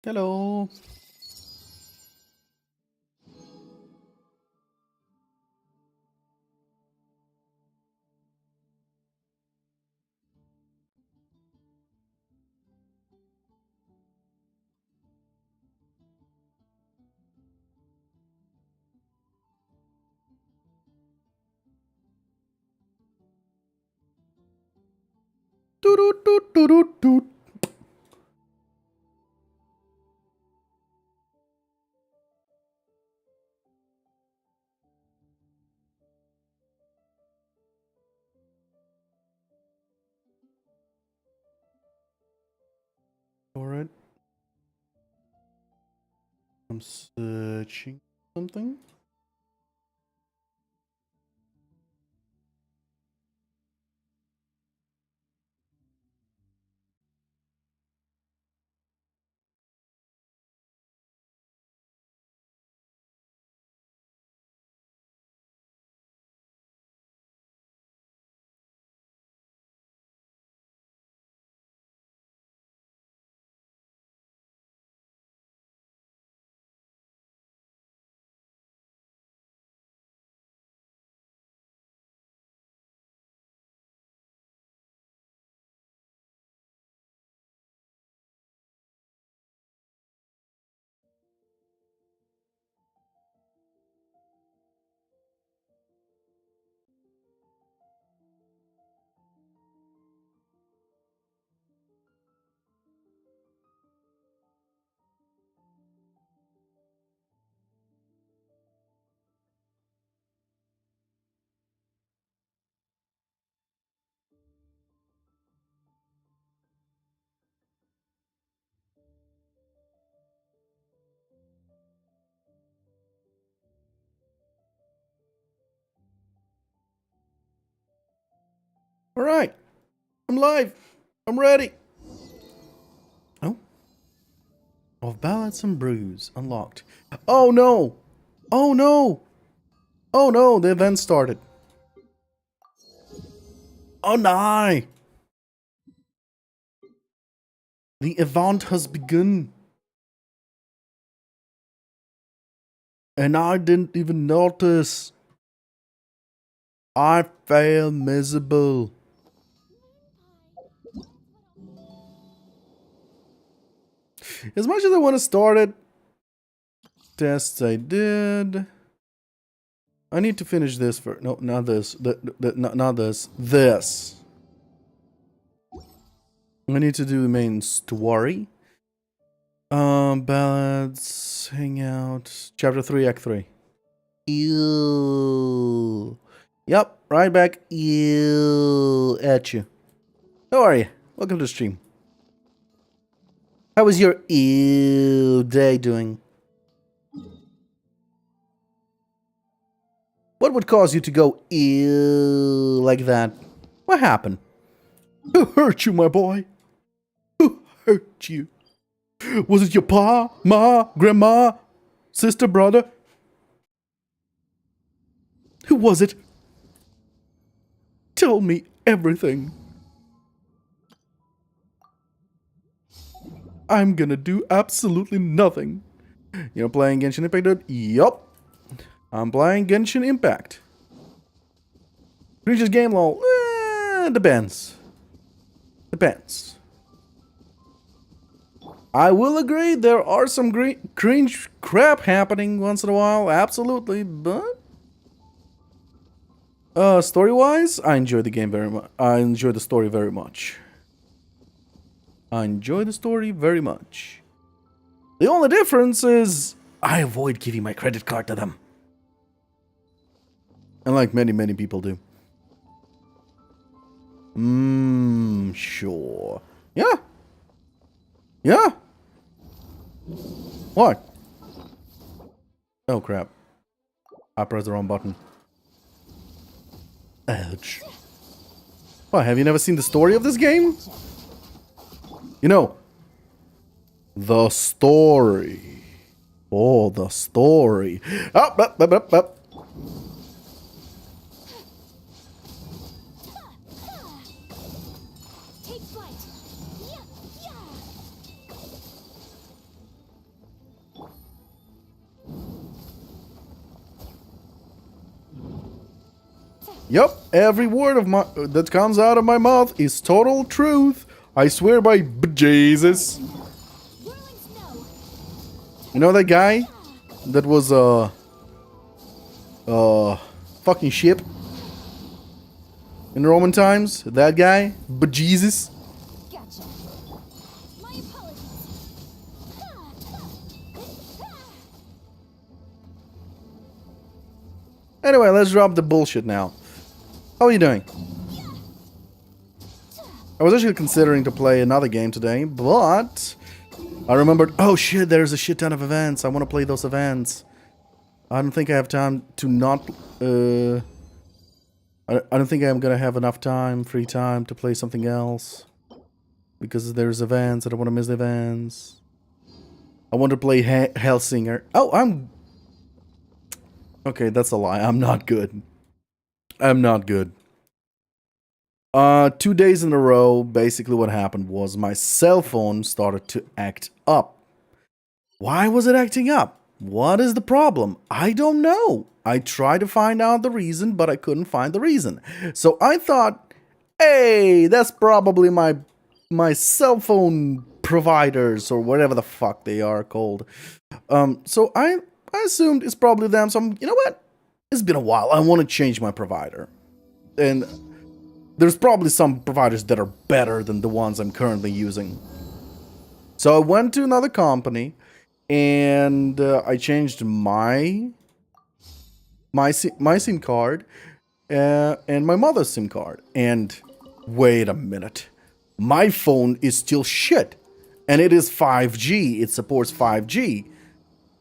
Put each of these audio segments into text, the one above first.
Hello. Toot, toot, toot, toot, toot. Alright. I'm searching something. Alright. I'm live. I'm ready. Oh. Of Ballads and Brews. Unlocked. Oh no! Oh no! Oh no! The event started. Oh no! The event has begun. And I didn't even notice. I feel miserable. As much as I want to start it, tests I did. I need to finish this for no, not this. Not this. This. I need to do the main story. Ballads, Hangout, Chapter 3, Act 3. Ew. Yep, right back. Ew. At you. How are you? Welcome to the stream. How was your ew day doing? What would cause you to go ew like that? What happened? Who hurt you, my boy? Who hurt you? Was it your pa, ma, grandma, sister, brother? Who was it? Tell me everything. I'm gonna do absolutely nothing. You're playing Genshin Impact, dude? Yup. I'm playing Genshin Impact. Previous game lol. Depends. Depends. I will agree there are some cringe crap happening once in a while, absolutely, but story-wise, I enjoy the game very much. I enjoy the story very much. I enjoy the story very much. The only difference is I avoid giving my credit card to them. Unlike many people do. Sure. Yeah. Yeah. What? Oh crap. I pressed the wrong button. Ouch. What, have you never seen the story of this game? You know, the story. Oh, the story. Up. Yep, every word of my that comes out of my mouth is total truth. I swear by Jesus. You know that guy that was fucking ship in Roman times? That guy? Jesus. Gotcha. My apologies. Anyway, let's drop the bullshit now. How are you doing? I was actually considering to play another game today, but I remembered, oh shit, there's a shit ton of events. I want to play those events. I don't think I have time to not... I don't think I'm gonna have enough time, free time, to play something else. Because there's events, I don't want to miss the events. I want to play Hellsinger. Oh, I'm... Okay, that's a lie. I'm not good. I'm not good. 2 days in a row, basically what happened was my cell phone started to act up. Why was it acting up? What is the problem? I don't know. I tried to find out the reason, but I couldn't find the reason. So I thought, hey, that's probably my cell phone providers or whatever the fuck they are called. So I assumed it's probably them. So you know what? It's been a while. I want to change my provider. And there's probably some providers that are better than the ones I'm currently using. So I went to another company and I changed my SIM card and my mother's SIM card. And wait a minute. My phone is still shit. And it is 5G. It supports 5G.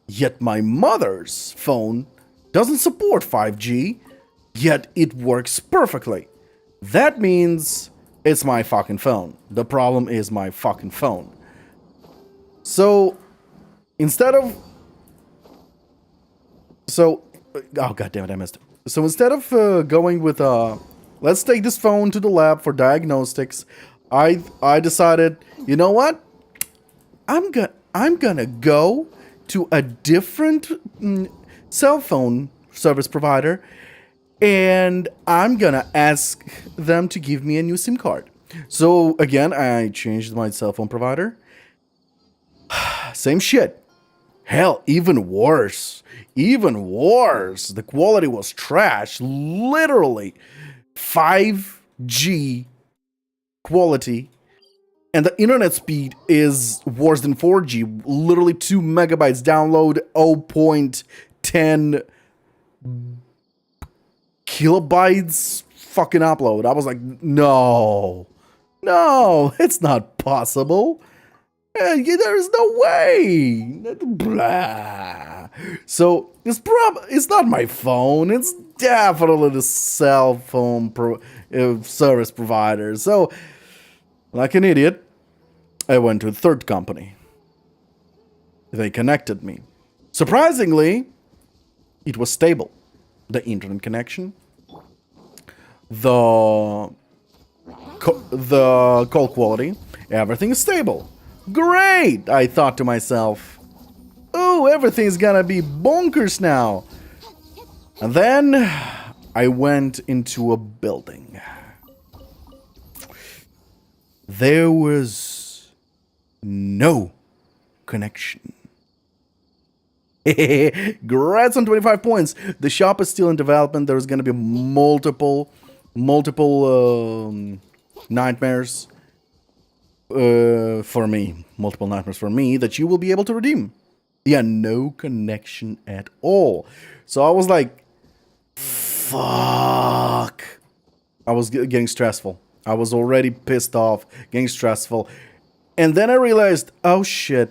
Yet my mother's phone doesn't support 5G. Yet it works perfectly. That means it's my fucking phone. The problem is my fucking phone. So, instead of... So... Oh, goddammit, I missed it. So instead of going with... let's take this phone to the lab for diagnostics, I decided, you know what? I'm gonna go to a different cell phone service provider, and I'm gonna ask them to give me a new SIM card. So again, I changed my cell phone provider. Same shit. Hell, even worse. Even worse. The quality was trash. Literally 5G quality. And the internet speed is worse than 4G. Literally 2 megabytes download, 0.10 kilobytes fucking upload. I was like, no, it's not possible. There's no way. Blah. So it's not my phone. It's definitely the cell phone service provider. So, like an idiot, I went to a third company. They connected me. Surprisingly, it was stable. The internet connection, the call quality, everything is stable. Great, I thought to myself. Oh, everything's gonna be bonkers now. And then I went into a building. There was no connection. Congrats on 25 points. The shop is still in development. There's going to be multiple nightmares for me. Multiple nightmares for me that you will be able to redeem. Yeah, no connection at all. So I was like, fuck. I was getting stressful. I was already pissed off, getting stressful. And then I realized, oh shit,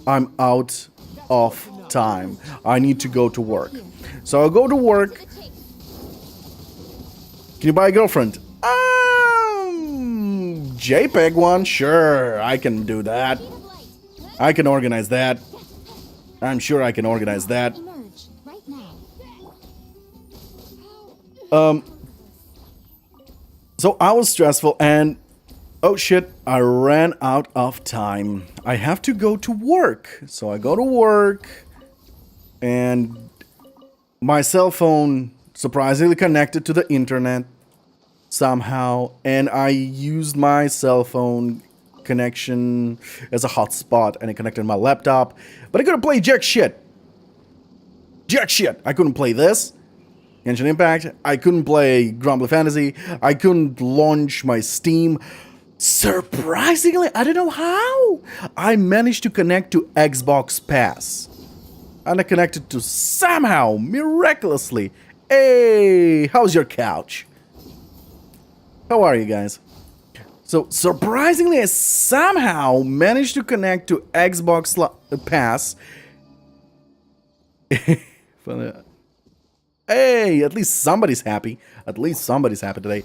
I'm out of time. I need to go to work. So I'll go to work. Can you buy a girlfriend? JPEG one? Sure, I can do that. I can organize that. I'm sure I can organize that. So I was stressful and oh shit, I ran out of time. I have to go to work. So I go to work and my cell phone surprisingly connected to the internet somehow, and I used my cell phone connection as a hotspot, and I connected my laptop, but I couldn't play jack shit. Jack shit! I couldn't play this. Genshin Impact. I couldn't play Grumbly Fantasy. I couldn't launch my Steam. Surprisingly, I don't know how, I managed to connect to Xbox Pass. And I connected to somehow, miraculously. Hey, how's your couch? How are you guys? So, surprisingly, I somehow managed to connect to Xbox Pass. Hey, at least somebody's happy. At least somebody's happy today.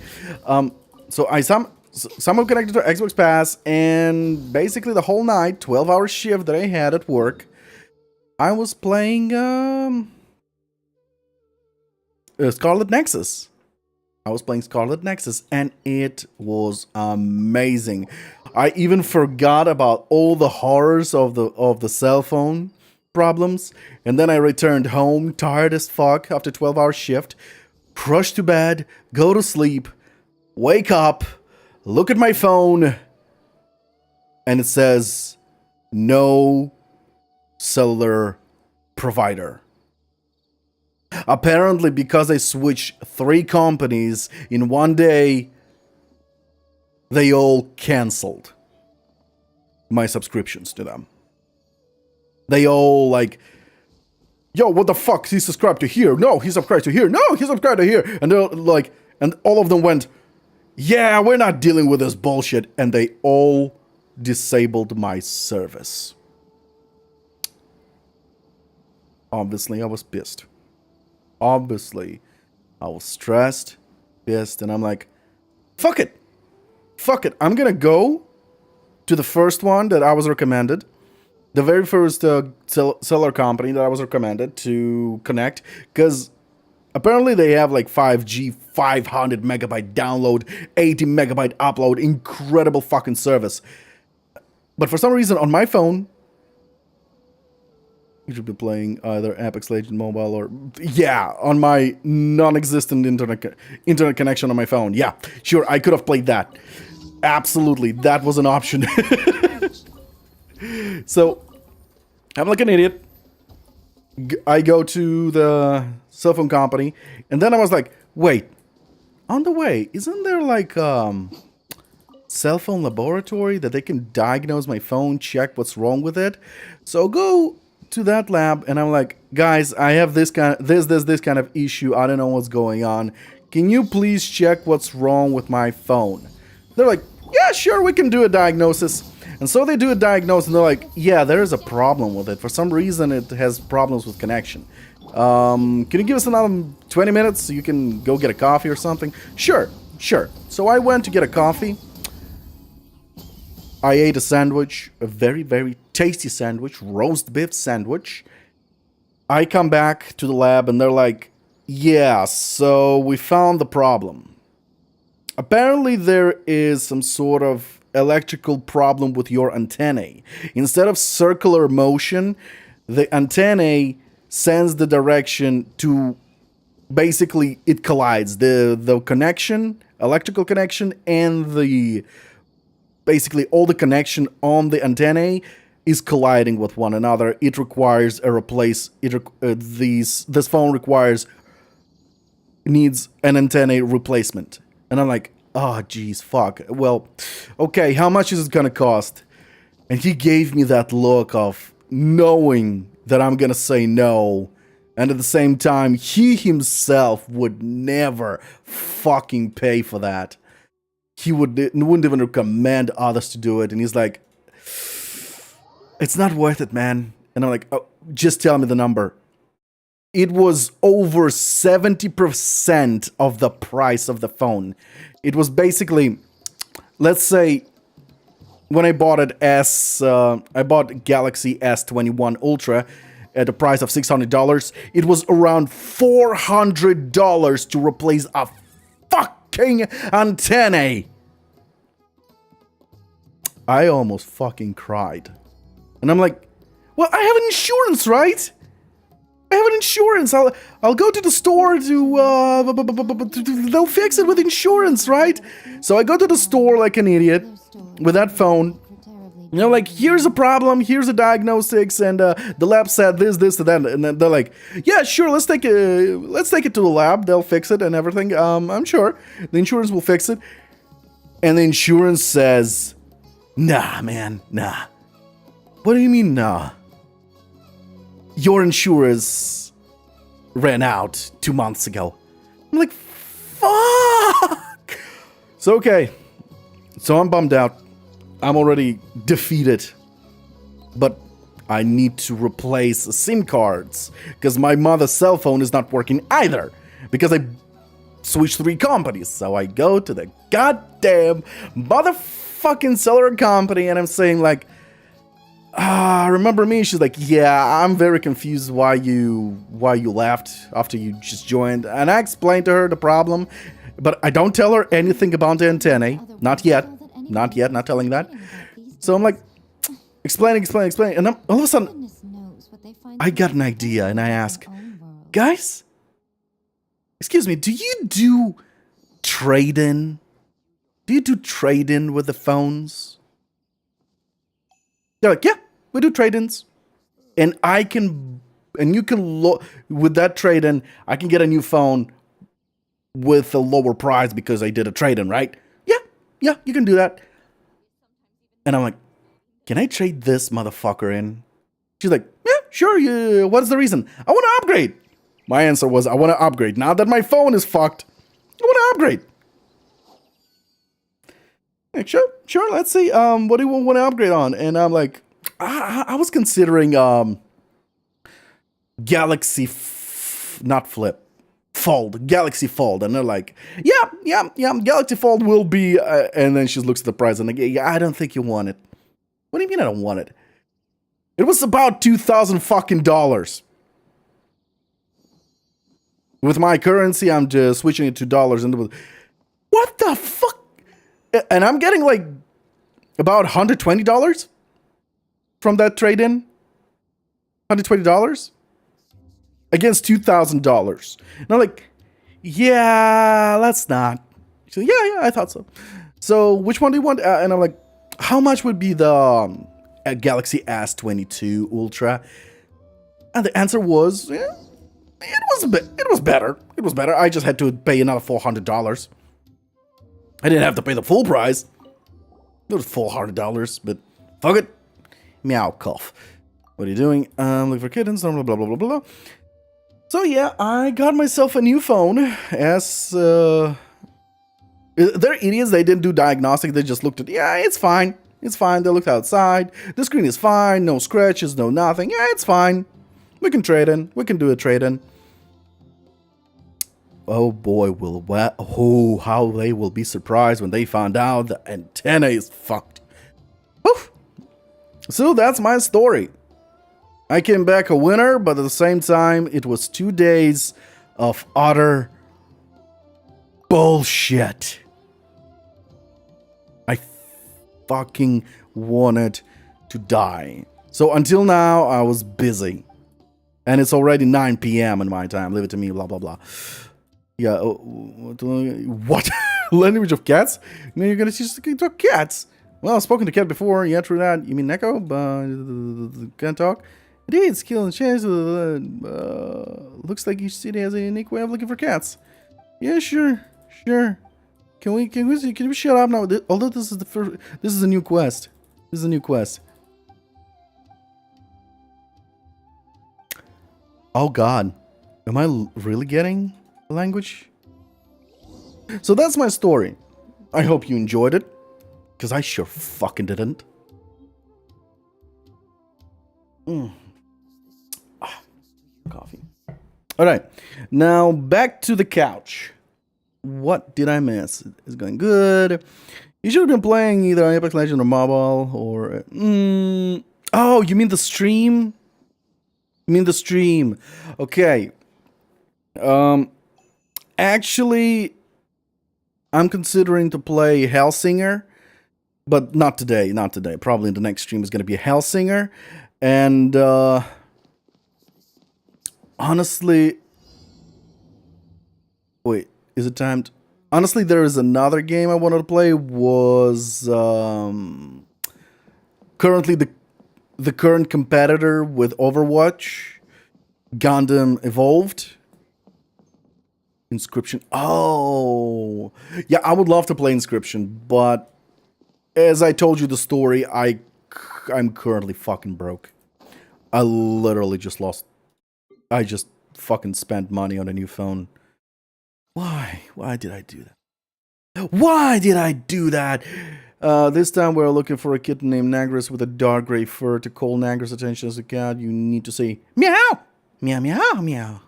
So I somehow connected to Xbox Pass, and basically the whole night, 12-hour shift that I had at work, I was playing Scarlet Nexus. I was playing Scarlet Nexus, and it was amazing. I even forgot about all the horrors of the cell phone problems, and then I returned home tired as fuck after 12-hour shift, rush to bed, go to sleep, wake up, look at my phone, and it says no cellular provider. Apparently, because I switched 3 companies in one day, they all canceled my subscriptions to them. They all like, yo, what the fuck? He subscribed to here. No, he subscribed to here. No, he subscribed to here. And they're like, and all of them went, yeah, we're not dealing with this bullshit. And they all disabled my service. Obviously, I was pissed. Obviously, I was stressed, pissed, and I'm like, fuck it. Fuck it. I'm gonna go to the first one that I was recommended. The very first seller company that I was recommended to connect, because apparently they have like 5G, 500 megabyte download, 80 megabyte upload, incredible fucking service. But for some reason on my phone, you should be playing either Apex Legends Mobile or, yeah, on my non-existent internet connection on my phone. Yeah, sure, I could have played that. Absolutely, that was an option. So, I'm like an idiot. I go to the cell phone company, and then I was like, wait, on the way, isn't there like cell phone laboratory that they can diagnose my phone, check what's wrong with it? So go to that lab, and I'm like, guys, I have this kind of issue. I don't know what's going on. Can you please check what's wrong with my phone? They're like, yeah, sure, we can do a diagnosis. And so they do a diagnosis, and they're like, yeah, there is a problem with it. For some reason, it has problems with connection. Can you give us another 20 minutes so you can go get a coffee or something? Sure, sure. So I went to get a coffee. I ate a sandwich, a very, very tasty sandwich, roast beef sandwich. I come back to the lab, and they're like, yeah, so we found the problem. Apparently, there is some sort of electrical problem with your antennae. Instead of circular motion, the antennae sends the direction to, basically it collides the connection, electrical connection, and the basically all the connection on the antennae is colliding with one another. It requires a this phone needs an antenna replacement. And I'm like, oh, geez, fuck. Well, okay, how much is it gonna cost? And he gave me that look of knowing that I'm gonna say no. And at the same time, he himself would never fucking pay for that. He wouldn't even recommend others to do it. And he's like, it's not worth it, man. And I'm like, oh, just tell me the number. It was over 70% of the price of the phone. It was basically, let's say, when I bought it I bought Galaxy S21 Ultra at a price of $600. It was around $400 to replace a fucking antennae. I almost fucking cried. And I'm like, well, I have an insurance, right? I have an insurance. I'll go to the store to they'll fix it with insurance, right? So I go to the store like an idiot with that phone. You know, like, here's a problem, here's a diagnostics, and the lab said this, and that, and then they're like, yeah, sure, let's take it to the lab. They'll fix it and everything. I'm sure the insurance will fix it. And the insurance says, nah, man, nah. What do you mean, nah? Your insurance ran out 2 months ago. I'm like, fuck. So okay, so I'm bummed out. I'm already defeated, but I need to replace SIM cards because my mother's cell phone is not working either because I switched 3 companies. So I go to the goddamn motherfucking cellular company and I'm saying like, remember me? She's like, yeah, I'm very confused why you left after you just joined. And I explained to her the problem, but I don't tell her anything about the antennae. Not yet. Not yet, not telling that. So I'm like, explaining. And all of a sudden, I got an idea and I ask, guys, excuse me, do you do trade-in? Do you do trade-in with the phones? They're like, yeah, we do trade-ins. And you can, with that trade-in, I can get a new phone with a lower price because I did a trade-in, right? Yeah, you can do that. And I'm like, can I trade this motherfucker in? She's like, yeah, sure. Yeah. What's the reason? I want to upgrade. My answer was, I want to upgrade. Now that my phone is fucked, I want to upgrade. Like, sure. Let's see. What do you want to upgrade on? And I'm like, I was considering Galaxy, not Flip. Galaxy Fold, and they're like, yeah, Galaxy Fold will be, and then she looks at the price, and like, yeah, I don't think you want it. What do you mean I don't want it? It was about $2,000 fucking dollars. With my currency, I'm just switching it to dollars, and what the fuck? And I'm getting like about $120 from that trade-in. $120? Against $2,000. And I'm like, yeah, let's not. She's like, yeah, I thought so. So which one do you want? And I'm like, how much would be the Galaxy S22 Ultra? And the answer was, yeah, it was better. It was better. I just had to pay another $400. I didn't have to pay the full price. It was $400, but fuck it. Meow, cough. What are you doing? Looking for kittens, blah, blah, blah, blah, blah. So yeah, I got myself a new phone. They're idiots. They didn't do diagnostic. They just looked at, yeah, it's fine. It's fine. They looked outside. The screen is fine. No scratches, no nothing. Yeah, it's fine. We can trade in. We can do a trade in. Oh boy, how they will be surprised when they found out the antenna is fucked. Oof. So that's my story. I came back a winner, but at the same time, it was 2 days of utter bullshit. I fucking wanted to die. So until now, I was busy. And it's already 9 p.m. in my time. Leave it to me, blah, blah, blah. Yeah, what? Language of cats? Now you're gonna teach to talk cats. Well, I've spoken to cat before. Yeah, true that. You mean Neko? Can't talk? Indeed, skill and chance. Looks like each city has a unique way of looking for cats. Yeah, sure. Can we shut up now? Although this is a new quest. This is a new quest. Oh God, am I really getting the language? So that's my story. I hope you enjoyed it, because I sure fucking didn't. Coffee. All right, now back to the couch. What did I miss? It's going good. You should have been playing either Apex Legends or mobile or... Oh, you mean the stream? You mean the stream? Okay. Actually, I'm considering to play Hellsinger, but not today. Not today. Probably the next stream is going to be Hellsinger, and Honestly, wait, is it timed? Honestly, there is another game I wanted to play. Was currently the current competitor with Overwatch, Gundam Evolved. Inscription. Oh, yeah, I would love to play Inscription, but as I told you the story, I'm currently fucking broke. I literally just lost. I just fucking spent money on a new phone. Why? Why did I do that? Why did I do that? This time we're looking for a kitten named Nagris with a dark gray fur. To call Nagris' attention as a cat, you need to say meow, meow, meow, meow.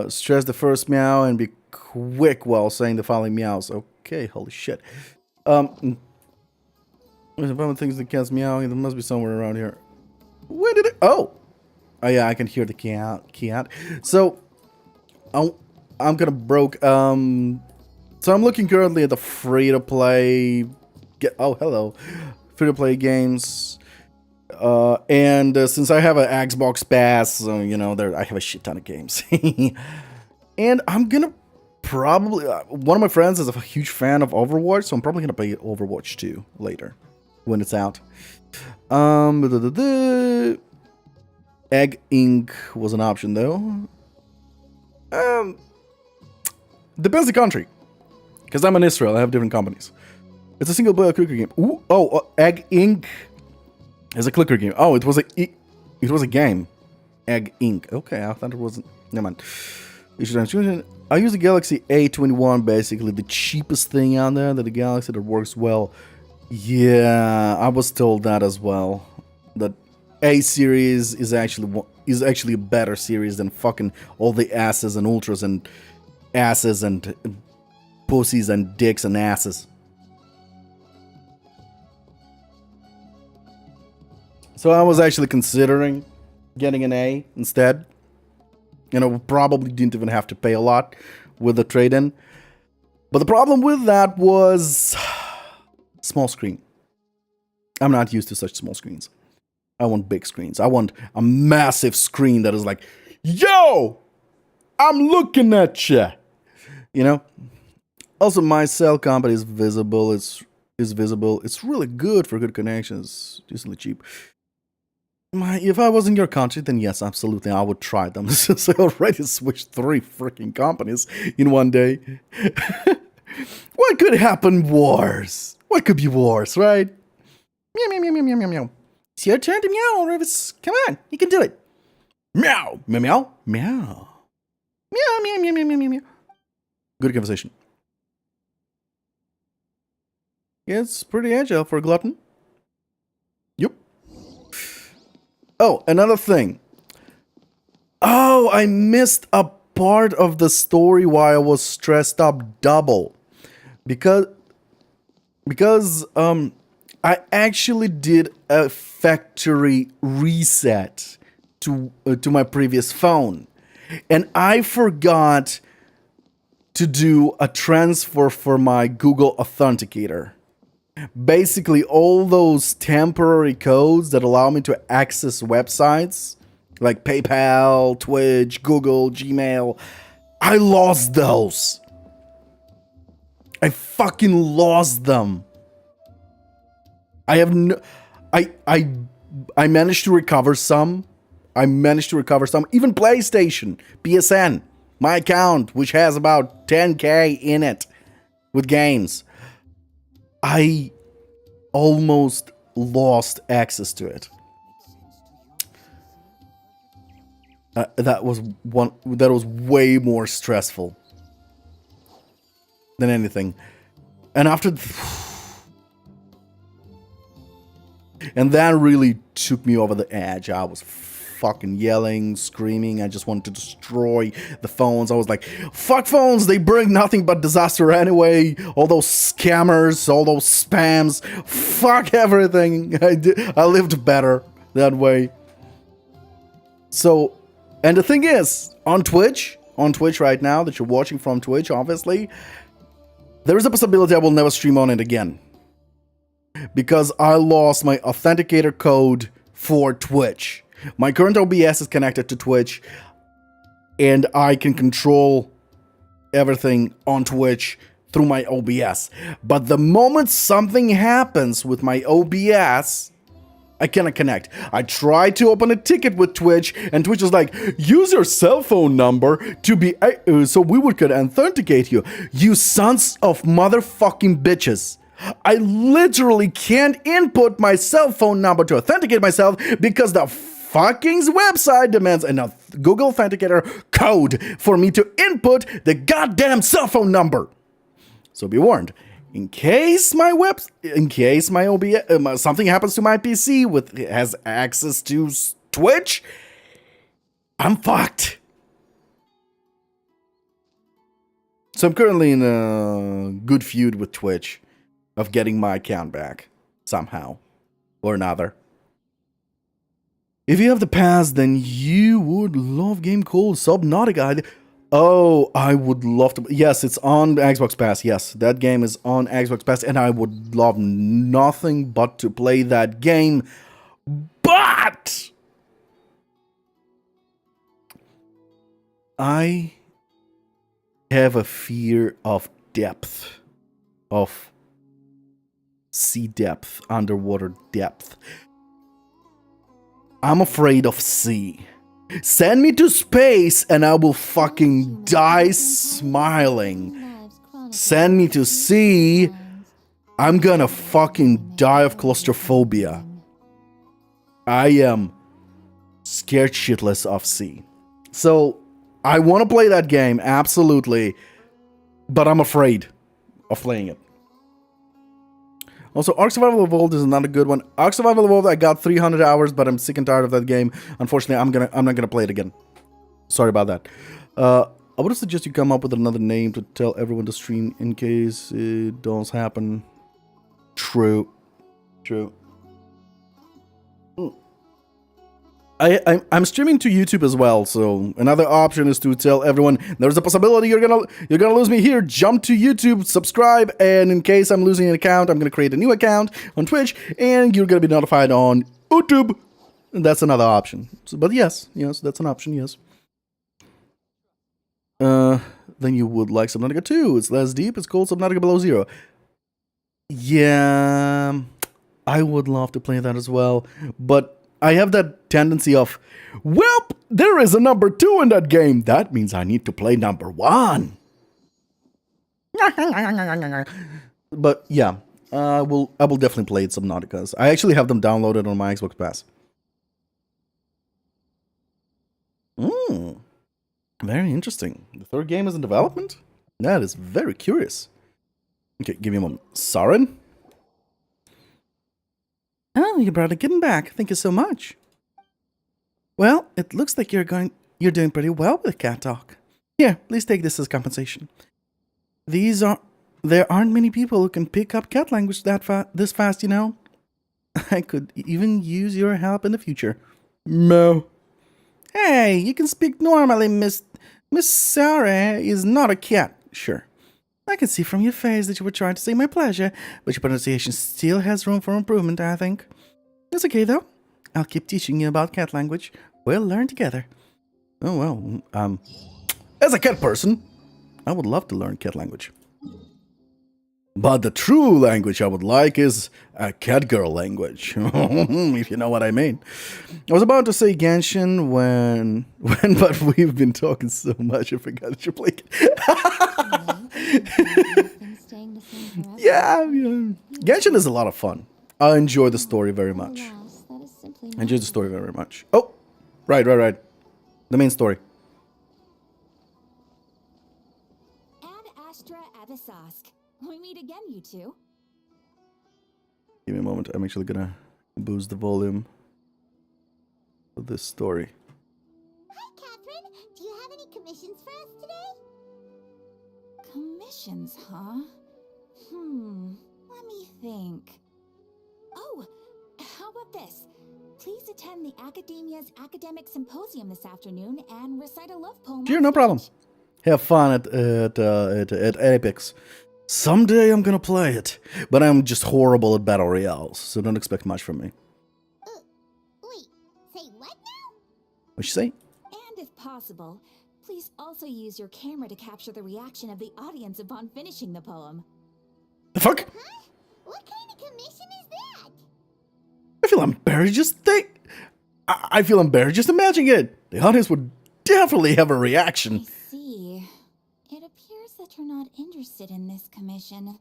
Stress the first meow and be quick while saying the following meows. Okay, holy shit. If one things the cat's meowing, there must be somewhere around here. Where did it? Oh, yeah, I can hear the cat. So, I'm kind of broke. So I'm looking currently at the free-to-play. Oh, hello, free-to-play games. And since I have an Xbox Pass, you know, I have a shit ton of games. And I'm gonna probably... one of my friends is a huge fan of Overwatch, so I'm probably gonna play Overwatch 2 later, when it's out. Egg Ink was an option, though. Depends the country. Because I'm in Israel, I have different companies. It's a single-player clicker game. Ooh, Egg Ink is a clicker game. Oh, it was a game. Egg Ink. Okay, I thought it wasn't. Never mind. I use the Galaxy A21, basically the cheapest thing out there. The Galaxy that works well. Yeah, I was told that as well. That A series is actually a better series than fucking all the asses and ultras and asses and pussies and dicks and asses. So I was actually considering getting an A instead. You know, probably didn't even have to pay a lot with the trade-in. But the problem with that was small screen. I'm not used to such small screens. I want big screens. I want a massive screen that is like, yo, I'm looking at you. You know? Also, my cell company is visible. It's visible. It's really good for good connections. Decently cheap. If I was in your country, then yes, absolutely, I would try them. Since I already switched 3 freaking companies in one day. What could happen worse? What could be worse, right? Meow, meow, meow, meow, meow, meow, meow. It's your turn to meow, Rivers. Come on, you can do it. Meow, meow, meow, meow. Meow, meow, meow, meow, meow, meow. Good conversation. Yeah, it's pretty agile for a glutton. Yep. Oh, another thing. Oh, I missed a part of the story while I was stressed up double. Because I actually did a factory reset to my previous phone. And I forgot to do a transfer for my Google Authenticator. Basically, all those temporary codes that allow me to access websites like PayPal, Twitch, Google, Gmail, I lost those. I fucking lost them. I have no... I managed to recover some. Even PlayStation, PSN, my account, which has about 10K in it with games. I almost lost access to it. That was way more stressful than anything. And and that really took me over the edge. I was fucking yelling, screaming. I just wanted to destroy the phones. I was like, fuck phones, they bring nothing but disaster anyway. All those scammers, all those spams, fuck everything. I lived better that way. So, and the thing is, on Twitch right now, that you're watching from Twitch, obviously, there is a possibility I will never stream on it again. Because I lost my authenticator code for Twitch. My current OBS is connected to Twitch, and I can control everything on Twitch through my OBS. But the moment something happens with my OBS, I cannot connect. I tried to open a ticket with Twitch, and Twitch is like, use your cell phone number to be so we could authenticate you. You sons of motherfucking bitches. I literally can't input my cell phone number to authenticate myself because the fucking website demands a Google Authenticator code for me to input the goddamn cell phone number. So be warned. In case my OBS, something happens to my PC has access to Twitch, I'm fucked. So I'm currently in a good feud with Twitch of getting my account back somehow or another. If you have the pass, then you would love game called Subnautica. Oh, I would love to. Yes, it's on Xbox Pass. Yes, that game is on Xbox Pass, and I would love nothing but to play that game. But I have a fear of depth, of sea depth, underwater depth. I'm afraid of sea. Send me to space and I will fucking die smiling. Send me to sea, I'm gonna fucking die of claustrophobia. I am scared shitless of sea. So, I want to play that game, absolutely, but I'm afraid of playing it. Also, Ark Survival Evolved is another good one. Ark Survival Evolved, I got 300 hours, but I'm sick and tired of that game. Unfortunately, I'm not gonna play it again. Sorry about that. I would suggest you come up with another name to tell everyone to stream in case it does happen. True. I'm streaming to YouTube as well, so another option is to tell everyone there's a possibility you're gonna lose me here. Jump to YouTube, subscribe, and in case I'm losing an account, I'm gonna create a new account on Twitch, and you're gonna be notified on YouTube. And that's another option. So, but yes, that's an option. Yes. Then you would like Subnautica 2. It's less deep. It's called Subnautica Below Zero. Yeah, I would love to play that as well, but I have that tendency of, well, there is a number 2 in that game. That means I need to play number 1. But yeah, I will definitely play Subnauticas. I actually have them downloaded on my Xbox Pass. Very interesting. The third game is in development? That is very curious. Okay, give me a moment. Saren? Oh, you brought a kitten back. Thank you so much. Well, it looks like you're doing pretty well with cat talk. Here, please take this as compensation. There aren't many people who can pick up cat language this fast, I could even use your help in the future. No. Hey, you can speak normally, Miss Sarah is not a cat. Sure. I can see from your face that you were trying to say my pleasure, but your pronunciation still has room for improvement, I think. It's okay, though. I'll keep teaching you about cat language. We'll learn together. Oh, well, as a cat person, I would love to learn cat language. But the true language I would like is a cat girl language, if you know what I mean. I was about to say Genshin but we've been talking so much I forgot that you play Yeah, Genshin is a lot of fun. I enjoy the story very much. Oh, right. The main story. Ad Astra Avisask. We meet again, you two. Give me a moment. I'm actually gonna boost the volume of this story. Hi, Catherine. Do you have any commissions for us today? Commissions, huh? Let me think. Oh, how about this? Please attend the Academia's Academic Symposium this afternoon and recite a love poem. Sure, no problem. Have fun at Apex. Someday I'm gonna play it, but I'm just horrible at battle royales, so don't expect much from me. Wait, Say what now? What'd she say? And if possible, please also use your camera to capture the reaction of the audience upon finishing the poem. The fuck? Huh? What kind of commission is that? I feel embarrassed just think. I feel embarrassed just imagining it. The audience would definitely have a I reaction. see. It appears that you're not interested in this commission.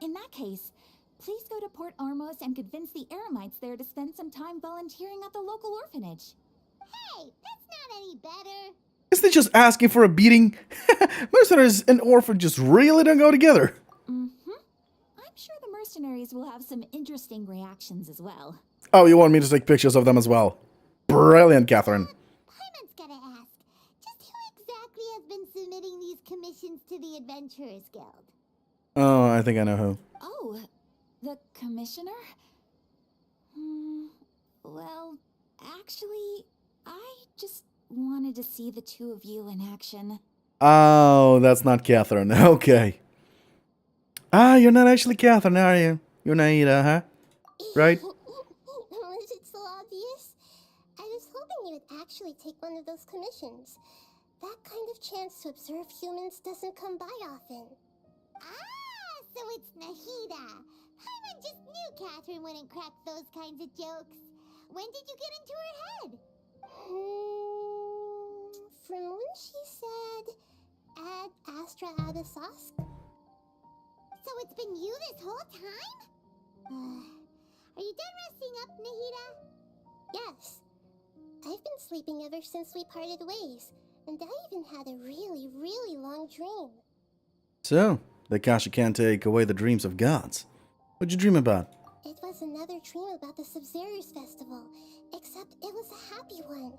In that case, please go to Port Ormos and convince the Eremites there to spend some time volunteering at the local orphanage. Hey, that's not any better. Isn't it just asking for a beating? Mercenaries and orphan just really don't go together. Mm-hmm. I'm sure the mercenaries will have some interesting reactions as well. Oh, you want me to take pictures of them as well? Brilliant, Catherine. Paimon's gotta ask, just who exactly has been submitting these commissions to the Adventurers Guild? Oh, I think I know who. Oh, the commissioner? Well, actually, I just wanted to see the two of you in action. Oh, that's not Catherine. Okay. Ah, you're not actually Catherine, are you? You're Naida, huh? Right? Was it so obvious? I was hoping you would actually take one of those commissions. That kind of chance to observe humans doesn't come by often. Ah, so it's Nahida. Paimon just knew Catherine wouldn't crack those kinds of jokes. When did you get into her head? From when she said, add Astra out of sauce. So it's been you this whole time? Are you done resting up, Nahida? Yes. I've been sleeping ever since we parted ways, and I even had a really, really long dream. So, the Kasha can't take away the dreams of gods. What'd you dream about? It was another dream about the Sub-Zero's festival, except it was a happy one.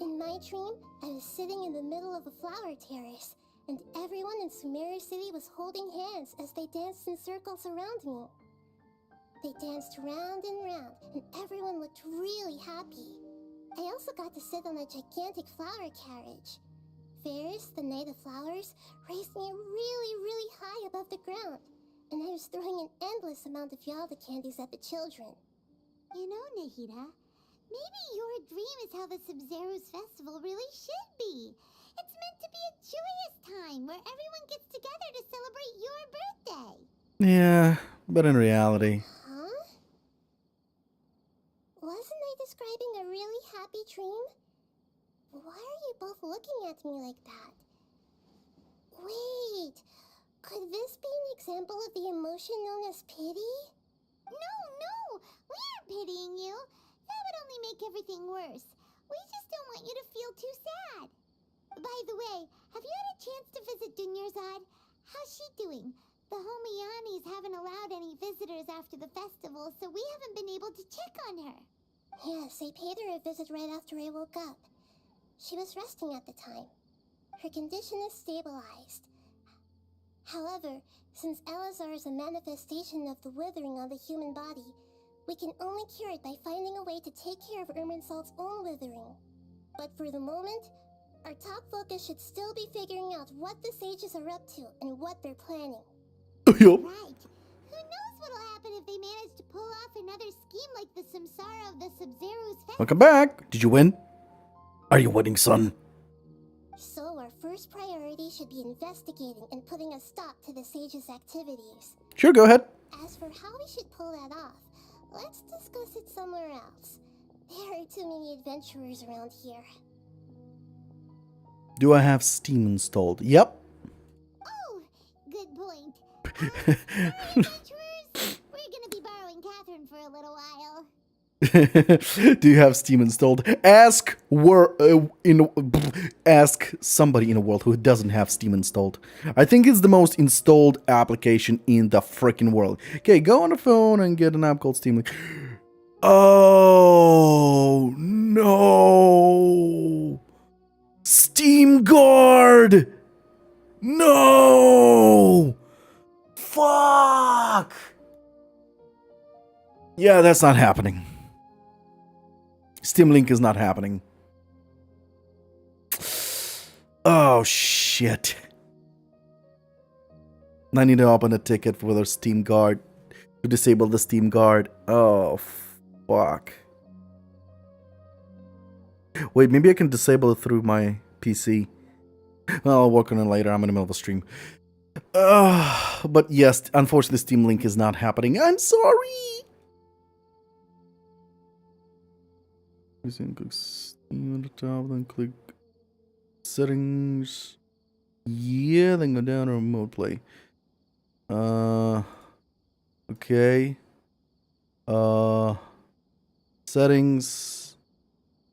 In my dream, I was sitting in the middle of a flower terrace, and everyone in Sumeru City was holding hands as they danced in circles around me. They danced round and round, and everyone looked really happy. I also got to sit on a gigantic flower carriage. Ferris, the Knight of Flowers, raised me really, really high above the ground, and I was throwing an endless amount of Yalda candies at the children. You know, Nahida, maybe your dream is how the Sub-Zero's festival really should be. It's meant to be a joyous time where everyone gets together to celebrate your birthday. Yeah, but in reality. Huh? Wasn't I describing a really happy dream? Why are you both looking at me like that? Wait, could this be an example of the emotion known as pity? No, we aren't pitying you. That would only make everything worse. We just don't want you to feel too sad. By the way, have you had a chance to visit Dunyarzad? How's she doing? The Homianis haven't allowed any visitors after the festival, so we haven't been able to check on her. Yes, I paid her a visit right after I woke up. She was resting at the time. Her condition is stabilized. However, since Elazar is a manifestation of the withering on the human body, we can only cure it by finding a way to take care of Irminsol's own withering. But for the moment, our top focus should still be figuring out what the sages are up to and what they're planning. Yup. Right. Who knows what'll happen if they manage to pull off another scheme like the Samsara of the Sub-Zero's festival. Welcome back. Did you win? Are you winning, son? So our first priority should be investigating and putting a stop to the sages' activities. Sure, go ahead. As for how we should pull that off, let's discuss it somewhere else. There are too many adventurers around here. Do I have Steam installed? Yep. Oh, good point. Adventurers, we're gonna be borrowing Catherine for a little while. Do you have Steam installed? Ask somebody in the world who doesn't have Steam installed. I think it's the most installed application in the freaking world. Okay, go on the phone and get an app called Steam Link. Oh no! Steam Guard! No! Fuck! Yeah, that's not happening. Steam Link is not happening. Oh, shit. I need to open a ticket for the Steam Guard. To disable the Steam Guard. Oh, fuck. Wait, maybe I can disable it through my PC. Well, I'll work on it later. I'm in the middle of a stream. But yes, unfortunately, Steam Link is not happening. I'm sorry. Click Steam at the top, then click settings. Yeah, then go down to remote play. Okay. Settings.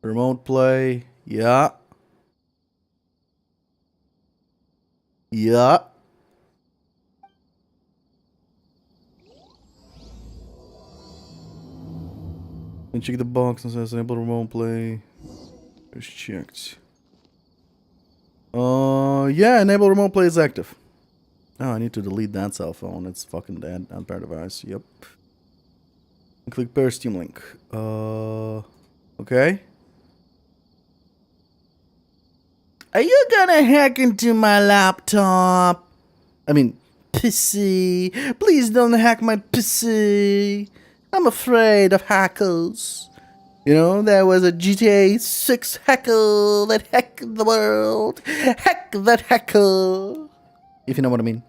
Remote play. Yeah. Yeah. And check the box and says enable remote play. It's checked. Yeah, enable remote play is active. Oh, I need to delete that cell phone. It's fucking dead. Unpair device. Yep. And click pair Steam Link. Okay. Are you gonna hack into my laptop? I mean, PC. Please don't hack my PC. I'm afraid of hackers. You know, there was a GTA 6 hacker that hacked the world. Hack that hacker. If you know what I mean.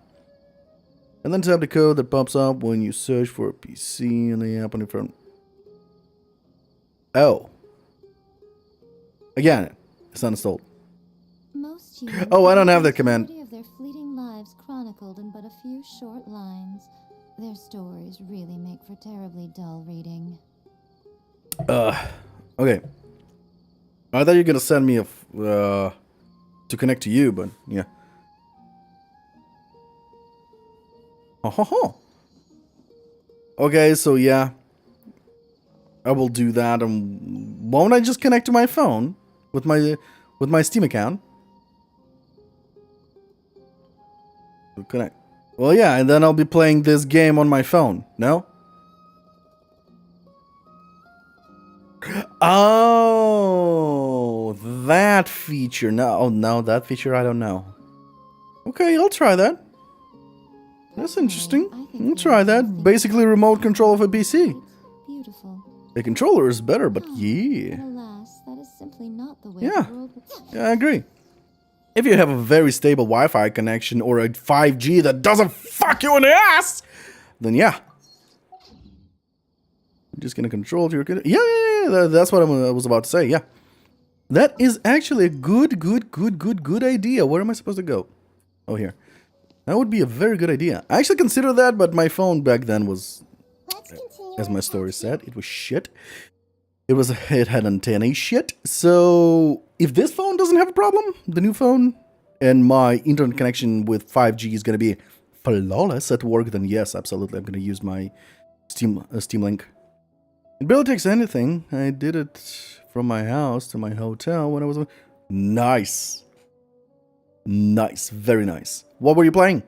And then tap the code that pops up when you search for a PC in the app on your phone. Oh. Again, it's not installed. Most humans Oh, I don't have that the command. story of their fleeting lives chronicled in but a few short lines. Their stories really make for terribly dull reading. Okay. I thought you were gonna send me a to connect to you, but yeah. Oh. Okay, so yeah. I will do that, and won't I just connect to my phone with my Steam account? Connect. Well, yeah, and then I'll be playing this game on my phone. No? Oh, that feature. No, oh no, that feature I don't know. Okay, I'll try that. That's interesting. I'll try that. Basically, remote control of a PC. Beautiful. A controller is better, but yeah. But alas, that is simply not the way Yeah. the world works. Yeah, I agree. If you have a very stable Wi-Fi connection or a 5G that doesn't fuck you in the ass, then yeah. I'm just gonna control your... Yeah. That's what I was about to say, yeah. That is actually a good idea. Where am I supposed to go? Oh, here. That would be a very good idea. I actually considered that, but my phone back then was, as my story said, it was shit. It had antennae shit. So if this phone doesn't have a problem, the new phone, and my internet connection with 5G is gonna be flawless at work, then yes, absolutely, I'm gonna use my Steam Link. It barely takes anything. I did it from my house to my hotel when I was... Nice. Nice. Very nice. What were you playing?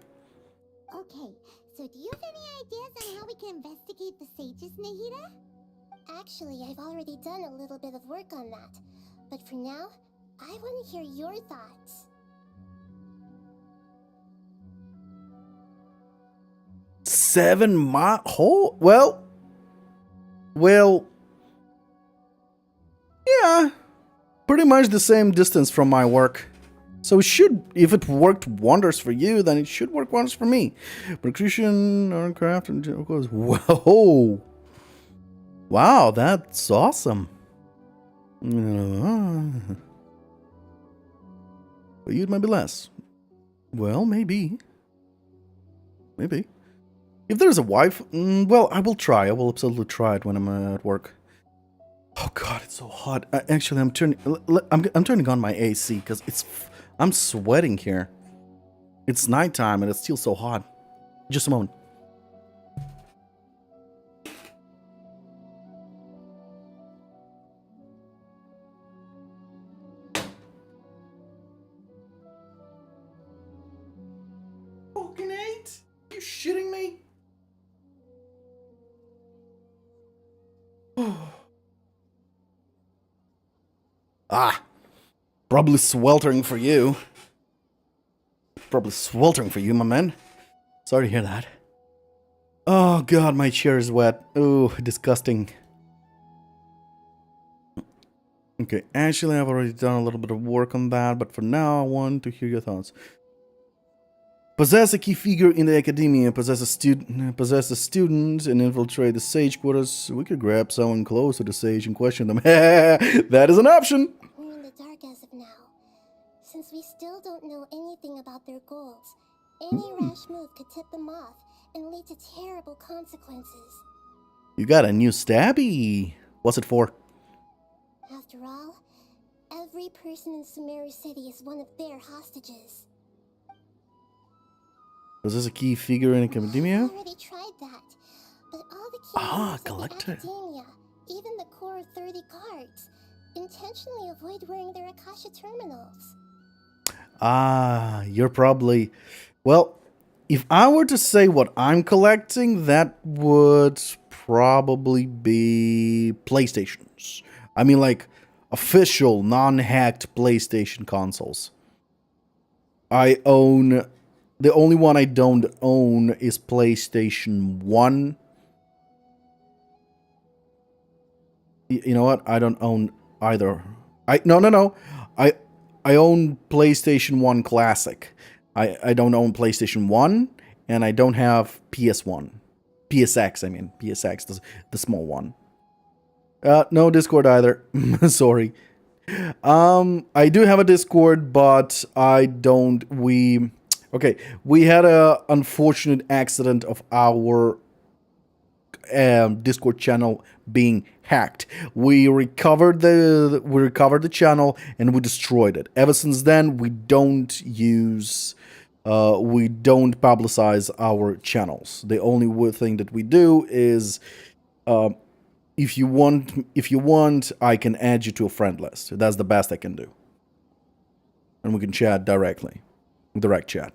Okay, so do you have any ideas on how we can investigate the sages, Nahida? Actually, I've already done a little bit of work on that. But for now, I want to hear your thoughts. 7 miles? Oh, well, yeah, pretty much the same distance from my work. So it should, if it worked wonders for you, then it should work wonders for me. Percussion, aircraft, and of course, whoa. Wow, that's awesome. But you'd maybe less. Well, maybe. Maybe. If there's a wife, well, I will try. I will absolutely try it when I'm at work. Oh God, it's so hot. Actually, I'm turning on my AC because I'm sweating here. It's nighttime and it's still so hot. Just a moment. Fucking 8? You shitting me? Probably sweltering for you. Probably sweltering for you, my man. Sorry to hear that. Oh God, my chair is wet. Oh, disgusting. Okay, actually, I've already done a little bit of work on that, but for now, I want to hear your thoughts. Possess a key figure in the academia, possess a student, and infiltrate the sage quarters. We could grab someone close to the sage and question them. That is an option! We're in the dark as of now. Since we still don't know anything about their goals, any rash move could tip them off and lead to terrible consequences. You got a new stabby. What's it for? After all, every person in Sumeru City is one of their hostages. Possess a key figure in I academia? already tried that, but all the key Ah, members of the collector. academia, even the core of 30 guards, intentionally avoid wearing their Akasha terminals. Ah, you're probably... Well, if I were to say what I'm collecting, that would probably be PlayStations. I mean, like, official, non-hacked PlayStation consoles. I own... The only one I don't own is PlayStation 1. You know what? I don't own either. No. I own PlayStation 1 Classic. I don't own PlayStation 1, and I don't have PS1. PSX, I mean. PSX, the small one. No Discord either. Sorry. I do have a Discord, but I don't... Okay, we had a unfortunate accident of our Discord channel being hacked. We recovered the channel and we destroyed it. Ever since then, we don't publicize our channels. The only thing that we do is, if you want, I can add you to a friend list. That's the best I can do, and we can chat directly, direct chat.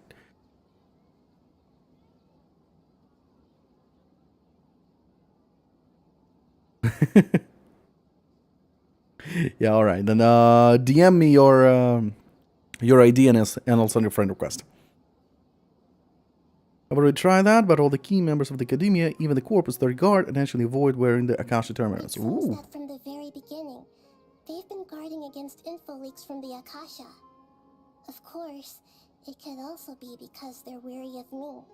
Yeah, all right. Then DM me your ID and I'll send your friend request. I've already tried that, but all the key members of the academia, even the corpus 30 guard, eventually avoid wearing the Akasha terminals. It seems Ooh. that from the very beginning, they've been guarding against info leaks from the Akasha. Of course, it could also be because they're wary of me.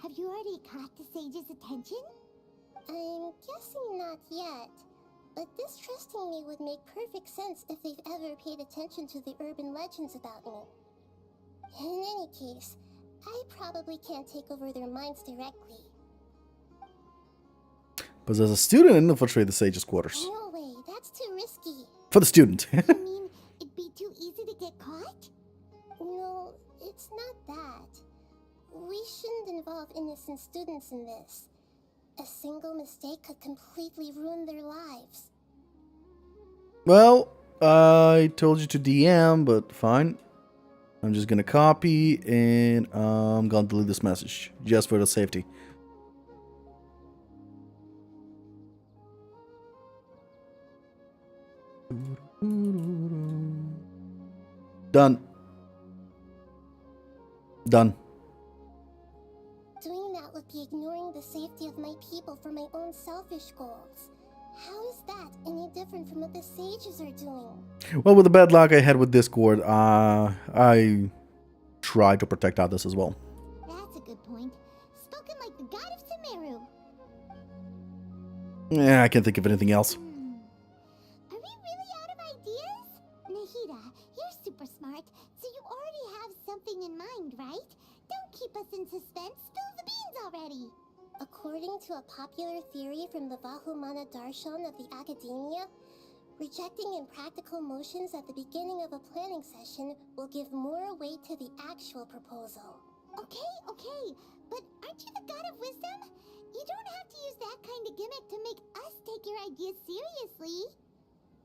Have you already caught the sage's attention? I'm guessing not yet, but distrusting me would make perfect sense if they've ever paid attention to the urban legends about me. In any case, I probably can't take over their minds directly. But as a student, and infiltrate the sage's quarters. No way, that's too risky. For the student. You mean it'd be too easy to get caught? No, it's not that. We shouldn't involve innocent students in this. A single mistake could completely ruin their lives. Well, I told you to DM, but fine. I'm just gonna copy and I'm gonna delete this message just for the safety. Done. Done. Doing that would be ignoring the safety of my people for my own selfish goals. How is that any different from what the sages are doing? Well, with the bad luck I had with Discord, I try to protect others as well. That's a good point. Spoken like the god of Sumeru. Yeah, I can't think of anything else. Are we really out of ideas? Nahida, you're super smart, so you already have something in mind, right? Don't keep us in suspense. Spill the beans already. According to a popular theory from the Vahumana Darshan of the Academia, rejecting impractical motions at the beginning of a planning session will give more weight to the actual proposal. Okay, but aren't you the god of wisdom? You don't have to use that kind of gimmick to make us take your ideas seriously.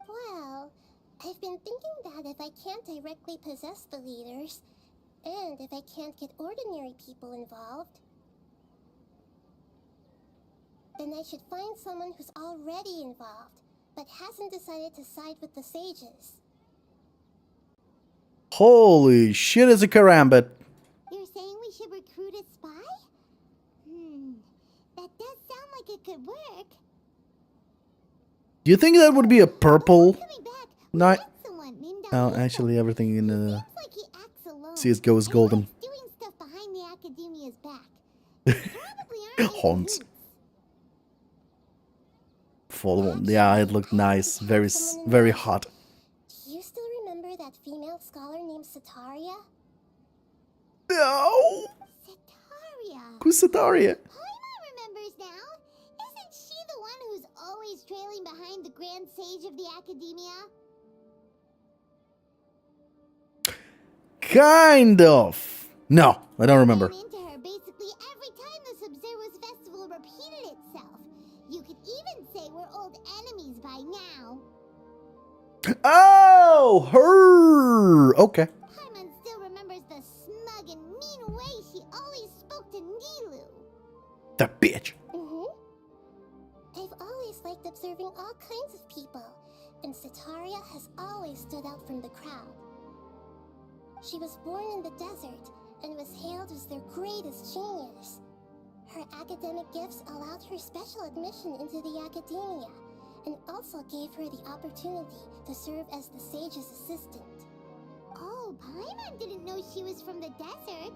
Well, I've been thinking that if I can't directly possess the leaders, and if I can't get ordinary people involved, then I should find someone who's already involved, but hasn't decided to side with the sages. Holy shit, is a karambit. You're saying we should recruit a spy? That does sound like it could work. Do you think that would be a purple Coming back, we night? met someone named Oh, Alisa. actually, everything in Seems like he acts alone. CSGO is and golden. likes doing stuff behind the academia's back. Probably aren't into Horns. hoots. Follow on. Yeah, it looked nice. Very hot. Do you still remember that female scholar named Setaria? No! Setaria. Who's Setaria? Paimon remembers now. Isn't she the one who's always trailing behind the Grand Sage of the Academia? Kind of. No, I don't remember. Ran into her basically every time the Sub-Zero's festival repeated itself. You could even say we're old enemies by now. Oh, her. Okay. Paimon still remembers the smug and mean way she always spoke to Nilu. The bitch. I've always liked observing all kinds of people, and Setaria has always stood out from the crowd. She was born in the desert and was hailed as their greatest genius. Her academic gifts allowed her special admission into the academia, and also gave her the opportunity to serve as the sage's assistant. Oh, Paimon didn't know she was from the desert.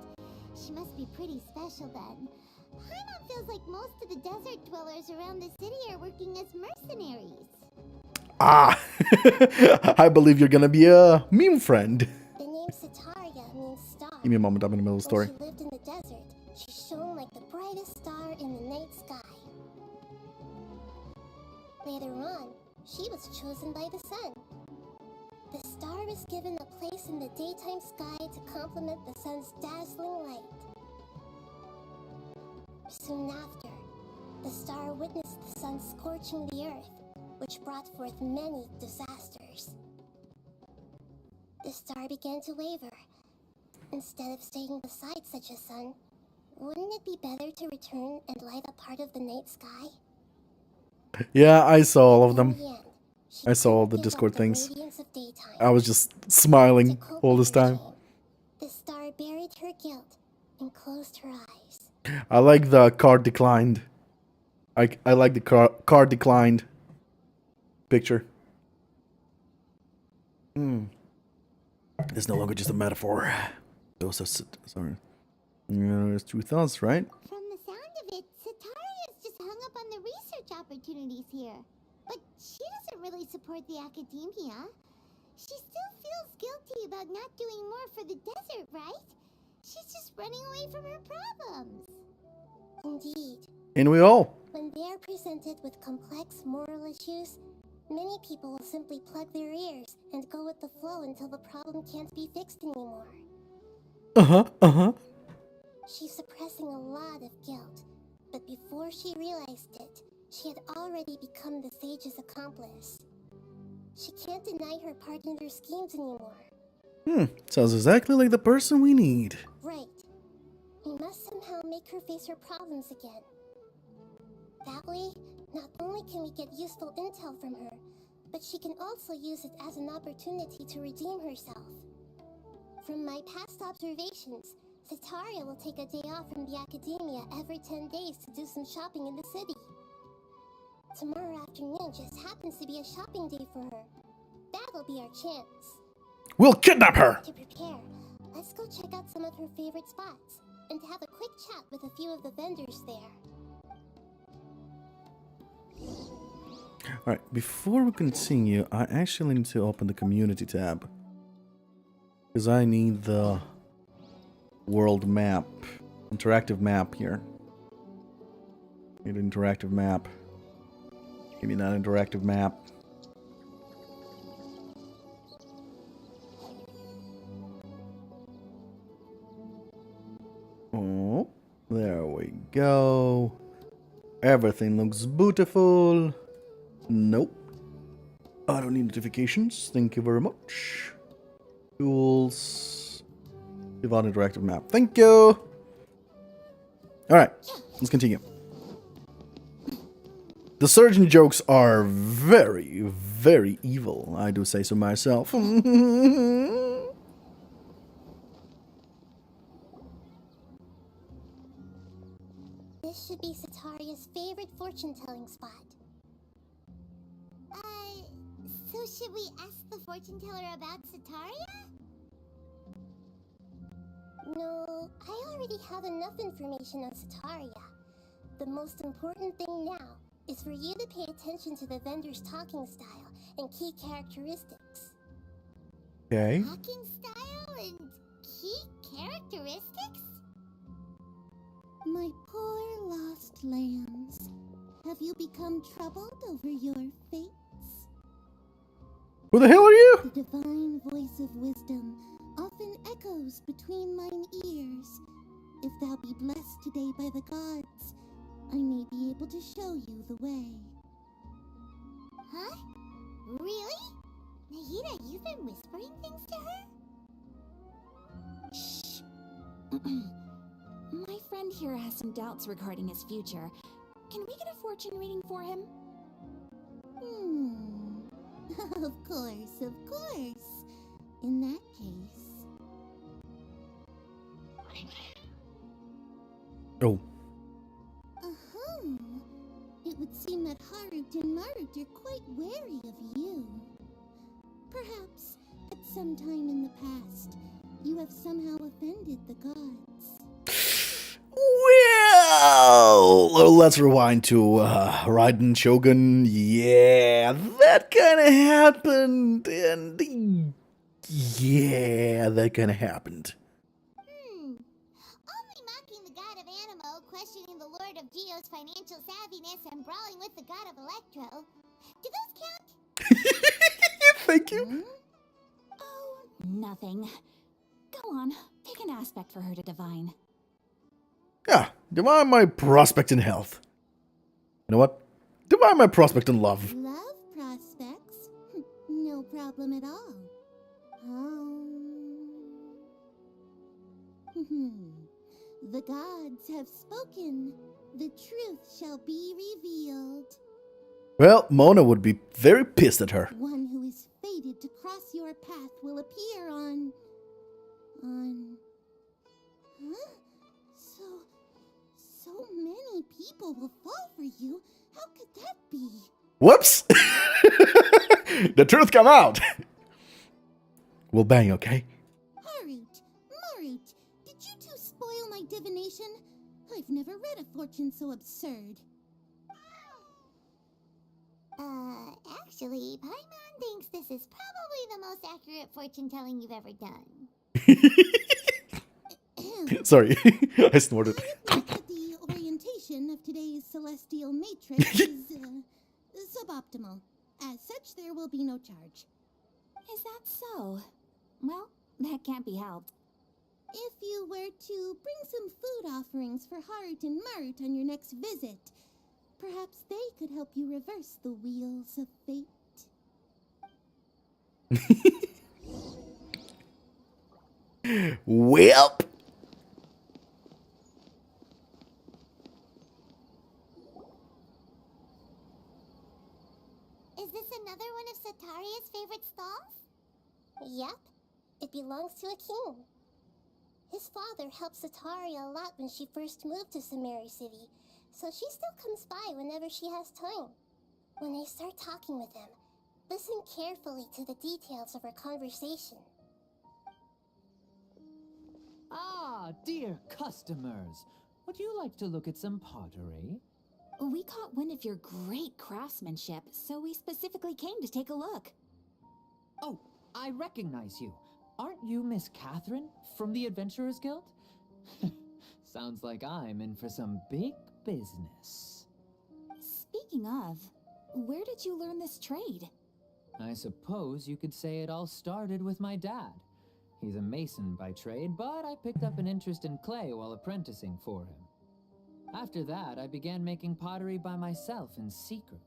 She must be pretty special then. Paimon feels like most of the desert dwellers around the city are working as mercenaries. Ah, I believe you're gonna be a meme friend. The name Setaria means star. Give me a moment, I'm in the middle of the story. When she lived in the desert, she shone like the brightest star in the night sky. Later on, she was chosen by the sun. The star was given a place in the daytime sky to complement the sun's dazzling light. Soon after, the star witnessed the sun scorching the earth, which brought forth many disasters. The star began to waver. Instead of staying beside such a sun, wouldn't it be better to return and light up part of the night sky? Yeah, I saw all of In them. the end, she I saw all couldn't the give Discord up the things. radiance of daytime. I was just smiling To cope all with this her time. shame, the star buried her guilt and closed her eyes. I like the card declined. I like the card declined picture. It's no longer just a metaphor. Those are sorry. There's two thoughts, right? From the sound of it, Setaria is just hung up on the research opportunities here. But she doesn't really support the academia. She still feels guilty about not doing more for the desert, right? She's just running away from her problems. Indeed. And we all. When they are presented with complex moral issues, many people will simply plug their ears and go with the flow until the problem can't be fixed anymore. She's suppressing a lot of guilt, but before she realized it, she had already become the sage's accomplice. She can't deny her part in their schemes anymore. Sounds exactly like the person we need. Right. We must somehow make her face her problems again. That way, not only can we get useful intel from her, but she can also use it as an opportunity to redeem herself. From my past observations, Setaria will take a day off from the academia every 10 days to do some shopping in the city. Tomorrow afternoon just happens to be a shopping day for her. That'll be our chance. We'll kidnap her! To prepare, let's go check out some of her favorite spots and have a quick chat with a few of the vendors there. Alright, before we continue, I actually need to open the community tab. Because I need the world map. Interactive map here. Need an interactive map. Give me that interactive map. Oh, there we go. Everything looks beautiful. Nope. I don't need notifications. Thank you very much. Tools. Default interactive map. Thank you. Alright, let's continue. The surgeon jokes are very, very evil. I do say so myself. This should be Setaria's favorite fortune-telling spot. So should we ask the fortune teller about Setaria? No, I already have enough information on Setaria. The most important thing now is for you to pay attention to the vendor's talking style and key characteristics. Okay. Talking style and key characteristics? My poor lost lambs. Have you become troubled over your fates? Who the hell are you? The divine voice of wisdom often echoes between mine ears. If thou be blessed today by the gods, I may be able to show you the way. Huh? Really? Nahida, you've been whispering things to her? Shh. My friend here has some doubts regarding his future. Can we get a fortune reading for him? Of course, of course. In that case... Oh. It would seem that Harut and Marut are quite wary of you. Perhaps, at some time in the past, you have somehow offended the gods. Well, let's rewind to Raiden Shogun. Yeah, that kind of happened, and yeah, that kind of happened. Only mocking the god of Animo, questioning the lord of Geo's financial savviness, and brawling with the god of Electro. Do those count? Thank you. Oh, nothing. Go on, pick an aspect for her to divine. Yeah, divine my prospect in health. You know what? Divine my prospect in love. Love prospects? No problem at all. The gods have spoken. The truth shall be revealed. Well, Mona would be very pissed at her. One who is fated to cross your path will appear on... Huh? So many people will fall for you. How could that be? Whoops! The truth come out. We'll bang, okay? Harut, Marut, did you two spoil my divination? I've never read a fortune so absurd. Actually, Paimon thinks this is probably the most accurate fortune telling you've ever done. Sorry, I snorted. I admit that the orientation of today's celestial matrix is suboptimal. As such, there will be no charge. Is that so? Well, that can't be helped. If you were to bring some food offerings for Harut and Marut on your next visit, perhaps they could help you reverse the wheels of fate. Welp. Is this another one of Setaria's favorite stalls? Yep. It belongs to a king. His father helped Setaria a lot when she first moved to Samari City, so she still comes by whenever she has time. When I start talking with him, listen carefully to the details of our conversation. Ah, dear customers. Would you like to look at some pottery? We caught wind of your great craftsmanship, so we specifically came to take a look. Oh, I recognize you. Aren't you Miss Catherine from the Adventurers Guild? Sounds like I'm in for some big business. Speaking of, where did you learn this trade? I suppose you could say it all started with my dad. He's a mason by trade, but I picked up an interest in clay while apprenticing for him. After that, I began making pottery by myself in secret,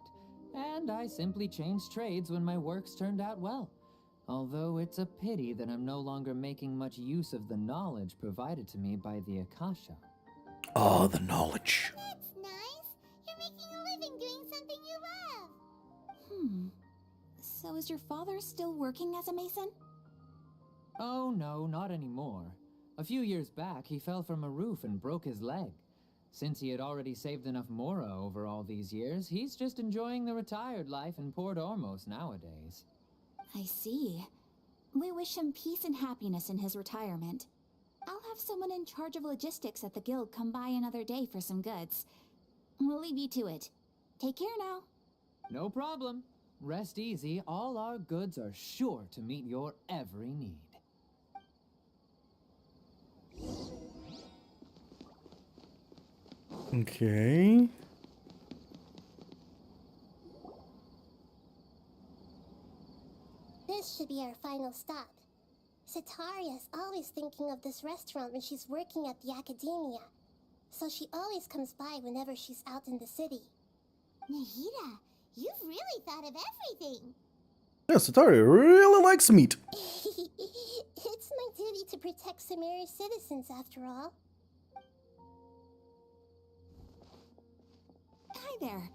and I simply changed trades when my works turned out well. Although it's a pity that I'm no longer making much use of the knowledge provided to me by the Akasha. Oh, the knowledge. That's nice. You're making a living doing something you love. So is your father still working as a mason? Oh no, not anymore. A few years back, he fell from a roof and broke his leg. Since he had already saved enough Mora over all these years, he's just enjoying the retired life in Port Ormos nowadays. I see. We wish him peace and happiness in his retirement. I'll have someone in charge of logistics at the guild come by another day for some goods. We'll leave you to it. Take care now. No problem. Rest easy, all our goods are sure to meet your every need. Okay. This should be our final stop. Sitaria's always thinking of this restaurant when she's working at the academia, so she always comes by whenever she's out in the city. Nahida, you've really thought of everything. Yeah, Sataria really likes meat. It's my duty to protect Samari's citizens, after all. Hi there.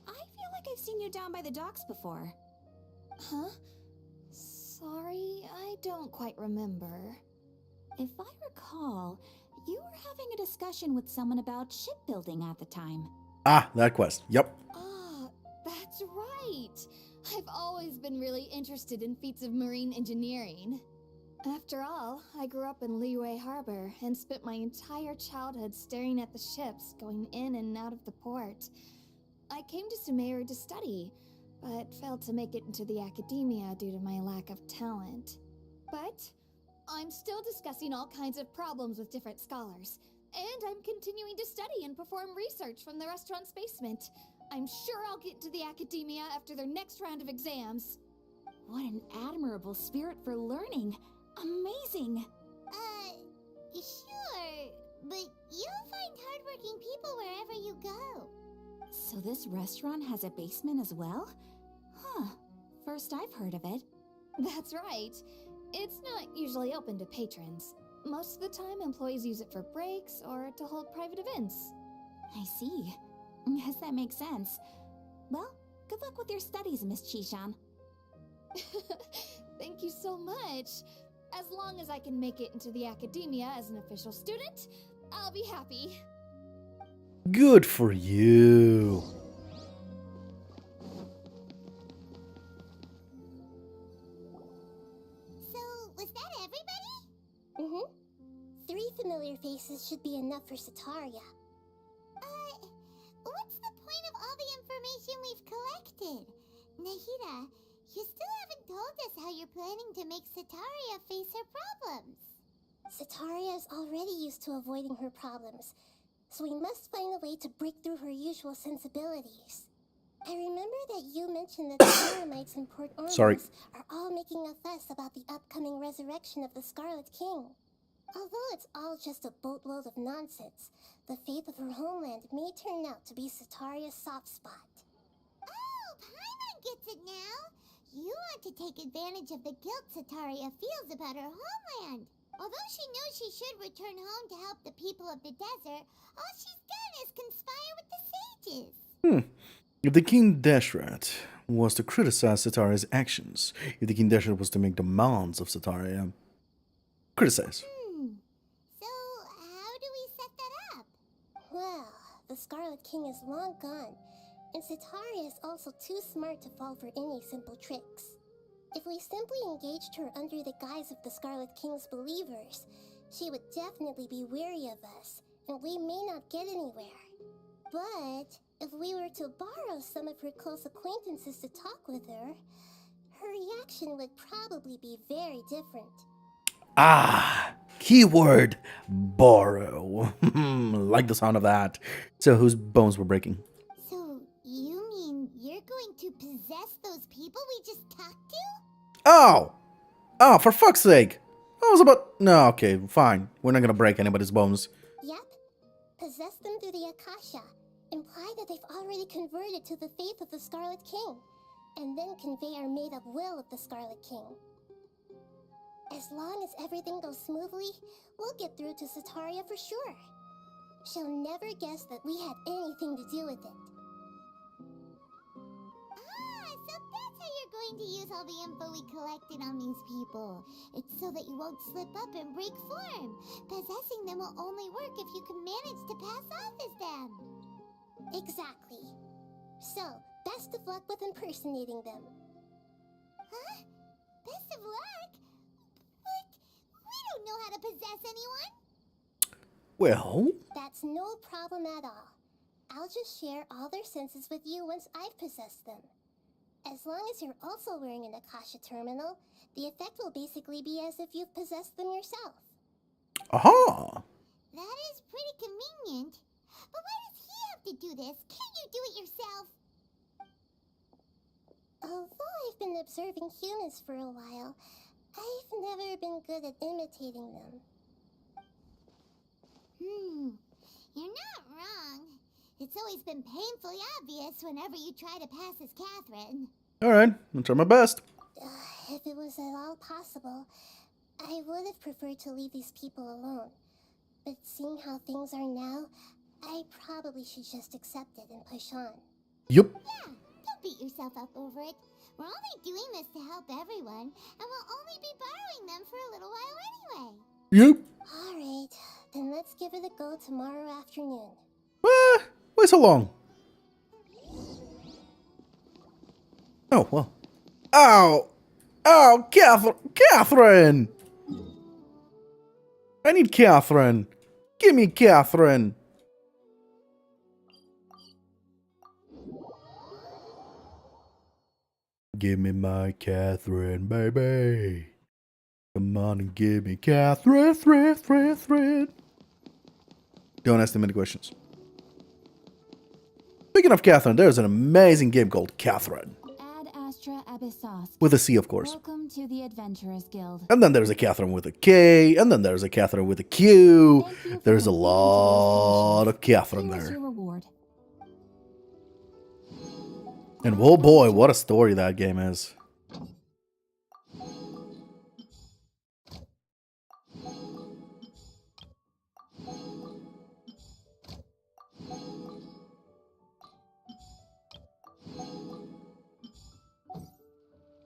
I feel like I've seen you down by the docks before. Huh? Sorry, I don't quite remember. If I recall, you were having a discussion with someone about shipbuilding at the time. Ah, that quest. Yep. Ah, that's right. I've always been really interested in feats of marine engineering. After all, I grew up in Liyue Harbor and spent my entire childhood staring at the ships going in and out of the port. I came to Sumeru to study, but failed to make it into the academia due to my lack of talent. But I'm still discussing all kinds of problems with different scholars, and I'm continuing to study and perform research from the restaurant's basement. I'm sure I'll get to the academia after their next round of exams. What an admirable spirit for learning. Amazing. Sure, but you'll find hardworking people wherever you go. So this restaurant has a basement as well? Huh. First I've heard of it. That's right. It's not usually open to patrons. Most of the time, employees use it for breaks or to hold private events. I see. Guess that makes sense. Well, good luck with your studies, Miss Chishan. Thank you so much. As long as I can make it into the academia as an official student, I'll be happy. Good for you. So, was that everybody? Mm-hmm. 3 familiar faces should be enough for Sitaria. What's the point of all the information we've collected? Nahida, you still haven't told us how you're planning to make Sitaria face her problems. Sitaria is already used to avoiding her problems, so we must find a way to break through her usual sensibilities. I remember that you mentioned that the Eremites in Port Ormuz are all making a fuss about the upcoming resurrection of the Scarlet King. Although it's all just a boatload of nonsense, the fate of her homeland may turn out to be Sitaria's soft spot. Oh, Paimon gets it now! You want to take advantage of the guilt Sitaria feels about her homeland. Although she knows she should return home to help the people of the desert, all she's done is conspire with the sages. If the King Deshret was to criticize Sitaria's actions, if the King Deshret was to make demands of Sitaria, criticize. So, how do we set that up? Well, the Scarlet King is long gone, and Sitaria is also too smart to fall for any simple tricks. If we simply engaged her under the guise of the Scarlet King's believers, she would definitely be wary of us, and we may not get anywhere. But if we were to borrow some of her close acquaintances to talk with her, her reaction would probably be very different. Ah, keyword borrow. Like the sound of that. So whose bones were breaking? So, you mean you're going to possess those people we just talked to? Oh, for fuck's sake. I was about... No, okay, fine. We're not gonna break anybody's bones. Yep. Possess them through the Akasha. Imply that they've already converted to the faith of the Scarlet King, and then convey our made-up will of the Scarlet King. As long as everything goes smoothly, we'll get through to Sitaria for sure. She'll never guess that we had anything to do with it. So that's how you're going to use all the info we collected on these people. It's so that you won't slip up and break form. Possessing them will only work if you can manage to pass off as them. Exactly. So, best of luck with impersonating them. Huh? Best of luck. But we don't know how to possess anyone. Well, That's no problem at all. I'll just share all their senses with you once I've possessed them. As long as you're also wearing an Akasha terminal, the effect will basically be as if you've possessed them yourself. aha. That is pretty convenient. But why does he have to do this? Can't you do it yourself? Although I've been observing humans for a while, I've never been good at imitating them. You're not wrong. It's always been painfully obvious whenever you try to pass as Catherine. Alright, I'll try my best. If it was at all possible, I would have preferred to leave these people alone. But seeing how things are now, I probably should just accept it and push on. Yup. Yeah, don't beat yourself up over it. We're only doing this to help everyone, and we'll only be borrowing them for a little while anyway. Yup. Alright, then let's give it a go tomorrow afternoon. Why so long? Oh, well. Ow! Ow, Catherine! I need Catherine. Give me Catherine. Give me my Catherine, baby. Come on and give me Catherine. Don't ask too many questions. Speaking of Catherine, there's an amazing game called Catherine. Ad Astra Abyssos. With a C, of course. Welcome to the Adventurers Guild. And then there's a Catherine with a K, and then there's a Catherine with a Q. Thank you for There's a completing lot today's of Catherine mission. Here is there. your reward. And oh boy, what a story that game is.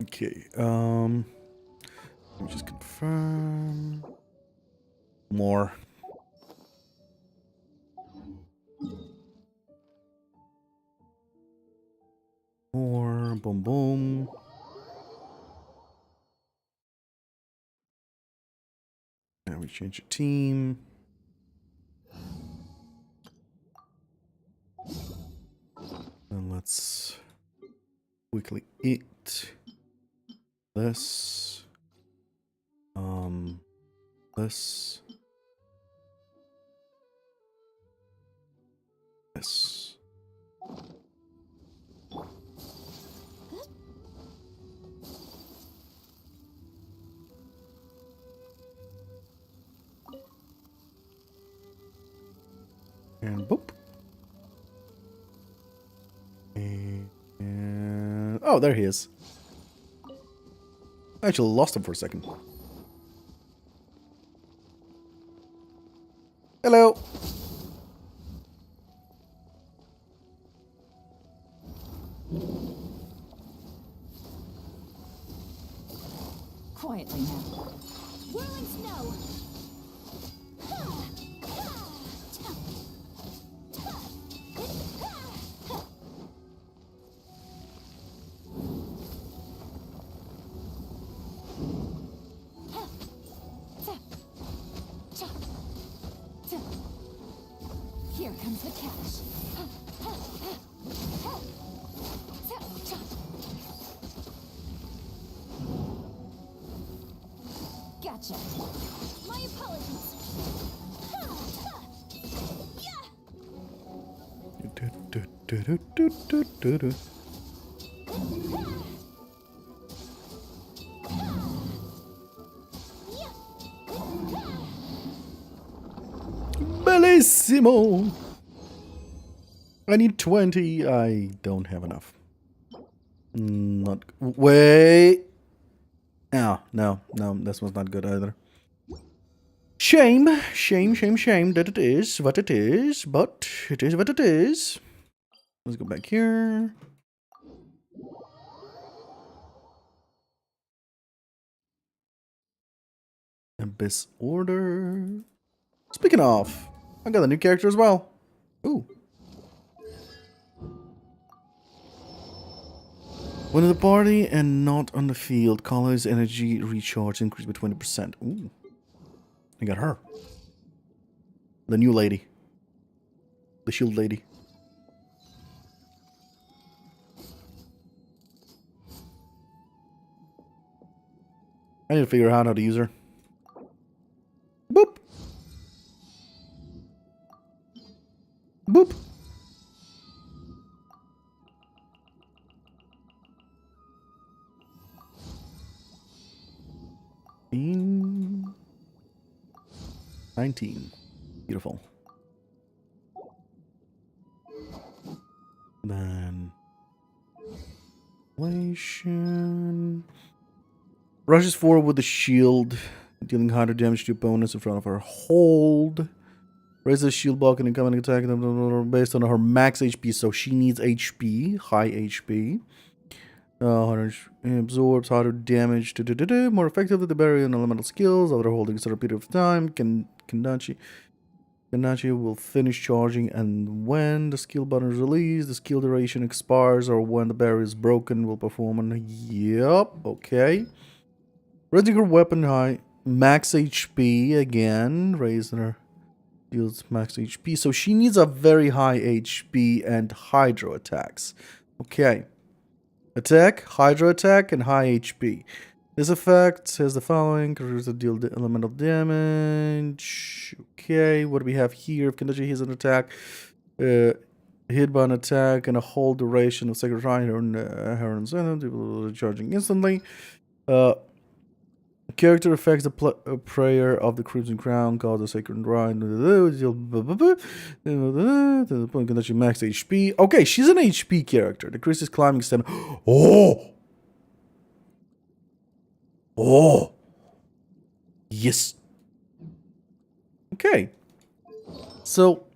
Okay, let me just confirm. More. More, boom, boom. Now we change the team. And let's quickly eat this. This. This. And boop. And oh, there he is. I actually lost him for a second. Hello. Quietly now. Whirling snow. Here comes the cash. Gotcha. My apologies. Bellissimo. I need 20. I don't have enough. Not. Wait. Oh, no. This one's not good either. Shame that it is what it is, but it is what it is. Let's go back here. Abyss Order. Speaking of, I got a new character as well. Ooh. When in the party and not on the field, Kala's energy recharge increased by 20%. Ooh. I got her. The new lady. The shield lady. I need to figure out how to use her. Boop. Boop. In 19. Beautiful. Then Relation. Rushes forward with the shield, dealing harder damage to opponents in front of her. Hold. Raises the shield block and incoming attack based on her max HP, so she needs HP, high HP. Absorbs harder damage more effectively the barrier and elemental skills after holding a period of time. Kandachi will finish charging, and when the skill button is released, the skill duration expires, or when the barrier is broken, will perform an... Yep, okay. Raising her weapon high, max HP again, raising her deals max HP, so she needs a very high HP and hydro attacks. Okay. Attack, hydro attack, and high HP. This effect has the following: deal elemental damage. Okay, what do we have here? If Kandachi hits an attack, hit by an attack and a whole duration of Sacred Rite, her incentive, charging instantly. Character affects the prayer of the Crimson Crown, called the Sacred Rite. Kandachi max HP. Okay, she's an HP character. Decreases climbing stamina. Oh! Oh! Yes. Okay. So,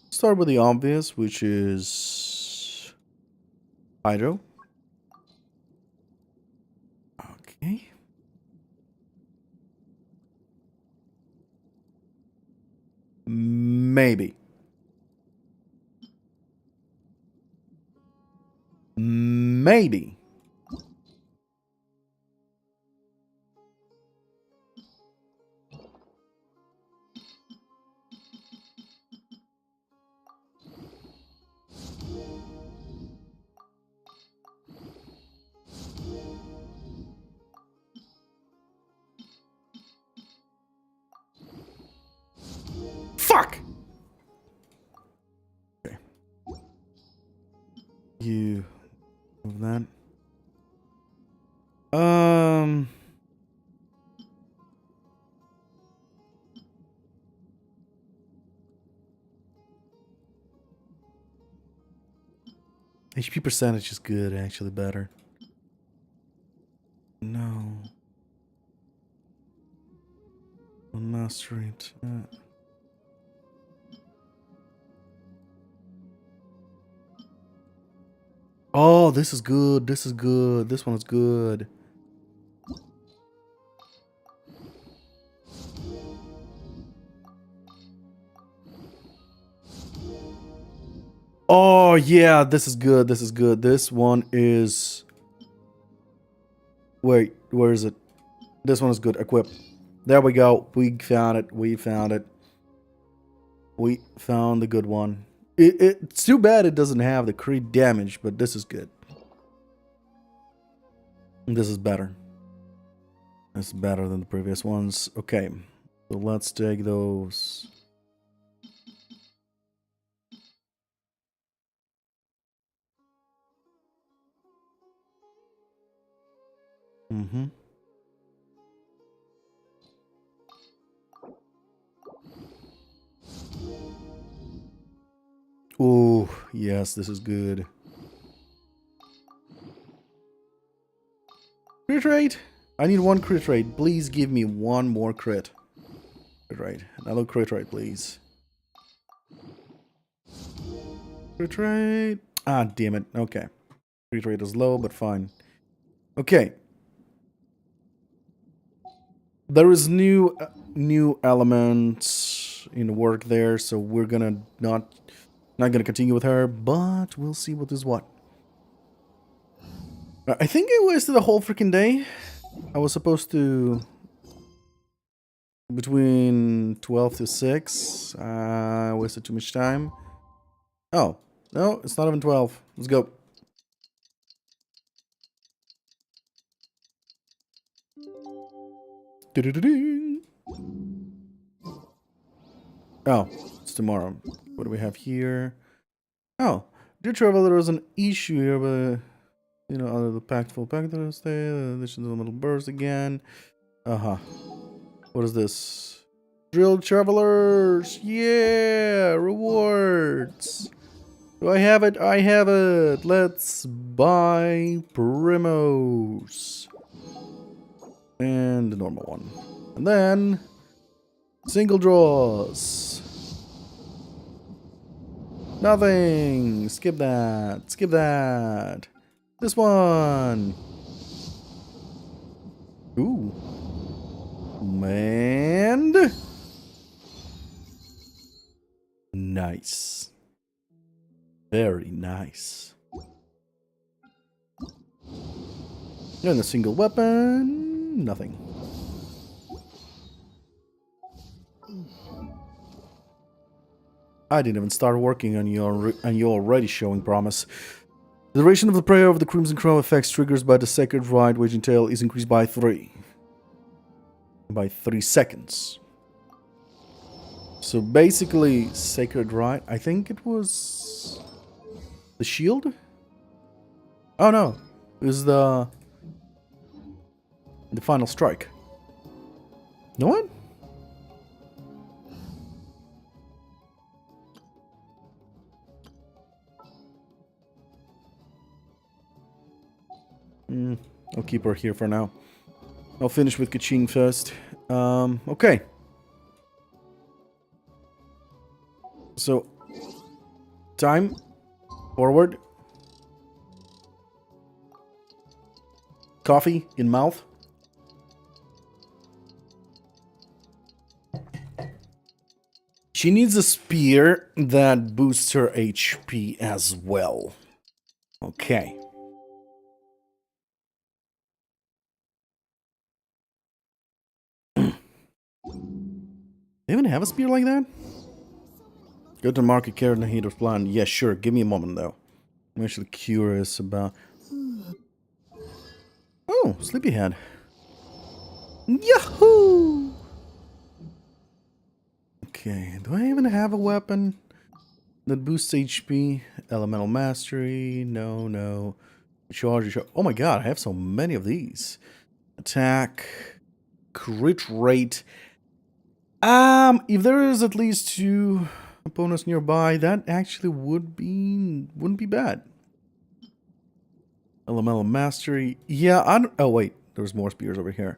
start with the obvious, which is Hydro. Okay. Maybe. Maybe. Fuck! Okay. You move that. HP percentage is good, actually better. No. Mastery. Oh, this is good. This is good. This one is good. Oh, yeah. This is good. This is good. This one is... Wait, where is it? This one is good. Equip. There we go. We found it. We found it. We found the good one. It's too bad it doesn't have the crit damage, but this is good. This is better. This is better than the previous ones. Okay, so let's take those. Mm-hmm. Oh, yes, this is good. Crit rate? I need one crit rate. Please give me one more crit. Crit rate. Another crit rate, please. Crit rate. Ah, damn it. Okay. Crit rate is low, but fine. Okay. There is new elements in work there, so we're gonna not gonna continue with her, but we'll see what is what. I think I wasted the whole freaking day. I was supposed to... Between 12 to 6. I wasted too much time. Oh, no, it's not even 12. Let's go. Do-do-do-do. Oh, it's tomorrow. What do we have here? Oh, dear traveler, there was an issue here, but you know, other the packed full pack that was there. Addition to the little burst again. What is this? Drill travelers, yeah, rewards. Do I have it? I have it. Let's buy primos and the normal one, and then single draws. Nothing. Skip that. Skip that. This one. Ooh. And nice. Very nice. And a single weapon. Nothing. I didn't even start working on you and you're already showing promise. The duration of the prayer of the Crimson Crow effects triggers by the Sacred Rite Waging Tale is increased by 3. By 3 seconds. So basically, Sacred Rite, I think it was the shield? Oh no, it was the final strike. No one? I'll keep her here for now. I'll finish with Kaching first. Okay. So, time, forward. Coffee in mouth. She needs a spear that boosts her HP as well. Okay. They even have a spear like that? Go to market, carry the heater's plan. Yeah, sure. Give me a moment, though. I'm actually curious about... Oh, sleepyhead. Yahoo! Okay, do I even have a weapon that boosts HP? Elemental Mastery. No, no. Charge. Oh my god, I have so many of these. Attack. Crit rate. If there is at least 2 opponents nearby, that actually wouldn't be bad. Elemental Mastery. Yeah, I don't... Oh, wait. There's more spears over here.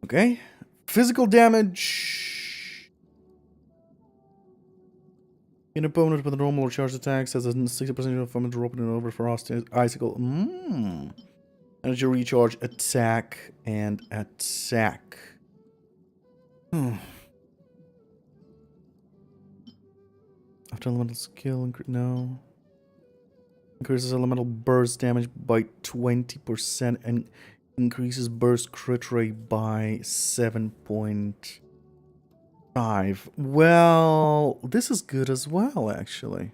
Okay. Physical damage. An opponent with a normal or charged attack has a 60% from dropping it over for Icicle. Energy recharge, attack, and attack. After elemental skill, no. Increases elemental burst damage by 20% and increases burst crit rate by 7.5. Well, this is good as well, actually.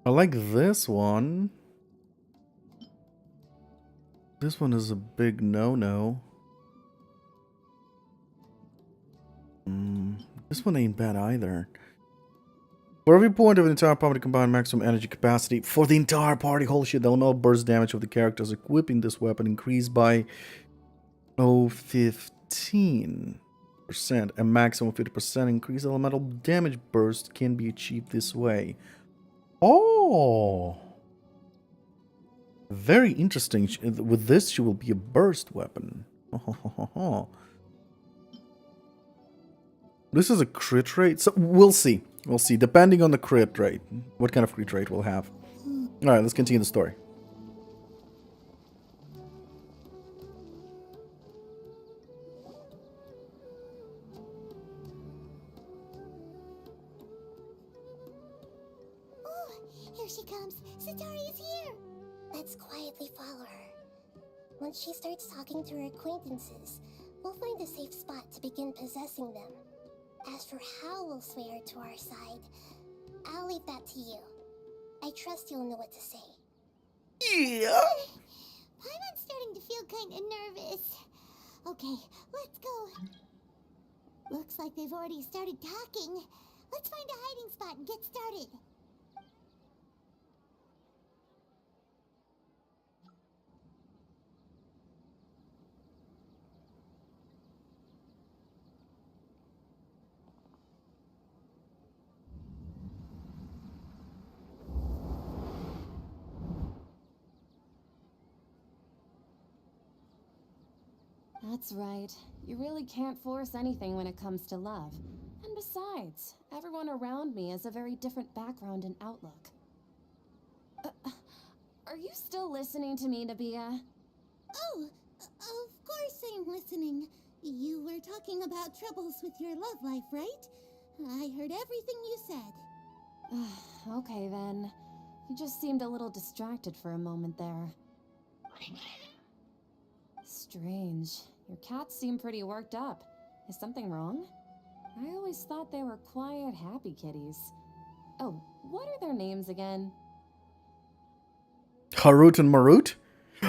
I like this one. This one is a big no-no. This one ain't bad either. For every point of an entire party combined maximum energy capacity for the entire party, holy shit, the elemental burst damage of the characters equipping this weapon increased by 15%. A maximum 50% increase elemental damage burst can be achieved this way. Oh! Very interesting. With this, she will be a burst weapon. This is a crit rate, so we'll see. We'll see, depending on the crit rate, what kind of crit rate we'll have. Alright, let's continue the story. Oh, here she comes. Satari is here. Let's quietly quietly follow her. Once she starts talking to her acquaintances, we'll find a safe spot to begin possessing them. As for how we'll sway her to our side, I'll leave that to you. I trust you'll know what to say. Yeah. Paimon's starting to feel kinda nervous. Okay, let's go. Looks like they've already started talking. Let's find a hiding spot and get started. That's right. You really can't force anything when it comes to love. And besides, everyone around me has a very different background and outlook. Are you still listening to me, Nabia? Oh, of course I'm listening. You were talking about troubles with your love life, right? I heard everything you said. Okay then. You just seemed a little distracted for a moment there. Strange. Your cats seem pretty worked up. Is something wrong? I always thought they were quiet, happy kitties. Oh, what are their names again? Harut and Marut?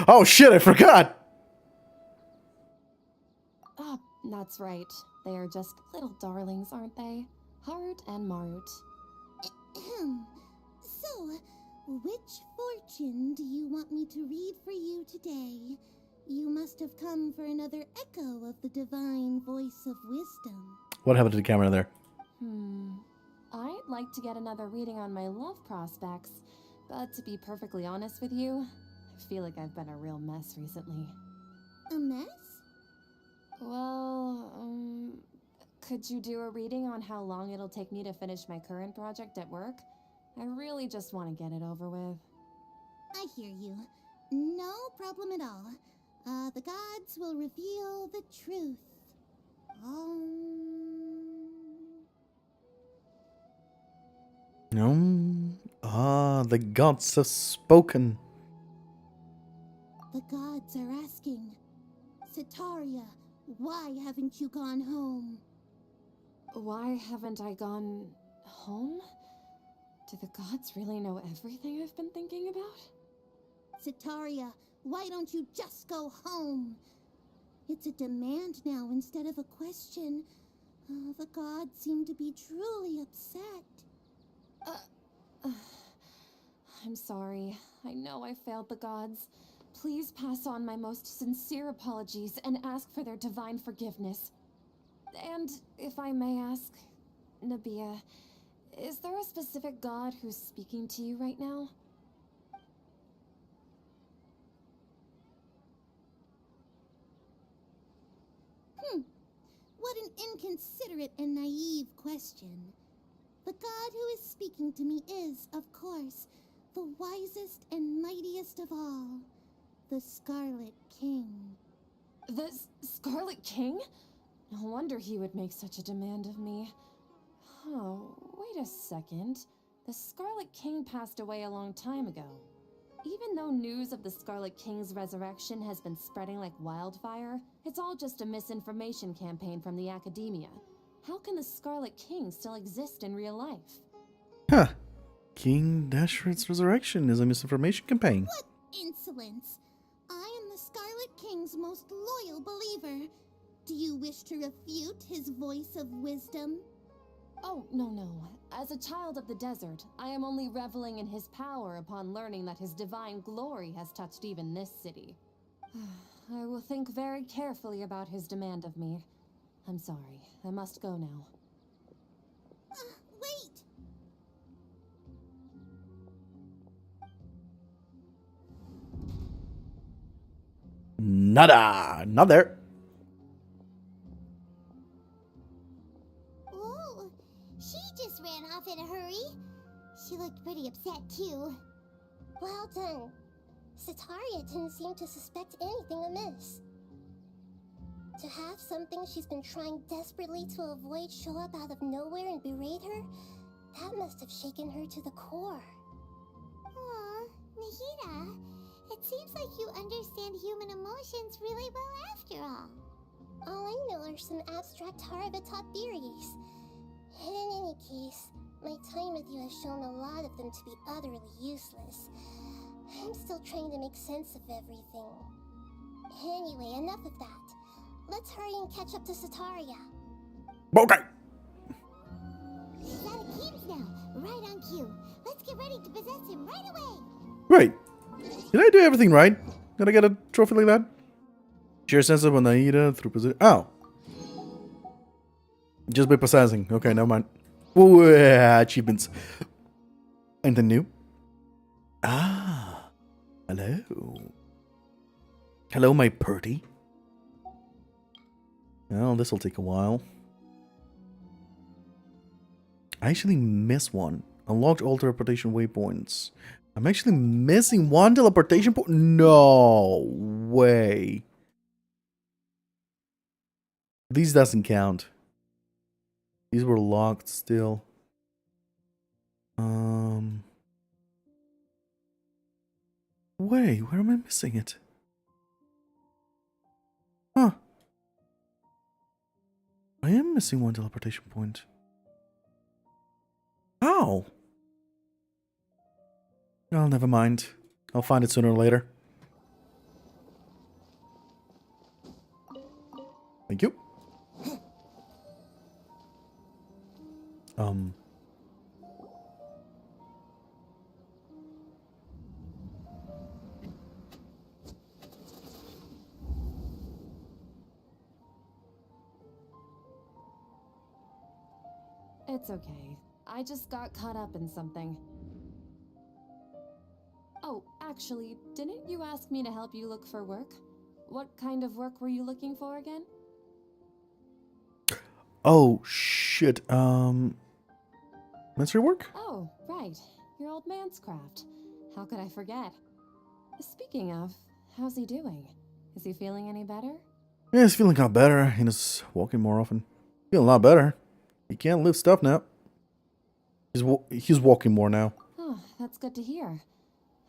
Oh shit, I forgot! Oh, that's right. They are just little darlings, aren't they? Harut and Marut. So, which fortune do you want me to read for you today? You must have come for another echo of the divine voice of wisdom. What happened to the camera there? I'd like to get another reading on my love prospects, but to be perfectly honest with you, I feel like I've been a real mess recently. A mess? Well, could you do a reading on how long it'll take me to finish my current project at work? I really just want to get it over with. I hear you. No problem at all. The gods will reveal the truth. The gods have spoken. The gods are asking, Setaria, why haven't you gone home? Why haven't I gone home? Do the gods really know everything I've been thinking about? Setaria, why don't you just go home? It's a demand now instead of a question. The gods seem to be truly upset. I'm sorry. I know I failed the gods. Please pass on my most sincere apologies and ask for their divine forgiveness. And if I may ask, Nabia, is there a specific god who's speaking to you right now? What an inconsiderate and naive question. The god who is speaking to me is, of course, the wisest and mightiest of all, the Scarlet King. The Scarlet King? No wonder he would make such a demand of me. Oh, wait a second. The Scarlet King passed away a long time ago. Even though news of the Scarlet King's resurrection has been spreading like wildfire, it's all just a misinformation campaign from the academia. How can the Scarlet King still exist in real life? Huh. King Dashred's resurrection is a misinformation campaign. What insolence! I am the Scarlet King's most loyal believer. Do you wish to refute his voice of wisdom? Oh, no. As a child of the desert, I am only reveling in his power upon learning that his divine glory has touched even this city. I will think very carefully about his demand of me. I'm sorry. I must go now. Wait! Nada! Not there. Oh, she just ran off in a hurry. She looked pretty upset too. Well done. Setaria didn't seem to suspect anything amiss. To have something she's been trying desperately to avoid show up out of nowhere and berate her, that must have shaken her to the core. Aw, Nahida, It seems like you understand human emotions really well after all. All I know are some abstract Harava-taught theories. In any case, my time with you has shown a lot of them to be utterly useless. I'm still trying to make sense of everything. Anyway, enough of that. Let's hurry and catch up to Setaria. Okay. He's out of Keem's now, right on cue. Let's get ready to possess him right away. Right. Did I do everything right? Did I get a trophy like that? Share sense of Onaida through possession. Oh. Just by possessing. Okay, never mind. Ooh, achievements. Anything new? Ah. Hello. Hello, my purty. Well, this will take a while. I actually missed one. Unlocked all teleportation waypoints. I'm actually missing one teleportation point? No way. These doesn't count. These were locked still. Wait, where am I missing it? Huh. I am missing one teleportation point. How? Oh, never mind. I'll find it sooner or later. Thank you. It's okay. I just got caught up in something. Oh, actually, didn't you ask me to help you look for work? What kind of work were you looking for again? Oh, shit. Mystery work? Oh, right. Your old man's craft. How could I forget? Speaking of, how's he doing? Is he feeling any better? Yeah, he's feeling a lot better. He's walking more often. Feeling a lot better. He can't lift stuff now. He's walking more now. Oh, that's good to hear.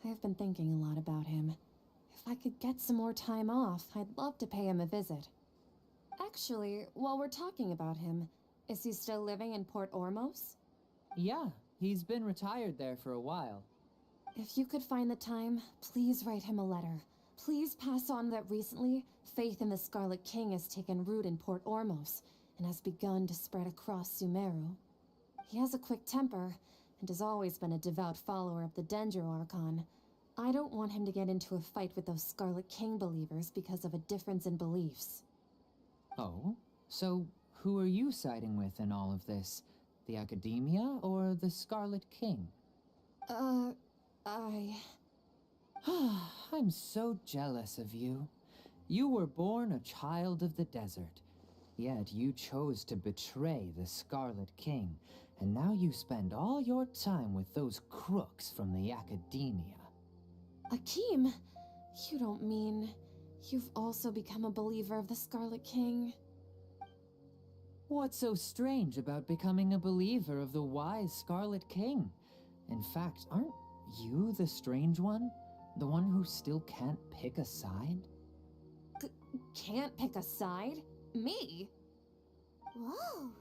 I've been thinking a lot about him. If I could get some more time off, I'd love to pay him a visit. Actually, while we're talking about him, is he still living in Port Ormos? Yeah, he's been retired there for a while. If you could find the time, please write him a letter. Please pass on that recently, faith in the Scarlet King has taken root in Port Ormos and has begun to spread across Sumeru. He has a quick temper and has always been a devout follower of the Dendro Archon. I don't want him to get into a fight with those Scarlet King believers because of a difference in beliefs. Oh? So who are you siding with in all of this? The Academia or the Scarlet King? I'm so jealous of you. You were born a child of the desert, yet you chose to betray the Scarlet King, and now you spend all your time with those crooks from the Academia. Akeem, you don't mean you've also become a believer of the Scarlet King? What's so strange about becoming a believer of the wise Scarlet King? In fact, aren't you the strange one? The one who still can't pick a side? Can't pick a side? Me? Whoa!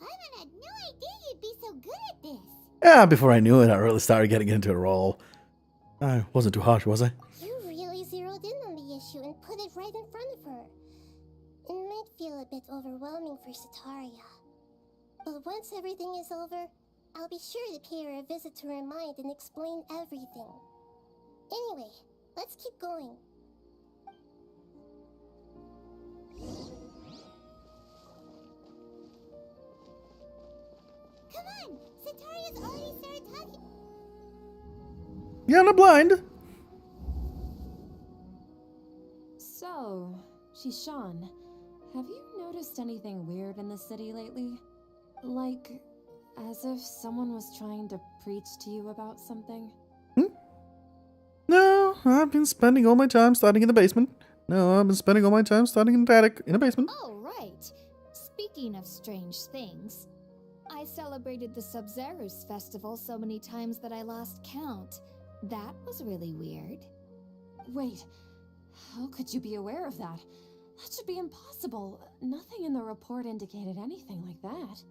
Paimon had no idea you'd be so good at this. Yeah, before I knew it, I really started getting into a role. I wasn't too harsh, was I? You really zeroed in on the issue and put it right in front of her. It might feel a bit overwhelming for Setaria. But once everything is over, I'll be sure to pay her a visit to her mind and explain everything. Anyway, let's keep going. Come on! Setaria's already started talking. Yeah, I'm not blind. So, Shishan, have you noticed anything weird in the city lately? Like, as if someone was trying to preach to you about something? No, I've been spending all my time starting in the basement. No, I've been spending all my time starting in the attic, in the basement. Oh, right. Speaking of strange things, I celebrated the Sub-Zerus festival so many times that I lost count. That was really weird. Wait, how could you be aware of that? That should be impossible. Nothing in the report indicated anything like that.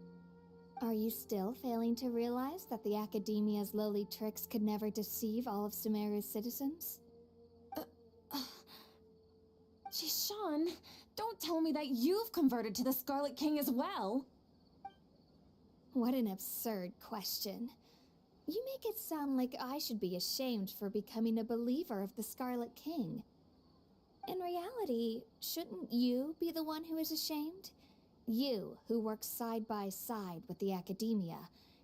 Are you still failing to realize that the Academia's lowly tricks could never deceive all of Sumeru's citizens? Jishan, don't tell me that you've converted to the Scarlet King as well! What an absurd question. You make it sound like I should be ashamed for becoming a believer of the Scarlet King. In reality, shouldn't you be the one who is ashamed? You, who works side by side with the Academia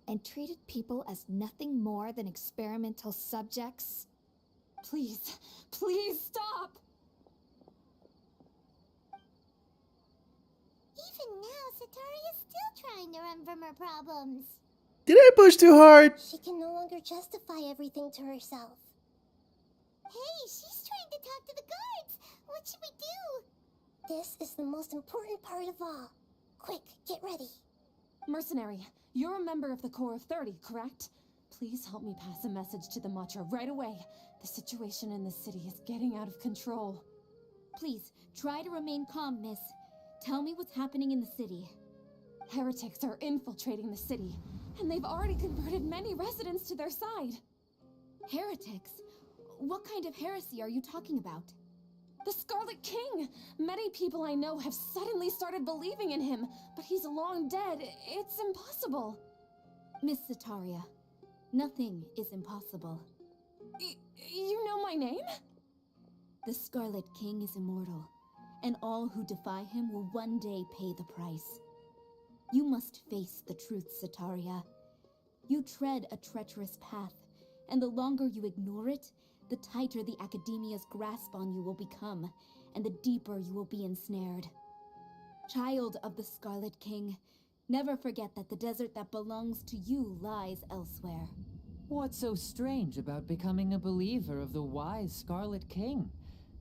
and treated people as nothing more than experimental subjects? Please, please stop! Even now, Satori is still trying to run from her problems. Did I push too hard? She can no longer justify everything to herself. Hey, she's trying to talk to the guards. What should we do? This is the most important part of all. Quick, get ready. Mercenary, you're a member of the Corps of 30, correct? Please help me pass a message to the Matra right away. The situation in the city is getting out of control. Please, try to remain calm, miss. Tell me what's happening in the city. Heretics are infiltrating the city, and they've already converted many residents to their side. Heretics? What kind of heresy are you talking about? The Scarlet King! Many people I know have suddenly started believing in him, but he's long dead. It's impossible. Miss Sataria, nothing is impossible. You know my name? The Scarlet King is immortal, and all who defy him will one day pay the price. You must face the truth, Sataria. You tread a treacherous path, and the longer you ignore it, the tighter the Academia's grasp on you will become, and the deeper you will be ensnared. Child of the Scarlet King, never forget that the desert that belongs to you lies elsewhere. What's so strange about becoming a believer of the wise Scarlet King?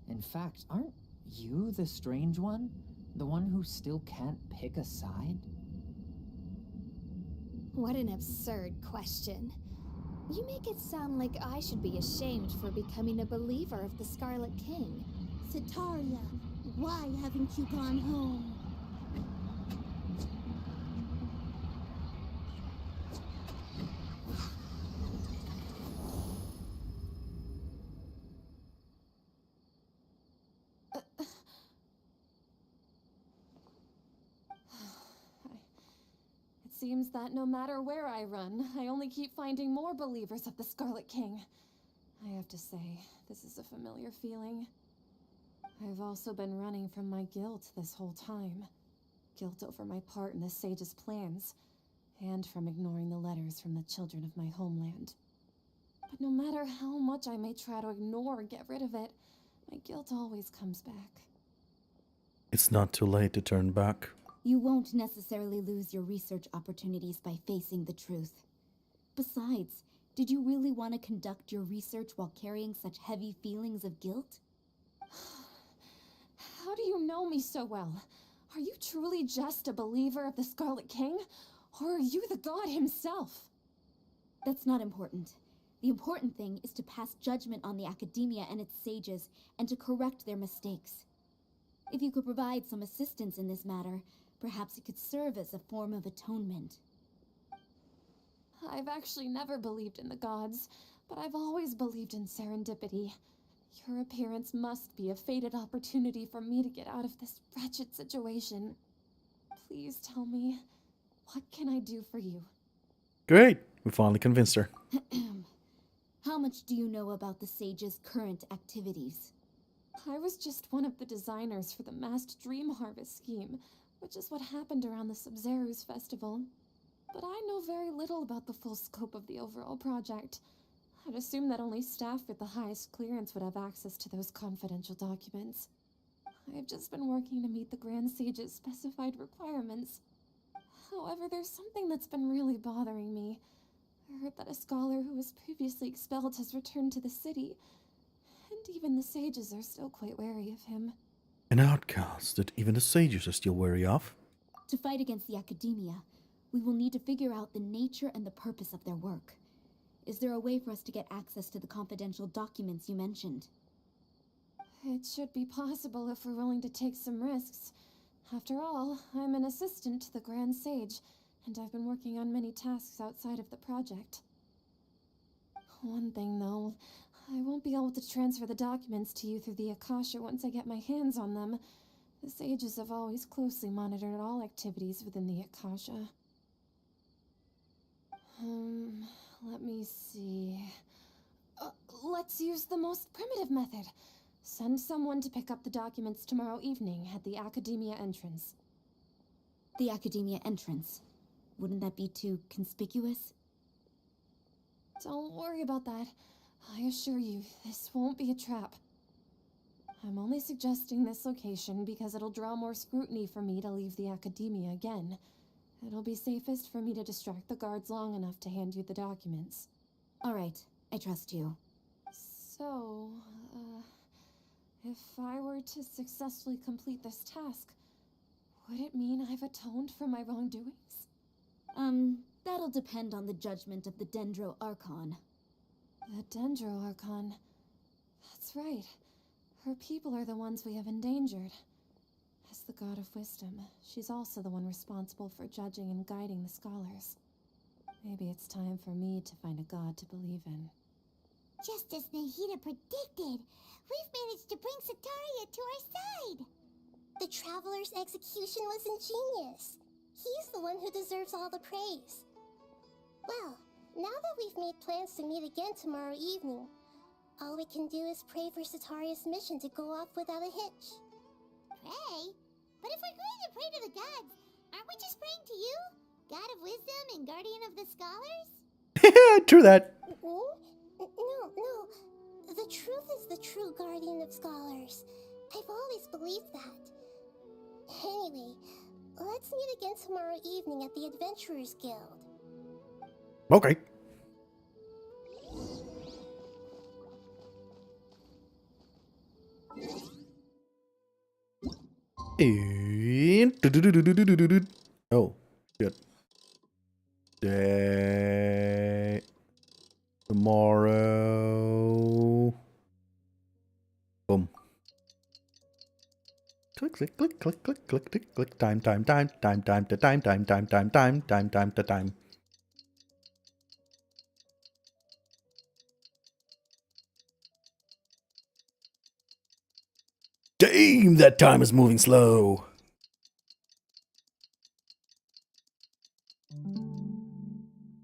In fact, aren't you the strange one? The one who still can't pick a side? What an absurd question. You make it sound like I should be ashamed for becoming a believer of the Scarlet King. Sataria, why haven't you gone home? It seems that no matter where I run, I only keep finding more believers of the Scarlet King. I have to say, this is a familiar feeling. I've also been running from my guilt this whole time. Guilt over my part in the Sage's plans, and from ignoring the letters from the children of my homeland. But no matter how much I may try to ignore or get rid of it, my guilt always comes back. It's not too late to turn back. You won't necessarily lose your research opportunities by facing the truth. Besides, did you really want to conduct your research while carrying such heavy feelings of guilt? How do you know me so well? Are you truly just a believer of the Scarlet King? Or are you the god himself? That's not important. The important thing is to pass judgment on the Academia and its sages, and to correct their mistakes. If you could provide some assistance in this matter, perhaps it could serve as a form of atonement. I've actually never believed in the gods, but I've always believed in serendipity. Your appearance must be a fated opportunity for me to get out of this wretched situation. Please tell me, what can I do for you? Great, we finally convinced her. How much do you know about the sage's current activities? I was just one of the designers for the massed dream harvest scheme, which is what happened around the Sub-Zero's festival. But I know very little about the full scope of the overall project. I'd assume that only staff with the highest clearance would have access to those confidential documents. I've just been working to meet the Grand Sage's specified requirements. However, there's something that's been really bothering me. I heard that a scholar who was previously expelled has returned to the city, and even the sages are still quite wary of him. An outcast that even the sages are still wary of? To fight against the Academia, we will need to figure out the nature and the purpose of their work. Is there a way for us to get access to the confidential documents you mentioned? It should be possible if we're willing to take some risks. After all, I'm an assistant to the Grand Sage, and I've been working on many tasks outside of the project. One thing, though, I won't be able to transfer the documents to you through the Akasha once I get my hands on them. The sages have always closely monitored all activities within the Akasha. Let me see. Let's use the most primitive method. Send someone to pick up the documents tomorrow evening at the Academia entrance. The Academia entrance. Wouldn't that be too conspicuous? Don't worry about that. I assure you, this won't be a trap. I'm only suggesting this location because it'll draw more scrutiny for me to leave the Academia again. It'll be safest for me to distract the guards long enough to hand you the documents. All right, I trust you. So, if I were to successfully complete this task, would it mean I've atoned for my wrongdoings? That'll depend on the judgment of the Dendro Archon. The Dendro Archon. That's right. Her people are the ones we have endangered. As the God of Wisdom, she's also the one responsible for judging and guiding the scholars. Maybe it's time for me to find a god to believe in. Just as Nahida predicted, we've managed to bring Setaria to our side. The Traveler's execution was ingenious. He's the one who deserves all the praise. Well, now that we've made plans to meet again tomorrow evening, all we can do is pray for Setaria's mission to go off without a hitch. Pray? But if we're going to pray to the gods, aren't we just praying to you? God of Wisdom and Guardian of the Scholars? True that. No. The truth is the true Guardian of Scholars. I've always believed that. Anyway, let's meet again tomorrow evening at the Adventurers Guild. Okay. And oh shit. Day tomorrow. Boom. Click click click click click click click click time to time. Damn, that time is moving slow.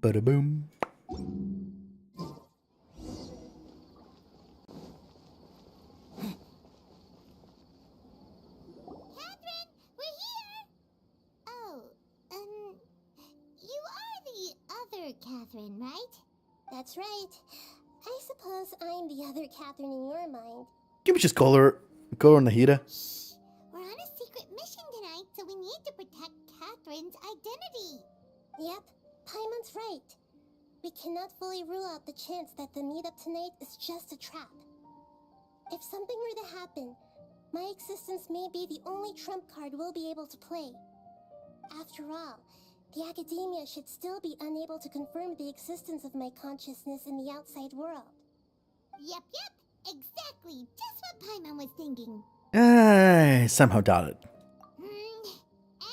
Bada boom. Catherine, we're here! Oh, you are the other Catherine, right? That's right. I suppose I'm the other Catherine in your mind. Can we just call her Nahida? Shh! We're on a secret mission tonight, so we need to protect Catherine's identity. Yep, Paimon's right. We cannot fully rule out the chance that the meetup tonight is just a trap. If something were to happen, my existence may be the only trump card we'll be able to play. After all, the Academia should still be unable to confirm the existence of my consciousness in the outside world. Yep, exactly. Just what Paimon was thinking. I somehow doubt it.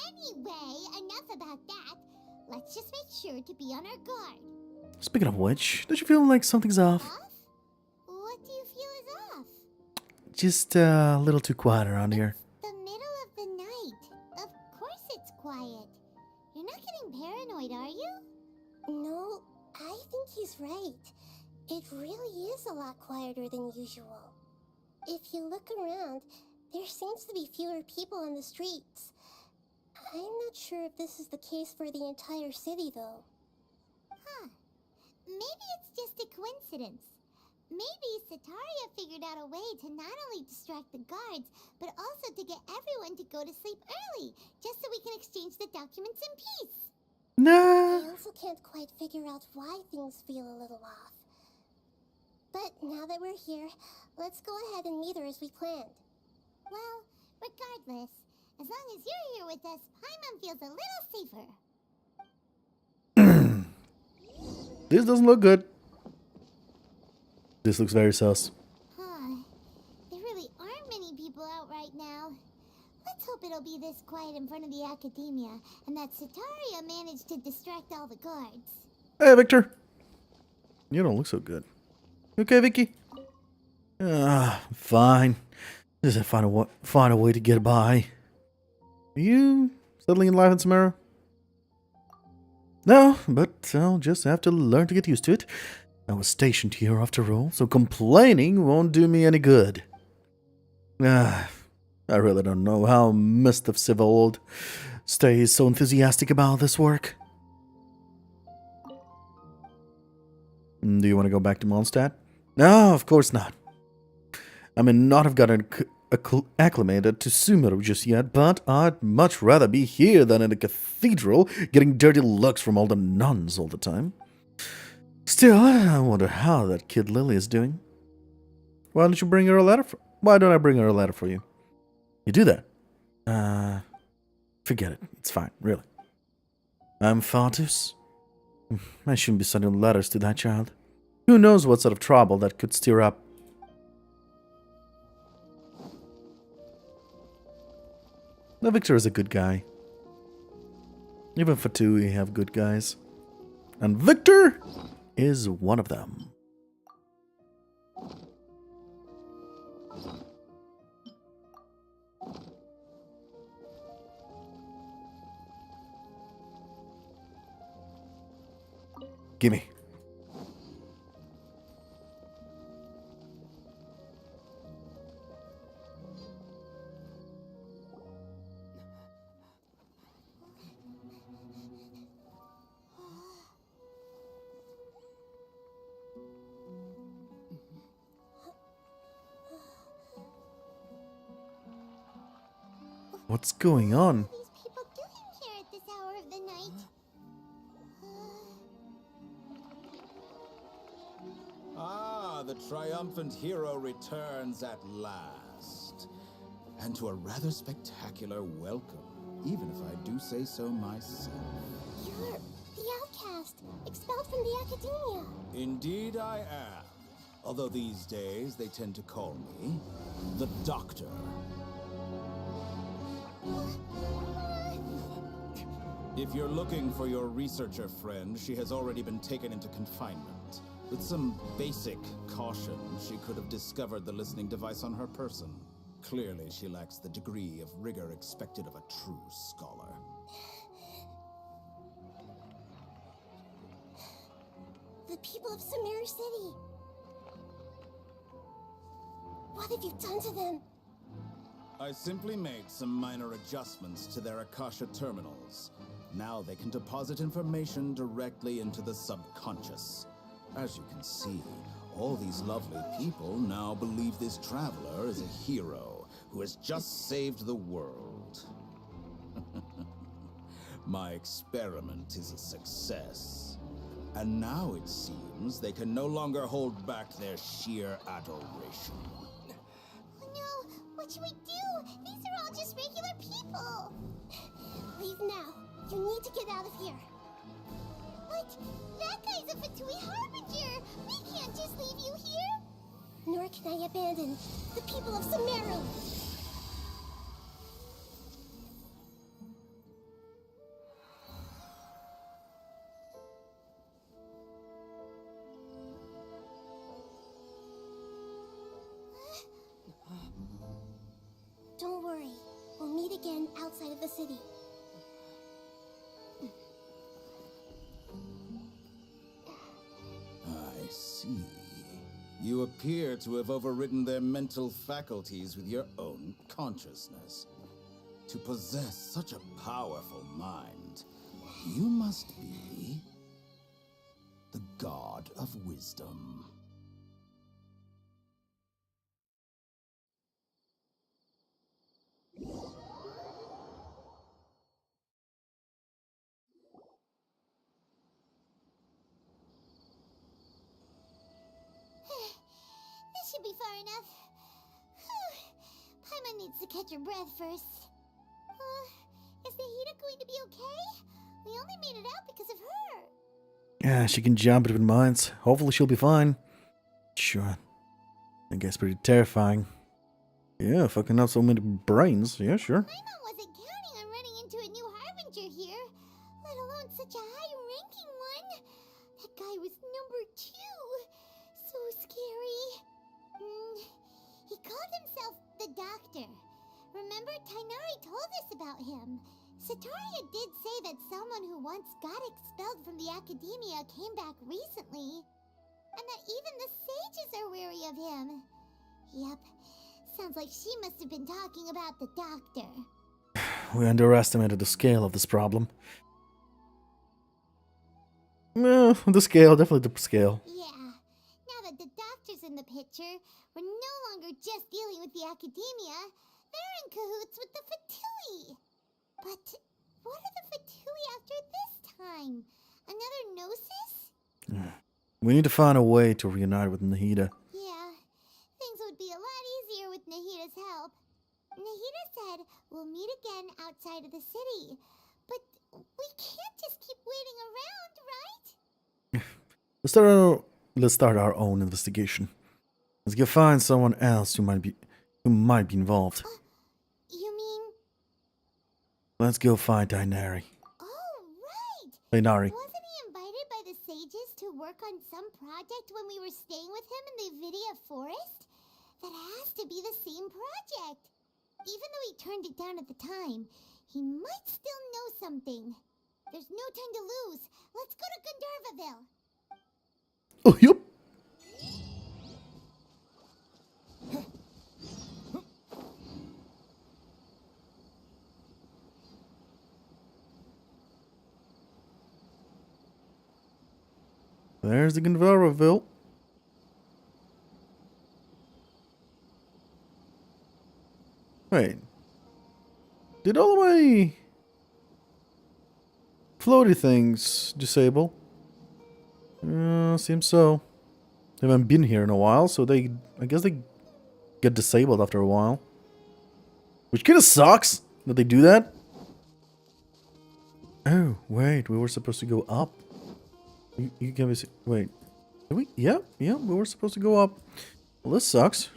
Anyway, enough about that. Let's just make sure to be on our guard. Speaking of which, don't you feel like something's off? Off? What do you feel is off? Just a little too quiet around here. It's the middle of the night. Of course it's quiet. You're not getting paranoid, are you? No, I think he's right. It really is a lot quieter than usual. If you look around, there seems to be fewer people on the streets. I'm not sure if this is the case for the entire city, though. Huh. Maybe it's just a coincidence. Maybe Setaria figured out a way to not only distract the guards, but also to get everyone to go to sleep early, just so we can exchange the documents in peace. Nah. I also can't quite figure out why things feel a little off. But now that we're here, let's go ahead and meet her as we planned. Well, regardless, as long as you're here with us, Paimon feels a little safer. This doesn't look good. This looks very sus. Huh. There really aren't aren't many people out right now. Let's hope it'll be this quiet in front of the academia, and that Setaria managed to distract all the guards. Hey, Victor. You don't look so good. You okay, Vicky? Fine. Just find a way to get by. Are you settling in life in Seniora? No, but I'll just have to learn to get used to it. I was stationed here after all, so complaining won't do me any good. I really don't know how Mr. Sivold stays so enthusiastic about this work. Do you want to go back to Mondstadt? No, of course not. I may not have gotten acclimated to Sumeru just yet, but I'd much rather be here than in a cathedral getting dirty looks from all the nuns all the time. Still, I wonder how that kid Lily is doing. Why don't you bring her a letter? Why don't I bring her a letter for you? You do that? Forget it. It's fine, really. I'm Hiatus. I shouldn't be sending letters to that child. Who knows what sort of trouble that could stir up. No, Victor is a good guy. Even Fatui have good guys. And Victor is one of them. Gimme. What's going on? What are these people doing here at this hour of the night? Ah, the triumphant hero returns at last. And to a rather spectacular welcome, even if I do say so myself. You're the outcast, expelled from the academia. Indeed I am. Although these days they tend to call me the Doctor. If you're looking for your researcher friend, she has already been taken into confinement. With some basic caution, she could have discovered the listening device on her person. Clearly, she lacks the degree of rigor expected of a true scholar. The people of Seniora City. What have you done to them? I simply made some minor adjustments to their Akasha terminals. Now they can deposit information directly into the subconscious. As you can see, all these lovely people now believe this traveler is a hero who has just saved the world. My experiment is a success. And now it seems they can no longer hold back their sheer adoration. No, what should we do? These are all just regular people. Leave now. You need to get out of here. But that guy's a Fatui Harbinger. We can't just leave you here. Nor can I abandon the people of Seniora. Don't worry. We'll meet again outside of the city. I see. You appear to have overridden their mental faculties with your own consciousness. To possess such a powerful mind, you must be the god of wisdom. This should be far enough. Paimon needs to catch her breath first. Is the Hida going to be okay? We only made it out because of her. Yeah, she can jump between minds. Hopefully she'll be fine. Sure. I guess pretty terrifying. Yeah, fucking up so many brains. Yeah, sure. My mom wasn't counting on running into a new harbinger here, let alone such a high-ranking one. That guy was number 2. So scary. He called himself the Doctor. Remember, Tainari told us about him. Sataria did say that someone who once got expelled from the academia came back recently. And that even the sages are wary of him. Yep. Sounds like she must have been talking about the Doctor. We underestimated the scale of this problem. Well, the scale, definitely the scale. Yeah. Now that the Doctor's in the picture, we're no longer just dealing with the academia. They're in cahoots with the Fatui. But what are the Fatui after this time? Another Gnosis? We need to find a way to reunite with Nahida. Yeah. Things would be a lot easier with Nahida's help. Nahida said we'll meet again outside of the city. But we can't just keep waiting around, right? Let's start our own investigation. Let's go find someone else who might be involved. You mean... Let's go find Tainari. Oh, right! Tainari. Wasn't he invited by the sages to work on some project when we were staying with him in the Vidia forest? That has to be the same project. Even though he turned it down at the time, he might still know something. There's no time to lose. Let's go to Gandharvaville. Oh, yup. There's the Gandharvaville. Wait. Did all my floaty things disable? Seems so. They haven't been here in a while, so I guess they get disabled after a while. Which kind of sucks that they do that. Oh, wait, we were supposed to go up. You can see. Wait. Did we? Yeah, we were supposed to go up. Well, this sucks.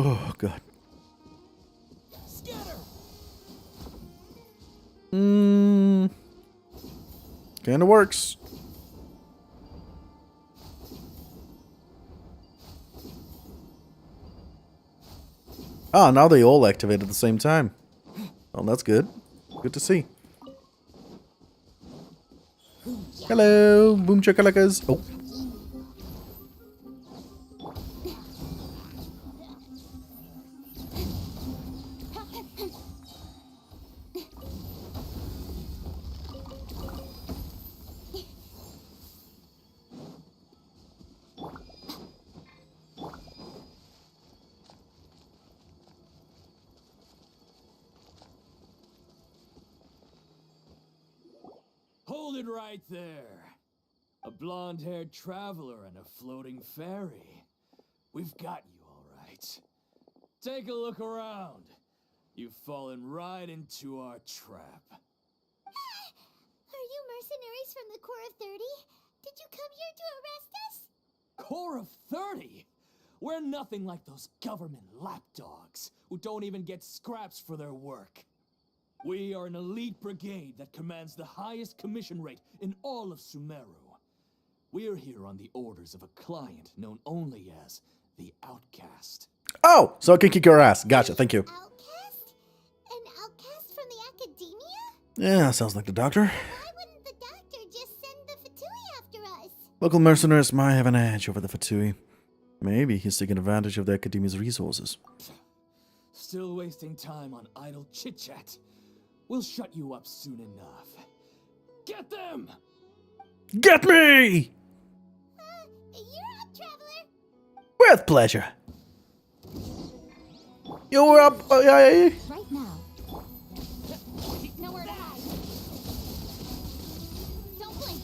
Oh, God. Kinda works. Ah, now they all activate at the same time. Oh, that's good. Good to see. Hello, boom chakalakas. Oh. Hold it right there. A blonde-haired traveler and a floating fairy. We've got you all right. Take a look around. You've fallen right into our trap. Are you mercenaries from the Corps of 30? Did you come here to arrest us? Corps of 30? We're nothing like those government lapdogs who don't even get scraps for their work. We are an elite brigade that commands the highest commission rate in all of Sumeru. We're here on the orders of a client known only as the Outcast. Oh, so I can kick your ass. Gotcha, thank you. Outcast? An outcast from the academia? Yeah, sounds like the Doctor. Why wouldn't the Doctor just send the Fatui after us? Local mercenaries might have an edge over the Fatui. Maybe he's taking advantage of the Academia's resources. Still wasting time on idle chit-chat. We'll shut you up soon enough. Get them! Get me! You're up, traveler. With pleasure. You're up. Right now. Nowhere to hide. Don't blink.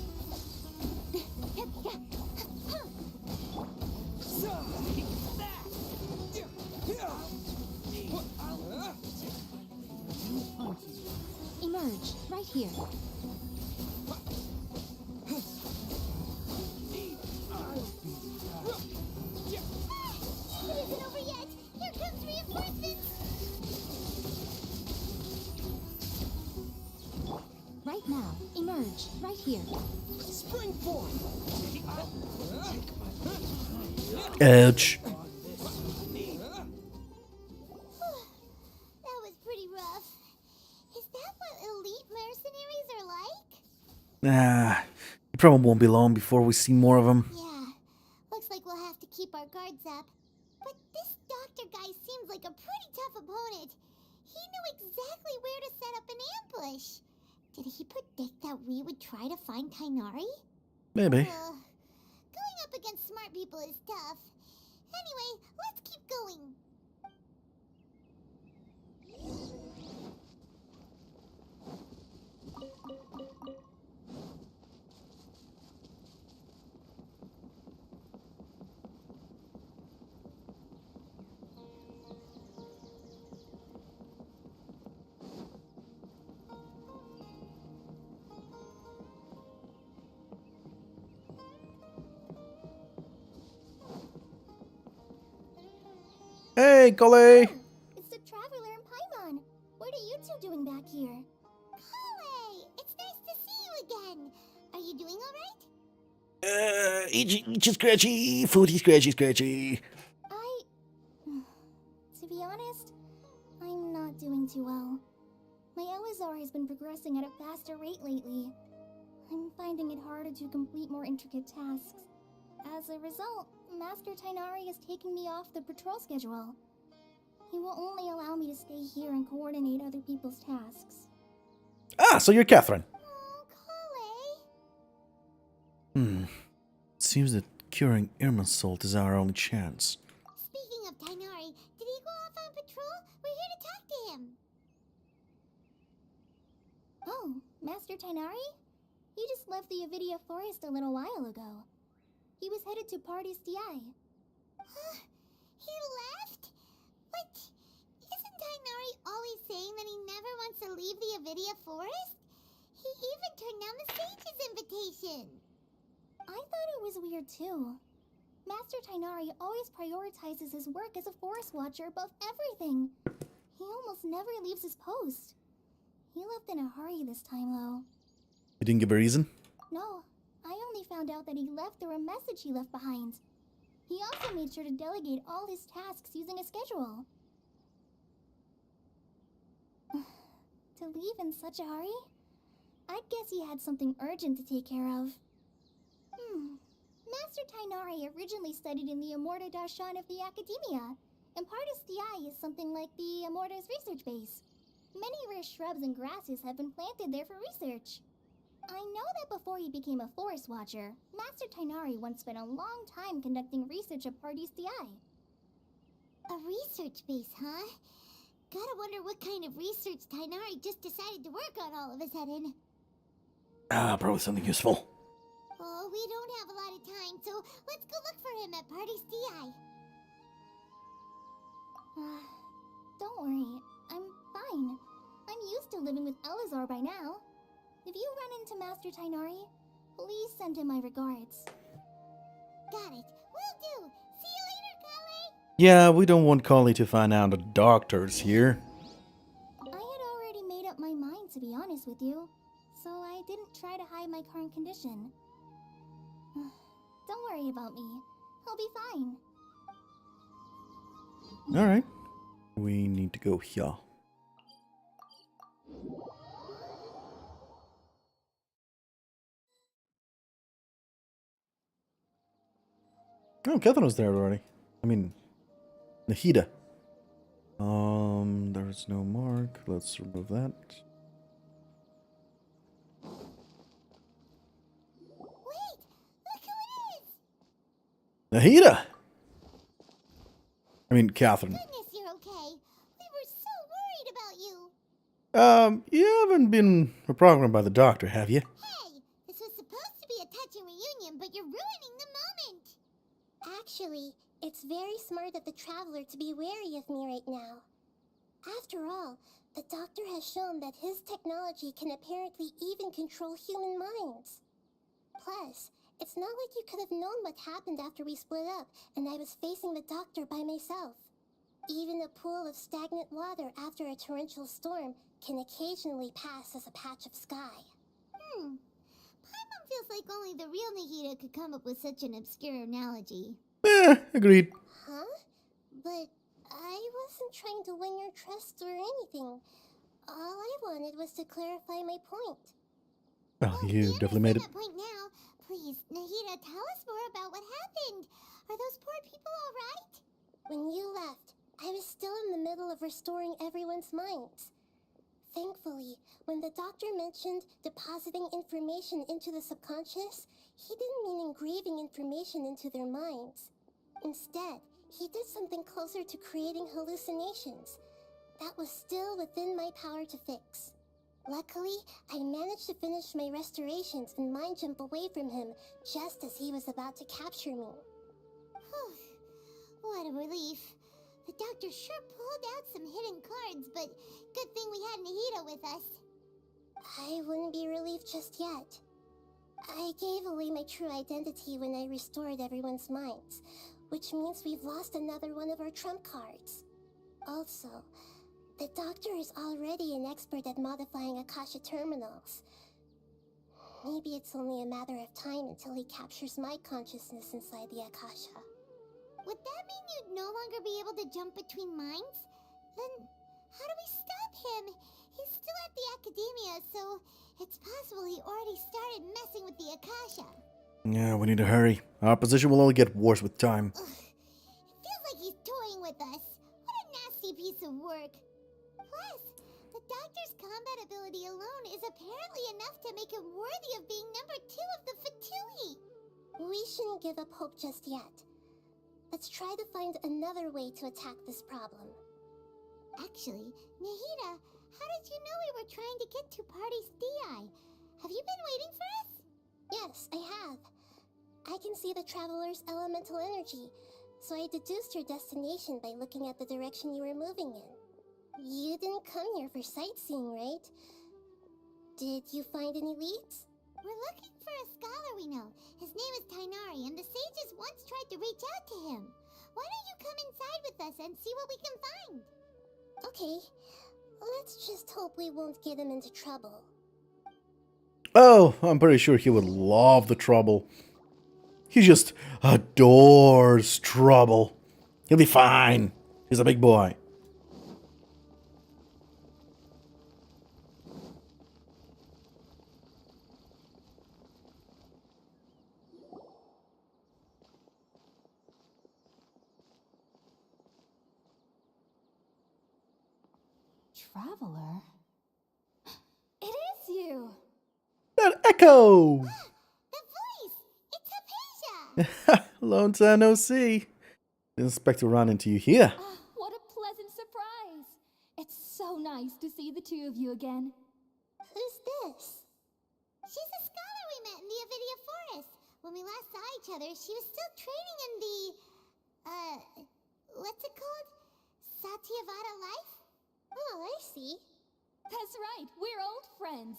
right here. It isn't over yet! Here comes reinforcements! Right now, emerge, right here. Springboard! Ouch. That was pretty rough. Is that what elite mercenaries are like? Ah, it probably won't be long before we see more of them. Yeah, looks like we'll have to keep our guards up. But this doctor guy seems like a pretty tough opponent. He knew exactly where to set up an ambush. Did he predict that we would try to find Tainari? Maybe. Going up against smart people is tough. Anyway, let's keep going. Hey, Kole! It's the Traveler and Paimon. What are you two doing back here? Kale, it's nice to see you again. Are you doing all right? Itchy scratchy, footy scratchy scratchy. To be honest, I'm not doing too well. My Elazar has been progressing at a faster rate lately. I'm finding it harder to complete more intricate tasks. As a result, Master Tainari is taking me off the patrol schedule. He will only allow me to stay here and coordinate other people's tasks. Ah, so you're Catherine. Oh, Kale. Seems that curing Irma's salt is our only chance. Speaking of Tainari, did he go off on patrol? We're here to talk to him. Oh, Master Tainari? He just left the Avidia Forest a little while ago. He was headed to Party's DI. He left? But isn't Tainari always saying that he never wants to leave the Avidia Forest? He even turned down the Sage's invitation. I thought it was weird too. Master Tainari always prioritizes his work as a forest watcher above everything. He almost never leaves his post. He left in a hurry this time though. You didn't give a reason? No, I only found out that he left through a message he left behind. He also made sure to delegate all his tasks using a schedule. To leave in such a hurry? I'd guess he had something urgent to take care of. Master Tainari originally studied in the Amorta Darshan of the Academia, and Partis DI is something like the Amorta's research base. Many rare shrubs and grasses have been planted there for research. I know that before he became a forest watcher, Master Tainari once spent a long time conducting research at Party's DI. A research base, huh? Gotta wonder what kind of research Tainari just decided to work on all of a sudden. Ah, probably something useful. Oh, we don't have a lot of time, so let's go look for him at Party's DI. Don't worry, I'm fine. I'm used to living with Elazar by now. If you run into Master Tainari, please send him my regards. Got it. Will do. See you later, Kale. Yeah, we don't want Kali to find out the doctor's here. I had already made up my mind, to be honest with you, so I didn't try to hide my current condition. Don't worry about me. I'll be fine. Alright. We need to go here. Oh, Catherine was there already. I mean, Nahida. There's no mark. Let's remove that. Wait! Look who it is! Nahida! I mean, Catherine. Goodness, you're okay. We were so worried about you. You haven't been programmed by the doctor, have you? Hey, this was supposed to be a touching reunion, but you're ruining the moment. Actually, it's very smart of the Traveler to be wary of me right now. After all, The doctor has shown that his technology can apparently even control human minds. Plus, it's not like you could have known what happened after we split up and I was facing the doctor by myself. Even a pool of stagnant water after a torrential storm can occasionally pass as a patch of sky. Paimon feels like only the real Nahida could come up with such an obscure analogy. Agreed. Huh? But I wasn't trying to win your trust or anything. All I wanted was to clarify my point. Well, you definitely made it. That point now. Please, Nahida, tell us more about what happened. Are those poor people all right? When you left, I was still in the middle of restoring everyone's minds. Thankfully, when the doctor mentioned depositing information into the subconscious, he didn't mean engraving information into their minds. Instead, he did something closer to creating hallucinations. That was still within my power to fix. Luckily, I managed to finish my restorations and mind jump away from him just as he was about to capture me. What a relief. The doctor sure pulled out some hidden cards, but good thing we had Nahida with us. I wouldn't be relieved just yet. I gave away my true identity when I restored everyone's minds, which means we've lost another one of our trump cards. Also, the doctor is already an expert at modifying Akasha terminals. Maybe it's only a matter of time until he captures my consciousness inside the Akasha. Would that mean you'd no longer be able to jump between minds? Then how do we stop him? He's still at the academia, so it's possible he already started messing with the Akasha. Yeah, we need to hurry. Our position will only get worse with time. Ugh. It feels like he's toying with us. What a nasty piece of work. Plus, the doctor's combat ability alone is apparently enough to make him worthy of being number 2 of the Fatui. We shouldn't give up hope just yet. Let's try to find another way to attack this problem. Actually, Nahida, how did you know we were trying to get to Party's DI? Have you been waiting for us? Yes, I have. I can see the traveler's elemental energy, so I deduced your destination by looking at the direction you were moving in. You didn't come here for sightseeing, right? Did you find any leads? We're looking for a scholar we know. His name is Tainari, and the sages once tried to reach out to him. Why don't you come inside with us and see what we can find? Okay, let's just hope we won't get him into trouble. Oh, I'm pretty sure he would love the trouble. He just adores trouble. He'll be fine. He's a big boy. Traveler? It is you! That echo! The voice! It's Hypatia! Long time no see. Didn't expect to run into you here. What a pleasant surprise! It's so nice to see the two of you again. Who's this? She's a scholar we met in the Avidia Forest. When we last saw each other, she was still training in the... what's it called? Satyavada life? Oh, I see. That's right, we're old friends.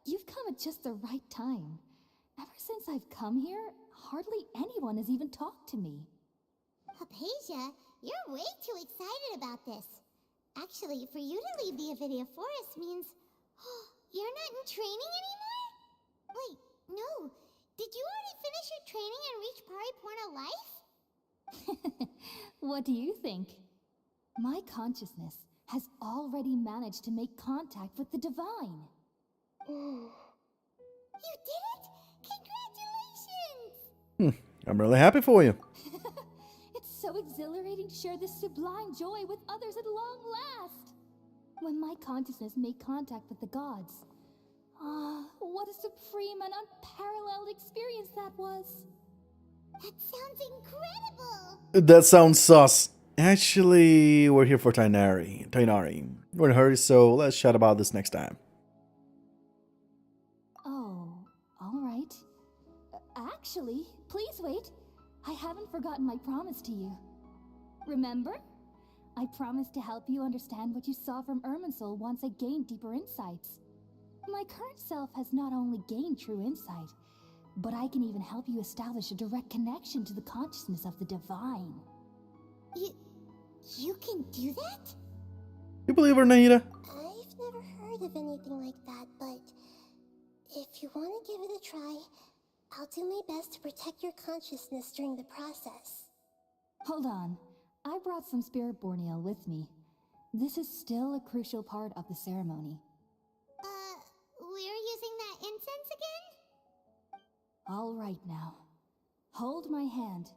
You've come at just the right time. Ever since I've come here, hardly anyone has even talked to me. Hypatia, you're way too excited about this. Actually, for you to leave the Avidia Forest means... you're not in training anymore? Wait, no. Did you already finish your training and reach Pariporna life? What do you think? My consciousness has already managed to make contact with the divine. You did it! Congratulations! I'm really happy for you. It's so exhilarating to share this sublime joy with others at long last. When my consciousness made contact with the gods. What a supreme and unparalleled experience that was. That sounds incredible! That sounds sus. Actually, we're here for Tainari. We're in a hurry, so let's chat about this next time. Oh, all right. Actually, please wait. I haven't forgotten my promise to you. Remember? I promise to help you understand what you saw from Irminsul once I gained deeper insights. My current self has not only gained true insight, but I can even help you establish a direct connection to the consciousness of the divine. You can do that? You believe her, Nahida? I've never heard of anything like that, but if you want to give it a try, I'll do my best to protect your consciousness during the process. Hold on. I brought some spirit-born ale with me. This is still a crucial part of the ceremony. We're using that incense again? All right now. Hold my hand.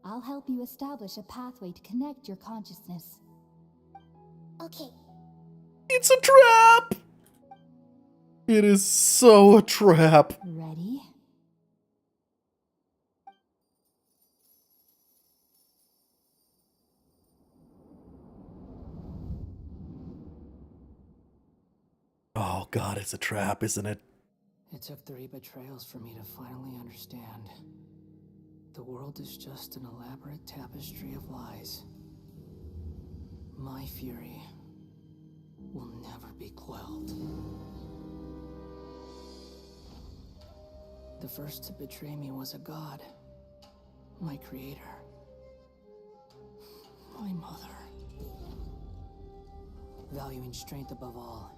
I'll help you establish a pathway to connect your consciousness. Okay. It's a trap! It is so a trap. Ready? Oh god, it's a trap, isn't it? It took 3 betrayals for me to finally understand. The world is just an elaborate tapestry of lies. My fury will never be quelled. The first to betray me was a god. My creator. My mother. Valuing strength above all,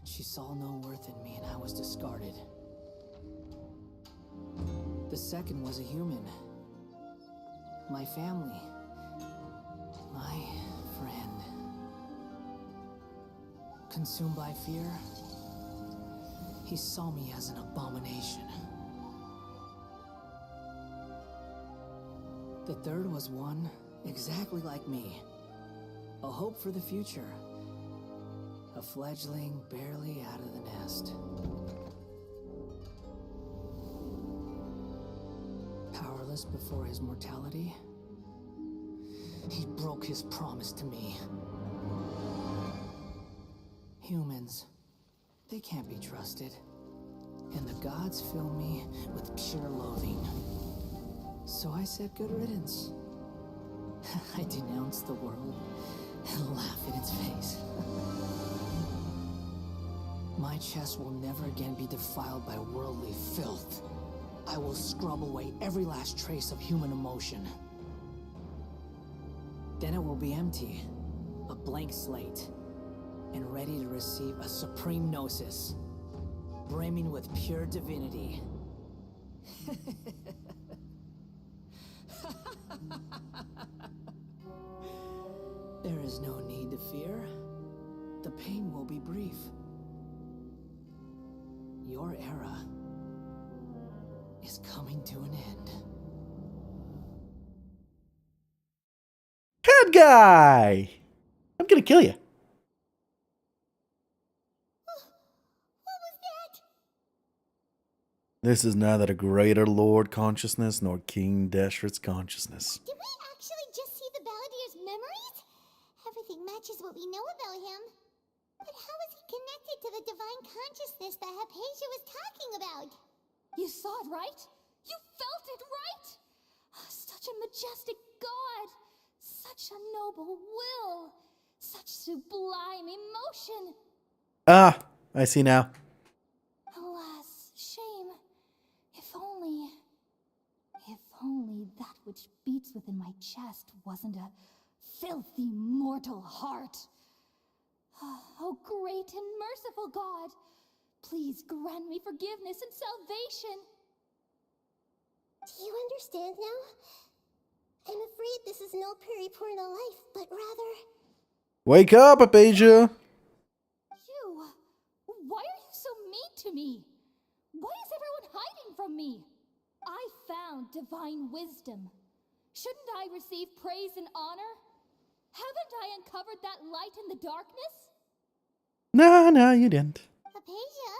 she saw no worth in me and I was discarded. The second was a human. My family. My friend. Consumed by fear, he saw me as an abomination. The third was one exactly like me. A hope for the future. A fledgling barely out of the nest. Powerless before his mortality, he broke his promise to me. Humans, they can't be trusted. And the gods fill me with pure loathing. So I said good riddance. I denounced the world and laugh in its face. My chest will never again be defiled by worldly filth. I will scrub away every last trace of human emotion. Then it will be empty, a blank slate, and ready to receive a supreme gnosis, brimming with pure divinity. There is no need to fear. The pain will be brief. Your era is coming to an end. Bad guy! I'm gonna kill you. What was that? This is neither the greater Lord consciousness nor King Deshret's consciousness. Did we actually just see the Baladier's memories? Everything matches what we know about him. But how is he connected to the divine consciousness that Hypatia was talking about? You saw it, right? You felt it, right? Such a majestic god! Such a noble will! Such sublime emotion! Ah, I see now. Alas, shame. If only that which beats within my chest wasn't a filthy mortal heart. Oh, great and merciful God, please grant me forgiveness and salvation. Do you understand now? I'm afraid this is no Puripurna life, but rather... Wake up, Hypatia! Why are you so mean to me? Why is everyone hiding from me? I found divine wisdom. Shouldn't I receive praise and honor? Haven't I uncovered that light in the darkness? No, you didn't. Hypatia?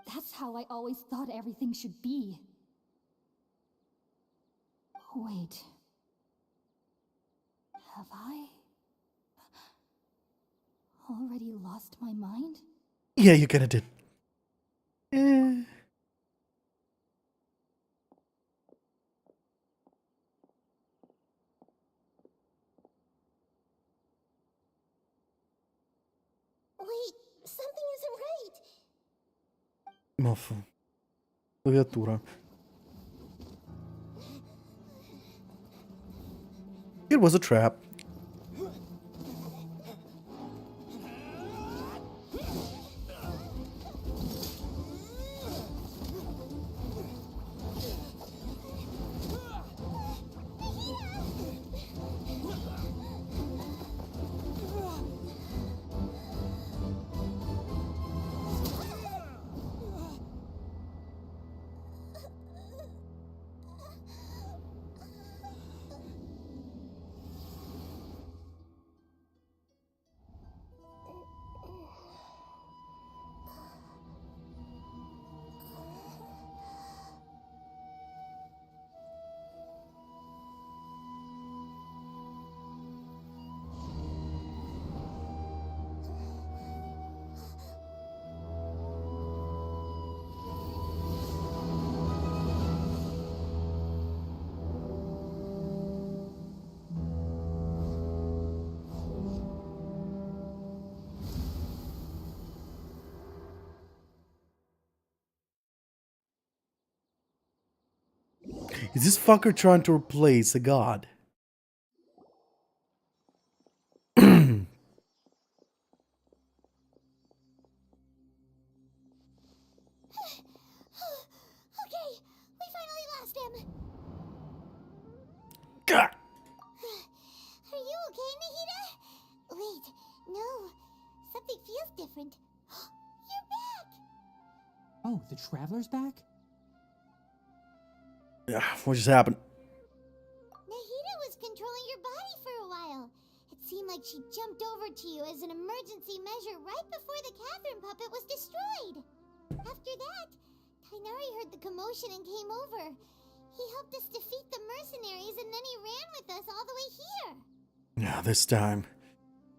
That's how I always thought everything should be. Wait. Have I already lost my mind? Yeah, you kinda did. Wait, something isn't right. Moffo. Claviatura. It was a trap. Is this fucker trying to replace a god? Okay, we finally lost him. God. Are you okay, Nahida? Wait, no. Something feels different. You're back! Oh, the Traveler's back? Yeah, what just happened? Nahida was controlling your body for a while. It seemed like she jumped over to you as an emergency measure right before the Catherine puppet was destroyed. After that, Tainari heard the commotion and came over. He helped us defeat the mercenaries and then he ran with us all the way here. Yeah, this time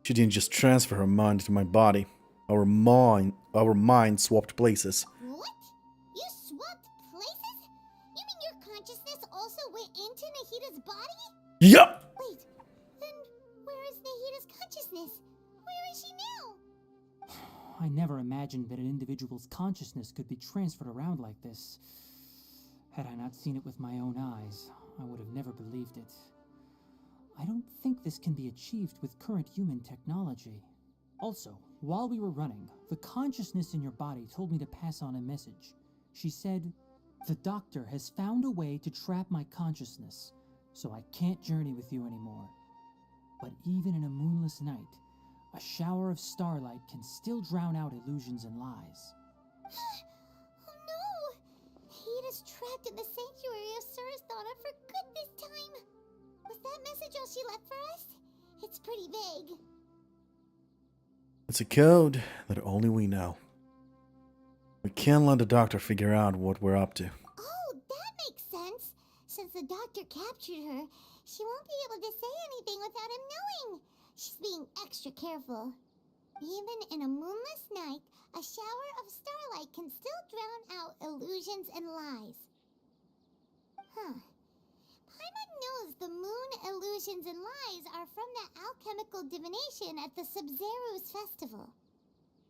she didn't just transfer her mind into my body. Our mind swapped places. What? You swapped places? You mean your consciousness also went into Nahida's body? Yup! Wait, then where is Nahida's consciousness? Where is she now? I never imagined that an individual's consciousness could be transferred around like this. Had I not seen it with my own eyes, I would have never believed it. I don't think this can be achieved with current human technology. Also, while we were running, the consciousness in your body told me to pass on a message. She said, "The doctor has found a way to trap my consciousness, so I can't journey with you anymore. But even in a moonless night, a shower of starlight can still drown out illusions and lies." Oh no! Nahida's trapped in the sanctuary of Surasthana for good this time. Was that message all she left for us? It's pretty vague. It's a code that only we know. We can't let the doctor figure out what we're up to. Oh, that makes sense. Since the doctor captured her, she won't be able to say anything without him knowing. She's being extra careful. Even in a moonless night, a shower of starlight can still drown out illusions and lies. Huh. Paimon knows the moon illusions and lies are from the alchemical divination at the Sub-Zeru's festival.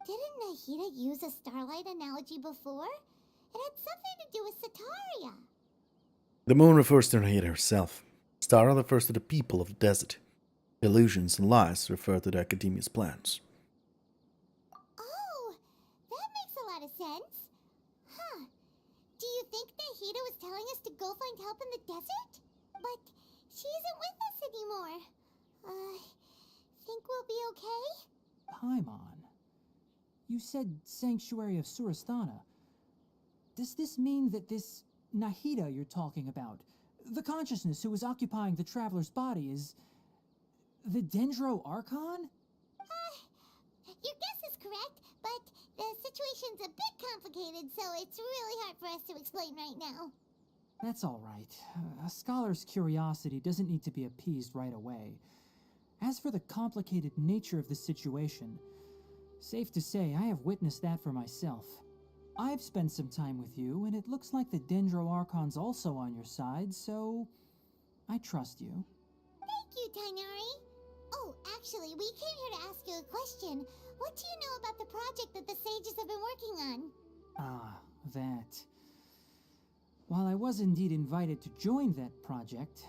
Didn't Nahida use a starlight analogy before? It had something to do with Sataria. The moon refers to Nahida herself. Stara refers to the people of the desert. Illusions and lies refer to the Academia's plans. Oh, that makes a lot of sense. Huh. Do you think Nahida was telling us to go find help in the desert? But she isn't with us anymore. Think we'll be okay? Paimon, you said Sanctuary of Surasthana. Does this mean that this Nahida you're talking about, the consciousness who is occupying the Traveler's body, is the Dendro Archon? Your guess is correct, but the situation's a bit complicated, so it's really hard for us to explain right now. That's all right. A scholar's curiosity doesn't need to be appeased right away. As for the complicated nature of the situation, safe to say I have witnessed that for myself. I've spent some time with you, and it looks like the Dendro Archon's also on your side, so I trust you. Thank you, Tainari. Oh, actually, we came here to ask you a question. What do you know about the project that the sages have been working on? Ah, that. While I was indeed invited to join that project,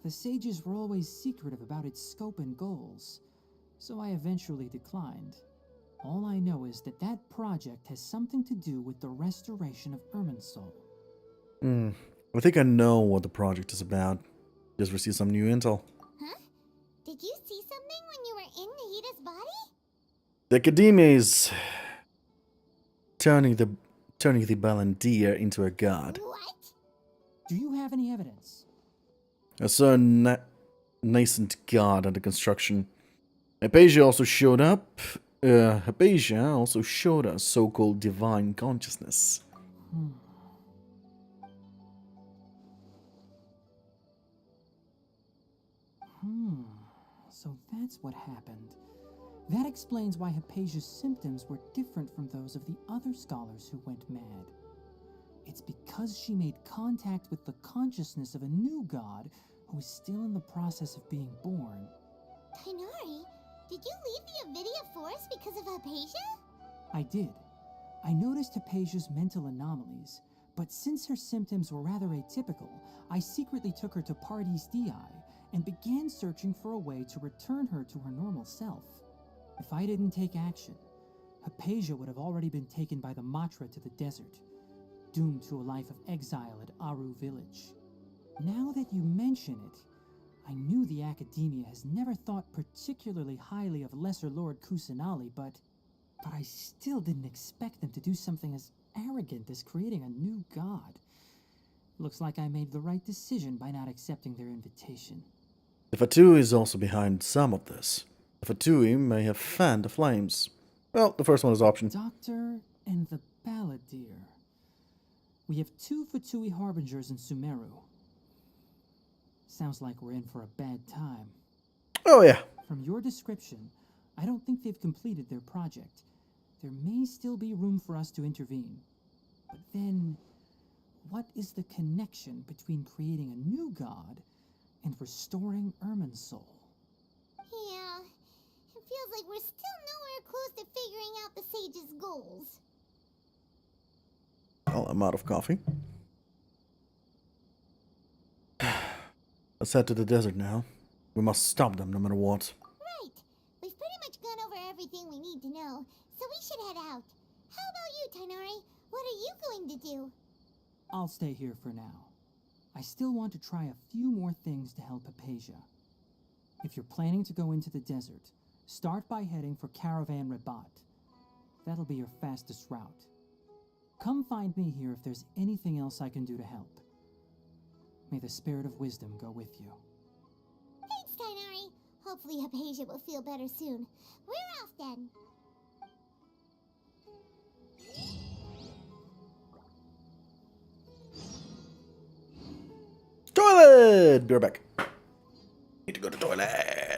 the sages were always secretive about its scope and goals, so I eventually declined. All I know is that that project has something to do with the restoration of Irminsul. I think I know what the project is about. Just received some new intel. Huh? Did you see something when you were in Nahita's body? The Academia is turning the Balandir into a god. What? Do you have any evidence? A certain nascent god under construction. Hypatia also showed up. Hypatia also showed us so-called divine consciousness. So that's what happened. That explains why Hypatia's symptoms were different from those of the other scholars who went mad. It's because she made contact with the consciousness of a new god who is still in the process of being born. Tighnari, did you leave the Avidia Forest because of Hypatia? I did. I noticed Hypatia's mental anomalies, but since her symptoms were rather atypical, I secretly took her to Pardes Dii and began searching for a way to return her to her normal self. If I didn't take action, Hypatia would have already been taken by the Matra to the desert, doomed to a life of exile at Aru village. Now that you mention it, I knew the Academia has never thought particularly highly of Lesser Lord Kusanali, but I still didn't expect them to do something as arrogant as creating a new god. Looks like I made the right decision by not accepting their invitation. The Fatui is also behind some of this. The Fatui may have fanned the flames. Well, the first one is option. Doctor and the Balladeer. We have 2 Fatui harbingers in Sumeru. Sounds like we're in for a bad time. Oh yeah. From your description, I don't think they've completed their project. There may still be room for us to intervene. But then, what is the connection between creating a new god and restoring Irminsul? Yeah, it feels like we're still nowhere close to figuring out the sage's goals. Well, I'm out of coffee. Let's head to the desert now. We must stop them no matter what. Right. We've pretty much gone over everything we need to know, so we should head out. How about you, Tighnari? What are you going to do? I'll stay here for now. I still want to try a few more things to help Hypatia. If you're planning to go into the desert, start by heading for Caravan Rabat. That'll be your fastest route. Come find me here if there's anything else I can do to help. May the spirit of wisdom go with you. Thanks, Tighnari. Hopefully Hypatia will feel better soon. We're off then. Toilet! Be right back. Need to go to the toilet.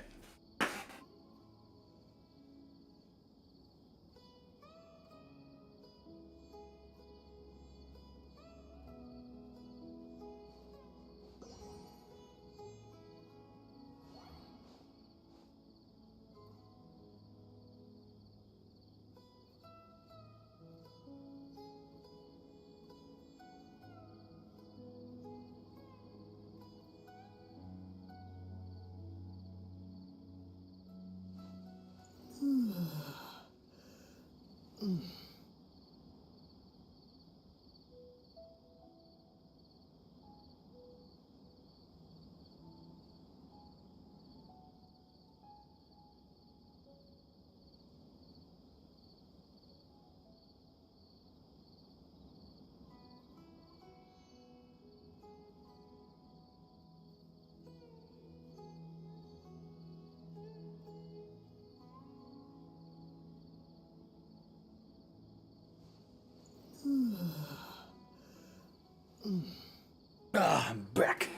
I'm back.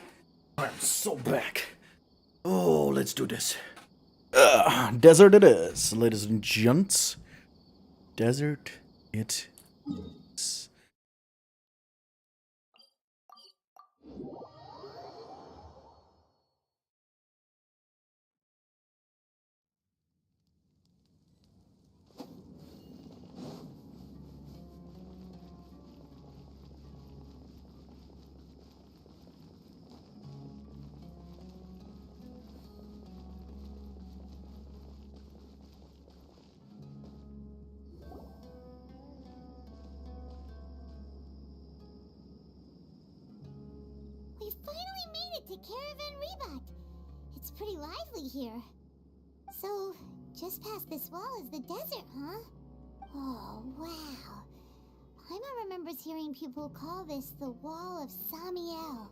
I'm so back. Oh, let's do this. Desert it is, ladies and gents. Desert it is. to Caravan Rebot. It's pretty lively here. So, just past this wall is the desert, huh? Oh, wow. Paimon remembers hearing people call this the Wall of Samiel.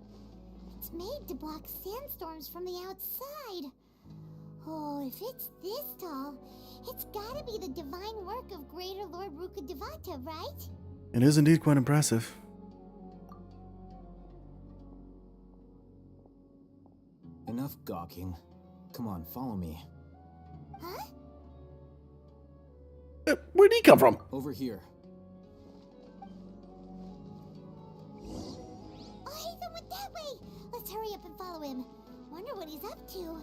It's made to block sandstorms from the outside. Oh, if it's this tall, it's gotta be the divine work of Greater Lord Rukkhadevata, right? It is indeed quite impressive. Enough gawking. Come on, follow me. Huh? Where'd he come from? Over here. Oh, Hatham went that way! Let's hurry up and follow him. Wonder what he's up to.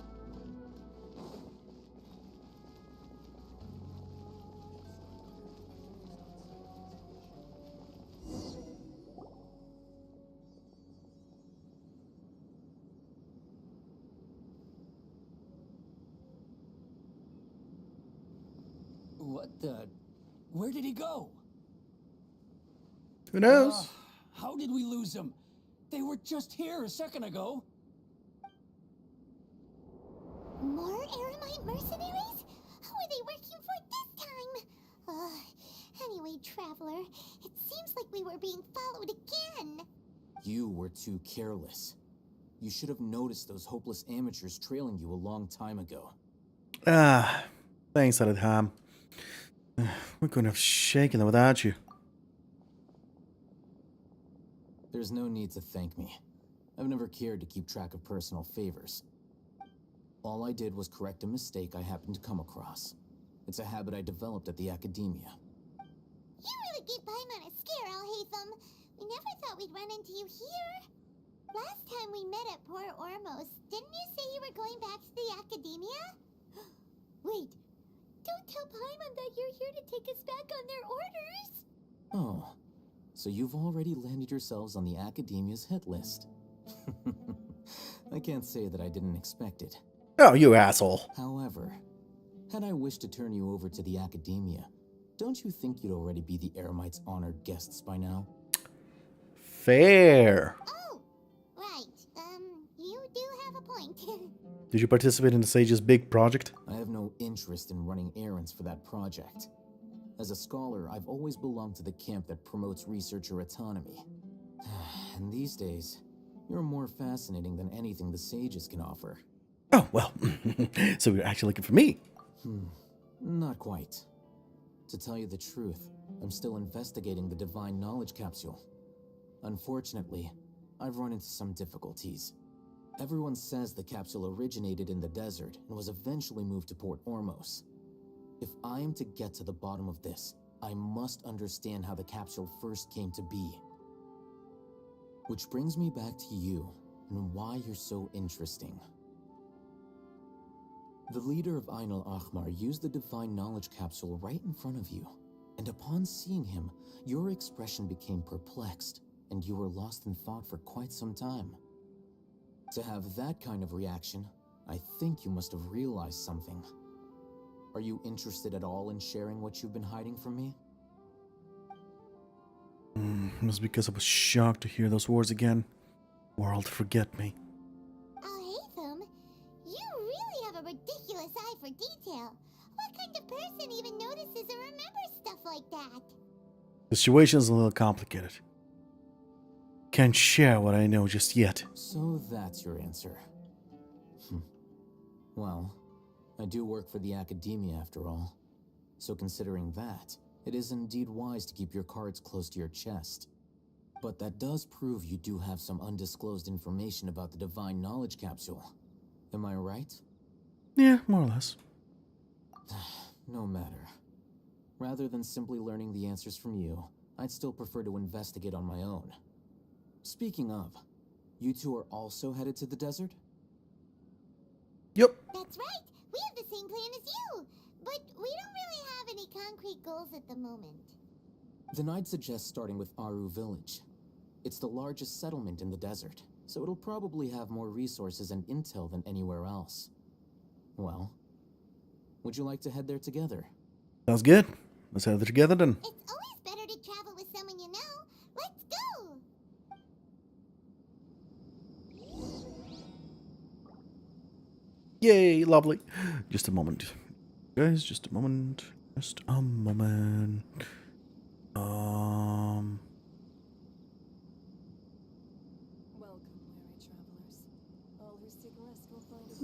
What the? Where did he go? Who knows? How did we lose him? They were just here a second ago. More Eremite mercenaries? Who are they working for this time? Anyway, Traveler, it seems like we were being followed again. You were too careless. You should have noticed those hopeless amateurs trailing you a long time ago. Thanks, Adham. We couldn't have shaken them without you. There's no need to thank me. I've never cared to keep track of personal favors. All I did was correct a mistake I happened to come across. It's a habit I developed at the academia. You really gave Paimon a scare, Al-Hatham. We never thought we'd run into you here. Last time we met at Port Ormos, didn't you say you were going back to the academia? Wait, don't tell Paimon that you're here to take us back on their orders. Oh, so you've already landed yourselves on the academia's hit list. I can't say that I didn't expect it. Oh, you asshole. However, had I wished to turn you over to the academia, don't you think you'd already be the Eremites' honored guests by now? Fair. Oh, right. You do have a point. Did you participate in the Sage's big project? I have no interest in running errands for that project. As a scholar, I've always belonged to the camp that promotes researcher autonomy. And these days, you're more fascinating than anything the Sages can offer. Oh, well. So you're actually looking for me? Not quite. To tell you the truth, I'm still investigating the Divine Knowledge Capsule. Unfortunately, I've run into some difficulties. Everyone says the capsule originated in the desert and was eventually moved to Port Ormos. If I am to get to the bottom of this, I must understand how the capsule first came to be. Which brings me back to you and why you're so interesting. The leader of Ain al-Ahmar used the Divine Knowledge Capsule right in front of you, and upon seeing him, your expression became perplexed, and you were lost in thought for quite some time. To have that kind of reaction, I think you must have realized something. Are you interested at all in sharing what you've been hiding from me? It was because I was shocked to hear those words again. World, forget me. Al-Hatham, you really have a ridiculous eye for detail. What kind of person even notices or remembers stuff like that? The situation's a little complicated. Can't share what I know just yet. So that's your answer. Well, I do work for the academia after all. So considering that, it is indeed wise to keep your cards close to your chest. But that does prove you do have some undisclosed information about the Divine Knowledge Capsule. Am I right? Yeah, more or less. No matter. Rather than simply learning the answers from you, I'd still prefer to investigate on my own. Speaking of, you two are also headed to the desert? Yep. That's right. We have the same plan as you. But we don't really have any concrete goals at the moment. Then I'd suggest starting with Aru Village. It's the largest settlement in the desert, so it'll probably have more resources and intel than anywhere else. Well, would you like to head there together? Sounds good. Let's head there together then. It's always better to travel with someone you know. Let's go! Yay, lovely. Just a moment. Guys, just a moment. Just a moment. Welcome, weary travelers. All who seek rest will find it.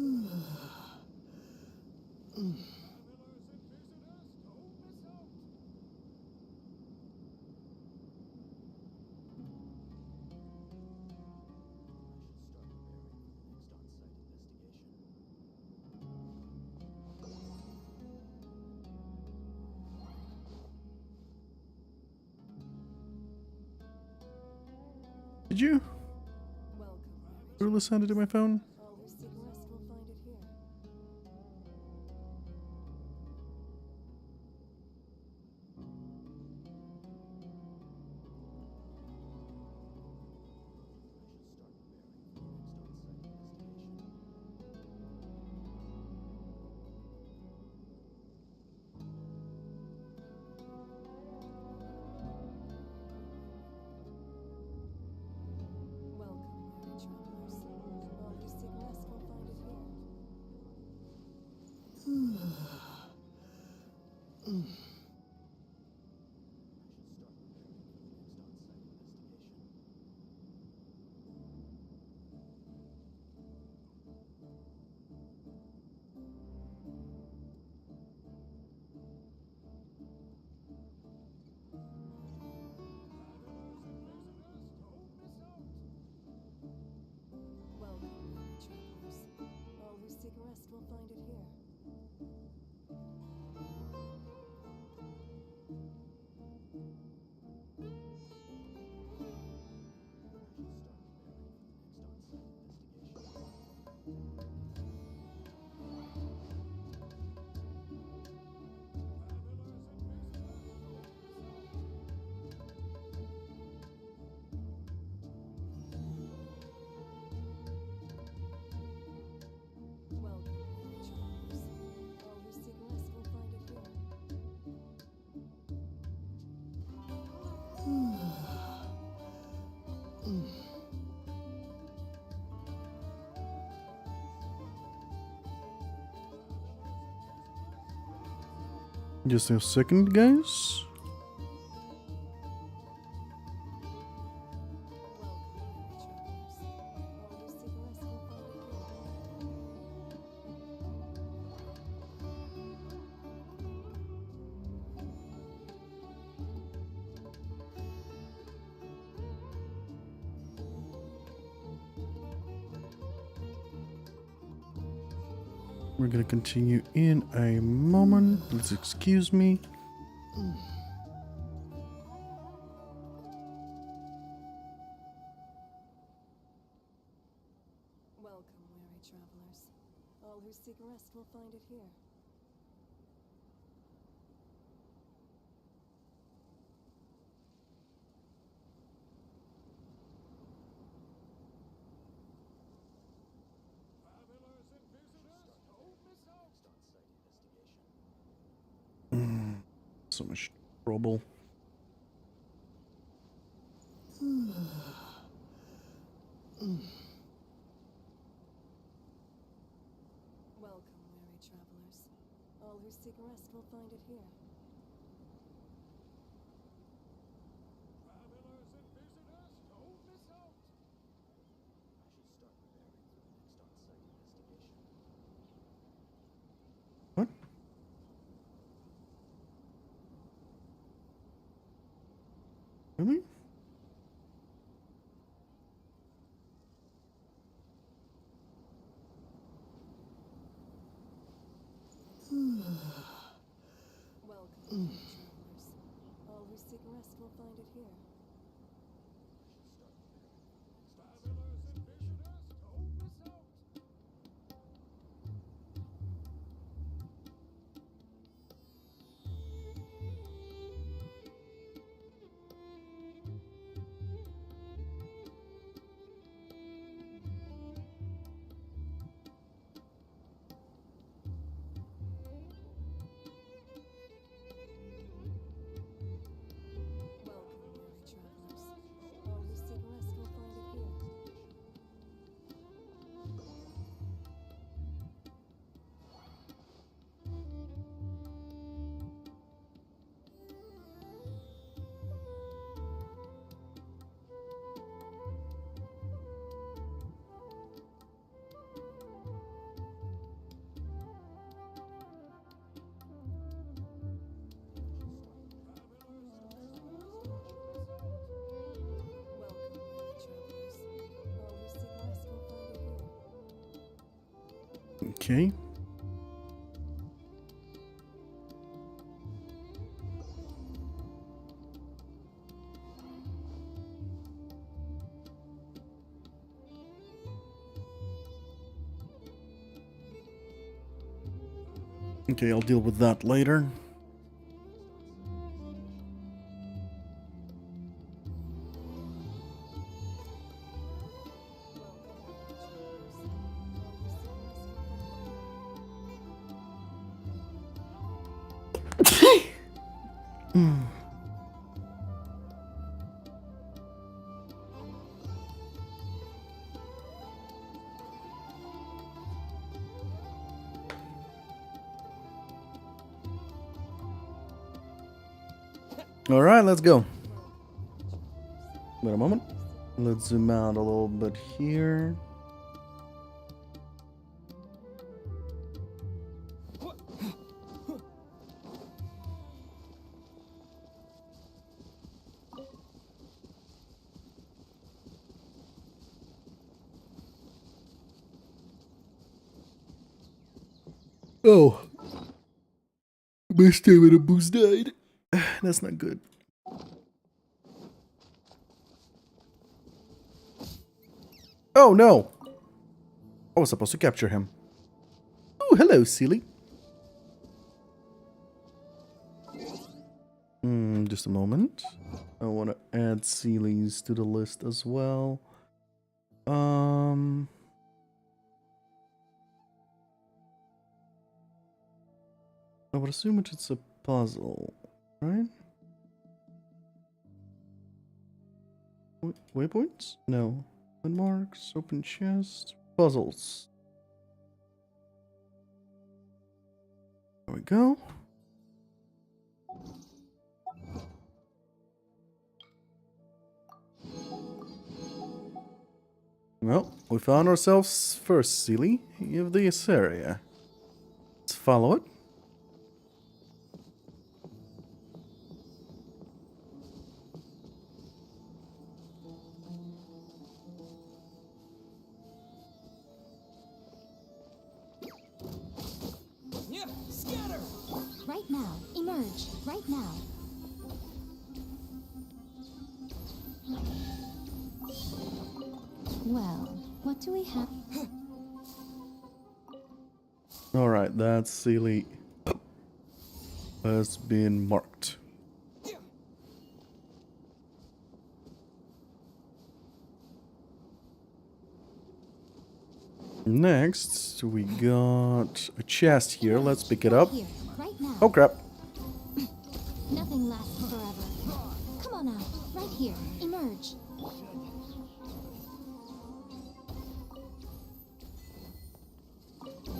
Did you Welcome, really send it to my phone? all who seek rest will find it here. Welcome, weary travelers. All who seek rest will find it here. Welcome, weary travelers. All who seek rest will find it here. Welcome, weary travelers. All who seek rest will find it here. Just a second, guys. Welcome, weary travelers. All who seek rest will find it here. We're gonna continue in a moment. Please excuse me. Welcome, weary travelers. All who seek rest will find it here. So much trouble. Welcome, weary travelers. All who seek rest will find it here. What? Really? Welcome, weary travelers. All who seek rest will find it here. Okay. Okay, I'll deal with that later. All right, let's go. Wait a moment. Let's zoom out a little bit here. Oh, my stamina boost died. That's not good. Oh no! I was supposed to capture him. Oh, hello, silly. Just a moment. I want to add Sealies to the list as well. I would assume it's a puzzle, right? Waypoints? No. Landmarks, open chest, puzzles. There we go. Well, we found ourselves first Sealy of this area. Let's follow it. Yeah, scatter! Right now. Emerge. Right now. Well, what do we have? Alright, that Sealy has been marked. Next, we got a chest here. Let's pick it up. Here, right now. Oh crap. Nothing lasts forever. Come on out. Right here. Emerge.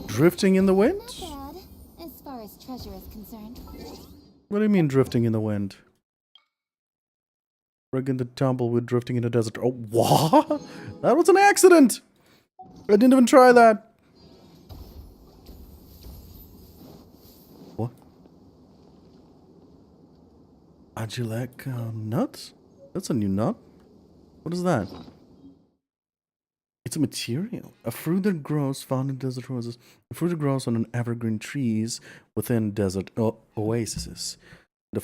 Drifting in the wind? Not bad, as far as treasure is concerned. What do you mean drifting in the wind? Rigging the tumble with drifting in the desert. Oh, what? That was an accident! I didn't even try that. What? Agilec nut? That's a new nut. What is that? It's a material. A fruit that grows found in desert roses. A fruit that grows on an evergreen trees within desert oases. The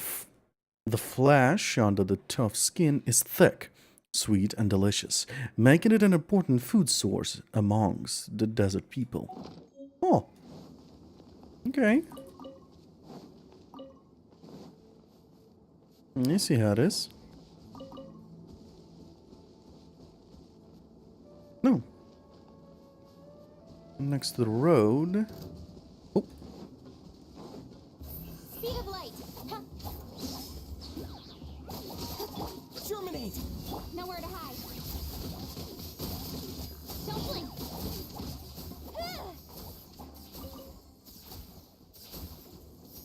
flesh under the tough skin is thick, sweet and delicious, making it an important food source amongst the desert people. Oh. Okay. You see how it is. No. Next to the road. Oh. Speed of light. Huh. Germinate! Nowhere to hide. Don't blink.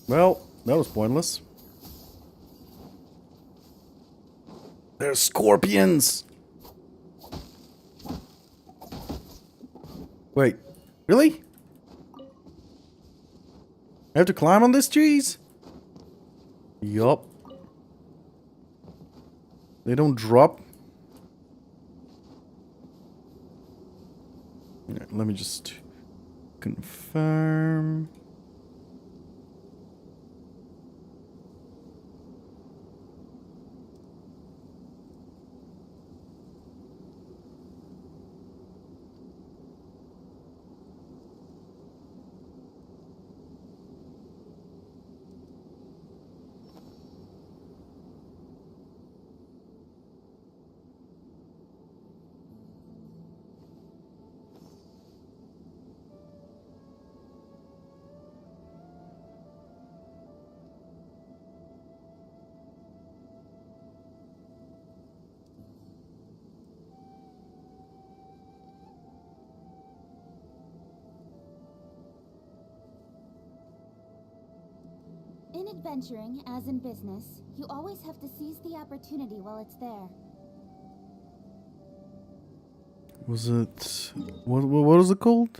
Well, that was pointless. There's scorpions! Wait, really? I have to climb on this trees? Yup. They don't drop. Yeah, let me just Confirm. In adventuring, as in business, you always have to seize the opportunity while it's there. Was it what is it called?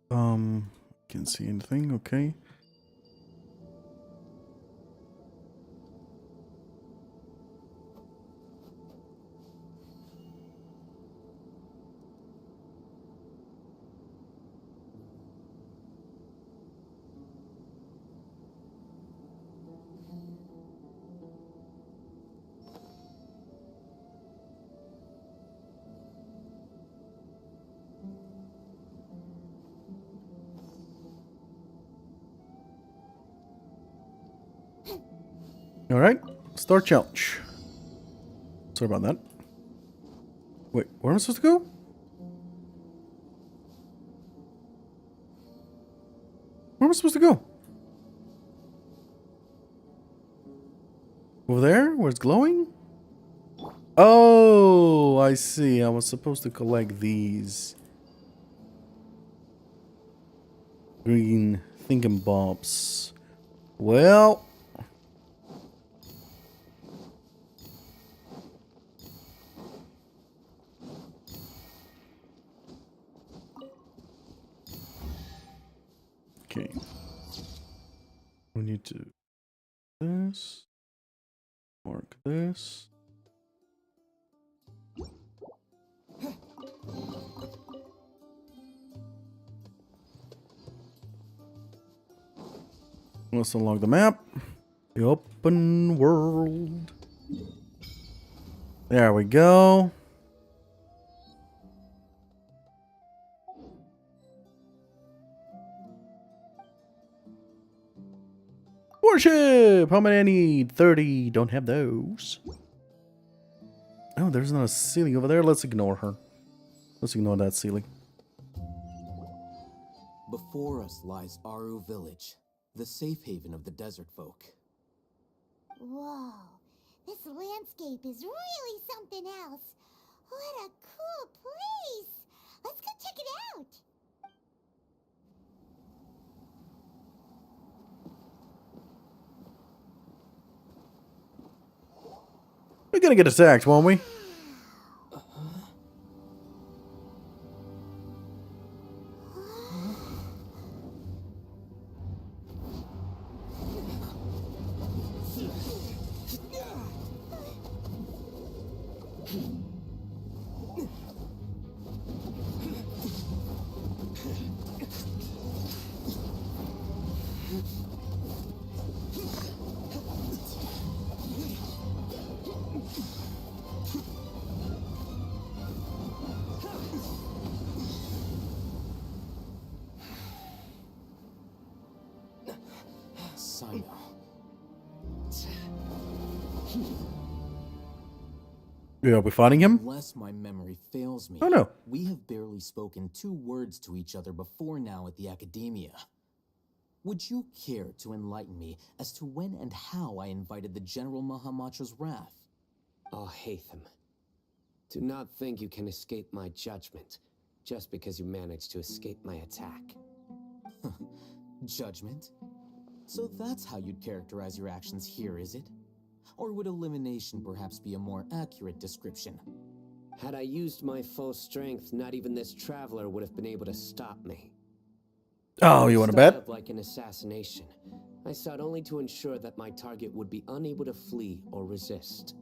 Can't see anything. Okay. All right, start challenge. Sorry about that. Wait, where am I supposed to go? Where am I supposed to go? Over there, where it's glowing? Oh, I see. I was supposed to collect these green thingamabobs. Well. Okay. We need to do this. Mark this. Let's unlock the map. The open world. There we go. Worship! How many I need? 30. Don't have those. Oh, there's not a ceiling over there. Let's ignore her. Let's ignore that ceiling. Before us lies Aru Village, the safe haven of the desert folk. Whoa, this landscape is really something else. What a cool place! Let's go check it out! We're gonna get attacked, won't we? Saga. Yeah, are we fighting him? Unless my memory fails me, Oh no. we have barely spoken 2 words to each other before now at the Academia. Would you care to enlighten me as to when and how I invited the General Mahamatra's wrath? Oh, Hatham. Do not think you can escape my judgment, just because you managed to escape my attack. Judgment? So that's how you'd characterize your actions here, is it? Or would elimination perhaps be a more accurate description? Had I used my full strength, not even this traveler would have been able to stop me. Oh, you want to bet? Like an assassination, I sought only to ensure that my target would be unable to flee or resist.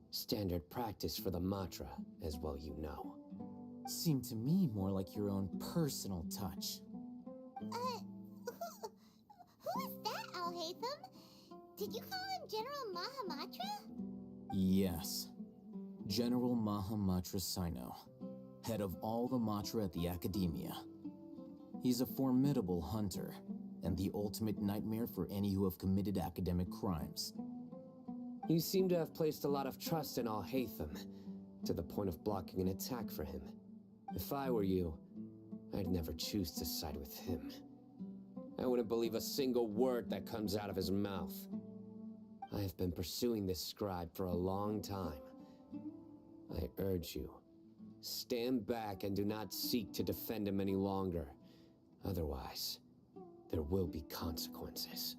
Standard practice for the Matra, as well you know. seem to me more like your own personal touch. Who is that, Alhaitham? Did you call him General Mahamatra? Yes. General Mahamatra Sino, head of all the Matra at the Academia. He's a formidable hunter, and the ultimate nightmare for any who have committed academic crimes. You seem to have placed a lot of trust in Alhaitham, to the point of blocking an attack for him. If I were you, I'd never choose to side with him. I wouldn't believe a single word that comes out of his mouth. I have been pursuing this scribe for a long time. I urge you, stand back and do not seek to defend him any longer. Otherwise, there will be consequences.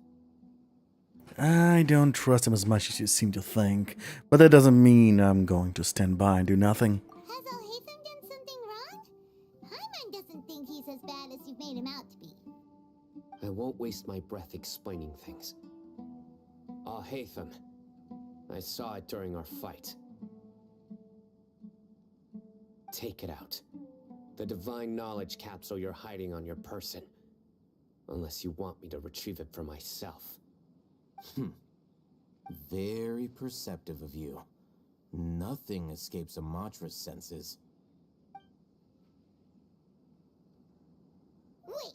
I don't trust him as much as you seem to think, but that doesn't mean I'm going to stand by and do nothing. Has Alhaitham done something wrong? Hyman doesn't think he's as bad as you've made him out to be. I won't waste my breath explaining things. Alhaitham, I saw it during our fight. Take it out. The divine knowledge capsule you're hiding on your person. Unless you want me to retrieve it for myself. Very perceptive of you. Nothing escapes a Matra's senses. Wait,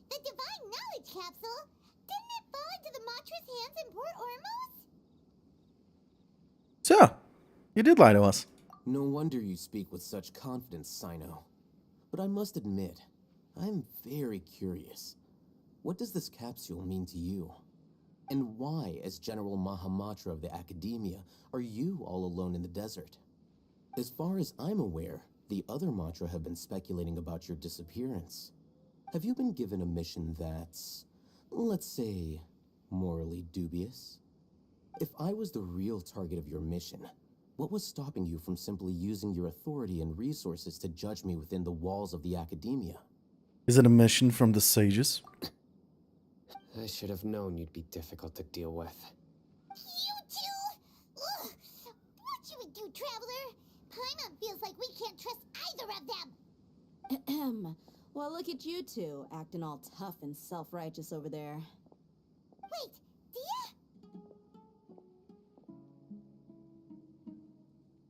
the divine knowledge capsule? Didn't it fall into the Matra's hands in Port Ormos? So, you did lie to us. No wonder you speak with such confidence, Sino. But I must admit, I'm very curious. What does this capsule mean to you? And why, as General Mahamatra of the Academia, are you all alone in the desert? As far as I'm aware, the other Matra have been speculating about your disappearance. Have you been given a mission that's, let's say, morally dubious? If I was the real target of your mission, what was stopping you from simply using your authority and resources to judge me within the walls of the Academia? Is it a mission from the sages? I should have known you'd be difficult to deal with. You two? Ugh. What you would do, Traveler? Paimon feels like we can't trust either of them. Well, look at you two, acting all tough and self-righteous over there. Wait, Dia?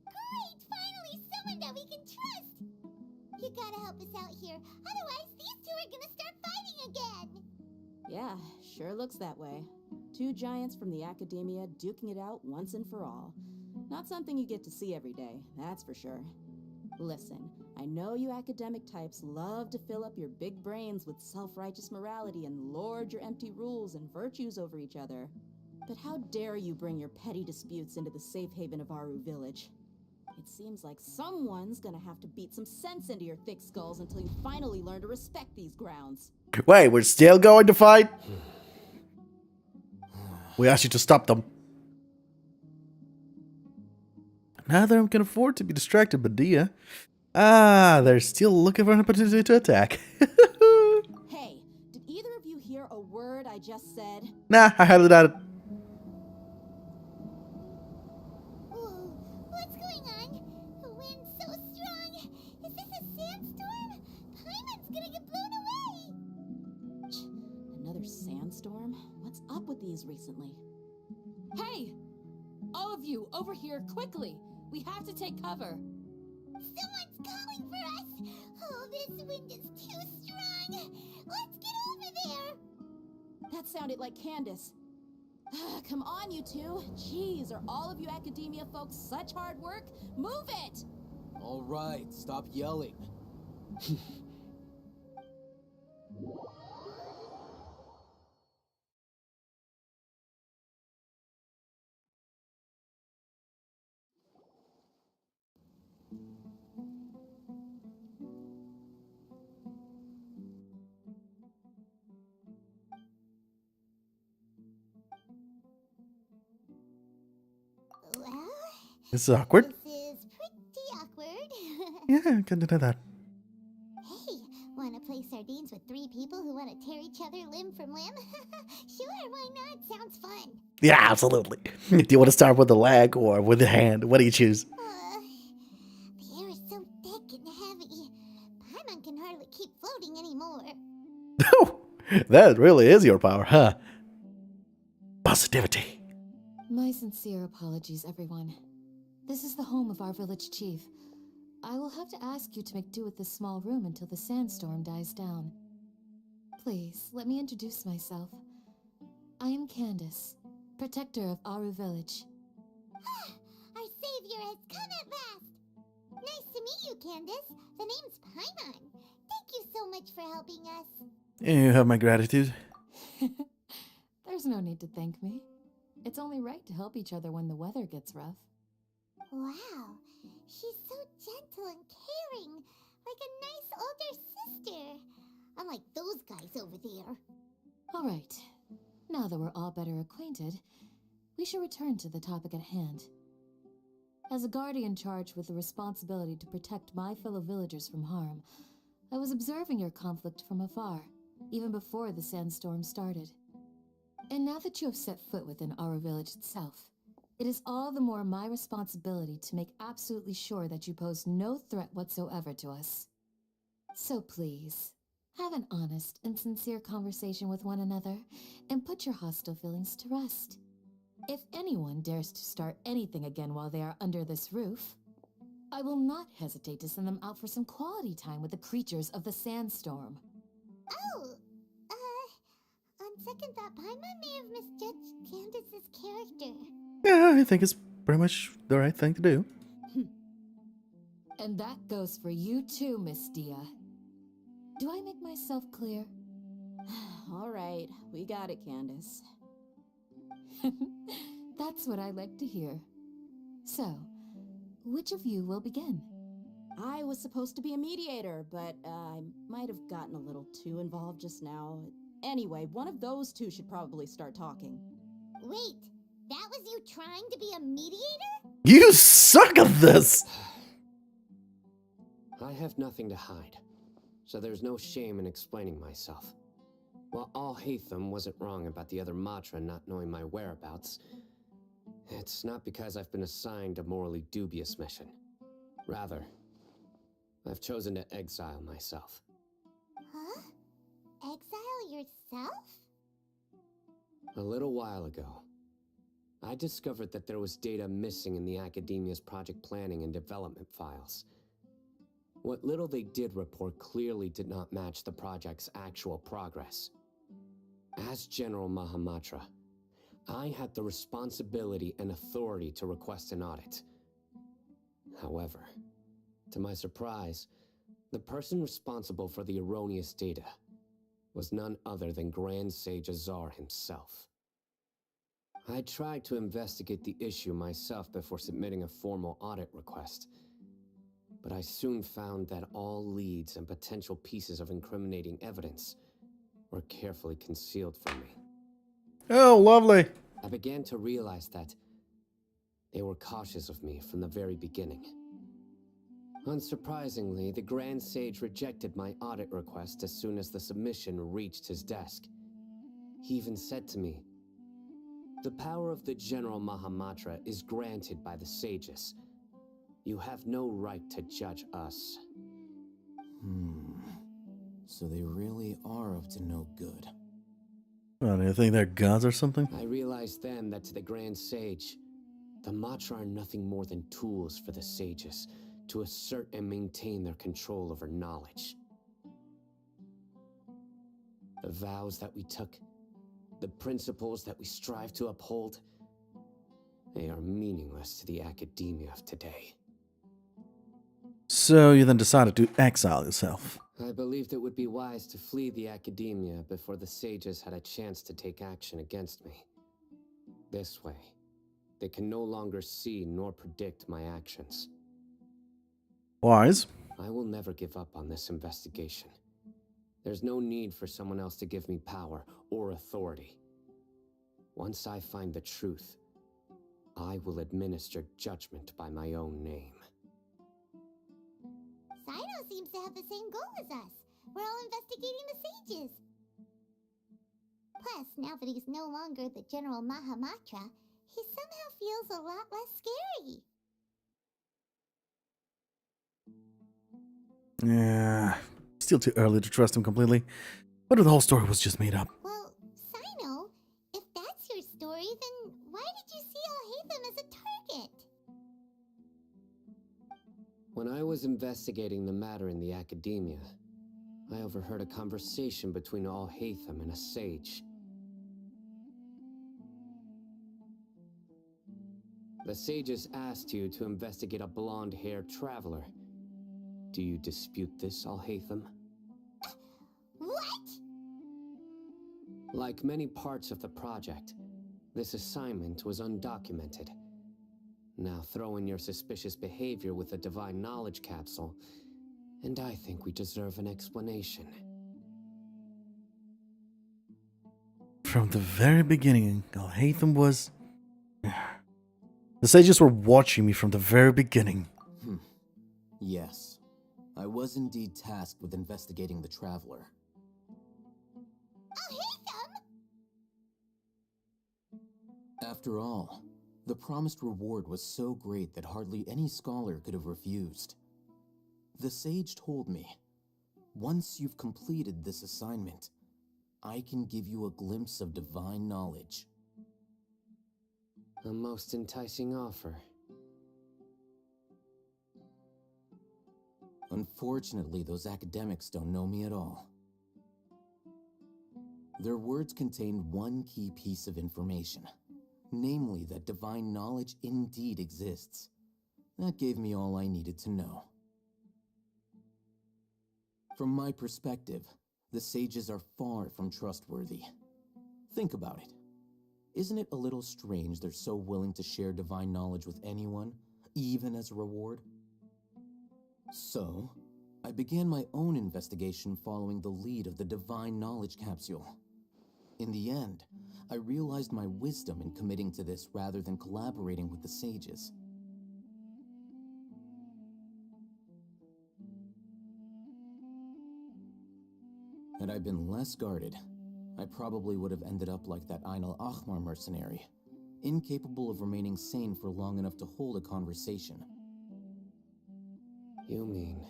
Great! Finally, someone that we can trust! You gotta help us out here, otherwise these two are gonna start fighting again! Yeah, sure looks that way. Two giants from the Academia duking it out once and for all. Not something you get to see every day, that's for sure. Listen, I know you academic types love to fill up your big brains with self-righteous morality and lord your empty rules and virtues over each other. But how dare you bring your petty disputes into the safe haven of Aru Village? It seems like someone's gonna have to beat some sense into your thick skulls until you finally learn to respect these grounds. Wait, we're still going to fight? We asked you to stop them. Neither of them can afford to be distracted by Dia. They're still looking for an opportunity to attack. Hey, did either of you hear a word I just said? Nah, I highly doubt it. Whoa, what's going on? The wind's so strong. Is this a sandstorm? Paimon's gonna get blown away! Another sandstorm? What's up with these recently? Hey! All of you, over here, quickly! We have to take cover! Someone's calling for us! Oh, this wind is too strong! Let's get over there! That sounded like Candace. Come on, you two. Jeez, are all of you Academia folks such hard work? Move it! All right, stop yelling. Well, This is awkward. this is pretty awkward. Yeah, I can deny that. Hey, wanna play sardines with three people who wanna tear each other limb from limb? Sure, why not? Sounds fun. Yeah, absolutely. Do you want to start with the leg or with the hand? What do you choose? The air is so thick and heavy. exploding anymore. Oh, that really is your power, huh? Positivity. My sincere apologies, everyone. This is the home of our village chief. I will have to ask you to make do with this small room until the sandstorm dies down. Please, let me introduce myself. I am Candace, protector of Aru village. Our savior has come at last! Nice to meet you, Candace. The name's Paimon. Thank you so much for helping us. You have my gratitude. There's no need to thank me. It's only right to help each other when the weather gets rough. Wow, she's so gentle and caring, like a nice older sister. Unlike those guys over there. All right. Now that we're all better acquainted, we should return to the topic at hand. As a guardian charged with the responsibility to protect my fellow villagers from harm, I was observing your conflict from afar, even before the sandstorm started. And now that you have set foot within our village itself, it is all the more my responsibility to make absolutely sure that you pose no threat whatsoever to us. So please, have an honest and sincere conversation with one another, and put your hostile feelings to rest. If anyone dares to start anything again while they are under this roof, I will not hesitate to send them out for some quality time with the creatures of the sandstorm. Oh, on second thought, Paimon may have misjudged Candace's character. Yeah, I think it's pretty much the right thing to do. And that goes for you too, Miss Dia. Do I make myself clear? All right, we got it, Candace. That's what I like to hear. So, which of you will begin? I was supposed to be a mediator, but I might have gotten a little too involved just now. Anyway, one of those two should probably start talking. Wait, that was you trying to be a mediator? You suck at this! I have nothing to hide, so there's no shame in explaining myself. While Al-Haytham wasn't wrong about the other Matra not knowing my whereabouts, it's not because I've been assigned a morally dubious mission. Rather, I've chosen to exile myself. Huh? Exile yourself? A little while ago, I discovered that there was data missing in the Academia's project planning and development files. What little they did report clearly did not match the project's actual progress. As General Mahamatra, I had the responsibility and authority to request an audit. However, to my surprise, the person responsible for the erroneous data was none other than Grand Sage Azure himself. I tried to investigate the issue myself before submitting a formal audit request, but I soon found that all leads and potential pieces of incriminating evidence were carefully concealed from me. Oh, lovely. I began to realize that they were cautious of me from the very beginning. Unsurprisingly, the Grand Sage rejected my audit request as soon as the submission reached his desk. He even said to me, "The power of the General Mahamatra is granted by the sages. You have no right to judge us." So they really are up to no good. Well, do you think they're gods or something? I realized then that to the Grand Sage, the Matra are nothing more than tools for the sages to assert and maintain their control over knowledge. The vows that we took, the principles that we strive to uphold, they are meaningless to the academia of today. So you then decided to exile yourself. I believed it would be wise to flee the academia before the sages had a chance to take action against me. This way, they can no longer see nor predict my actions. Wise. I will never give up on this investigation. There's no need for someone else to give me power or authority. Once I find the truth, I will administer judgment by my own name. Saito seems to have the same goal as us. We're all investigating the sages. Plus, now that he's no longer the General Mahamatra, he somehow feels a lot less scary. Yeah. still too early to trust him completely. What if the whole story was just made up? Well, Sino, if that's your story, then why did you see Al-Haytham as a target? When I was investigating the matter in the academia, I overheard a conversation between Al-Haytham and a sage. The sages asked you to investigate a blonde-haired traveler. Do you dispute this, Al-Haytham? What? Like many parts of the project, this assignment was undocumented. Now throw in your suspicious behavior with the divine knowledge capsule, and I think we deserve an explanation. From the very beginning, Al-Haytham was... The sages were watching me from the very beginning. Yes. I was indeed tasked with investigating the traveler. Al-Haytham? After all, the promised reward was so great that hardly any scholar could have refused. The sage told me, once you've completed this assignment, I can give you a glimpse of divine knowledge. A most enticing offer. Unfortunately, those academics don't know me at all. Their words contained one key piece of information, namely that divine knowledge indeed exists. That gave me all I needed to know. From my perspective, the sages are far from trustworthy. Think about it. Isn't it a little strange they're so willing to share divine knowledge with anyone, even as a reward? So, I began my own investigation following the lead of the divine knowledge capsule. In the end, I realized my wisdom in committing to this rather than collaborating with the sages. Had I been less guarded, I probably would have ended up like that Ain al-Ahmar mercenary, incapable of remaining sane for long enough to hold a conversation. You mean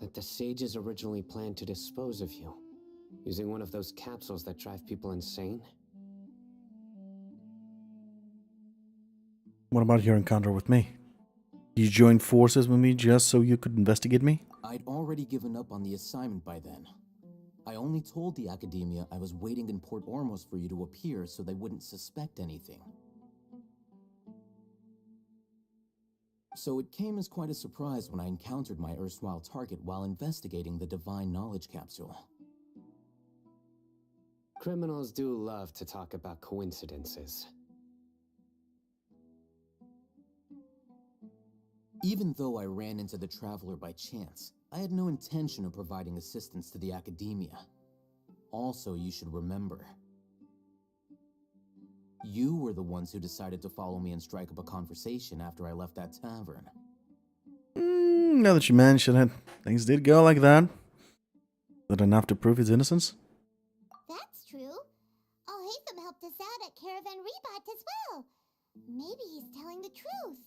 that the sages originally planned to dispose of you, using one of those capsules that drive people insane? What about your encounter with me? You joined forces with me just so you could investigate me? I'd already given up on the assignment by then. I only told the academia I was waiting in Port Ormos for you to appear so they wouldn't suspect anything. So it came as quite a surprise when I encountered my erstwhile target while investigating the divine knowledge capsule. Criminals do love to talk about coincidences. Even though I ran into the traveler by chance, I had no intention of providing assistance to the academia. Also, you should remember, you were the ones who decided to follow me and strike up a conversation after I left that tavern. Now that you mention it, things did go like that. Is that enough to prove his innocence? That's true. Al-Haytham helped us out at Caravan Rebat as well. Maybe he's telling the truth.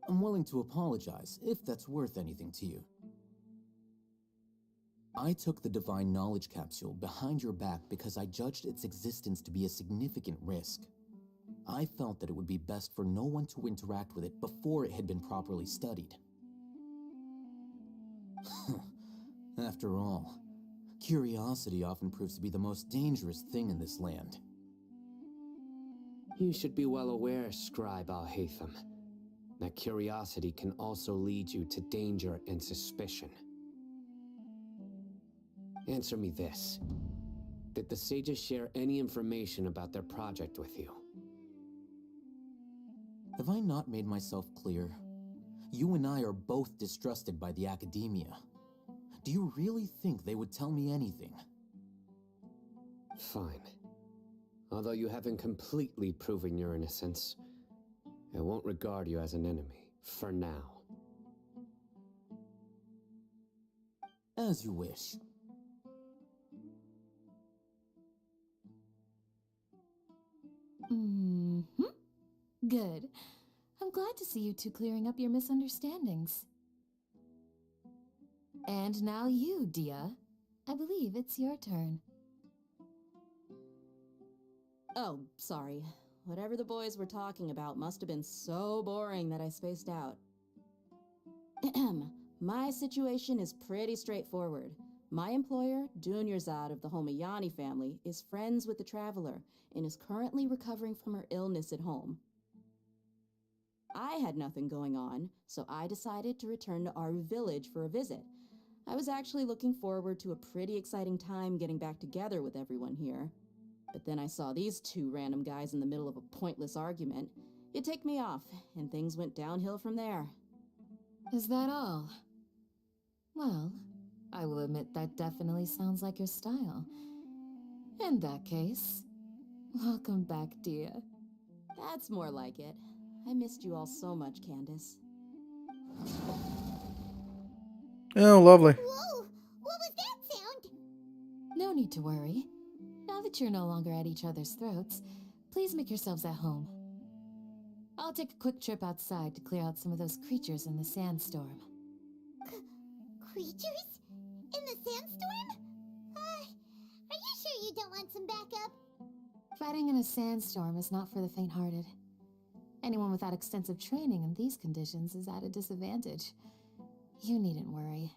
I'm willing to apologize, if that's worth anything to you. I took the divine knowledge capsule behind your back because I judged its existence to be a significant risk. I felt that it would be best for no one to interact with it before it had been properly studied. After all, curiosity often proves to be the most dangerous thing in this land. You should be well aware, Scribe Al-Haytham, that curiosity can also lead you to danger and suspicion. Answer me this. Did the sages share any information about their project with you? Have I not made myself clear? You and I are both distrusted by the academia. Do you really think they would tell me anything? Fine. Although you haven't completely proven your innocence, I won't regard you as an enemy, for now. As you wish. Good. I'm glad to see you two clearing up your misunderstandings. And now you, Dia. I believe it's your turn. Oh, sorry. Whatever the boys were talking about must have been so boring that I spaced out. My situation is pretty straightforward. My employer, Dunyarzad of the Homayani family, is friends with the Traveler and is currently recovering from her illness at home. I had nothing going on, so I decided to return to Aru village for a visit. I was actually looking forward to a pretty exciting time getting back together with everyone here. But then I saw these two random guys in the middle of a pointless argument. It ticked me off, and things went downhill from there. Is that all? Well, I will admit that definitely sounds like your style. In that case, welcome back, Dia. That's more like it. I missed you all so much, Candace. Oh, lovely. Whoa! What was that sound? No need to worry. Now that you're no longer at each other's throats, please make yourselves at home. I'll take a quick trip outside to clear out some of those creatures in the sandstorm. Creatures? In the sandstorm? Are you sure you don't want some backup? Fighting in a sandstorm is not for the faint-hearted. Anyone without extensive training in these conditions is at a disadvantage. You needn't worry.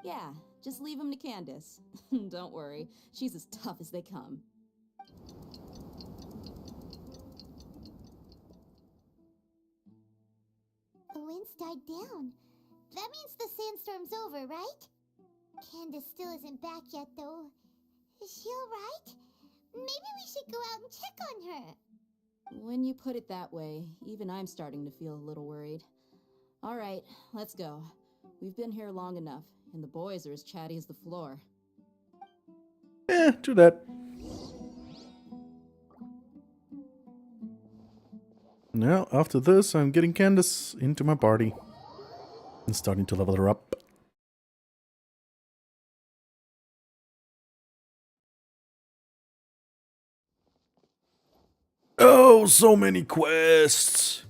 Yeah, just leave him to Candace. Don't worry, she's as tough as they come. The winds died down. That means the sandstorm's over, right? Candace still isn't back yet, though. Is she alright? Maybe we should go out and check on her. When you put it that way, even I'm starting to feel a little worried. All right, let's go. We've been here long enough, and the boys are as chatty as the floor. Do that. Now, after this, I'm getting Candace into my party and starting to level her up. Oh, so many quests!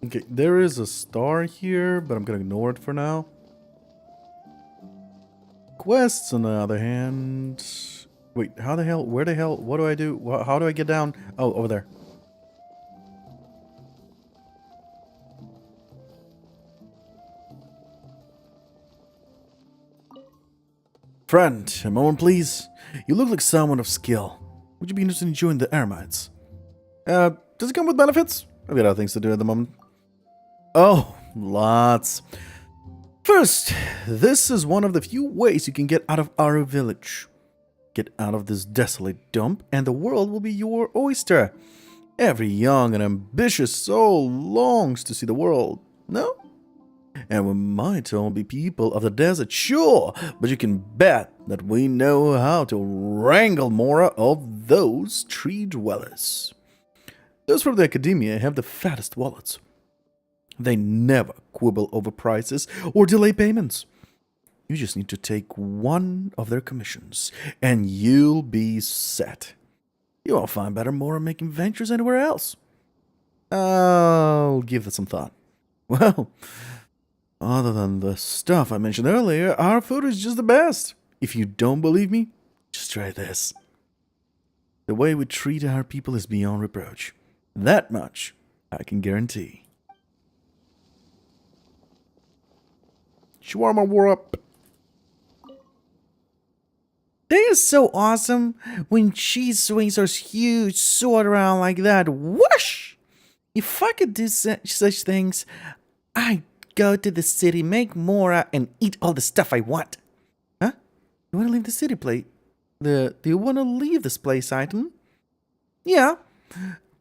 Okay, there is a star here, but I'm gonna ignore it for now. Quests, on the other hand... Wait, how the hell? Where the hell? What do I do? How do I get down? Oh, over there. Friend, a moment please. You look like someone of skill. Would you be interested in joining the Eremites? Does it come with benefits? I've got other things to do at the moment. Oh, lots. First, this is one of the few ways you can get out of our village. Get out of this desolate dump and the world will be your oyster. Every young and ambitious soul longs to see the world, no? And we might all be people of the desert, sure, but you can bet that we know how to wrangle more of those tree dwellers. Those from the academia have the fattest wallets. They never quibble over prices or delay payments. You just need to take one of their commissions, and you'll be set. You won't find better Mora making ventures anywhere else. I'll give that some thought. Well, other than the stuff I mentioned earlier, our food is just the best. If you don't believe me, just try this. The way we treat our people is beyond reproach. That much I can guarantee. Shawarma war up. That is so awesome when she swings her huge sword around like that. Whoosh! If I could do such things, I'd go to the city, make Mora, and eat all the stuff I want. Huh? You want to leave the city plate? Do you want to leave this place item? Yeah.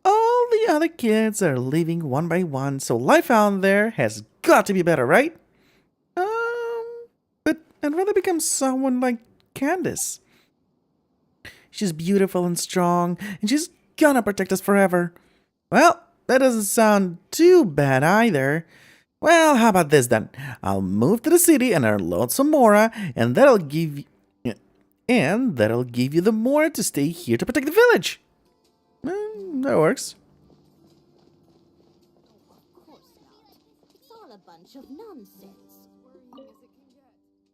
All the other kids are leaving one by one, so life out there has got to be better, right? But I'd rather become someone like Candace. She's beautiful and strong, and she's gonna protect us forever. Well, that doesn't sound too bad either. Well, how about this then? I'll move to the city and unload some Mora, and that'll give And that'll give you the more to stay here to protect the village. That works. Of course not. It's all a bunch of nonsense.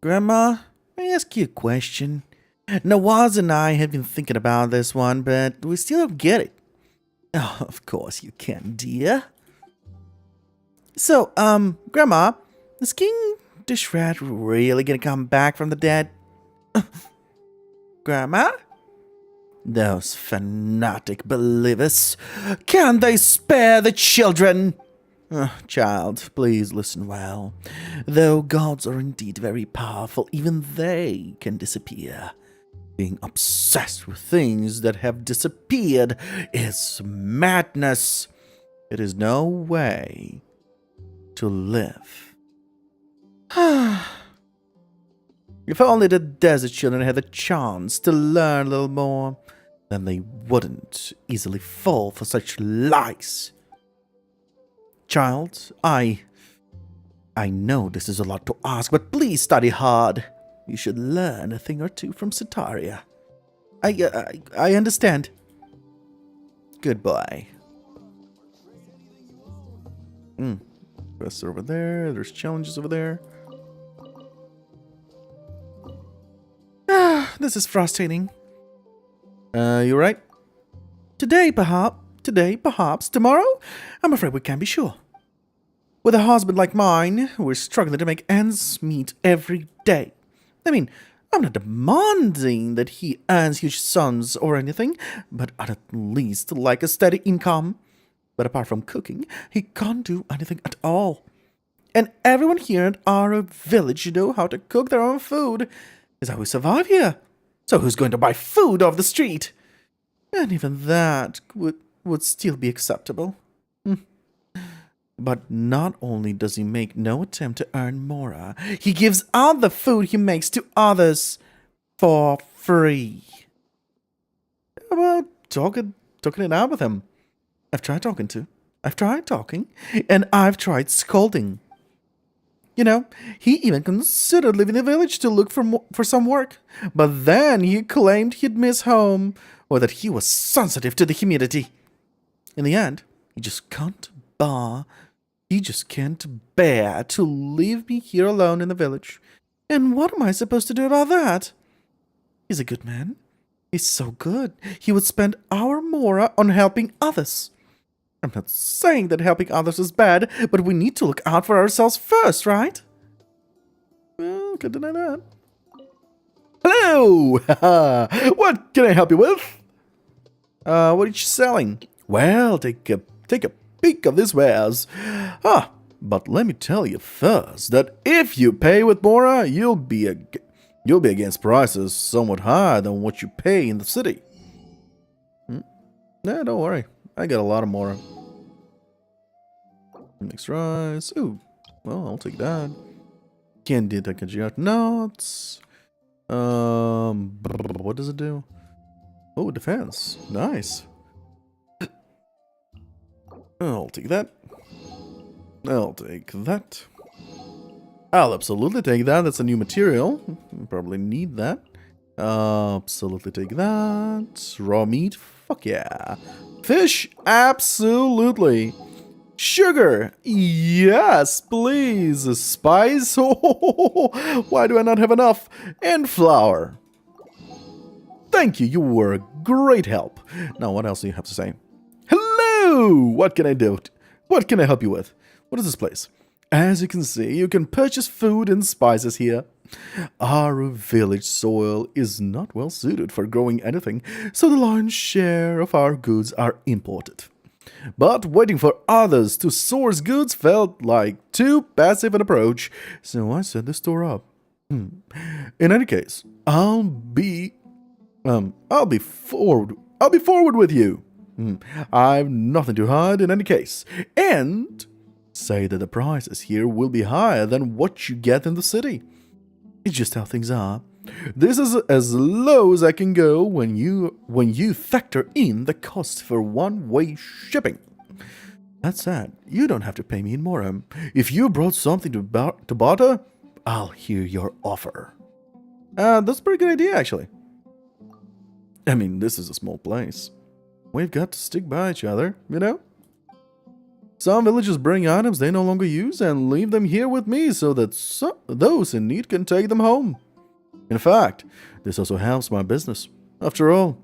Grandma, may I ask you a question? Nawaz and I have been thinking about this one, but we still don't get it. Oh, of course you can, dear. So, Grandma, is King Dishrat really gonna come back from the dead? Grandma? Those fanatic believers. Can they spare the children? Child, please listen well. Though gods are indeed very powerful, even they can disappear. Being obsessed with things that have disappeared is madness. It is no way to live. If only the desert children had the chance to learn a little more, then they wouldn't easily fall for such lies. Child, I know this is a lot to ask, but please study hard. You should learn a thing or two from Setaria. I understand. Goodbye. Quests over there. There's challenges over there. This is frustrating. You right? Today, perhaps. Tomorrow? I'm afraid we can't be sure. With a husband like mine, we're struggling to make ends meet every day. I mean, I'm not demanding that he earns huge sums or anything, but I'd at least like a steady income. But apart from cooking, he can't do anything at all. And everyone here at our village know how to cook their own food. Is how we survive here. So who's going to buy food off the street? And even that would still be acceptable. But not only does he make no attempt to earn more, he gives out the food he makes to others for free. How about talking it out with him? I've tried talking, and I've tried scolding. You know, he even considered leaving the village to look for some work. But then he claimed he'd miss home, or that he was sensitive to the humidity. In the end, he just can't bear to leave me here alone in the village. And what am I supposed to do about that? He's a good man. He's so good. He would spend our mora on helping others. I'm not saying that helping others is bad, but we need to look out for ourselves first, right? Well, can't deny that. Hello! What can I help you with? What are you selling? Well, take a peek of these wares. But let me tell you first that if you pay with mora, you'll be against prices somewhat higher than what you pay in the city. Nah, don't worry. I got a lot of mora. Mixed rice. Ooh, well, I'll take that. Candy Takajiyat nuts. What does it do? Oh, defense. Nice. I'll take that. I'll take that. I'll absolutely take that. That's a new material. Probably need that. Absolutely take that. Raw meat. Fuck yeah. Fish. Absolutely. Sugar. Yes, please. Spice. Why do I not have enough? And flour. Thank you. You were a great help. Now, what else do you have to say? Hello! What can I do? What can I help you with? What is this place? As you can see, you can purchase food and spices here. Our village soil is not well suited for growing anything, so the lion's share of our goods are imported. But waiting for others to source goods felt like too passive an approach, so I set the store up. In any case, I'll be forward with you. I've nothing to hide in any case, and say that the prices here will be higher than what you get in the city. It's just how things are. This is as low as I can go when you factor in the cost for one-way shipping. That said, you don't have to pay me in mora. If you brought something to barter, I'll hear your offer. That's a pretty good idea, actually. I mean, this is a small place. We've got to stick by each other, you know? Some villages bring items they no longer use and leave them here with me so that those in need can take them home. In fact, this also helps my business. After all,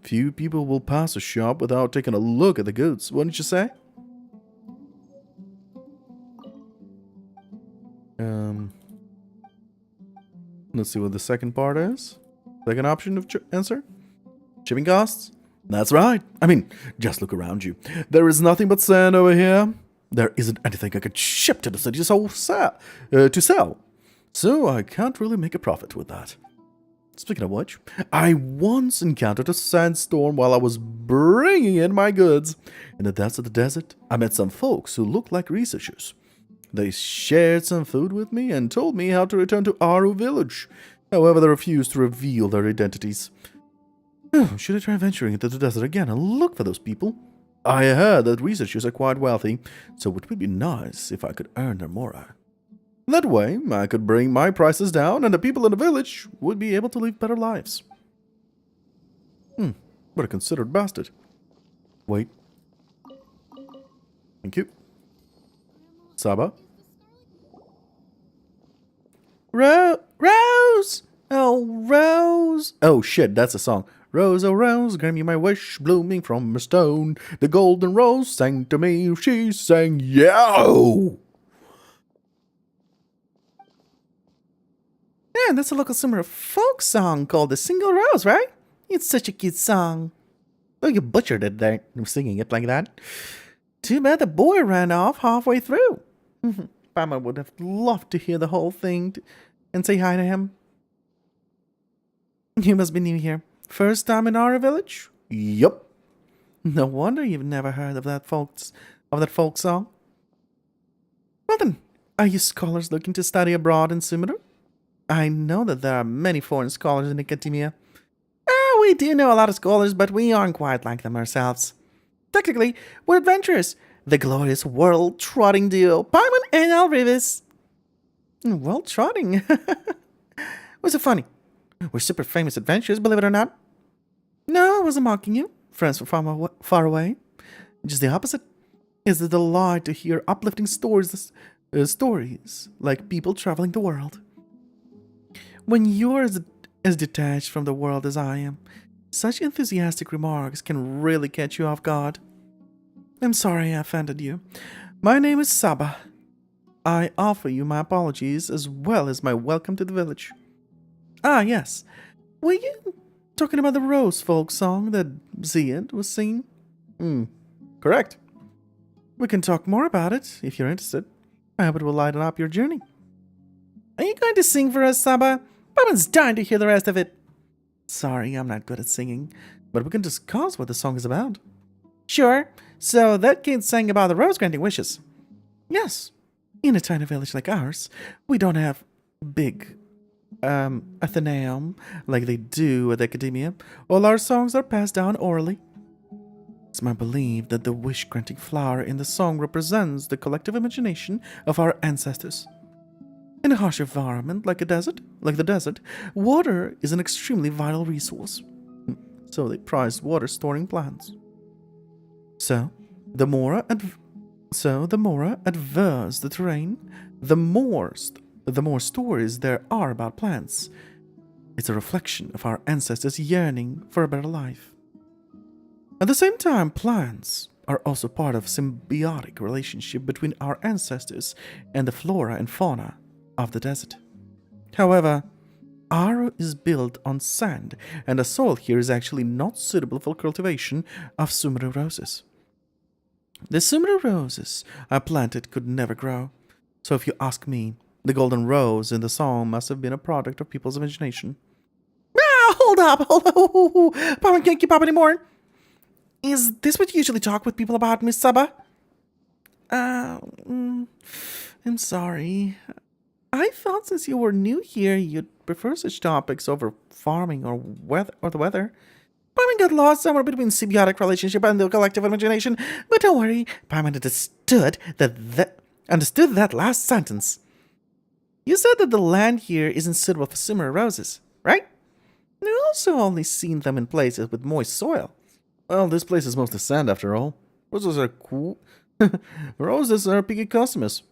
few people will pass a shop without taking a look at the goods, wouldn't you say? Let's see what the second part is. Second option of answer? Shipping costs? That's right. I mean, just look around you. There is nothing but sand over here. There isn't anything I could ship to the city to sell. So I can't really make a profit with that. Speaking of which, I once encountered a sandstorm while I was bringing in my goods. In the depths of the desert, I met some folks who looked like researchers. They shared some food with me and told me how to return to Aru village. However, they refused to reveal their identities. Should I try venturing into the desert again and look for those people? I heard that researchers are quite wealthy, so it would be nice if I could earn their mora. That way, I could bring my prices down and the people in the village would be able to live better lives. What a considerate bastard. Wait. Thank you. Saba? Rose! Oh, Rose! Oh shit, that's a song. Rose, oh Rose, grant me my wish, blooming from a stone. The golden rose sang to me, she sang, yo! Yeah, that's a local summer folk song called The Single Rose, right? It's such a cute song. Oh, you butchered it there, singing it like that. Too bad the boy ran off halfway through. Pama would have loved to hear the whole thing and say hi to him. You must be new here. First time in our village? Yup. No wonder you've never heard of that folk song. Well then, are you scholars looking to study abroad in Sumatra? I know that there are many foreign scholars in academia. We do know a lot of scholars, but we aren't quite like them ourselves. Technically, we're adventurers. The glorious world-trotting duo, Paimon and Alrivis. World-trotting? Was it funny? We're super famous adventurers, believe it or not. No, I wasn't mocking you. Friends from far away. Just the opposite. It's a delight to hear uplifting stories like people traveling the world. When you're as detached from the world as I am, such enthusiastic remarks can really catch you off guard. I'm sorry I offended you. My name is Saba. I offer you my apologies as well as my welcome to the village. Ah, yes. Were you talking about the Rose folk song that Ziad was singing? Correct. We can talk more about it if you're interested. I hope it will lighten up your journey. Are you going to sing for us, Saba? Papa's dying to hear the rest of it. Sorry, I'm not good at singing, but we can discuss what the song is about. Sure. So that kid sang about the rose granting wishes. Yes. In a tiny village like ours, we don't have big Athenaeum like they do at Academia. All our songs are passed down orally. It's my belief that the wish-granting flower in the song represents the collective imagination of our ancestors. In a harsh environment like the desert, water is an extremely vital resource. So they prize water storing plants. So the more adverse the terrain, the more stories there are about plants. It's a reflection of our ancestors' yearning for a better life. At the same time, plants are also part of a symbiotic relationship between our ancestors and the flora and fauna of the desert. However, Aru is built on sand, and the soil here is actually not suitable for cultivation of Sumatra roses. The Sumatra roses I planted could never grow, so if you ask me, the golden rose in the song must have been a product of people's imagination. Hold up! Papa can't keep up anymore! Is this what you usually talk with people about, Miss Saba? I'm sorry. I thought since you were new here, you'd prefer such topics over farming or the weather. Paimon got lost somewhere between symbiotic relationship and the collective imagination, but don't worry, Paimon understood that last sentence. You said that the land here isn't suitable for summer roses, right? I've also only seen them in places with moist soil. Well, this place is mostly sand after all. Roses are cool. Roses are picky customers.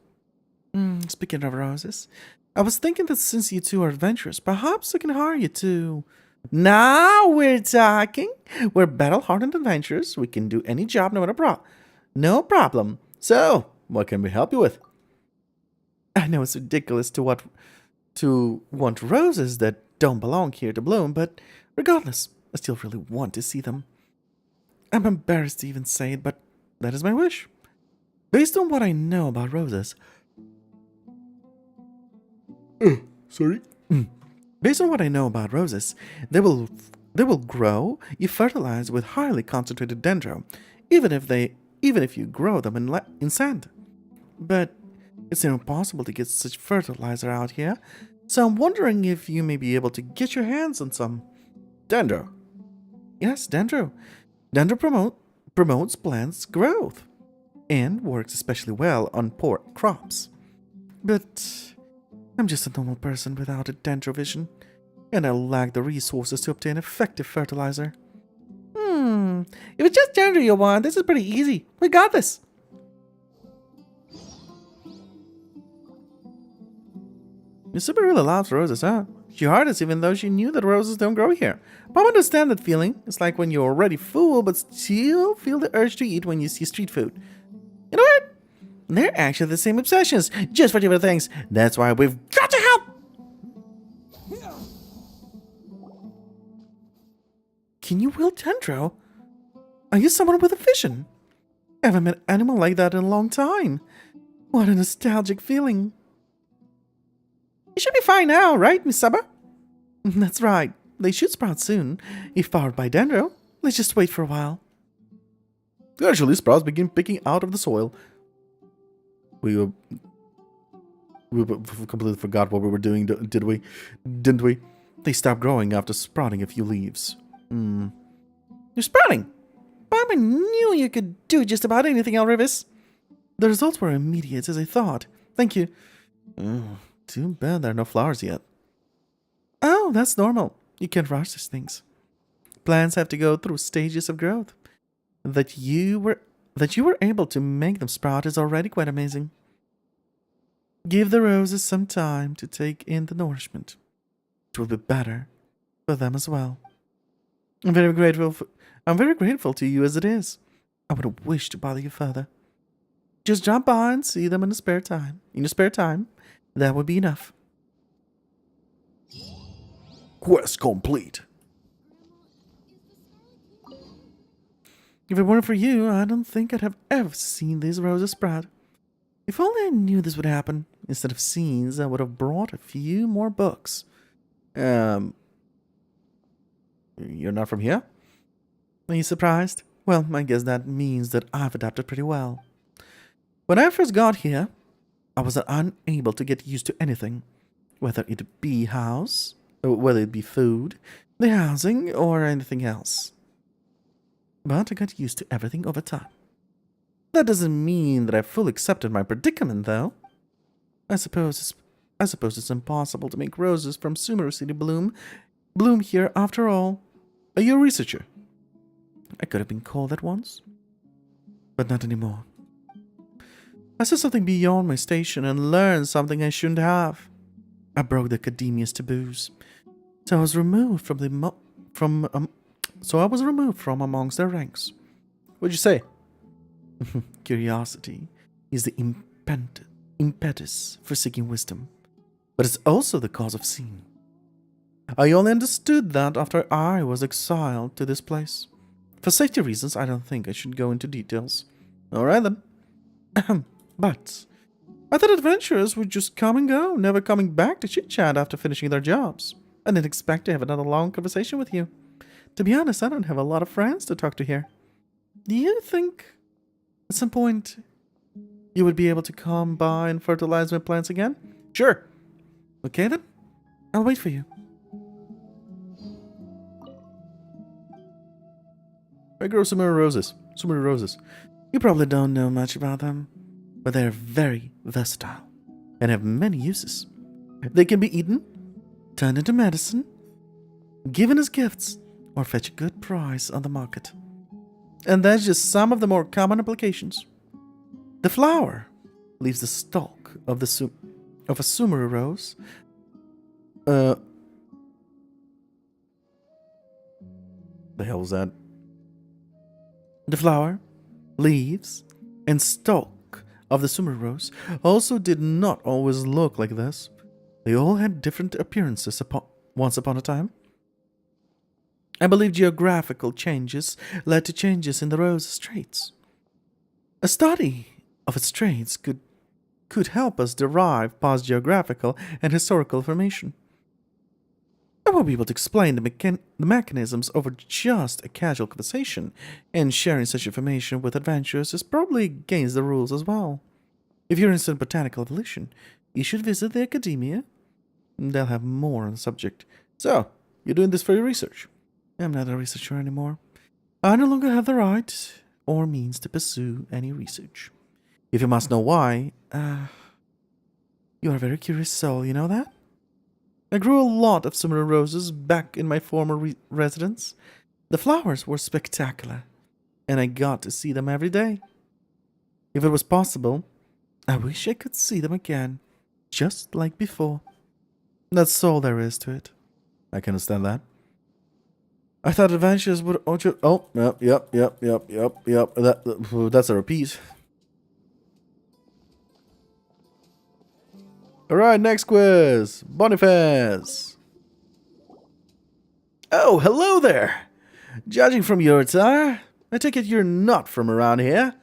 Speaking of roses, I was thinking that since you two are adventurous, perhaps I can hire you to... Now we're talking. We're battle-hardened adventurers. We can do any job, no problem. So, what can we help you with? I know it's ridiculous to want roses that don't belong here to bloom, but regardless, I still really want to see them. I'm embarrassed to even say it, but that is my wish. Based on what I know about roses... sorry. Based on what I know about roses, they will grow if fertilized with highly concentrated dendro, even if you grow them in sand. But it's impossible to get such fertilizer out here, so I'm wondering if you may be able to get your hands on some dendro. Yes, dendro. Dendro promotes plants' growth and works especially well on poor crops. But I'm just a normal person without a dendro vision, and I lack the resources to obtain effective fertilizer. If it's just dendro you want, this is pretty easy. We got this. Your super really loves roses, huh? She heard us even though she knew that roses don't grow here. But I understand that feeling. It's like when you're already full but still feel the urge to eat when you see street food. You know what? They're actually the same obsessions, just for different things. That's why we've got to help! Can you wield dendro? Are you someone with a vision? I haven't met an animal like that in a long time. What a nostalgic feeling. You should be fine now, right, Miss Saga? That's right. They should sprout soon. If powered by dendro, let's just wait for a while. Gradually, sprouts begin picking out of the soil. We completely forgot what we were doing, did we? Didn't we? They stopped growing after sprouting a few leaves. You're sprouting! But I knew you could do just about anything, Elrivis. The results were immediate, as I thought. Thank you. Too bad there are no flowers yet. Oh, that's normal. You can't rush these things. Plants have to go through stages of growth. That you were able to make them sprout is already quite amazing. Give the roses some time to take in the nourishment. It will be better for them as well. I'm very grateful to you as it is. I wouldn't wish to bother you further. Just drop by and see them in your spare time. That would be enough. Quest complete. If it weren't for you, I don't think I'd have ever seen these roses sprout. If only I knew this would happen. Instead of scenes, I would have brought a few more books. You're not from here? Are you surprised? Well, I guess that means that I've adapted pretty well. When I first got here, I was unable to get used to anything. Whether it be food, the housing, or anything else. But I got used to everything over time. That doesn't mean that I fully accepted my predicament, though. I suppose it's impossible to make roses from Sumeru City bloom here after all. Are you a researcher? I could have been called that once, but not anymore. I saw something beyond my station and learned something I shouldn't have. I broke the academia's taboos, so I was removed from amongst their ranks. What'd you say? Curiosity is the impetus for seeking wisdom, but it's also the cause of sin. I only understood that after I was exiled to this place. For safety reasons, I don't think I should go into details. Alright then. But I thought adventurers would just come and go, never coming back to chit-chat after finishing their jobs. I didn't expect to have another long conversation with you. To be honest, I don't have a lot of friends to talk to here. Do you think at some point you would be able to come by and fertilize my plants again? Sure. Okay then. I'll wait for you. I grow Sumeru roses. You probably don't know much about them, but they are very versatile and have many uses. They can be eaten, turned into medicine, given as gifts, or fetch a good price on the market. And that's just some of the more common applications. The flower leaves the stalk of a sumaru rose. The hell was that? The flower, leaves, and stalk of the sumaru rose also did not always look like this. They all had different appearances once upon a time. I believe geographical changes led to changes in the rose's traits. A study of its traits could help us derive past geographical and historical information. I won't be able to explain the mechanisms over just a casual conversation, and sharing such information with adventurers is probably against the rules as well. If you're interested in botanical evolution, you should visit the academia. They'll have more on the subject. So, you're doing this for your research? I'm not a researcher anymore. I no longer have the right or means to pursue any research. If you must know why, you are a very curious soul, you know that? I grew a lot of sumaru roses back in my former residence. The flowers were spectacular, and I got to see them every day. If it was possible, I wish I could see them again, just like before. That's all there is to it. I can understand that. I thought adventures would... Oh, yep. That's a repeat. Alright, next quiz. Boniface. Oh, hello there. Judging from your attire, I take it you're not from around here.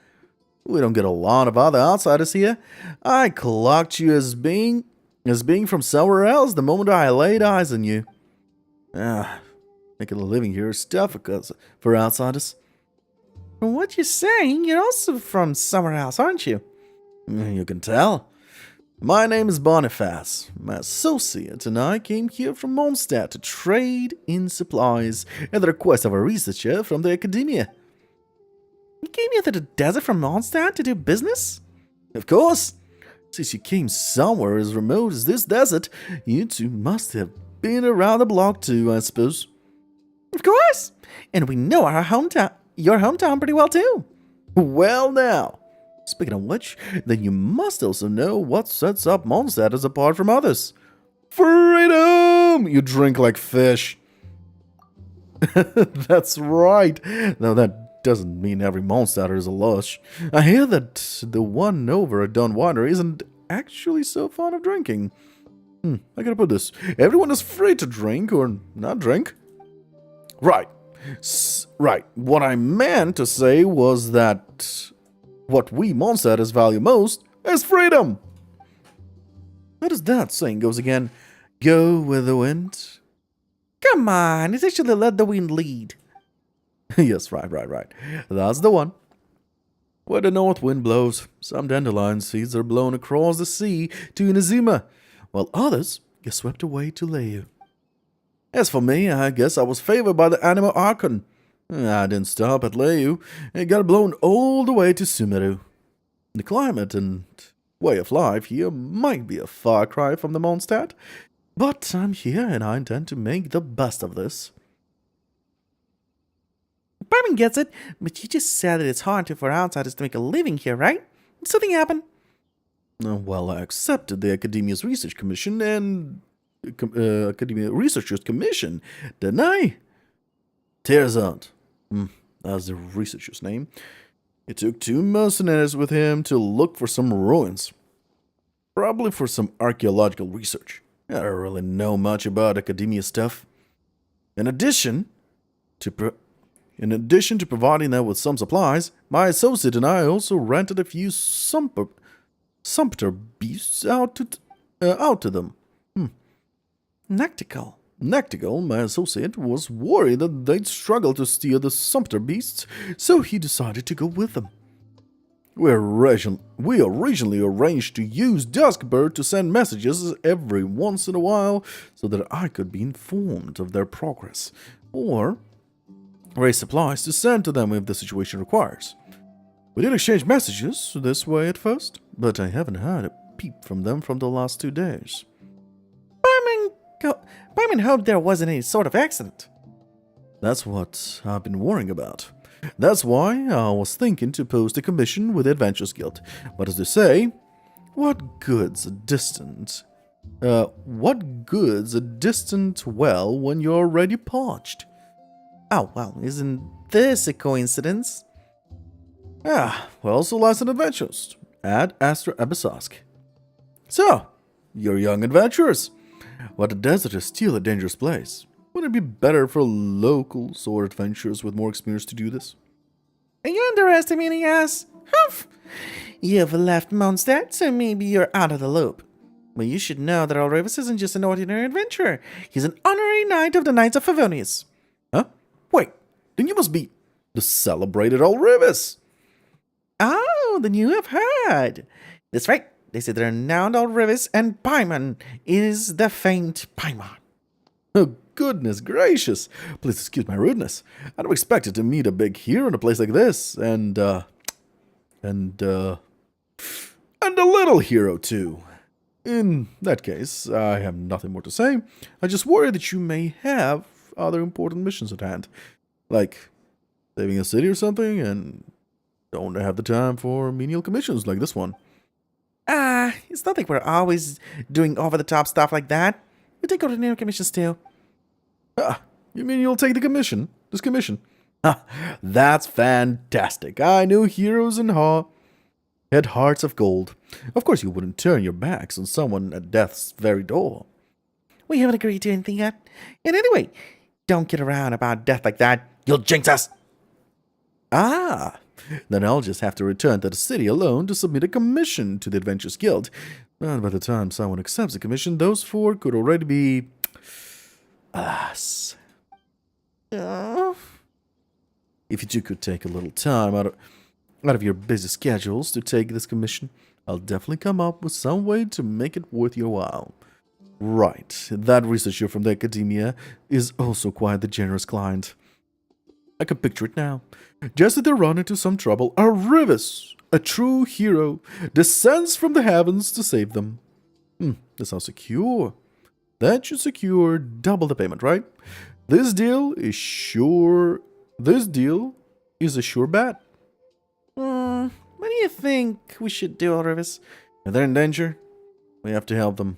We don't get a lot of other outsiders here. I clocked you as being from somewhere else the moment I laid eyes on you. Making a living here is tough for outsiders. From what you're saying, you're also from somewhere else, aren't you? You can tell. My name is Boniface. My associate and I came here from Mondstadt to trade in supplies at the request of a researcher from the academia. You came here to the desert from Mondstadt to do business? Of course. Since you came somewhere as remote as this desert, you two must have been around the block too, I suppose. Of course! And we know your hometown pretty well too. Well now, speaking of which, then you must also know what sets up Mondstadt as apart from others. Freedom! You drink like fish. That's right. Now that doesn't mean every Mondstadter is a lush. I hear that the one over at Don Winery isn't actually so fond of drinking. I gotta put this. Everyone is free to drink or not drink. Right. Right. What I meant to say was that what we Mondstadters value most is freedom. How does that saying goes again? Go with the wind. Come on, it's actually let the wind lead. Yes, right. That's the one. Where the north wind blows, some dandelion seeds are blown across the sea to Inazuma, while others get swept away to Leu. As for me, I guess I was favored by the animal archon. I didn't stop at Leu and got blown all the way to Sumeru. The climate and way of life here might be a far cry from the Mondstadt, but I'm here and I intend to make the best of this. Barman gets it, but you just said that it's hard for outsiders to make a living here, right? Did something happen? Well, I accepted the Academia's Research Commission and... Academia Researchers Commission, didn't I? Tearzant. That's the researcher's name. He took 2 mercenaries with him to look for some ruins. Probably for some archaeological research. I don't really know much about academia stuff. In addition to providing them with some supplies, my associate and I also rented a few sumpter beasts out to them. Nectical, my associate, was worried that they'd struggle to steer the sumpter beasts, so he decided to go with them. We originally arranged to use Duskbird to send messages every once in a while so that I could be informed of their progress, or raise supplies to send to them if the situation requires. We did exchange messages this way at first, but I haven't heard a peep from them from the last 2 days. Barman Paimon hoped there wasn't any sort of accident. That's what I've been worrying about. That's why I was thinking to post a commission with the Adventurers Guild. But as they say, what good's a distant well when you're already parched? Oh, well, isn't this a coincidence? Ah, well, so last an adventures. Ad Astra Abyssosque. So, you're young adventurers. But the desert is still a dangerous place. Wouldn't it be better for locals or adventurers with more experience to do this? Are you underestimating us? Humph! You've left Mondstadt, so maybe you're out of the loop. But you should know that Alrevis isn't just an ordinary adventurer. He's an honorary knight of the Knights of Favonius. Huh? Wait, then you must be the celebrated Alrevis. Oh, then you have heard. That's right. They say they're renowned Alrevis, and Paimon is the famed Paimon. Oh, goodness gracious. Please excuse my rudeness. I don't expect to meet a big hero in a place like this, and a little hero, too. In that case, I have nothing more to say. I just worry that you may have other important missions at hand. Like saving a city or something, and don't have the time for menial commissions like this one. It's not like we're always doing over-the-top stuff like that. We take ordinary commissions too. You mean you'll take the commission? This commission? That's fantastic. I knew heroes and had hearts of gold. Of course you wouldn't turn your backs on someone at death's very door. We haven't agreed to anything yet. And anyway, don't get around about death like that. You'll jinx us. Then I'll just have to return to the city alone to submit a commission to the Adventurers Guild. And by the time someone accepts the commission, those four could already be... alas. If you two could take a little time out of your busy schedules to take this commission, I'll definitely come up with some way to make it worth your while. Right, that researcher from the academia is also quite the generous client. I can picture it now. Just as they run into some trouble, Alrevis, a true hero, descends from the heavens to save them. That sounds secure. That should secure double the payment, right? This deal is a sure bet. What do you think we should do, Alrevis? If they're in danger, we have to help them.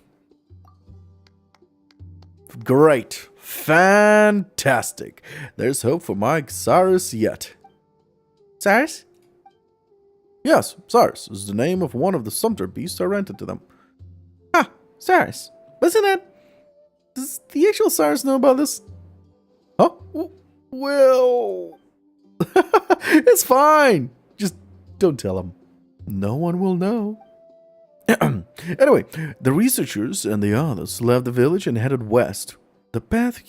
Great. Fantastic. There's hope for my Cyrus yet. Cyrus? Yes, Cyrus is the name of one of the sumpter beasts I rented to them. Cyrus. Listen, Ed. Does the actual Cyrus know about this? Huh? Well... it's fine. Just don't tell him. No one will know. Anyway, the researchers and the others left the village and headed west. The paths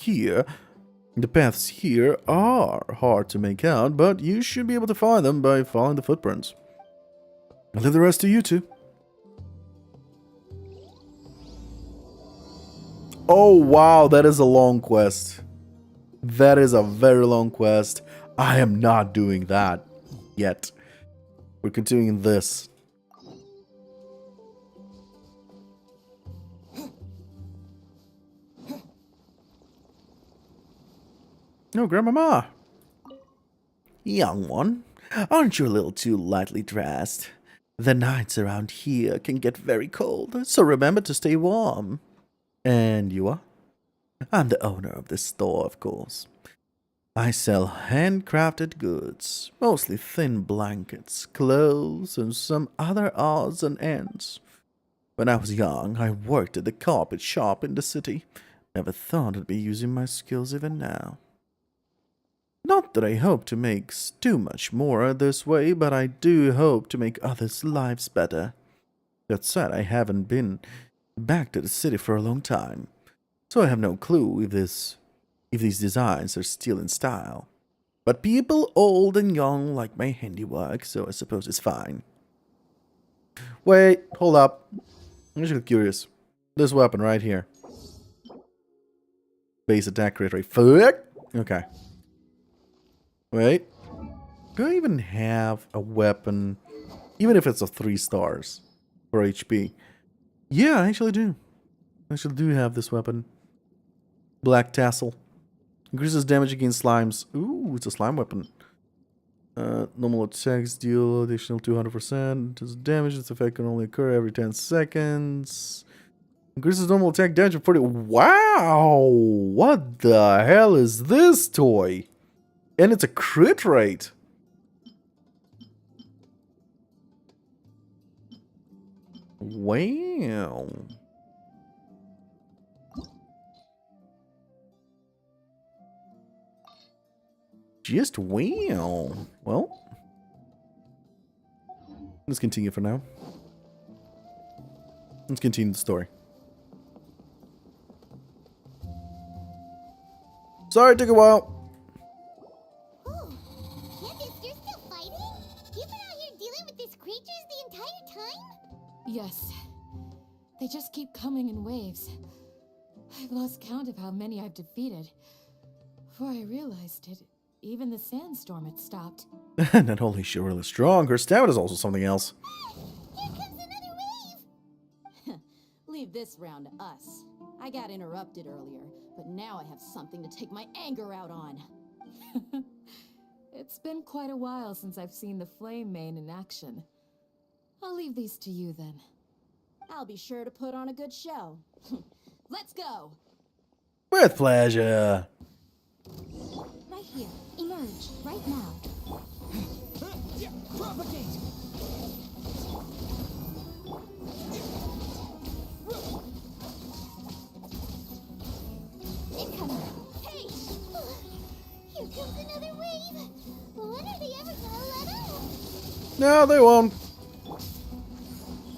here are hard to make out, but you should be able to find them by following the footprints. I'll leave the rest to you two. Oh wow, that is a long quest. That is a very long quest. I am not doing that yet. We're continuing this. Oh, Grandmama. Young one, aren't you a little too lightly dressed? The nights around here can get very cold, so remember to stay warm. And you are? I'm the owner of this store, of course. I sell handcrafted goods, mostly thin blankets, clothes, and some other odds and ends. When I was young, I worked at the carpet shop in the city. Never thought I'd be using my skills even now. Not that I hope to make too much more this way, but I do hope to make others' lives better. That said, I haven't been back to the city for a long time, so I have no clue if these designs are still in style. But people old and young like my handiwork, so I suppose it's fine. Wait, hold up. I'm just curious. This weapon right here. Base attack crit rate. Fuck! Okay. Wait. Do I even have a weapon? Even if it's a 3 stars for HP. Yeah, I actually do. I actually do have this weapon. Black tassel. Increases damage against slimes. Ooh, it's a slime weapon. Normal attacks deal additional 200%. Does damage. This effect can only occur every 10 seconds. Increases normal attack damage of 40. Wow! What the hell is this toy? And it's a crit rate. Wow. Just wow. Well, let's continue for now. Let's continue the story. Sorry it took a while. Oh, Candace, you're still fighting? You've been out here dealing with these creatures the entire time? Yes. They just keep coming in waves. I've lost count of how many I've defeated. Before I realized it, even the sandstorm had stopped. Not only is she really strong, her stamina is also something else. Here comes another wave! Leave this round to us. I got interrupted earlier, but now I have something to take my anger out on. It's been quite a while since I've seen the Flame Mane in action. I'll leave these to you then. I'll be sure to put on a good show. Let's go! With pleasure. Right here. Emerge. Right now. Propagate! Incoming. Hey! Here comes another wave! When are they ever gonna let up? No, they won't.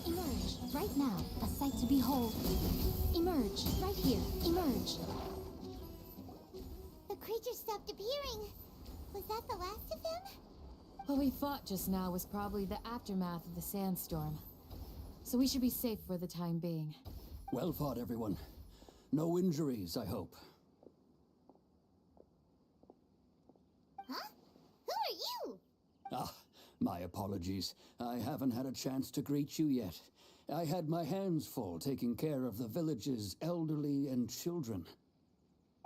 Emerge. Right now. A sight to behold. Emerge. Right here. Emerge. The creatures stopped appearing. Was that the last of them? What we fought just now was probably the aftermath of the sandstorm. So we should be safe for the time being. Well fought, everyone. No injuries, I hope. Huh? Who are you? Ah, my apologies. I haven't had a chance to greet you yet. I had my hands full taking care of the village's elderly and children.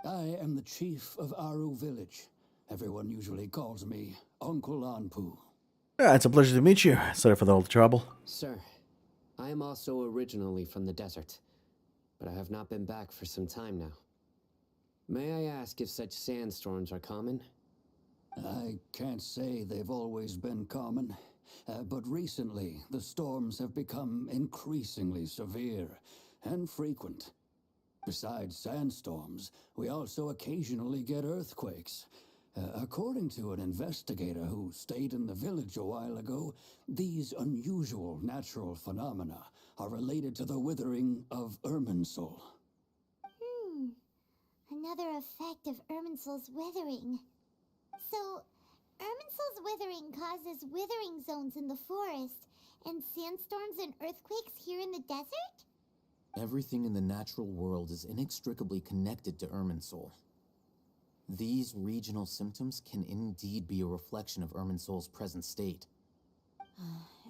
I am the chief of Aru village. Everyone usually calls me Uncle Anpu. Yeah, it's a pleasure to meet you. Sorry for all the trouble. Sir, I am also originally from the desert, but I have not been back for some time now. May I ask if such sandstorms are common? I can't say they've always been common, but recently the storms have become increasingly severe and frequent. Besides sandstorms, we also occasionally get earthquakes. According to an investigator who stayed in the village a while ago, these unusual natural phenomena are related to the withering of Irminsul. Another effect of Irminsul's withering. So, Irminsul's withering causes withering zones in the forest, and sandstorms and earthquakes here in the desert? Everything in the natural world is inextricably connected to Irminsul. These regional symptoms can indeed be a reflection of Irminsul's present state.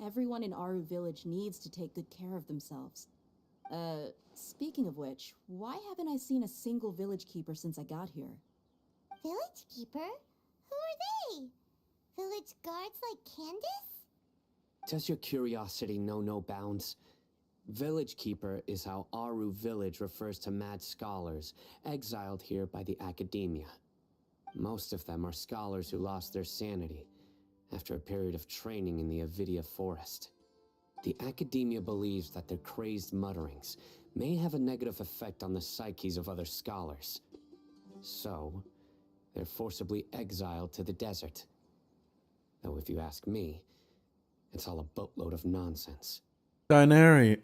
Everyone in Aru village needs to take good care of themselves. Speaking of which, why haven't I seen a single village keeper since I got here? Village keeper? Who are they? Village guards like Candace? Does your curiosity know no bounds? Village Keeper is how Aru village refers to mad scholars exiled here by the academia. Most of them are scholars who lost their sanity after a period of training in the Avidia forest. The academia believes that their crazed mutterings may have a negative effect on the psyches of other scholars. So, they're forcibly exiled to the desert. Though if you ask me, it's all a boatload of nonsense. Kainari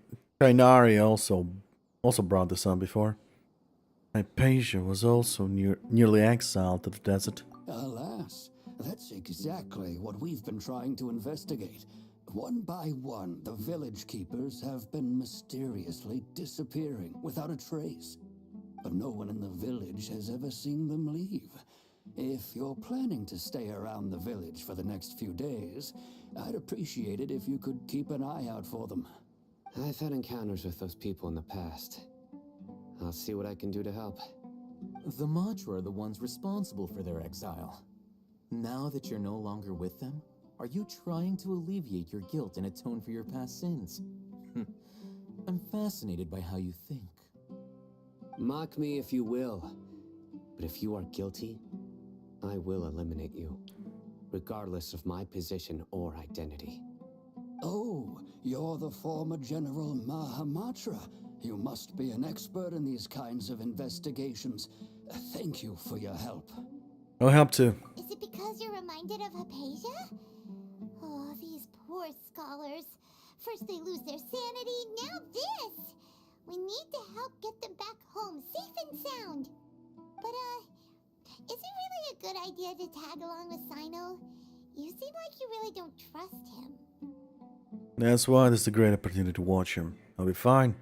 also brought this up before. Hypatia was also nearly exiled to the desert. Alas, that's exactly what we've been trying to investigate. One by one, the village keepers have been mysteriously disappearing without a trace. But no one in the village has ever seen them leave. If you're planning to stay around the village for the next few days, I'd appreciate it if you could keep an eye out for them. I've had encounters with those people in the past. I'll see what I can do to help. The Matra are the ones responsible for their exile. Now that you're no longer with them, are you trying to alleviate your guilt and atone for your past sins? I'm fascinated by how you think. Mock me if you will, but if you are guilty, I will eliminate you, regardless of my position or identity. Oh, you're the former General Mahamatra. You must be an expert in these kinds of investigations. Thank you for your help. I'll help too. Is it because you're reminded of Hypatia? Oh, these poor scholars. First they lose their sanity, now this! We need to help get them back home, safe and sound. But, is it really a good idea to tag along with Sino? You seem like you really don't trust him. That's why this is a great opportunity to watch him. I'll be fine.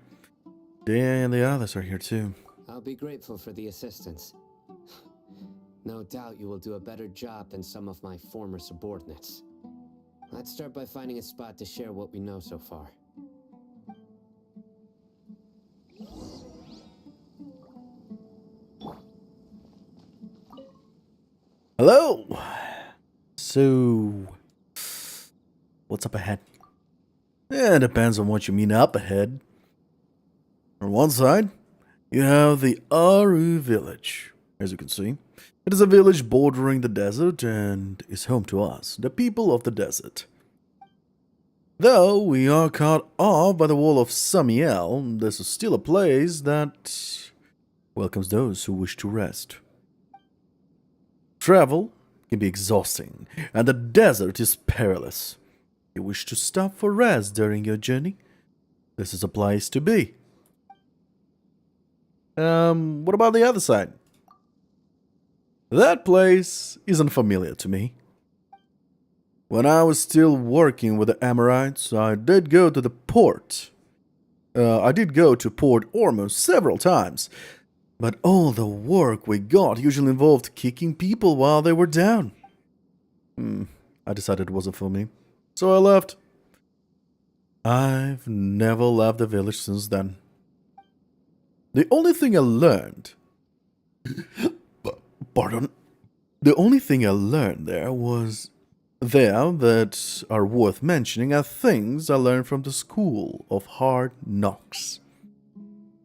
Dan and the others are here too. I'll be grateful for the assistance. No doubt you will do a better job than some of my former subordinates. Let's start by finding a spot to share what we know so far. Hello! So, what's up ahead? Yeah, it depends on what you mean up ahead. On one side, you have the Aru village. As you can see, it is a village bordering the desert and is home to us, the people of the desert. Though we are cut off by the wall of Samiel, this is still a place that welcomes those who wish to rest. Travel can be exhausting, and the desert is perilous. You wish to stop for rest during your journey? This is a place to be. What about the other side? That place isn't familiar to me. When I was still working with the Amorites, I did go to the port. I did go to Port Ormuz several times, but all the work we got usually involved kicking people while they were down. I decided it wasn't for me, so I left. I've never left the village since then. The only thing I learned... Pardon? The only thing I learned that are worth mentioning are things I learned from the School of Hard Knocks.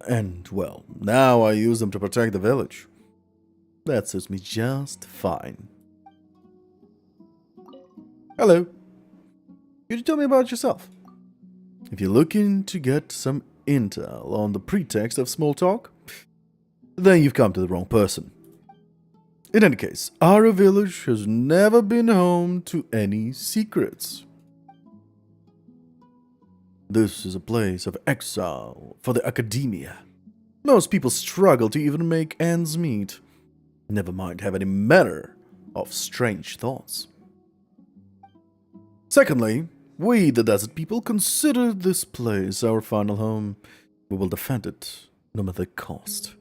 And, well, now I use them to protect the village. That suits me just fine. Hello. Could you tell me about yourself? If you're looking to get some intel on the pretext of small talk, then you've come to the wrong person. In any case, our village has never been home to any secrets. This is a place of exile for the academia. Most people struggle to even make ends meet. Never mind have any manner of strange thoughts. Secondly, we, the desert people, consider this place our final home. We will defend it, no matter the cost.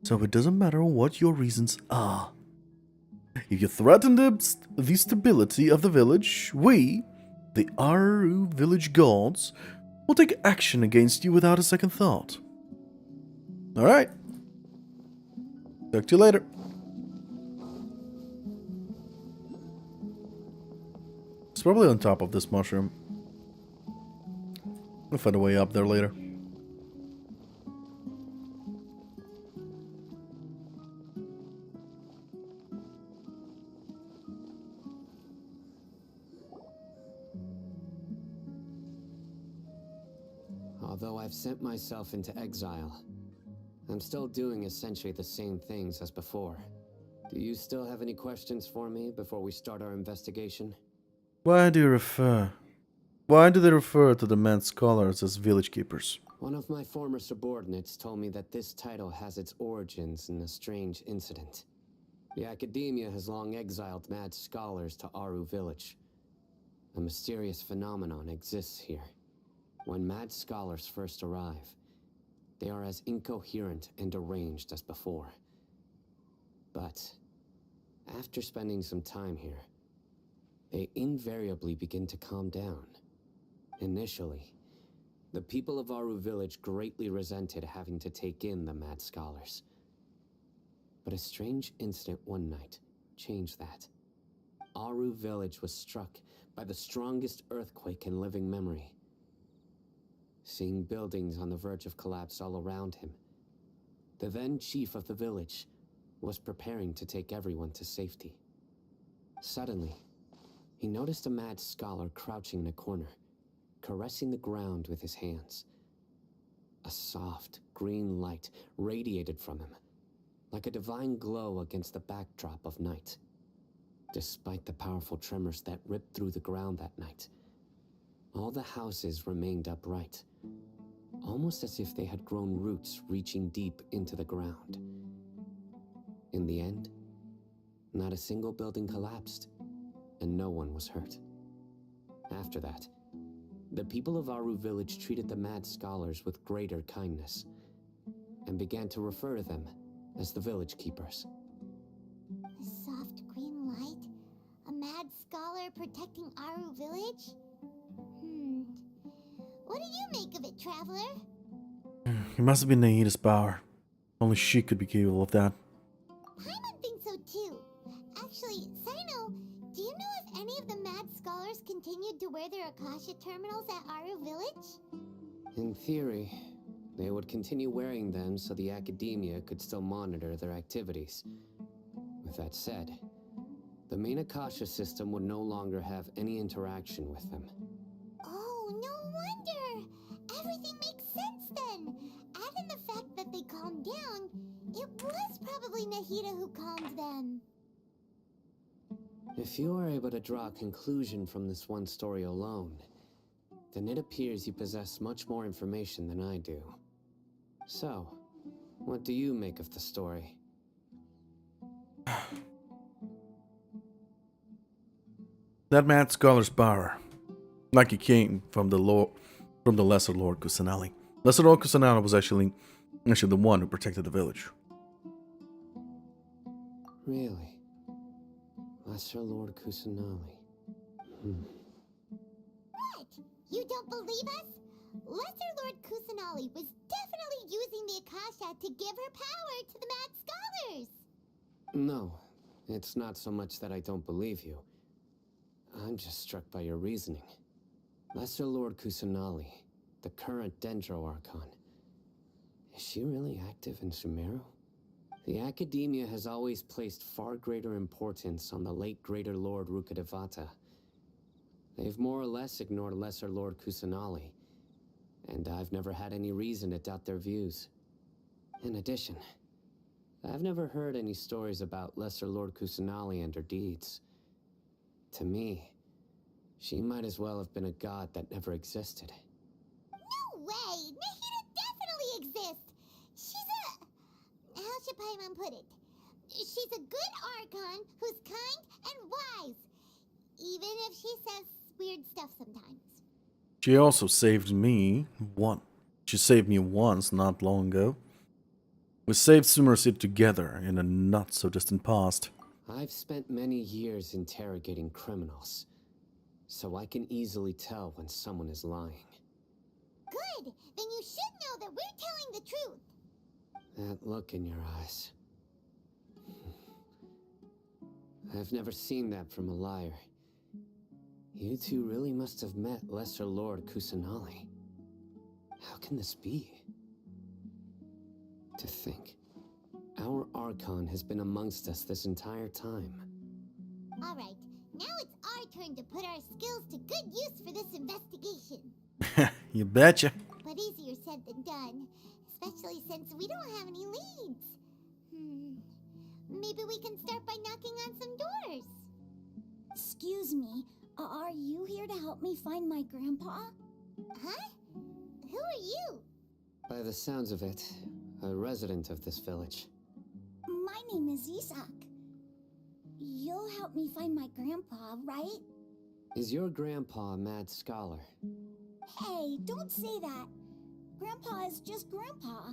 So it doesn't matter what your reasons are. If you threaten the stability of the village, we, the Aru village gods, will take action against you without a second thought. Alright. Talk to you later. It's probably on top of this mushroom. I'll find a way up there later. Although I've sent myself into exile, I'm still doing essentially the same things as before. Do you still have any questions for me before we start our investigation? Why do they refer to the men scholars as village keepers? One of my former subordinates told me that this title has its origins in a strange incident. The academia has long exiled mad scholars to Aru village. A mysterious phenomenon exists here. When mad scholars first arrive, they are as incoherent and deranged as before. But after spending some time here, they invariably begin to calm down. Initially, the people of Aru village greatly resented having to take in the mad scholars. But a strange incident one night changed that. Aru village was struck by the strongest earthquake in living memory. Seeing buildings on the verge of collapse all around him, the then chief of the village was preparing to take everyone to safety. Suddenly, he noticed a mad scholar crouching in a corner, caressing the ground with his hands. A soft, green light radiated from him, like a divine glow against the backdrop of night. Despite the powerful tremors that ripped through the ground that night, all the houses remained upright, almost as if they had grown roots reaching deep into the ground. In the end, not a single building collapsed, and no one was hurt. After that, the people of Aru village treated the mad scholars with greater kindness, and began to refer to them as the village keepers. A soft green light? A mad scholar protecting Aru village? What do you make of it, traveler? It must have been Naida's power. Only she could be capable of that. Paimon thinks so too. Actually, Sino, do you know if any of the mad scholars continued to wear their Akasha terminals at Aru village? In theory, they would continue wearing them so the academia could still monitor their activities. With that said, the main Akasha system would no longer have any interaction with them. Oh, no wonder! Everything makes sense then! Add in the fact that they calmed down, it was probably Nahida who calmed them. If you are able to draw a conclusion from this one story alone, then it appears you possess much more information than I do. So, what do you make of the story? That mad scholar's power, like it came from the Lesser Lord Kusanali. Lesser Lord Kusanali was actually the one who protected the village. Really? Lesser Lord Kusanali. What? You don't believe us? Lesser Lord Kusanali was definitely using the Akasha to give her power to the mad scholars! No, it's not so much that I don't believe you. I'm just struck by your reasoning. Lesser Lord Kusanali, the current Dendro Archon. Is she really active in Sumeru? The Academia has always placed far greater importance on the late Greater Lord Rukkhadevata. They've more or less ignored Lesser Lord Kusanali, and I've never had any reason to doubt their views. In addition, I've never heard any stories about Lesser Lord Kusanali and her deeds. To me, she might as well have been a god that never existed. No way! Nahida definitely exists! She's a... how should Paimon put it? She's a good Archon who's kind and wise. Even if she says weird stuff sometimes. She also saved me once. She saved me once not long ago. We saved Sumeru City together in a not so distant past. I've spent many years interrogating criminals, so I can easily tell when someone is lying. Good! Then you should know that we're telling the truth. That look in your eyes. I've never seen that from a liar. You two really must have met Lesser Lord Kusanali. How can this be? To think, our Archon has been amongst us this entire time. Alright, now it's our turn to put our skills to good use for this investigation. You betcha. But easier said than done, especially since we don't have any leads. Maybe we can start by knocking on some doors. Excuse me, are you here to help me find my grandpa? Huh? Who are you? By the sounds of it, a resident of this village. My name is Isak. You'll help me find my grandpa, right? Is your grandpa a mad scholar? Hey, don't say that. Grandpa is just Grandpa.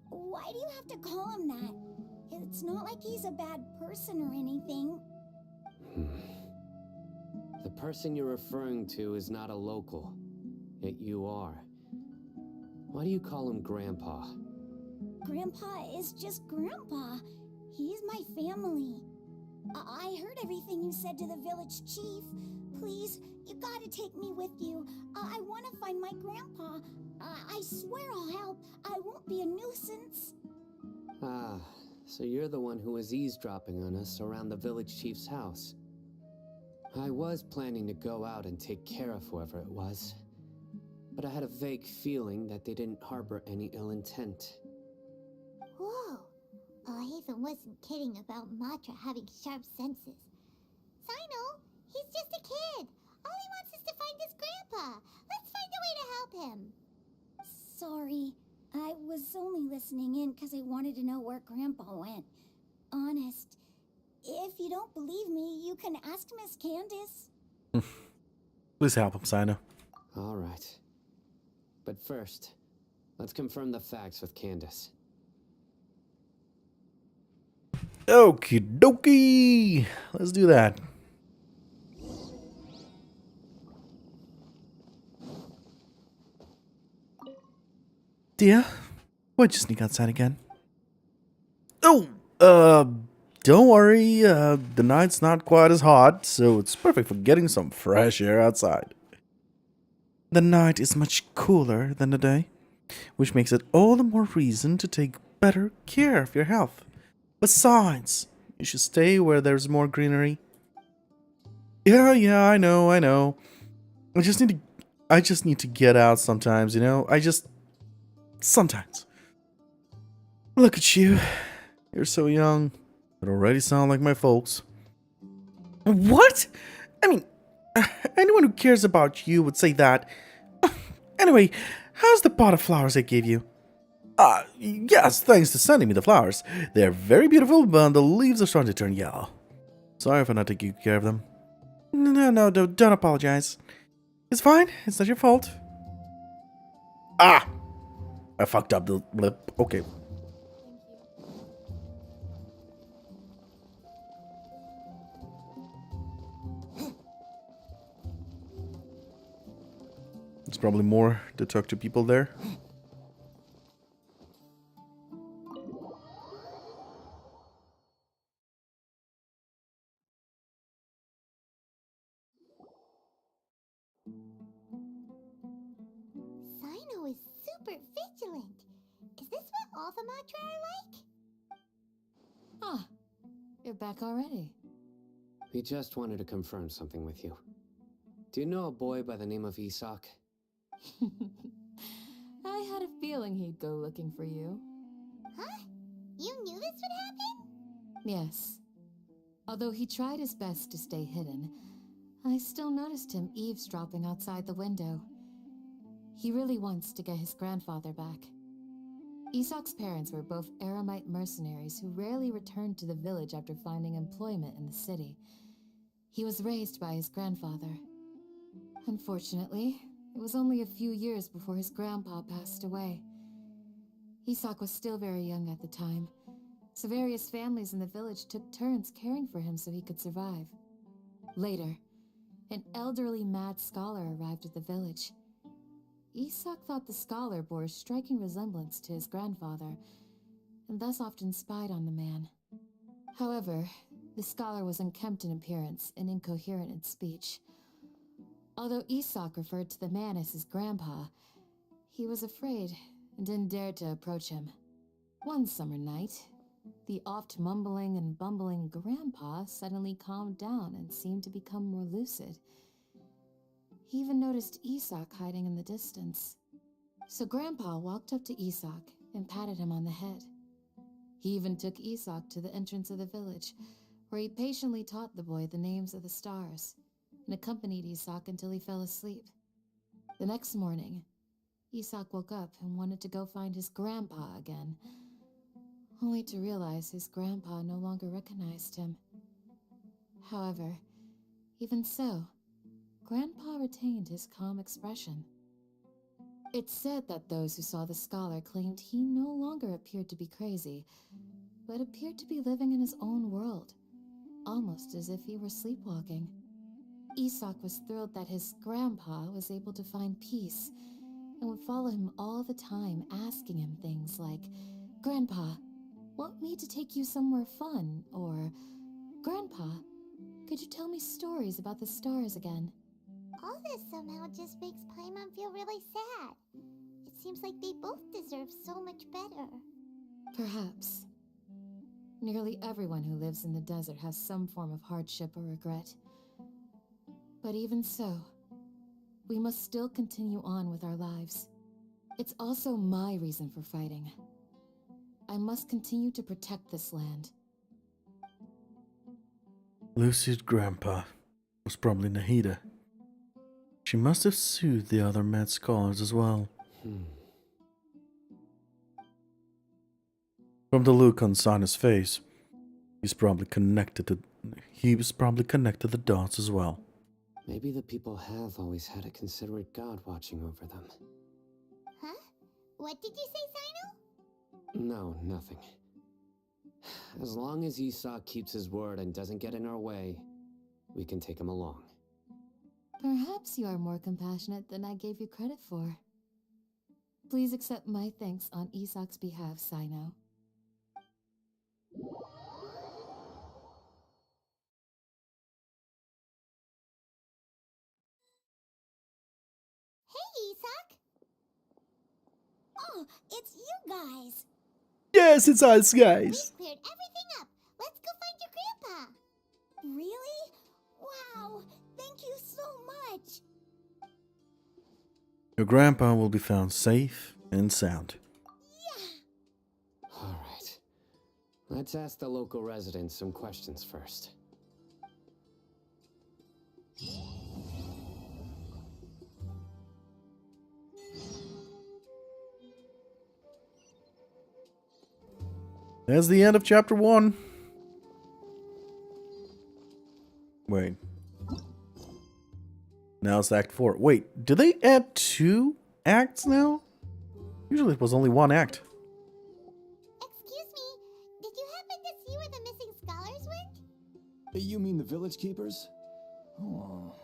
Why do you have to call him that? It's not like he's a bad person or anything. The person you're referring to is not a local, yet you are. Why do you call him Grandpa? Grandpa is just Grandpa. He's my family. I heard everything you said to the village chief. Please, you gotta take me with you. I want to find my grandpa. I swear I'll help. I won't be a nuisance. Ah, so you're the one who was eavesdropping on us around the village chief's house. I was planning to go out and take care of whoever it was, but I had a vague feeling that they didn't harbor any ill intent. Whoa. Hatham wasn't kidding about Matra having sharp senses. Sino, he's just a kid. All he wants is to find his grandpa. Let's find a way to help him. Sorry. I was only listening in because I wanted to know where Grandpa went. Honest. If you don't believe me, you can ask Miss Candace. Please help him, Sino. All right. But first, let's confirm the facts with Candace. Okie dokie. Let's do that. Dear, why'd you sneak outside again? Oh, don't worry. The night's not quite as hot, so it's perfect for getting some fresh air outside. The night is much cooler than the day, which makes it all the more reason to take better care of your health. Besides, you should stay where there's more greenery. Yeah, I know. I just need to get out sometimes, you know? Sometimes. Look at you. You're so young, but already sound like my folks. What? I mean, anyone who cares about you would say that. Anyway, how's the pot of flowers I gave you? Yes, thanks to sending me the flowers. They're very beautiful, but the leaves are starting to turn yellow. Sorry for not taking care of them. No, don't apologize. It's fine. It's not your fault. I fucked up the lip. Okay. There's probably more to talk to people there. Sino is super vigilant. Is this what all the Matra are like? Ah, you're back already. We just wanted to confirm something with you. Do you know a boy by the name of Isak? I had a feeling he'd go looking for you. Huh? You knew this would happen? Yes. Although he tried his best to stay hidden, I still noticed him eavesdropping outside the window. He really wants to get his grandfather back. Isak's parents were both Aramite mercenaries who rarely returned to the village after finding employment in the city. He was raised by his grandfather. Unfortunately, it was only a few years before his grandpa passed away. Isak was still very young at the time, so various families in the village took turns caring for him so he could survive. Later, an elderly mad scholar arrived at the village. Isak thought the scholar bore a striking resemblance to his grandfather, and thus often spied on the man. However, the scholar was unkempt in appearance and incoherent in speech. Although Isak referred to the man as his grandpa, he was afraid and didn't dare to approach him. One summer night, the oft mumbling and bumbling grandpa suddenly calmed down and seemed to become more lucid. He even noticed Isak hiding in the distance. So Grandpa walked up to Isak and patted him on the head. He even took Isak to the entrance of the village, where he patiently taught the boy the names of the stars, and accompanied Isak until he fell asleep. The next morning, Isak woke up and wanted to go find his grandpa again, only to realize his grandpa no longer recognized him. However, even so, Grandpa retained his calm expression. It's said that those who saw the scholar claimed he no longer appeared to be crazy, but appeared to be living in his own world, almost as if he were sleepwalking. Isak was thrilled that his grandpa was able to find peace, and would follow him all the time, asking him things like, "Grandpa, Want me to take you somewhere fun? Or, Grandpa, could you tell me stories about the stars again? All this somehow just makes Paimon feel really sad. It seems like they both deserve so much better. Perhaps. Nearly everyone who lives in the desert has some form of hardship or regret. But even so, we must still continue on with our lives. It's also my reason for fighting. I must continue to protect this land. Lucy's grandpa was probably Nahida. She must have soothed the other mad scholars as well. From the look on Sana's face, he was probably connected the dots as well. Maybe the people have always had a considerate god watching over them. Huh? What did you say, Sino? No, nothing. As long as Esau keeps his word and doesn't get in our way, we can take him along. Perhaps you are more compassionate than I gave you credit for. Please accept my thanks on Isak's behalf, Sino. Hey, Isak! Oh, it's you guys! Yes, it's us, guys! We cleared everything up! Let's go find your grandpa! Really? Wow! Thank you so much! Your grandpa will be found safe and sound. All right. Let's ask the local residents some questions first. That's the end of chapter 1. Wait. Now it's act 4. Wait, do they add 2 acts now? Usually it was only 1 act. Excuse me, did you happen to see where the missing scholars went? You mean the village keepers? Oh,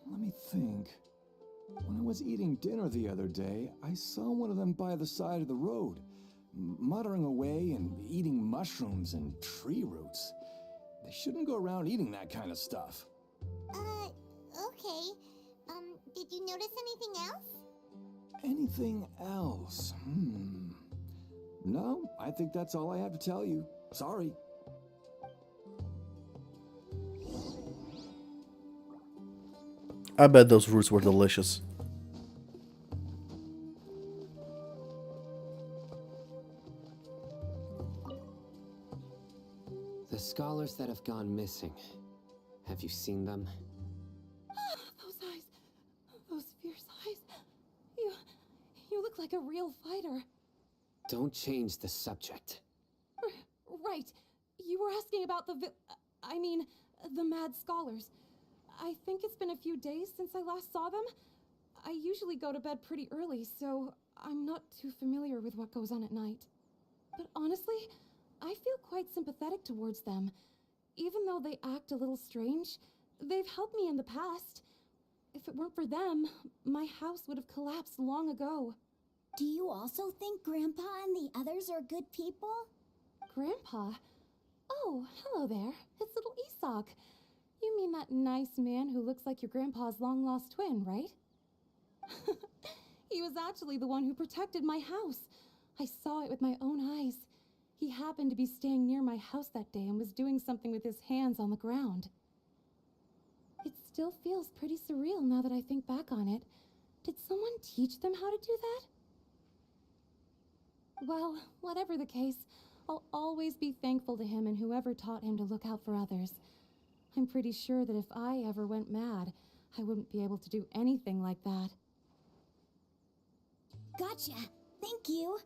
let me think. When I was eating dinner the other day, I saw one of them by the side of the road, muttering away and eating mushrooms and tree roots. They shouldn't go around eating that kind of stuff. Okay. Did you notice anything else? Anything else? No, I think that's all I have to tell you. Sorry. I bet those roots were delicious. The scholars that have gone missing. Have you seen them? Those eyes. Those fierce eyes. You look like a real fighter. Don't change the subject. Right. You were asking about the mad scholars. I think it's been a few days since I last saw them. I usually go to bed pretty early, so I'm not too familiar with what goes on at night. But honestly, I feel quite sympathetic towards them. Even though they act a little strange, they've helped me in the past. If it weren't for them, my house would have collapsed long ago. Do you also think Grandpa and the others are good people? Grandpa? Oh, hello there. It's little Isak. You mean that nice man who looks like your grandpa's long-lost twin, right? He was actually the one who protected my house. I saw it with my own eyes. He happened to be staying near my house that day and was doing something with his hands on the ground. It still feels pretty surreal now that I think back on it. Did someone teach them how to do that? Well, whatever the case, I'll always be thankful to him and whoever taught him to look out for others. I'm pretty sure that if I ever went mad, I wouldn't be able to do anything like that. Gotcha. Thank you.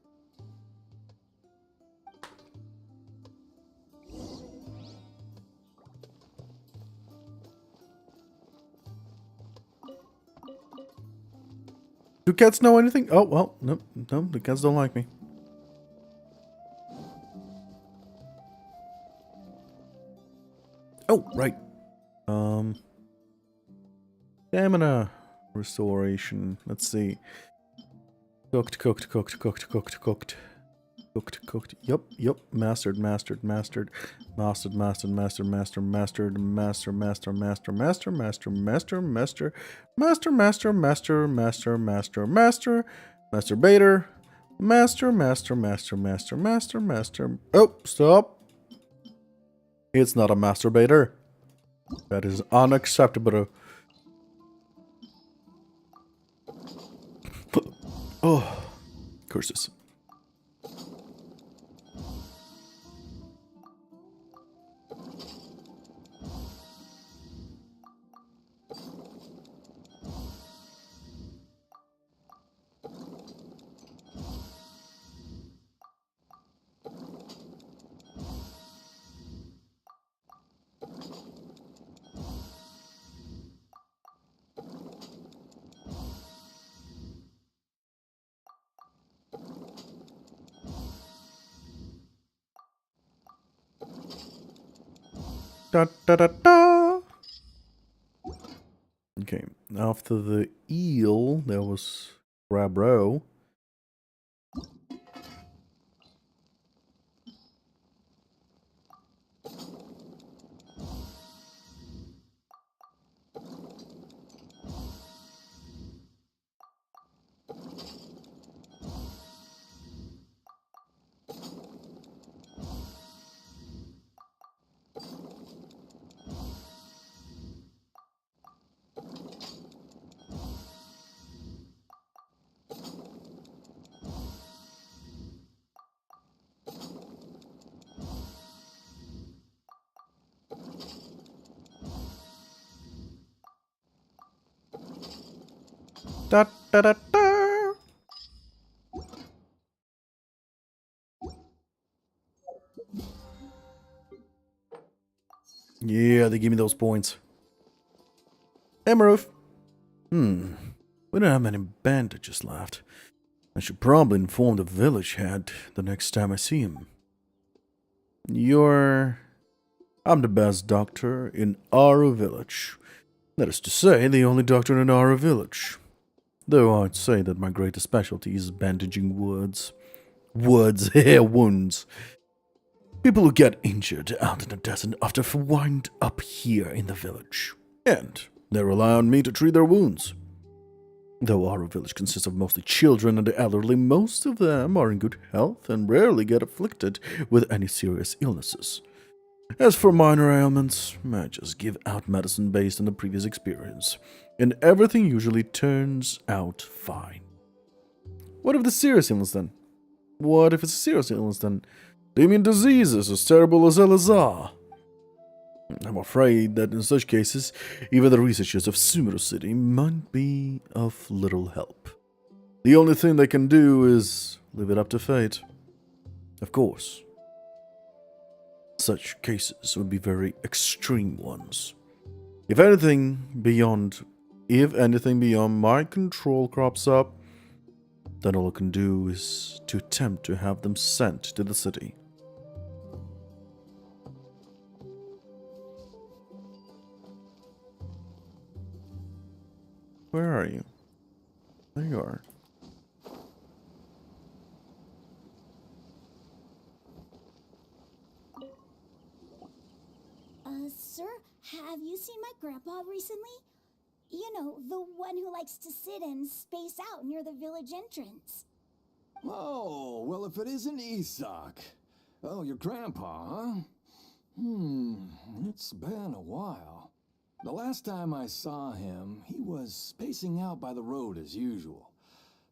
Do cats know anything? Oh, well, no, the cats don't like me. Oh, right. Stamina restoration. Let's see. Cooked. Cooked. Yup. Mastered. Master. Master. Master. Masturbator. Master. Oh, stop. It's not a masturbator. That is unacceptable. Oh, curses. Da. Okay, after the eel, there was Crabro. Da. Yeah, they give me those points. Emerald. We don't have many bandages left. I should probably inform the village head the next time I see him. I'm the best doctor in our village. That is to say, the only doctor in our village. Though I'd say that my greatest specialty is bandaging wounds. Wounds. People who get injured out in the desert often wind up here in the village. And they rely on me to treat their wounds. Though our village consists of mostly children and the elderly, most of them are in good health and rarely get afflicted with any serious illnesses. As for minor ailments, I just give out medicine based on the previous experience, and everything usually turns out fine. What if it's a serious illness then? Do you mean diseases as terrible as Elazar? I'm afraid that in such cases, even the researchers of Sumeru City might be of little help. The only thing they can do is leave it up to fate. Of course, such cases would be very extreme ones. If anything beyond my control crops up, then all I can do is to attempt to have them sent to the city. Where are you? There you are. Sir, have you seen my grandpa recently? You know, the one who likes to sit and space out near the village entrance. Oh, well, if it isn't Isak. Oh, your grandpa, huh? It's been a while. The last time I saw him, he was spacing out by the road as usual.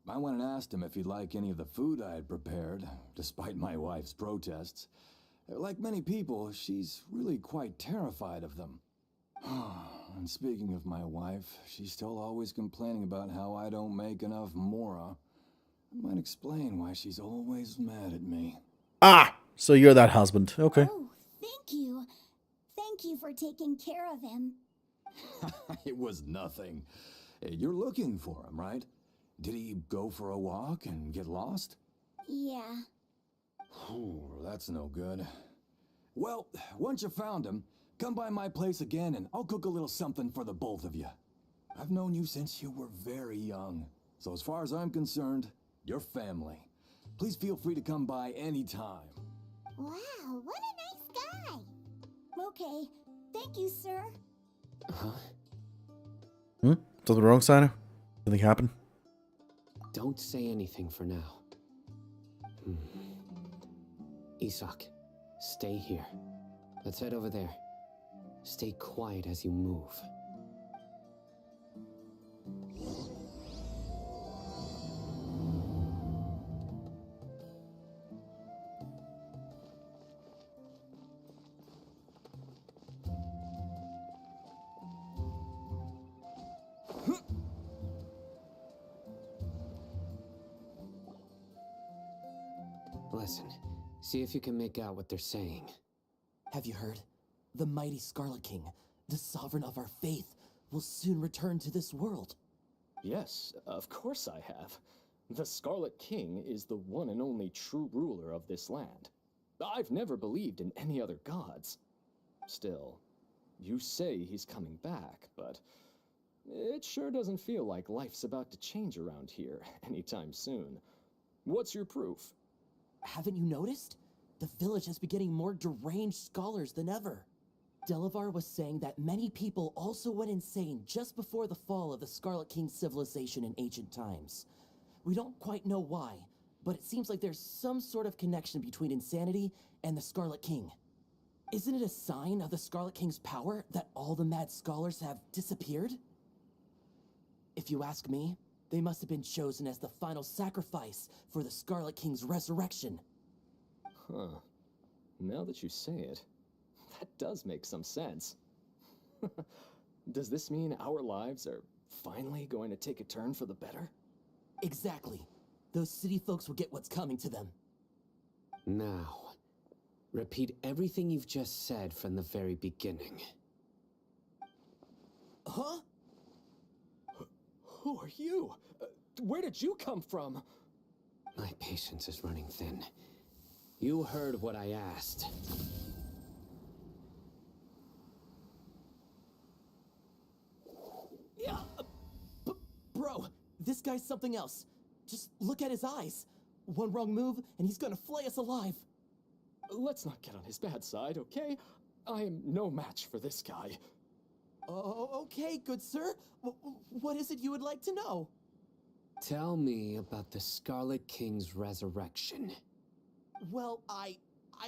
I went and asked him if he'd like any of the food I had prepared, despite my wife's protests. Like many people, she's really quite terrified of them. And speaking of my wife, she's still always complaining about how I don't make enough mora. That might explain why she's always mad at me. Ah! So you're that husband. Okay. Oh, thank you. Thank you for taking care of him. It was nothing. You're looking for him, right? Did he go for a walk and get lost? Yeah. That's no good. Well, once you found him, come by my place again and I'll cook a little something for the both of you. I've known you since you were very young, so as far as I'm concerned, you're family. Please feel free to come by anytime. Wow, what a nice guy! Okay, thank you, sir. Huh? Something wrong, Sana? Something happened? Don't say anything for now. Isak, stay here. Let's head over there. Stay quiet as you move. Listen, see if you can make out what they're saying. Have you heard? The mighty Scarlet King, the sovereign of our faith, will soon return to this world. Yes, of course I have. The Scarlet King is the one and only true ruler of this land. I've never believed in any other gods. Still, you say he's coming back, but it sure doesn't feel like life's about to change around here anytime soon. What's your proof? Haven't you noticed? The village has been getting more deranged scholars than ever. Delavar was saying that many people also went insane just before the fall of the Scarlet King civilization in ancient times. We don't quite know why, but it seems like there's some sort of connection between insanity and the Scarlet King. Isn't it a sign of the Scarlet King's power that all the mad scholars have disappeared? If you ask me, they must have been chosen as the final sacrifice for the Scarlet King's resurrection. Huh. Now that you say it, that does make some sense. Does this mean our lives are finally going to take a turn for the better? Exactly. Those city folks will get what's coming to them. Now, repeat everything you've just said from the very beginning. Huh? Who are you? Where did you come from? My patience is running thin. You heard what I asked. Yeah, bro, this guy's something else. Just look at his eyes. One wrong move, and he's gonna flay us alive. Let's not get on his bad side, okay? I am no match for this guy. Oh, okay, good sir. What is it you would like to know? Tell me about the Scarlet King's resurrection. Well, I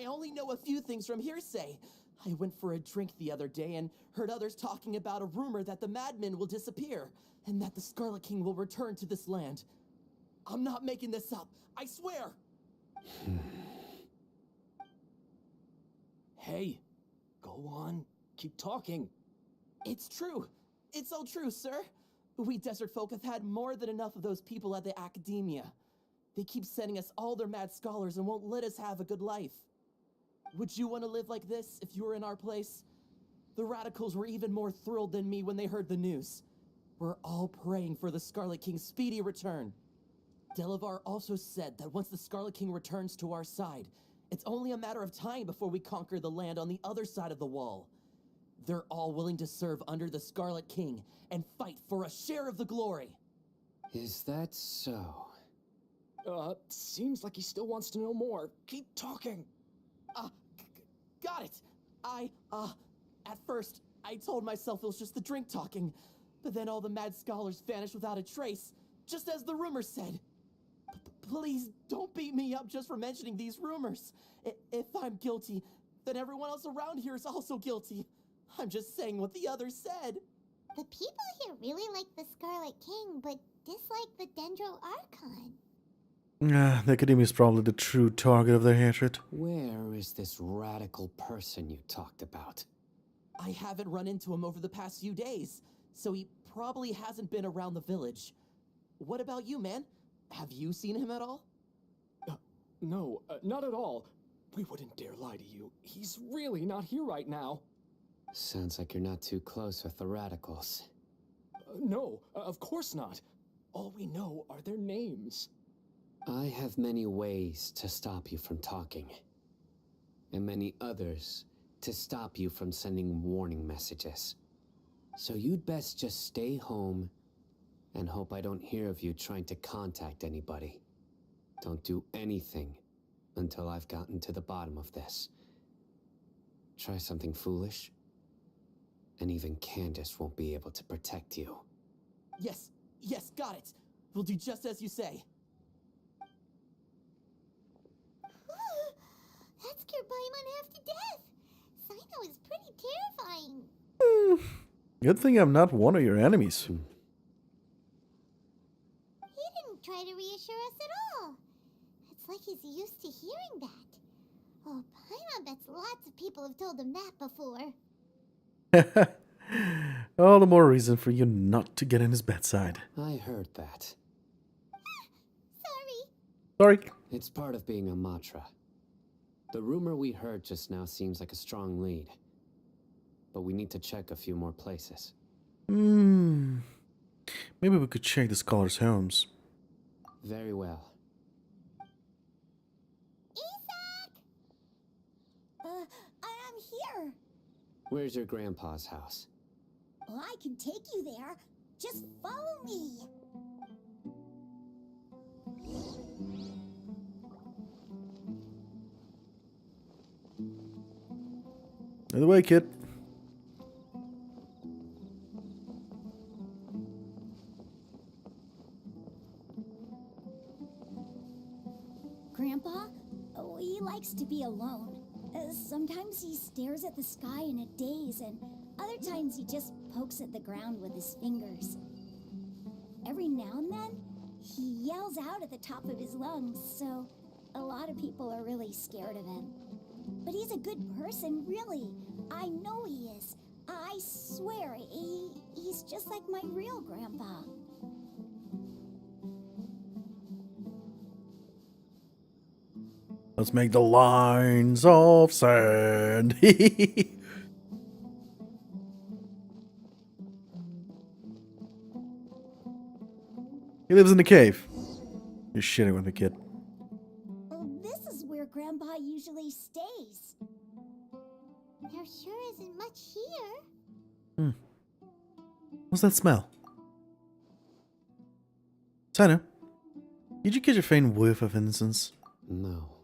only know a few things from hearsay. I went for a drink the other day and heard others talking about a rumor that the madmen will disappear and that the Scarlet King will return to this land. I'm not making this up, I swear! Hey, go on, keep talking. It's true. It's all true, sir. We desert folk have had more than enough of those people at the academia. They keep sending us all their mad scholars and won't let us have a good life. Would you want to live like this if you were in our place? The radicals were even more thrilled than me when they heard the news. We're all praying for the Scarlet King's speedy return. Delavar also said that once the Scarlet King returns to our side, it's only a matter of time before we conquer the land on the other side of the wall. They're all willing to serve under the Scarlet King and fight for a share of the glory. Is that so? Seems like he still wants to know more. Keep talking. Got it. At first, I told myself it was just the drink talking, but then all the mad scholars vanished without a trace, just as the rumors said. Please don't beat me up just for mentioning these rumors. If I'm guilty, then everyone else around here is also guilty. I'm just saying what the others said. The people here really like the Scarlet King, but dislike the Dendro Archon. The Academia is probably the true target of their hatred. Where is this radical person you talked about? I haven't run into him over the past few days, so he probably hasn't been around the village. What about you, man? Have you seen him at all? No, not at all. We wouldn't dare lie to you. He's really not here right now. Sounds like you're not too close with the radicals. No, of course not. All we know are their names. I have many ways to stop you from talking, and many others to stop you from sending warning messages. So you'd best just stay home and hope I don't hear of you trying to contact anybody. Don't do anything until I've gotten to the bottom of this. Try something foolish, and even Candace won't be able to protect you. Yes, yes, got it. We'll do just as you say. That scared Paimon half to death. Sino is pretty terrifying. Good thing I'm not one of your enemies. He didn't try to reassure us at all. It's like he's used to hearing that. Oh, Paimon bets lots of people have told him that before. All the more reason for you not to get in his bedside. I heard that. Sorry. It's part of being a Matra. The rumor we heard just now seems like a strong lead. But we need to check a few more places. Maybe we could check the scholars' homes. Very well. I'm here. Where's your grandpa's house? Well, I can take you there. Just follow me. By the way, kid. Grandpa? Oh, he likes to be alone. Sometimes he stares at the sky in a daze, and other times he just pokes at the ground with his fingers. Every now and then, he yells out at the top of his lungs, so a lot of people are really scared of him. But he's a good person, really. I know he is. I swear, he's just like my real grandpa. Let's make the lines of sand. He lives in a cave. You're shitting with me, kid. This is where Grandpa usually stays. There sure isn't much here. What's that smell? Sino, did you get your faint whiff of incense? No.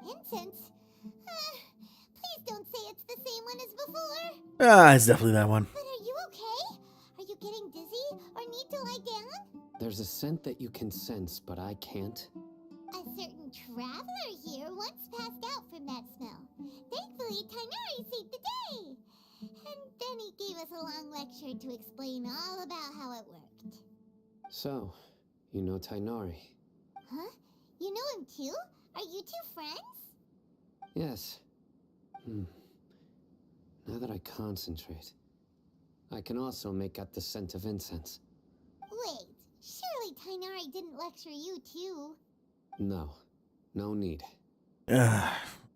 Incense? Please don't say it's the same one as before. Ah, it's definitely that one. But are you okay? Are you getting dizzy or need to lie down? There's a scent that you can sense, but I can't. A certain traveler here once passed out from that smell. Thankfully, Tainari saved the day. And then he gave us a long lecture to explain all about how it worked. So, you know Tainari? Huh? You know him too? Are you two friends? Yes. Now that I concentrate, I can also make out the scent of incense. Wait, surely Tainari didn't lecture you too? No. No need.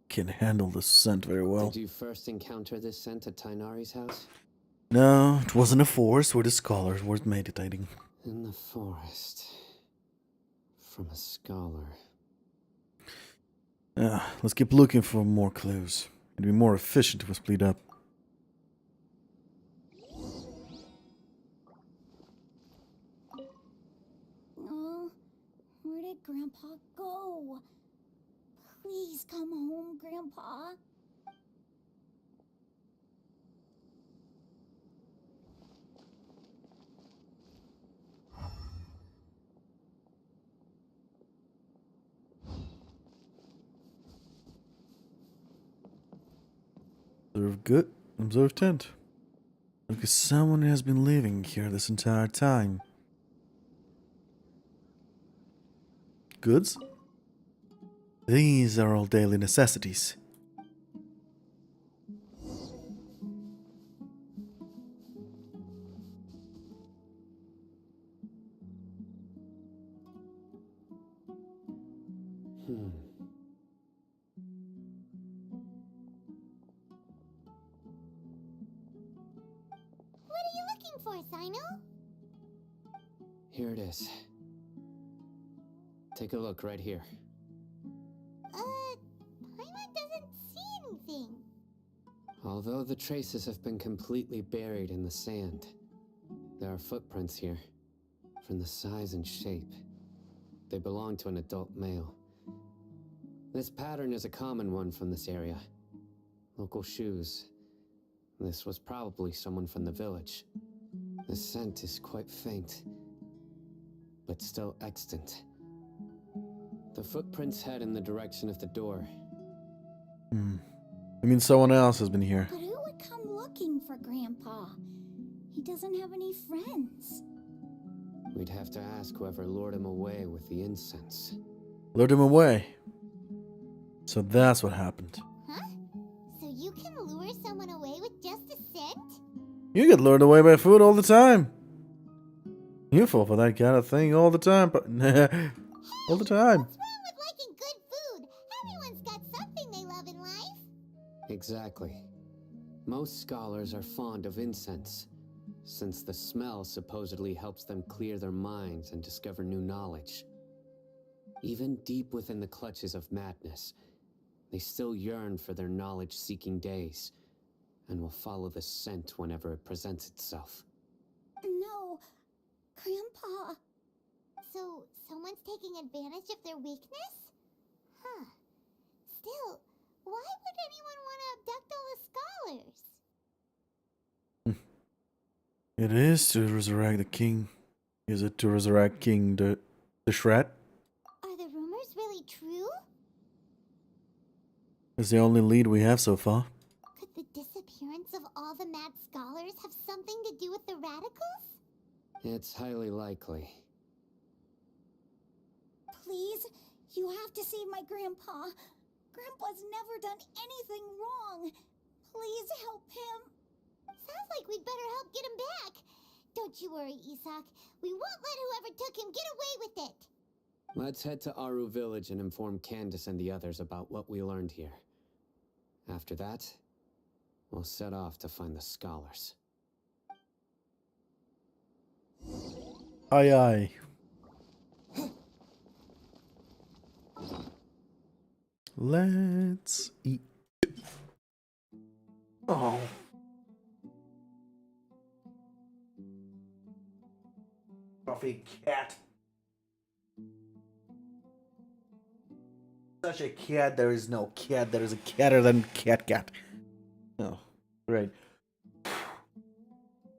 Can handle the scent very well. Did you first encounter this scent at Tainari's house? No, it wasn't a forest where the scholars were meditating. In the forest. From a scholar. Let's keep looking for more clues. It'd be more efficient if we split up. Oh, where did Grandpa go? Please come home, Grandpa. Observe tent. Look, as someone has been living here this entire time. Goods? These are all daily necessities. What are you looking for, Sino? Here it is. Take a look right here. Paimon doesn't see anything. Although the traces have been completely buried in the sand, there are footprints here, from the size and shape. They belong to an adult male. This pattern is a common one from this area. Local shoes. This was probably someone from the village. The scent is quite faint, but still extant. The footprints head in the direction of the door. I mean, someone else has been here. But who would come looking for Grandpa? He doesn't have any friends. We'd have to ask whoever lured him away with the incense. Lured him away. So that's what happened. Huh? So you can lure someone away with just a scent? You get lured away by food all the time. You fall for that kind of thing all the time. But all the time. What's wrong with liking good food? Everyone's got something they love in life. Exactly. Most scholars are fond of incense, since the smell supposedly helps them clear their minds and discover new knowledge. Even deep within the clutches of madness, they still yearn for their knowledge-seeking days, and will follow the scent whenever it presents itself. No, Grandpa. So, someone's taking advantage of their weakness? Huh. Still, why would anyone want to abduct all the scholars? It is to resurrect the king. Is it to resurrect King the Shred? Are the rumors really true? It's the only lead we have so far. Could the disappearance of all the mad scholars have something to do with the radicals? It's highly likely. Please, you have to save my Grandpa. Grandpa's never done anything wrong. Please help him. Sounds like we'd better help get him back. Don't you worry, Isak. We won't let whoever took him get away with it. Let's head to Aru village and inform Candace and the others about what we learned here. After that, we'll set off to find the scholars. Aye aye. Let's eat. Oh. Coffee cat. Such a cat. There is no cat. There is a catter than cat. Oh, great.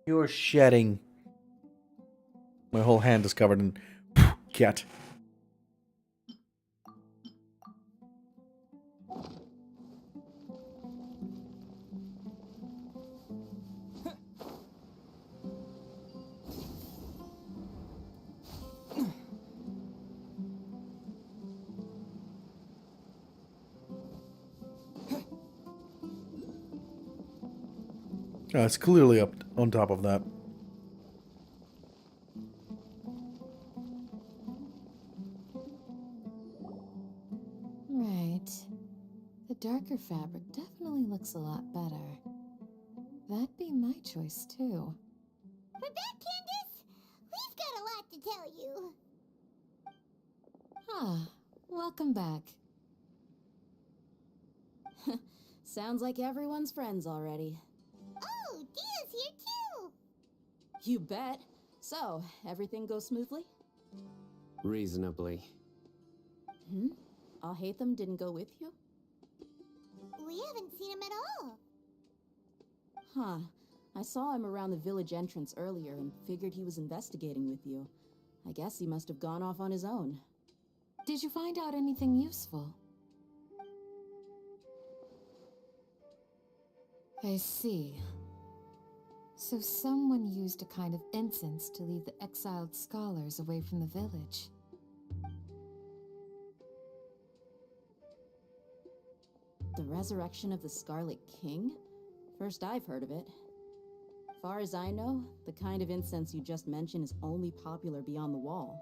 You're shedding. My whole hand is covered in cat. It's clearly up on top of that. Right. The darker fabric definitely looks a lot better. That'd be my choice, too. We're back, Candace. We've got a lot to tell you. Ah, welcome back. Sounds like everyone's friends already. Oh, Dia's here too. You bet. So, everything goes smoothly? Reasonably. I'll hate them didn't go with you? We haven't seen him at all. Huh. I saw him around the village entrance earlier and figured he was investigating with you. I guess he must have gone off on his own. Did you find out anything useful? I see. So someone used a kind of incense to lead the exiled scholars away from the village. The resurrection of the Scarlet King? First I've heard of it. Far as I know, the kind of incense you just mentioned is only popular beyond the wall.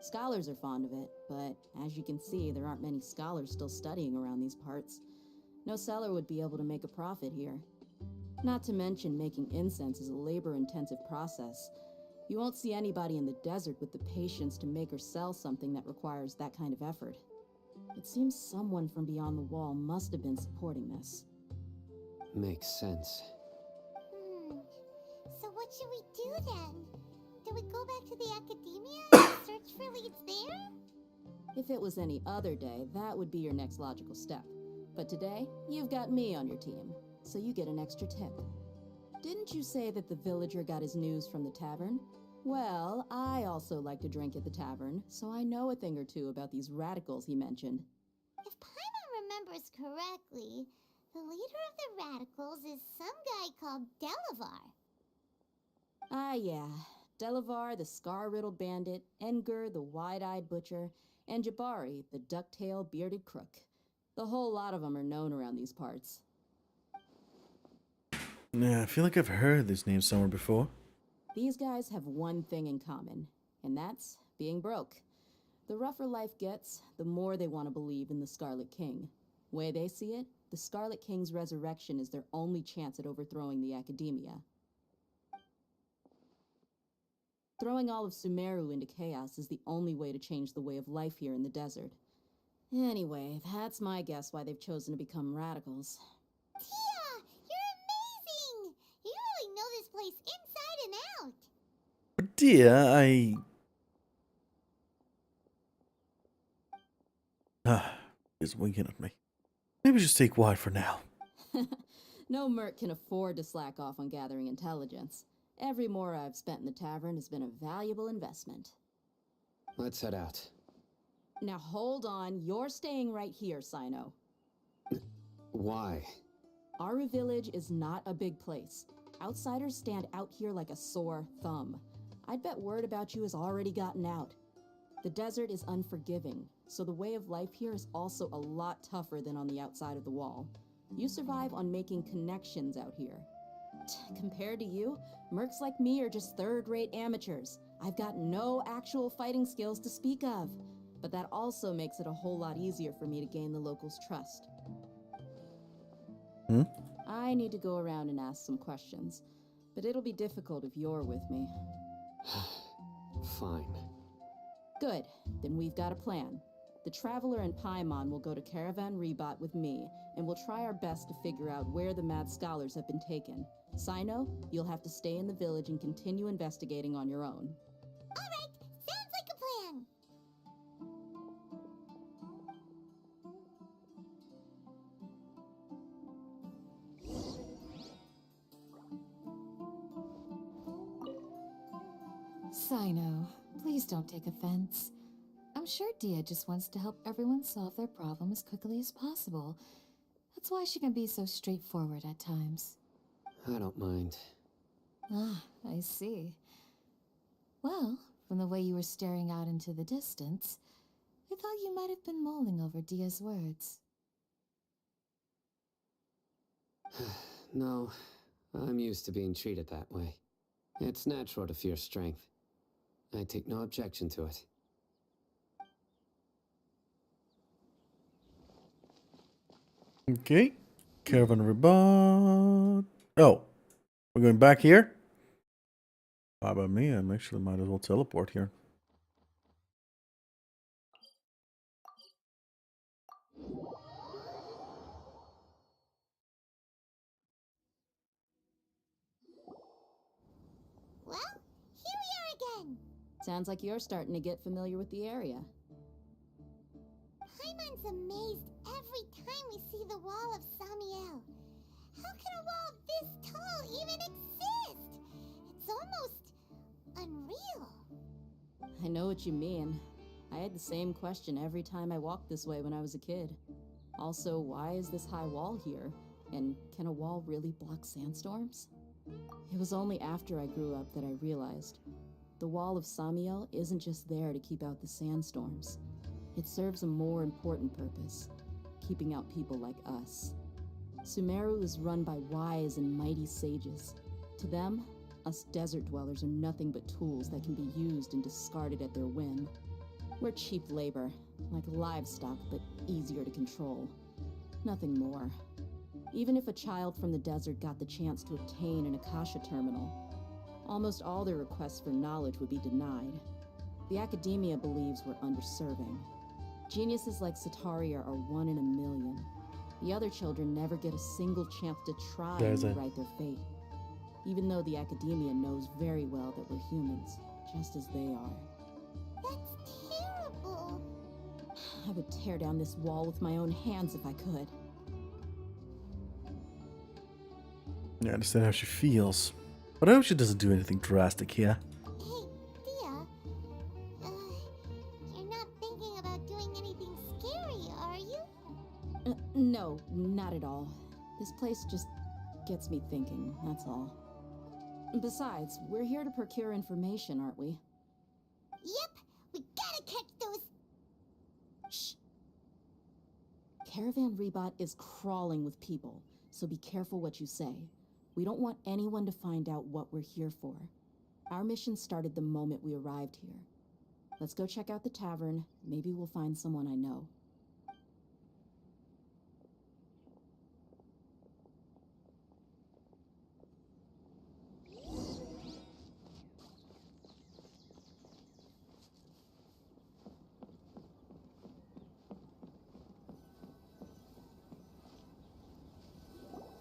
Scholars are fond of it, but as you can see, there aren't many scholars still studying around these parts. No seller would be able to make a profit here. Not to mention, making incense is a labor-intensive process. You won't see anybody in the desert with the patience to make or sell something that requires that kind of effort. It seems someone from beyond the wall must have been supporting this. Makes sense. So what should we do then? do we go back to the academia and search for leads there? If it was any other day, that would be your next logical step. But today, you've got me on your team, so you get an extra tip. Didn't you say that the villager got his news from the tavern? Well, I also like to drink at the tavern, so I know a thing or two about these radicals he mentioned. If Paimon remembers correctly, the leader of the radicals is some guy called Delavar. Ah, yeah. Delavar, the scar-riddled bandit, Engur, the wide-eyed butcher, and Jabari, the duck-tailed bearded crook. The whole lot of them are known around these parts. Yeah, I feel like I've heard this name somewhere before. These guys have one thing in common, and that's being broke. The rougher life gets, the more they want to believe in the Scarlet King. Way they see it, the Scarlet King's resurrection is their only chance at overthrowing the Academia. Throwing all of Sumeru into chaos is the only way to change the way of life here in the desert. Anyway, that's my guess why they've chosen to become radicals. Tia, you're amazing! You really know this place inside and out. But dear, he's winking at me. Maybe just take White for now. No merc can afford to slack off on gathering intelligence. Every more I've spent in the tavern has been a valuable investment. Let's head out. Now hold on, you're staying right here, Sino. Why? Aru Village is not a big place. Outsiders stand out here like a sore thumb. I'd bet word about you has already gotten out. The desert is unforgiving, so the way of life here is also a lot tougher than on the outside of the wall. You survive on making connections out here. Compared to you, mercs like me are just third-rate amateurs. I've got no actual fighting skills to speak of. But that also makes it a whole lot easier for me to gain the locals' trust. I need to go around and ask some questions, but it'll be difficult if you're with me. Fine. Good, then we've got a plan. The Traveler and Paimon will go to Caravan Rebot with me, and we'll try our best to figure out where the mad scholars have been taken. Sino, you'll have to stay in the village and continue investigating on your own. Alright, sounds like a plan. Sino, please don't take offense. I'm sure Dia just wants to help everyone solve their problem as quickly as possible. That's why she can be so straightforward at times. I don't mind. Ah, I see. Well, from the way you were staring out into the distance, I thought you might have been mulling over Dia's words. No, I'm used to being treated that way. It's natural to fear strength. I take no objection to it. Okay. Caravan Rebot. Oh. We're going back here? How about me? I actually might as well teleport here. Well, here we are again. Sounds like you're starting to get familiar with the area. Paimon's amazed every time we see the wall of Samiel. How can a wall this tall even exist? It's almost unreal. I know what you mean. I had the same question every time I walked this way when I was a kid. Also, why is this high wall here? And can a wall really block sandstorms? It was only after I grew up that I realized the wall of Samiel isn't just there to keep out the sandstorms. It serves a more important purpose, keeping out people like us. Sumeru is run by wise and mighty sages. To them, us desert dwellers are nothing but tools that can be used and discarded at their whim. We're cheap labor, like livestock, but easier to control. Nothing more. Even if a child from the desert got the chance to obtain an Akasha terminal, almost all their requests for knowledge would be denied. The Academia believes we're underserving. Geniuses like Sataria are 1 in a million. The other children never get a single chance to try and rewrite their fate, even though the Academia knows very well that we're humans. just as they are. That's terrible. I would tear down this wall with my own hands if I could. I understand how she feels, but I hope she doesn't do anything drastic here. Hey, Dia. You're not thinking about doing anything scary, are you? No, not at all. This place just gets me thinking, that's all. Besides, we're here to procure information, aren't we? Yep, we gotta catch those. Shh. Caravan Rebot is crawling with people, so be careful what you say. We don't want anyone to find out what we're here for. Our mission started the moment we arrived here. Let's go check out the tavern. Maybe we'll find someone I know.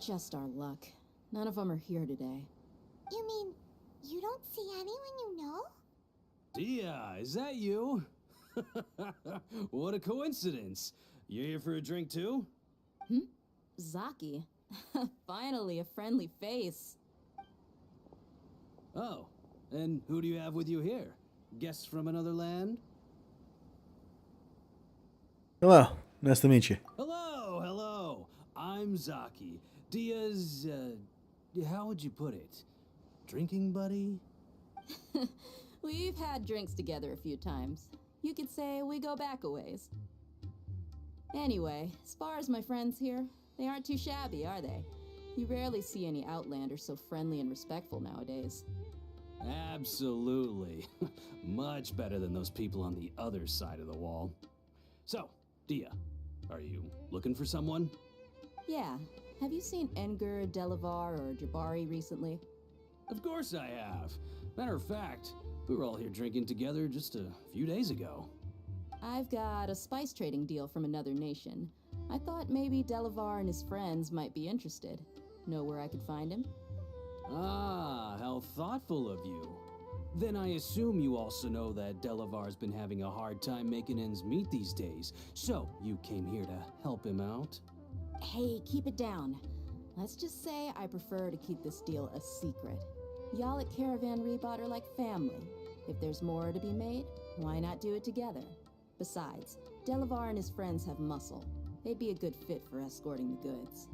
Just our luck. None of them are here today. You mean you don't see anyone you know? Dia, is that you? What a coincidence. You here for a drink too? Zaki. Finally, a friendly face. Oh, and who do you have with you here? Guests from another land? Hello, nice to meet you. Hello, hello. I'm Zaki. Dia's, how would you put it? Drinking buddy? We've had drinks together a few times. You could say we go back a ways. Anyway, as far as my friends here, they aren't too shabby, are they? You rarely see any Outlanders so friendly and respectful nowadays. Absolutely. Much better than those people on the other side of the wall. So, Dia, are you looking for someone? Yeah. Have you seen Enger, Delavar, or Jabari recently? Of course I have. Matter of fact, we were all here drinking together just a few days ago. I've got a spice trading deal from another nation. I thought maybe Delavar and his friends might be interested. Know where I could find him? Ah, how thoughtful of you. Then I assume you also know that Delavar's been having a hard time making ends meet these days, so you came here to help him out? Hey, keep it down. Let's just say I prefer to keep this deal a secret. Y'all at Caravan Rebot are like family. If there's more to be made, why not do it together? Besides, Delavar and his friends have muscle. They'd be a good fit for escorting the goods.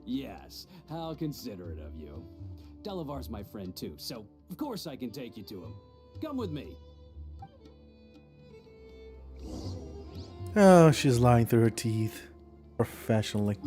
Yes, how considerate of you. Delavar's my friend too, so of course I can take you to him. Come with me. Oh, she's lying through her teeth. Professionally.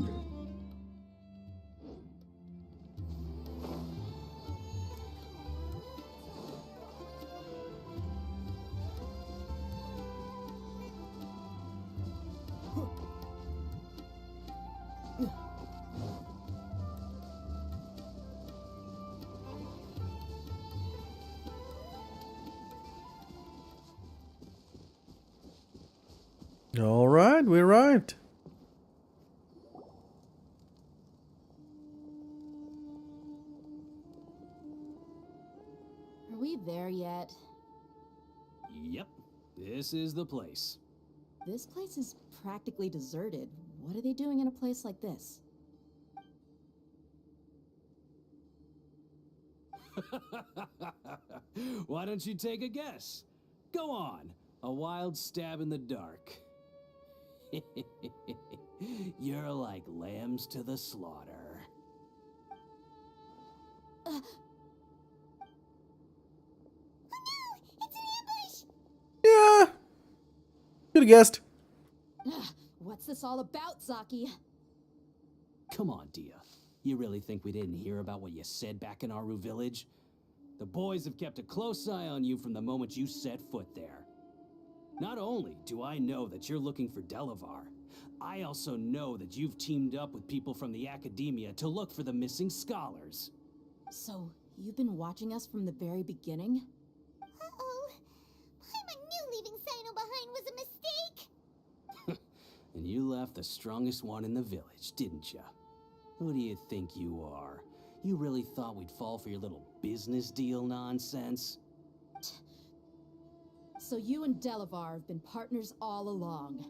All right, we arrived. Are we there yet? Yep, this is the place. This place is practically deserted. What are they doing in a place like this? Why don't you take a guess? Go on, a wild stab in the dark. You're like lambs to the slaughter. Oh no! It's an ambush! Yeah. Could have guessed. What's this all about, Zaki? Come on, Dia. You really think we didn't hear about what you said back in Aru village? The boys have kept a close eye on you from the moment you set foot there. Not only do I know that you're looking for Delavar, I also know that you've teamed up with people from the Academia to look for the missing scholars. So, you've been watching us from the very beginning? Uh-oh. I knew leaving Sino behind was a mistake! And you left the strongest one in the village, didn't you? Who do you think you are? You really thought we'd fall for your little business deal nonsense? So you and Delavar have been partners all along.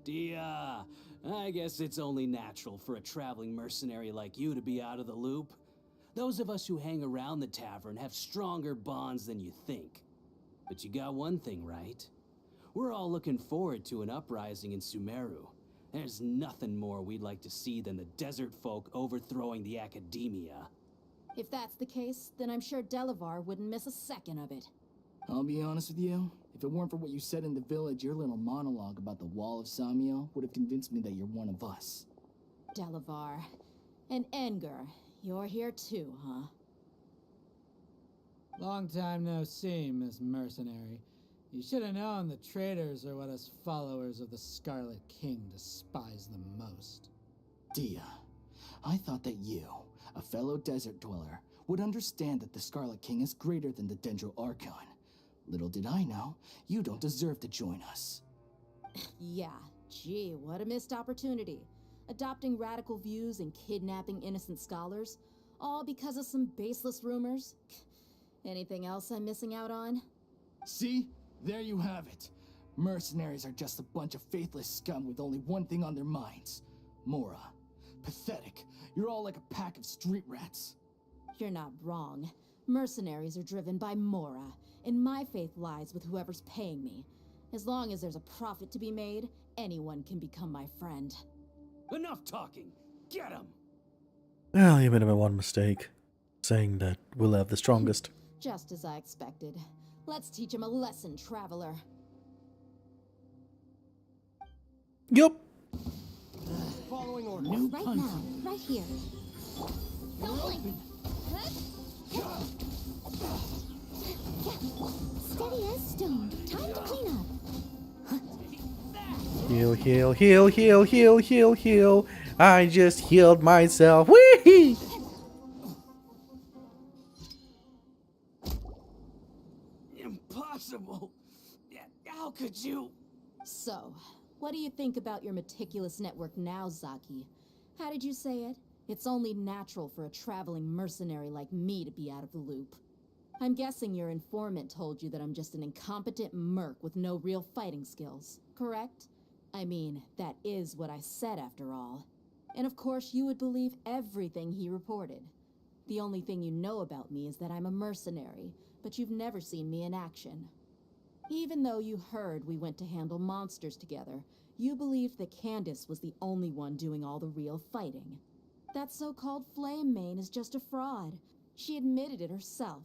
Dia, I guess it's only natural for a traveling mercenary like you to be out of the loop. Those of us who hang around the tavern have stronger bonds than you think. But you got one thing right. We're all looking forward to an uprising in Sumeru. There's nothing more we'd like to see than the desert folk overthrowing the academia. If that's the case, then I'm sure Delavar wouldn't miss a second of it. I'll be honest with you. If it weren't for what you said in the village, your little monologue about the Wall of Samiel would have convinced me that you're one of us. Delavar. And Edgar, you're here too, huh? Long time no see, Miss Mercenary. You should have known the traitors are what us followers of the Scarlet King despise the most. Dia, I thought that you, a fellow desert dweller, would understand that the Scarlet King is greater than the Dendro Archon. Little did I know, you don't deserve to join us. Yeah, gee, what a missed opportunity. Adopting radical views and kidnapping innocent scholars, all because of some baseless rumors. Anything else I'm missing out on? See? There you have it. Mercenaries are just a bunch of faithless scum with only one thing on their minds. Mora. Pathetic. You're all like a pack of street rats. You're not wrong. Mercenaries are driven by Mora, and my faith lies with whoever's paying me. As long as there's a profit to be made, anyone can become my friend. Enough talking! Get him! Well, you made one mistake, saying that we'll have the strongest. Just as I expected. Let's teach him a lesson, traveler. Yup. Following orders. No right now, right here. Steady as stone. Time to clean up. Heal, heal, heal, heal, heal, heal, heal. I just healed myself. Whee! Impossible! How could you? So, what do you think about your meticulous network now, Zaki? How did you say it? It's only natural for a traveling mercenary like me to be out of the loop. I'm guessing your informant told you that I'm just an incompetent merc with no real fighting skills, correct? I mean, that is what I said after all. And of course you would believe everything he reported. The only thing you know about me is that I'm a mercenary, but you've never seen me in action. Even though you heard we went to handle monsters together, you believed that Candace was the only one doing all the real fighting. That so-called Flame Mane is just a fraud. She admitted it herself.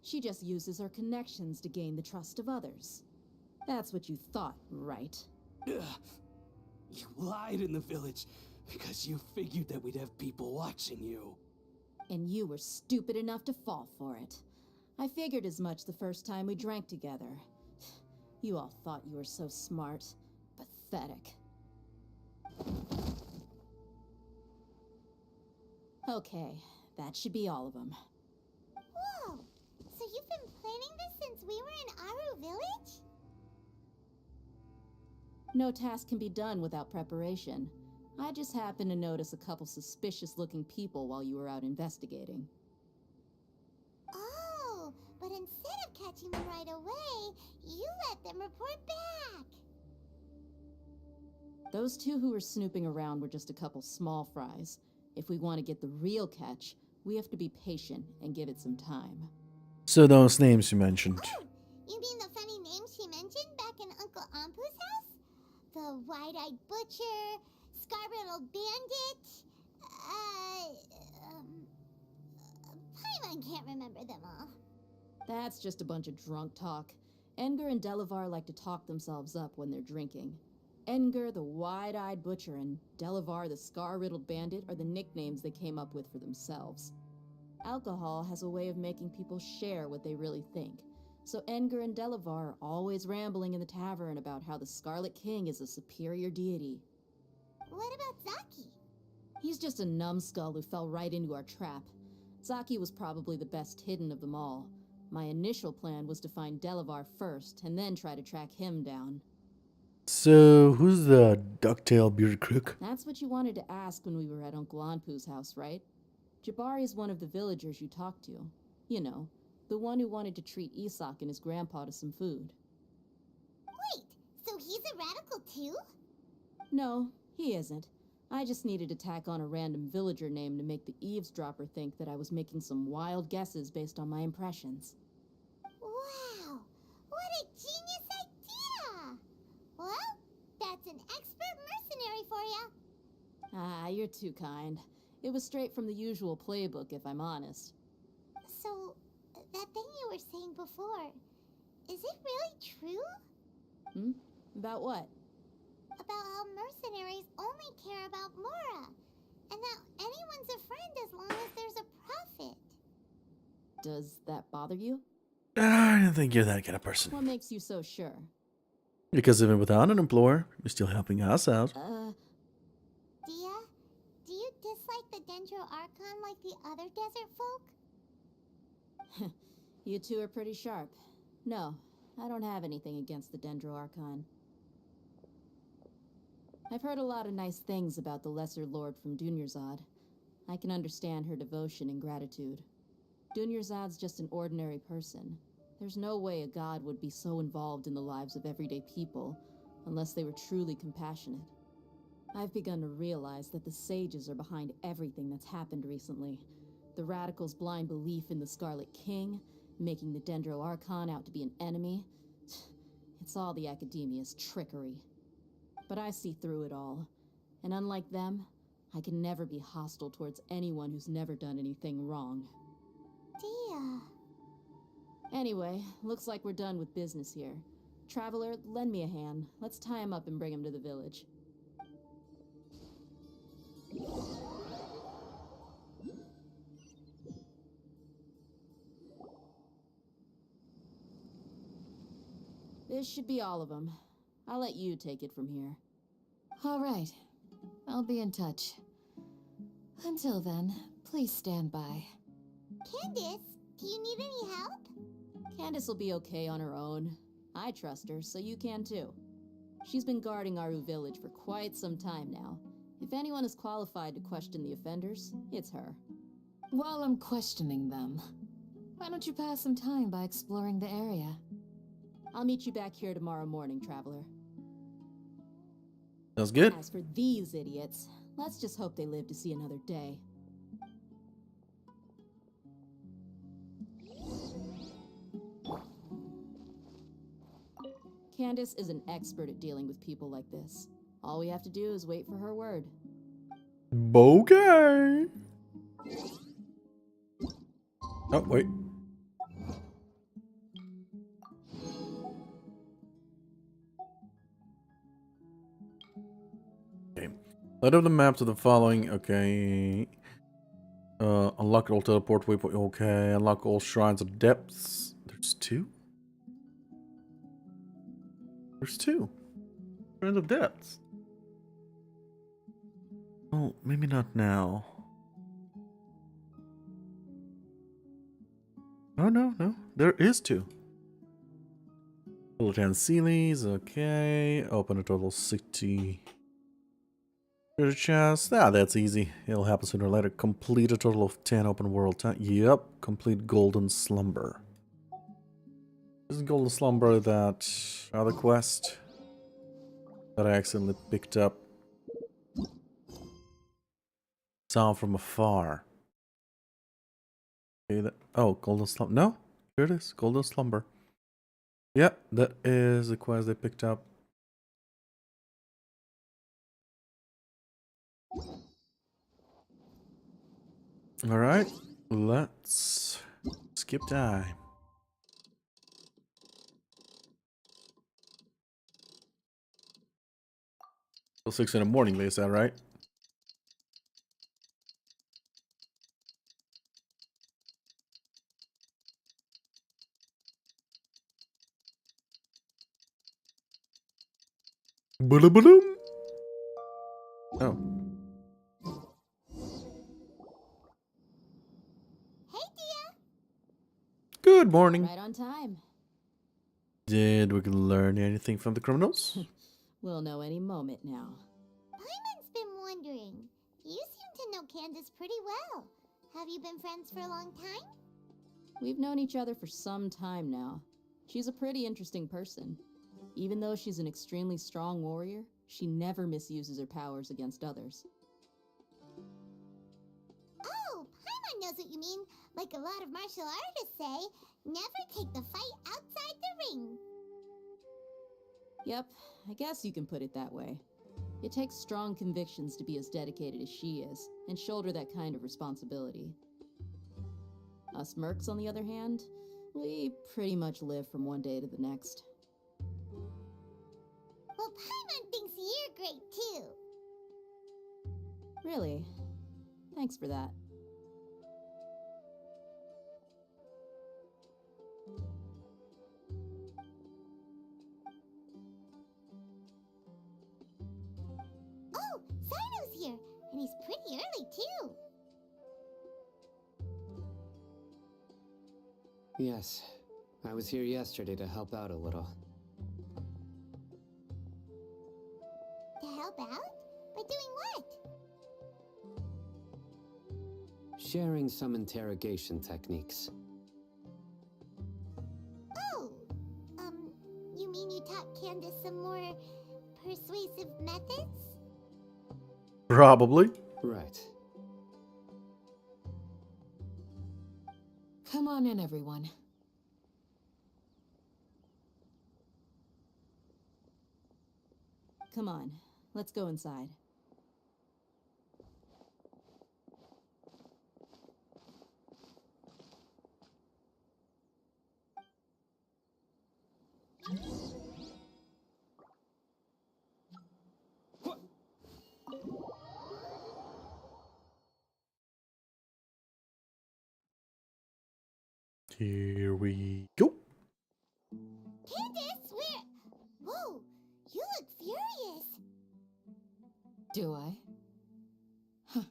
She just uses her connections to gain the trust of others. That's what you thought, right? You lied in the village because you figured that we'd have people watching you. And you were stupid enough to fall for it. I figured as much the first time we drank together. You all thought you were so smart. Pathetic. Okay, that should be all of them. Whoa! So you've been planning this since we were in Aru Village? No task can be done without preparation. I just happened to notice a couple suspicious-looking people while you were out investigating. Oh, but instead of catching them right away, you let them report back. Those two who were snooping around were just a couple small fries. If we want to get the real catch, we have to be patient and give it some time. So those names you mentioned. Oh, you mean the funny names she mentioned back in Uncle Ampu's house? The wide-eyed butcher, scar-riddled bandit, Paimon can't remember them all. That's just a bunch of drunk talk. Edgar and Delavar like to talk themselves up when they're drinking. Edgar, the wide-eyed butcher, and Delavar, the scar-riddled bandit, are the nicknames they came up with for themselves. Alcohol has a way of making people share what they really think. So Edgar and Delavar are always rambling in the tavern about how the Scarlet King is a superior deity. What about Zaki? He's just a numbskull who fell right into our trap. Zaki was probably the best hidden of them all. My initial plan was to find Delavar first, and then try to track him down. So, who's the ducktail bearded crook? That's what you wanted to ask when we were at Uncle Anpu's house, right? Jabari is one of the villagers you talked to. You know, the one who wanted to treat Isak and his grandpa to some food. Wait, so he's a radical too? No, he isn't. I just needed to tack on a random villager name to make the eavesdropper think that I was making some wild guesses based on my impressions. Wow, what a genius idea! Well, that's an expert mercenary for you. Ah, you're too kind. It was straight from the usual playbook, if I'm honest. So, that thing you were saying before, is it really true? Hmm? About what? About how mercenaries only care about Mora, and that anyone's a friend as long as there's a profit. Does that bother you? I don't think you're that kind of person. What makes you so sure? Because even without an employer, you're still helping us out. Dia, do you dislike the Dendro Archon like the other desert folk? You two are pretty sharp. No, I don't have anything against the Dendro Archon. I've heard a lot of nice things about the Lesser Lord from Dunyarzad. I can understand her devotion and gratitude. Dunyarzad's just an ordinary person. There's no way a god would be so involved in the lives of everyday people, unless they were truly compassionate. I've begun to realize that the sages are behind everything that's happened recently. The radicals' blind belief in the Scarlet King, making the Dendro Archon out to be an enemy. It's all the Academia's trickery. But I see through it all. And unlike them, I can never be hostile towards anyone who's never done anything wrong. Dia. Anyway, looks like we're done with business here. Traveler, lend me a hand. Let's tie him up and bring him to the village. This should be all of them. I'll let you take it from here. All right. I'll be in touch. Until then, please stand by. Candace, do you need any help? Candace will be okay on her own. I trust her, so you can too. She's been guarding Aru village for quite some time now. If anyone is qualified to question the offenders, it's her. While I'm questioning them, why don't you pass some time by exploring the area? I'll meet you back here tomorrow morning, Traveler. Sounds good. As for these idiots, let's just hope they live to see another day. Candace is an expert at dealing with people like this. All we have to do is wait for her word. Okay. Oh, wait. Okay. Let up the maps of the following. Okay. Unlock all teleport waypoint. Okay. Unlock all shrines of depths. There's two? There's two. Shrines of depths. Oh, maybe not now. Oh, no. There is two. Total 10 Sealies. Okay. Open a total 60. Treasure chest. Ah, that's easy. It'll happen sooner or later. Complete a total of 10 open world time. Yep. Complete Golden Slumber. Isn't Golden Slumber that other quest that I accidentally picked up? Sound from afar. Okay, oh, Golden Slumber. No, here it is. Golden Slumber. Yep, that is the quest they picked up. Alright, let's skip time. Till 6 in the morning, they said, right? Ba-da-ba-dum. Oh. Hey, Dia. Good morning. Right on time. Did we learn anything from the criminals? We'll know any moment now. Paimon's been wondering. You seem to know Candace pretty well. Have you been friends for a long time? We've known each other for some time now. She's a pretty interesting person. Even though she's an extremely strong warrior, she never misuses her powers against others. Oh, Paimon knows what you mean. Like a lot of martial artists say, never take the fight outside the ring. Yep, I guess you can put it that way. It takes strong convictions to be as dedicated as she is, and shoulder that kind of responsibility. Us mercs, on the other hand, we pretty much live from one day to the next. Well, Paimon thinks you're great too. Really? Thanks for that. Oh, Sino's here, and he's pretty early too. Yes, I was here yesterday to help out a little. To help out? By doing what? Sharing some interrogation techniques. Oh, you mean you taught Candace some more persuasive methods? Probably. Right. Come on in, everyone. Come on, let's go inside. Here we go. Candace, where? Whoa, you look furious. Do I? Huh.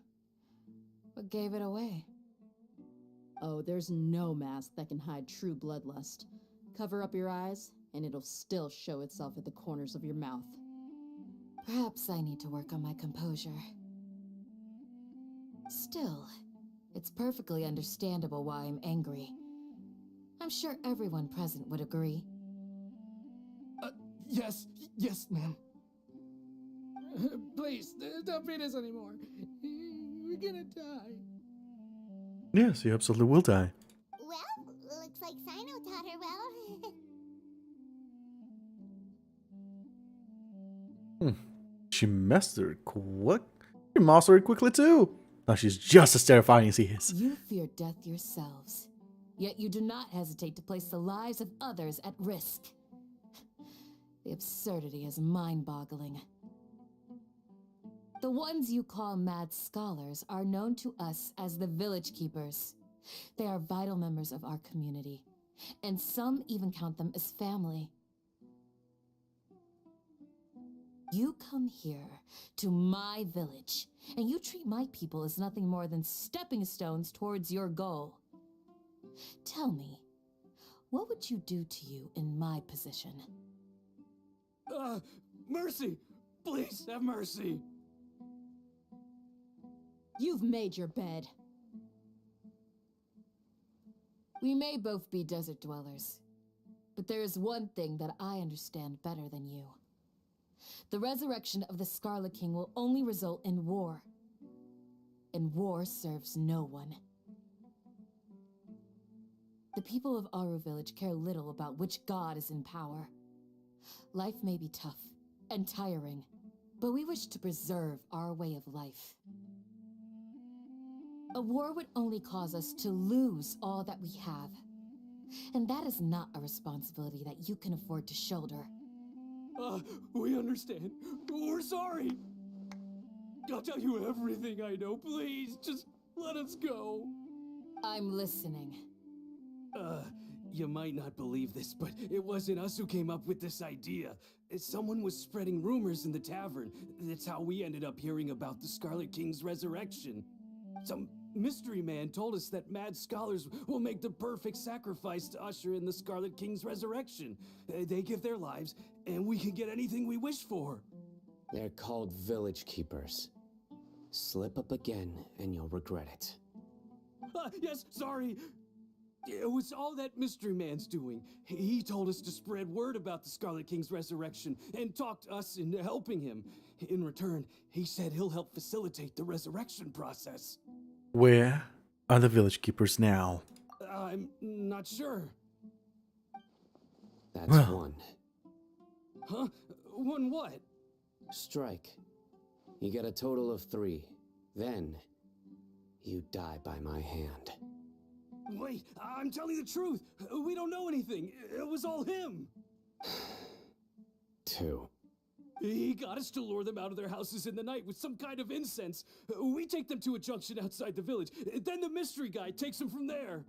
What gave it away? Oh, there's no mask that can hide true bloodlust. Cover up your eyes, and it'll still show itself at the corners of your mouth. Perhaps I need to work on my composure. Still, it's perfectly understandable why I'm angry. I'm sure everyone present would agree. Yes, ma'am. Please, don't beat us anymore. We're gonna die. Yes, you absolutely will die. Well, looks like Sino taught her well. She mastered quick. She mastered quickly too. Now she's just as terrifying as he is. You fear death yourselves, yet you do not hesitate to place the lives of others at risk. The absurdity is mind-boggling. The ones you call mad scholars are known to us as the Village Keepers. They are vital members of our community, and some even count them as family. You come here to my village, and you treat my people as nothing more than stepping stones towards your goal. Tell me, what would you do to you in my position? Mercy! Please have mercy! You've made your bed. We may both be desert dwellers, but there is one thing that I understand better than you. The resurrection of the Scarlet King will only result in war. And war serves no one. The people of Aru Village care little about which god is in power. Life may be tough and tiring, but we wish to preserve our way of life. A war would only cause us to lose all that we have. And that is not a responsibility that you can afford to shoulder. We understand. We're sorry. I'll tell you everything I know. Please, just let us go. I'm listening. You might not believe this, but it wasn't us who came up with this idea. Someone was spreading rumors in the tavern. That's how we ended up hearing about the Scarlet King's resurrection. Some Mystery Man told us that mad scholars will make the perfect sacrifice to usher in the Scarlet King's resurrection. They give their lives, and we can get anything we wish for. They're called Village Keepers. Slip up again, and you'll regret it. Yes, sorry. It was all that Mystery Man's doing. He told us to spread word about the Scarlet King's resurrection and talked us into helping him. In return, he said he'll help facilitate the resurrection process. Where are the village keepers now? I'm not sure. That's one. Huh? One what? Strike. You get a total of 3. Then, you die by my hand. Wait, I'm telling the truth. We don't know anything. It was all him. 2. He got us to lure them out of their houses in the night with some kind of incense. We take them to a junction outside the village. Then the mystery guy takes them from there.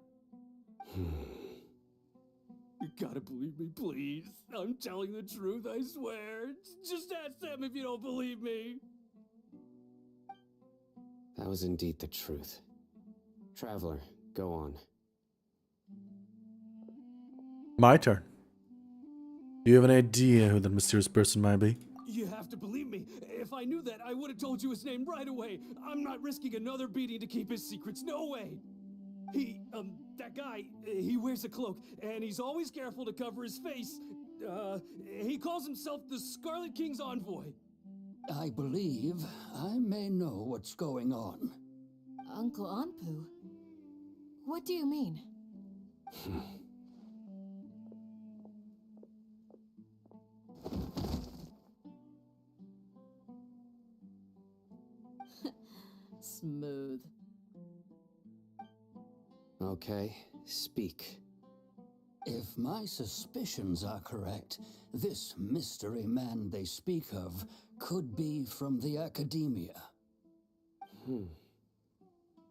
You gotta believe me, please. I'm telling the truth, I swear. Just ask them if you don't believe me. That was indeed the truth. Traveler, go on. My turn. Do you have an idea who that mysterious person might be? You have to believe me. If I knew that, I would have told you his name right away. I'm not risking another beating to keep his secrets. No way. That guy, he wears a cloak, and he's always careful to cover his face. He calls himself the Scarlet King's envoy. I believe I may know what's going on. Uncle Anpu? What do you mean? Smooth. Okay, speak. If my suspicions are correct, this mystery man they speak of could be from the academia.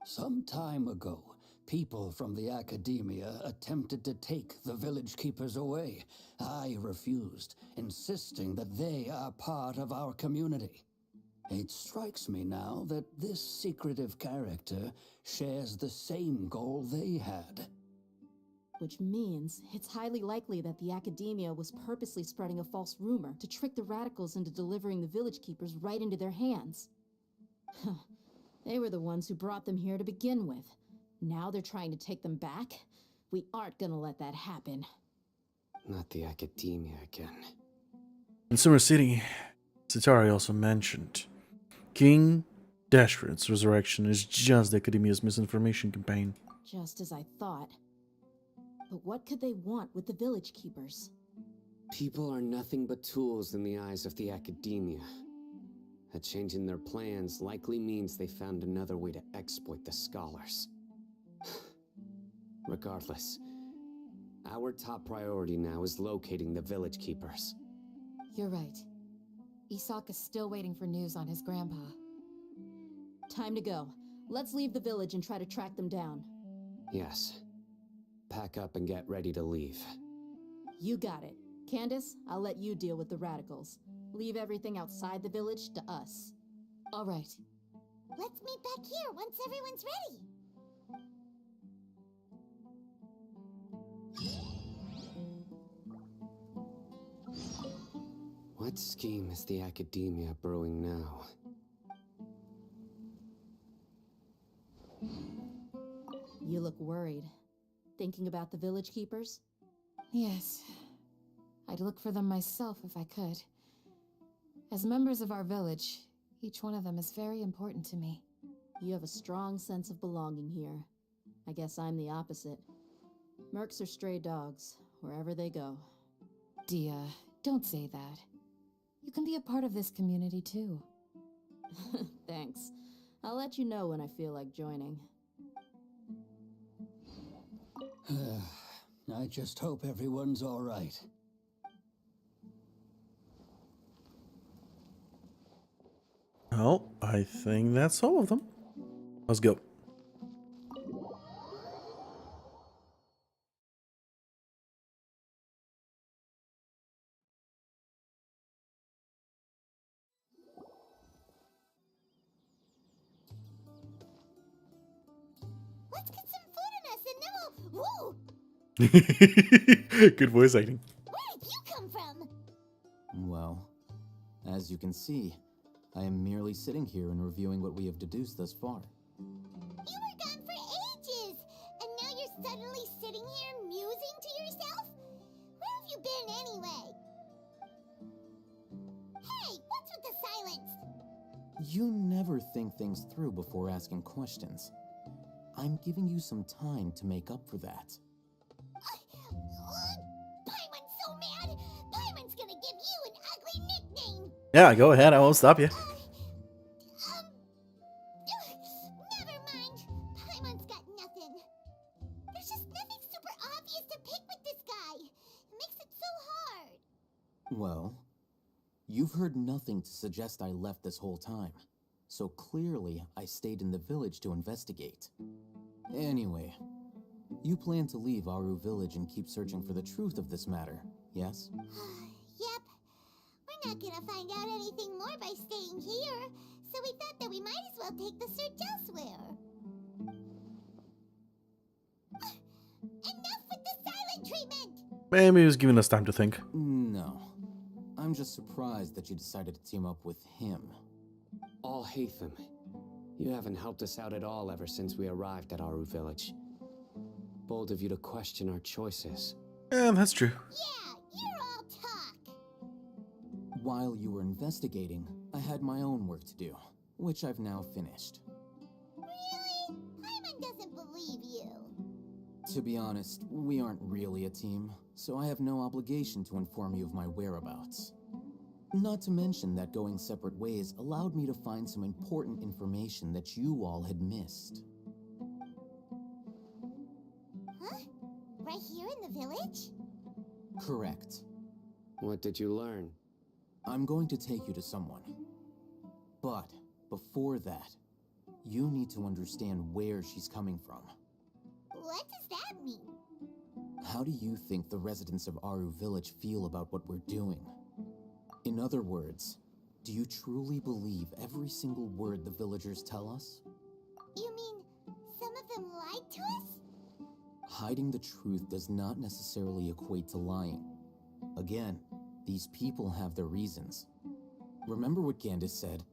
Some time ago, people from the academia attempted to take the village keepers away. I refused, insisting that they are part of our community. It strikes me now that this secretive character shares the same goal they had. Which means it's highly likely that the academia was purposely spreading a false rumor to trick the radicals into delivering the village keepers right into their hands. They were the ones who brought them here to begin with. Now they're trying to take them back? We aren't gonna let that happen. Not the academia again. In Summer City, Satari also mentioned King Dashford's resurrection is just the Academia's misinformation campaign. Just as I thought. But what could they want with the village keepers? People are nothing but tools in the eyes of the academia. A change in their plans likely means they found another way to exploit the scholars. Regardless, our top priority now is locating the village keepers. You're right. Isak is still waiting for news on his grandpa. Time to go. Let's leave the village and try to track them down. Yes. Pack up and get ready to leave. You got it. Candace, I'll let you deal with the radicals. Leave everything outside the village to us. All right. Let's meet back here once everyone's ready. What scheme is the academia brewing now? You look worried. Thinking about the village keepers? Yes. I'd look for them myself if I could. As members of our village, each one of them is very important to me. You have a strong sense of belonging here. I guess I'm the opposite. Mercs are stray dogs, wherever they go. Dia, don't say that. You can be a part of this community too. Thanks. I'll let you know when I feel like joining. I just hope everyone's all right. Well, I think that's all of them. Let's go. Let's get some food in us and then we'll... Woo! Good voice acting. Where did you come from? Well, as you can see, I am merely sitting here and reviewing what we have deduced thus far. You were gone for ages, and now you're suddenly sitting here musing to yourself? Where have you been anyway? Hey, what's with the silence? You never think things through before asking questions. I'm giving you some time to make up for that. Paimon's so mad! Paimon's gonna give you an ugly nickname! Yeah, go ahead. I won't stop you. Never mind. Paimon's got nothing. There's just nothing super obvious to pick with this guy. It makes it so hard. Well, you've heard nothing to suggest I left this whole time. So clearly, I stayed in the village to investigate. Anyway, you plan to leave Aru village and keep searching for the truth of this matter, yes? Yep. We're not gonna find out anything more by staying here, so we thought that we might as well take the search elsewhere. Enough with the silent treatment! Maybe he was giving us time to think. No. I'm just surprised that you decided to team up with him. All Hatham, you haven't helped us out at all ever since we arrived at Aru village. Bold of you to question our choices. Yeah, that's true. Yeah, you're all talk. While you were investigating, I had my own work to do, which I've now finished. Really? Paimon doesn't believe you. To be honest, we aren't really a team, so I have no obligation to inform you of my whereabouts. Not to mention that going separate ways allowed me to find some important information that you all had missed. Huh? Right here in the village? Correct. What did you learn? I'm going to take you to someone. But before that, you need to understand where she's coming from. What does that mean? How do you think the residents of Aru village feel about what we're doing? In other words, do you truly believe every single word the villagers tell us? You mean some of them lied to us? Hiding the truth does not necessarily equate to lying. Again, these people have their reasons. Remember what Gandis said?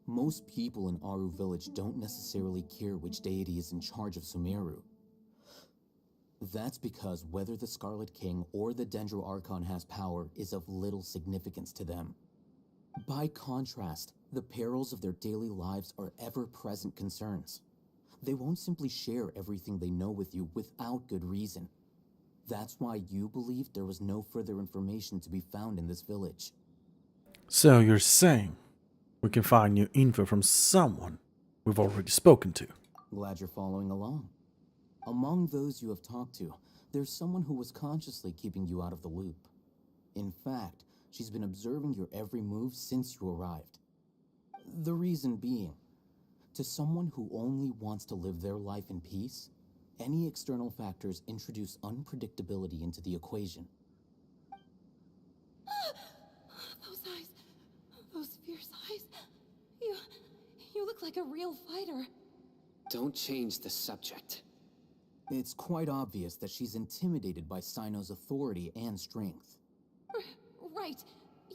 Most people in Aru village don't necessarily care which deity is in charge of Sumeru. That's because whether the Scarlet King or the Dendro Archon has power is of little significance to them. By contrast, the perils of their daily lives are ever-present concerns. They won't simply share everything they know with you without good reason. That's why you believed there was no further information to be found in this village. So you're saying we can find new info from someone we've already spoken to? Glad you're following along. Among those you have talked to, there's someone who was consciously keeping you out of the loop. In fact, she's been observing your every move since you arrived. The reason being, to someone who only wants to live their life in peace, any external factors introduce unpredictability into the equation. Those eyes. Those fierce eyes. You look like a real fighter. Don't change the subject. It's quite obvious that she's intimidated by Sino's authority and strength. Right.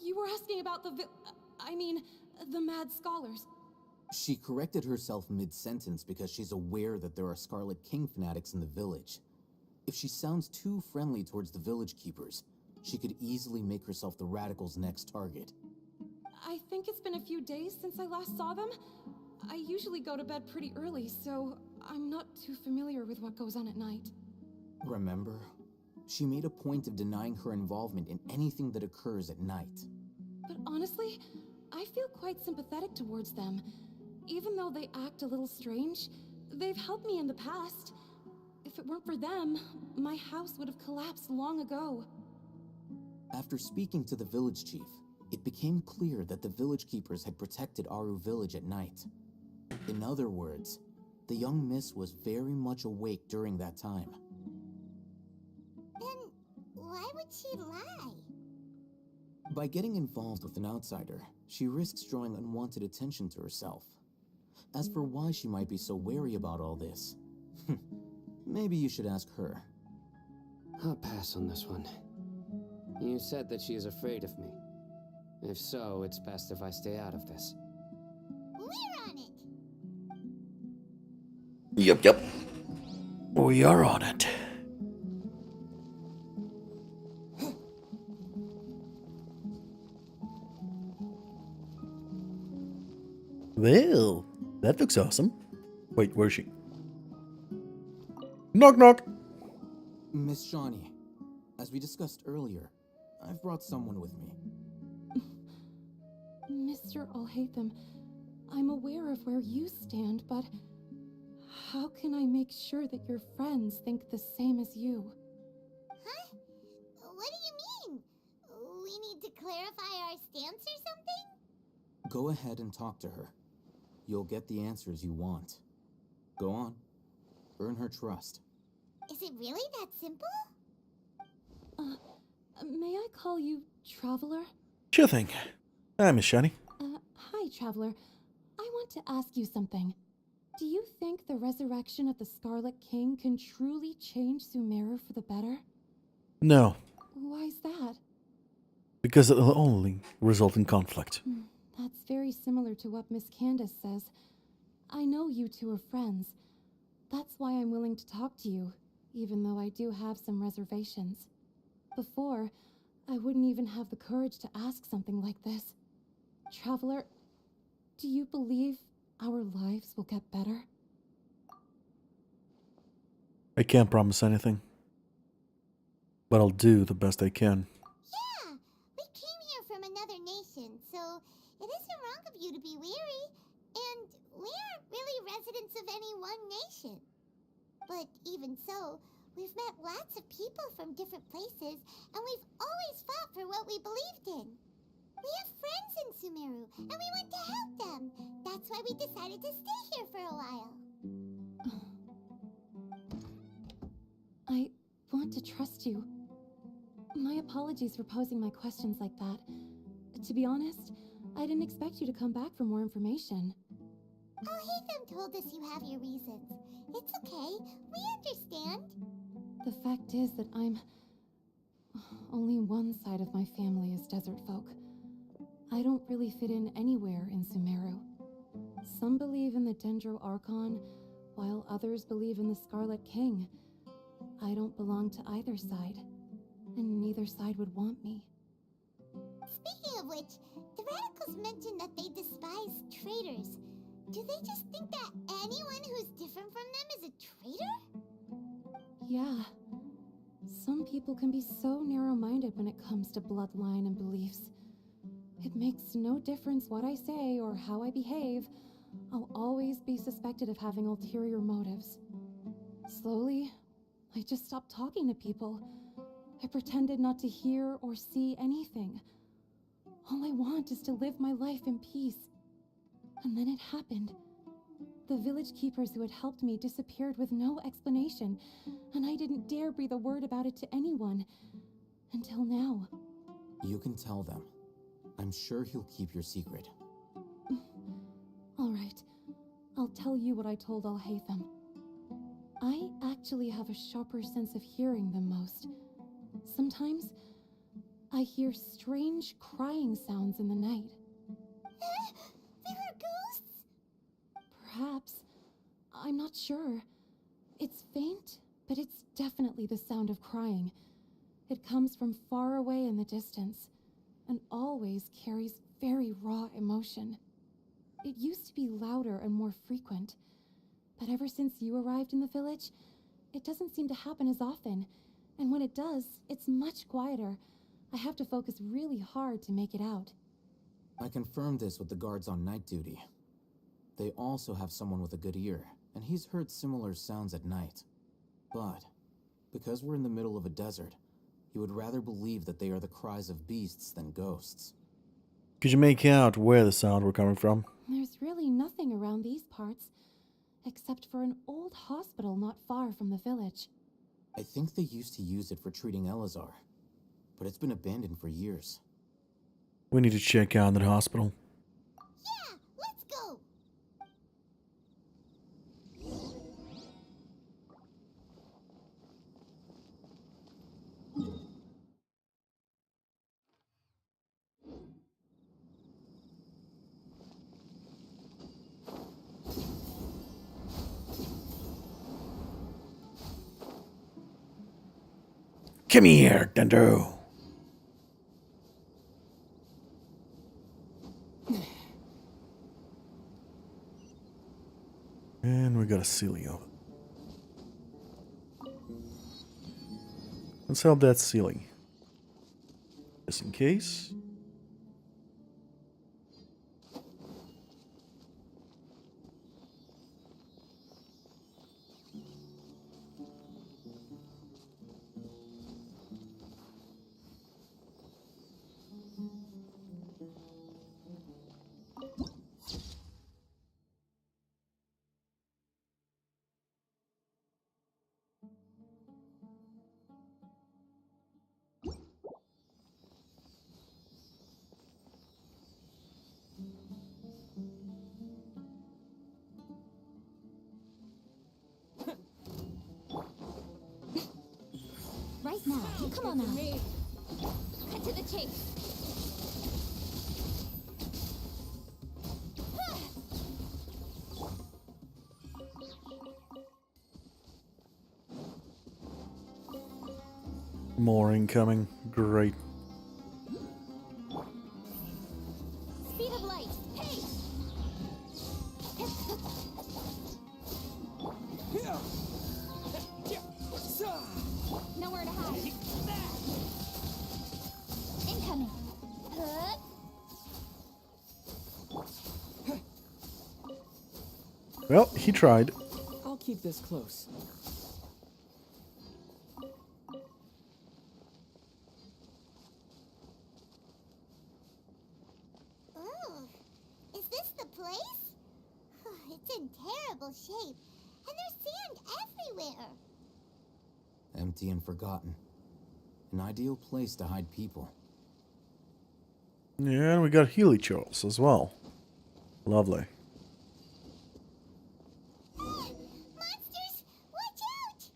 You were asking about the Mad Scholars. She corrected herself mid-sentence because she's aware that there are Scarlet King fanatics in the village. If she sounds too friendly towards the village keepers, she could easily make herself the Radicals' next target. I think it's been a few days since I last saw them. I usually go to bed pretty early, so I'm not too familiar with what goes on at night. Remember? She made a point of denying her involvement in anything that occurs at night. But honestly, I feel quite sympathetic towards them. Even though they act a little strange, they've helped me in the past. If it weren't for them, my house would have collapsed long ago. After speaking to the village chief, it became clear that the village keepers had protected Aru village at night. In other words, the young miss was very much awake during that time. Then why would she lie? By getting involved with an outsider, she risks drawing unwanted attention to herself. As for why she might be so wary about all this, Maybe you should ask her. I'll pass on this one. You said that she is afraid of me. If so, it's best if I stay out of this. We're on it! Yep. We are on it. Well, that looks awesome. Wait, where is she? Knock knock! Miss Shawnee, as we discussed earlier, I've brought someone with me. Mr. Alhaitham, I'm aware of where you stand, but how can I make sure that your friends think the same as you? Huh? What do you mean? We need to clarify our stance or something? Go ahead and talk to her. You'll get the answers you want. Go on. Earn her trust. Is it really that simple? May I call you Traveler? Sure thing. Hi, Miss Shani. Hi, Traveler. I want to ask you something. Do you think the resurrection of the Scarlet King can truly change Sumeru for the better? No, Why's that? because it'll only result in conflict. That's very similar to what Miss Candace says. I know you two are friends. That's why I'm willing to talk to you, even though I do have some reservations. Before, I wouldn't even have the courage to ask something like this. Traveler, do you believe our lives will get better? I can't promise anything, but I'll do the best I can. Yeah, we came here from another nation, so it isn't wrong of you to be weary. And we aren't really residents of any one nation. But even so, we've met lots of people from different places, and we've always fought for what we believed in. We have friends in Sumeru, and we want to help them. That's why we decided to stay here for a while. I want to trust you. My apologies for posing my questions like that. To be honest, I didn't expect you to come back for more information. Alhaitham told us you have your reasons. It's okay, we understand. The fact is that only one side of my family is desert folk. I don't really fit in anywhere in Sumeru. Some believe in the Dendro Archon, while others believe in the Scarlet King. I don't belong to either side, and neither side would want me. Speaking of which, the radicals mentioned that they despise traitors. Do they just think that anyone who's different from them is a traitor? Yeah. Some people can be so narrow-minded when it comes to bloodline and beliefs. It makes no difference what I say or how I behave. I'll always be suspected of having ulterior motives. Slowly, I just stopped talking to people. I pretended not to hear or see anything. All I want is to live my life in peace. And then it happened. The village keepers who had helped me disappeared with no explanation, and I didn't dare breathe a word about it to anyone. Until now. You can tell them. I'm sure he'll keep your secret. All right. I'll tell you what I told Alhaitham. I actually have a sharper sense of hearing than most. Sometimes, I hear strange crying sounds in the night. There are ghosts? Perhaps. I'm not sure. It's faint, but it's definitely the sound of crying. It comes from far away in the distance, and always carries very raw emotion. It used to be louder and more frequent, but ever since you arrived in the village, it doesn't seem to happen as often, and when it does, it's much quieter. I have to focus really hard to make it out. I confirmed this with the guards on night duty. They also have someone with a good ear, and he's heard similar sounds at night. But, because we're in the middle of a desert, he would rather believe that they are the cries of beasts than ghosts. Could you make out where the sound were coming from? There's really nothing around these parts, except for an old hospital not far from the village. I think they used to use it for treating Elazar, but it's been abandoned for years. We need to check out that hospital. Yeah, let's go! Come here, Dendo. And we got a Celio. Let's help that ceiling. Just in case. Right now. Come on now. Cut to the chase. More incoming. Great. Speed of light. Hey! Nowhere to hide. Incoming. Well, he tried. I'll keep this close. Oh, is this the place? It's in terrible shape, and there's sand everywhere. Empty and forgotten. An ideal place to hide people. Yeah, and we got Helichurls as well. Lovely. Monsters, watch out!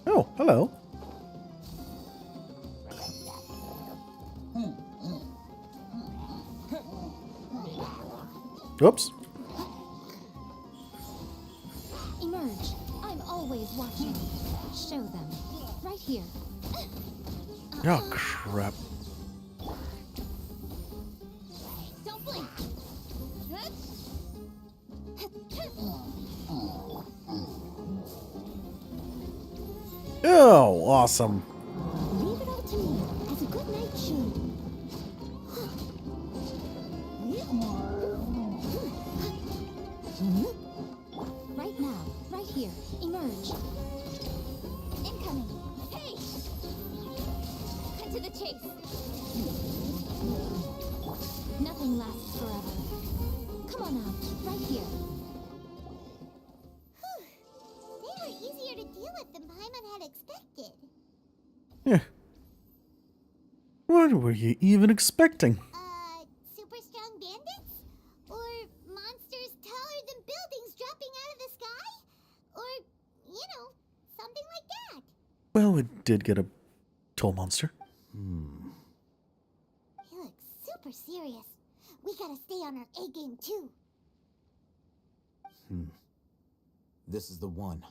Oh, hello. Oops. Emerge. I'm always watching. Show them. Right here. Oh, crap. Don't blink. Oh, awesome. Leave it all to me, as a good knight should. Right now, right here. Emerge. Incoming. Hey! Cut to the chase. Nothing lasts forever. Come on out, right here. They were easier to deal with than Paimon had expected. Yeah. What were you even expecting? Super strong bandits? Or monsters taller than buildings dropping out of the sky? Or, something like that. Well, we did get a tall monster. He looks super serious. We gotta stay on our A game too. This is the one.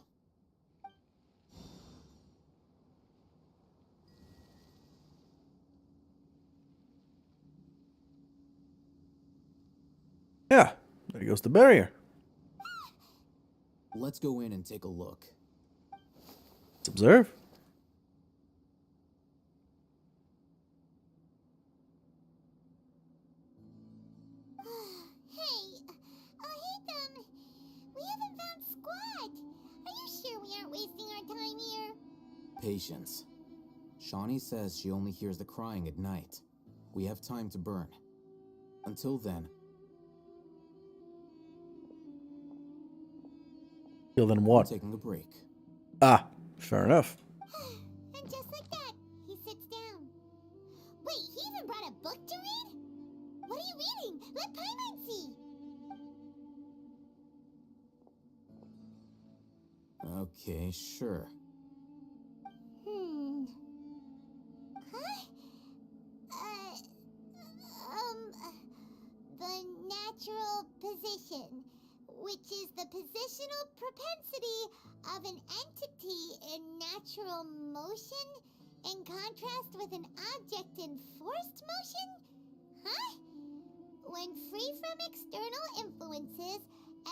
Yeah, there goes the barrier. Let's go in and take a look. Let's observe. Hey, Hatham, we haven't found Squad. Are you sure we aren't wasting our time here? Patience. Shawnee says she only hears the crying at night. We have time to burn. Until then. Till then what? I'm taking a break. Ah, fair enough. And just like that, he sits down. Wait, he even brought a book to read? What are you reading? Let Paimon see. Okay, sure. Huh? The natural position. which is the positional propensity of an entity in natural motion in contrast with an object in forced motion? Huh? When free from external influences,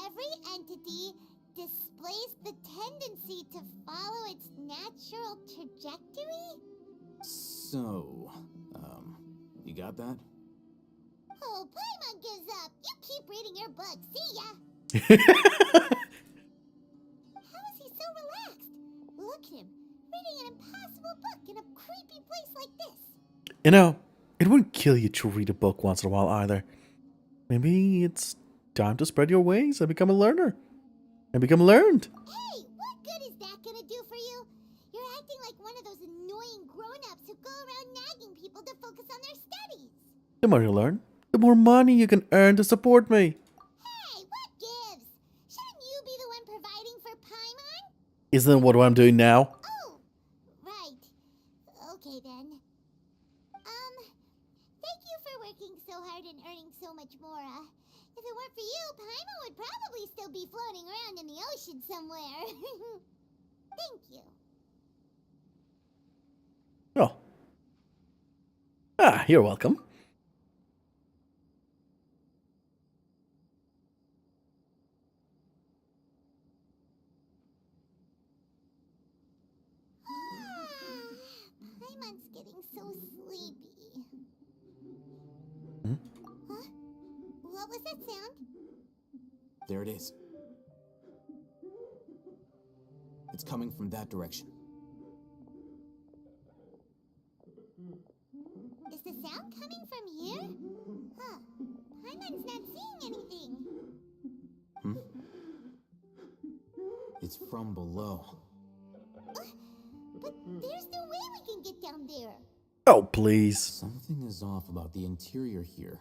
every entity displays the tendency to follow its natural trajectory? So, you got that? Oh, Paimon gives up. You keep reading your book. See ya. How is he so relaxed? Look at him, reading an impossible book in a creepy place like this. You know, it wouldn't kill you to read a book once in a while either. Maybe it's time to spread your wings and become a learner. And become learned. Hey, what good is that gonna do for you? You're acting like one of those annoying grown-ups who go around nagging people to focus on their studies. The more you learn, the more money you can earn to support me. Hey, what gives? Shouldn't you be the one providing for Paimon? Isn't that what I'm doing now? Oh, right. Okay then. Thank you for working so hard and earning so much more. If it weren't for you, Paimon would probably still be floating around in the ocean somewhere. Thank you. Oh. Ah, you're welcome. Paimon's getting so sleepy. Hmm? Huh? What was that sound? There it is. It's coming from that direction. Is the sound coming from here? Huh. Paimon's not seeing anything. Hmm? It's from below. But there's no way we can get down there. Oh, please. Something is off about the interior here.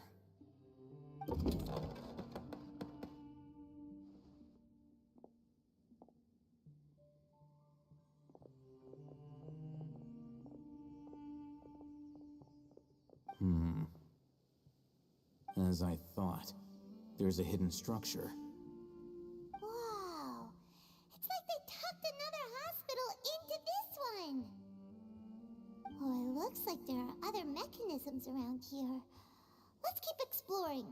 As I thought, there's a hidden structure. Wow. It's like they tucked another hospital into this one. Oh, it looks like there are other mechanisms around here. Let's keep exploring.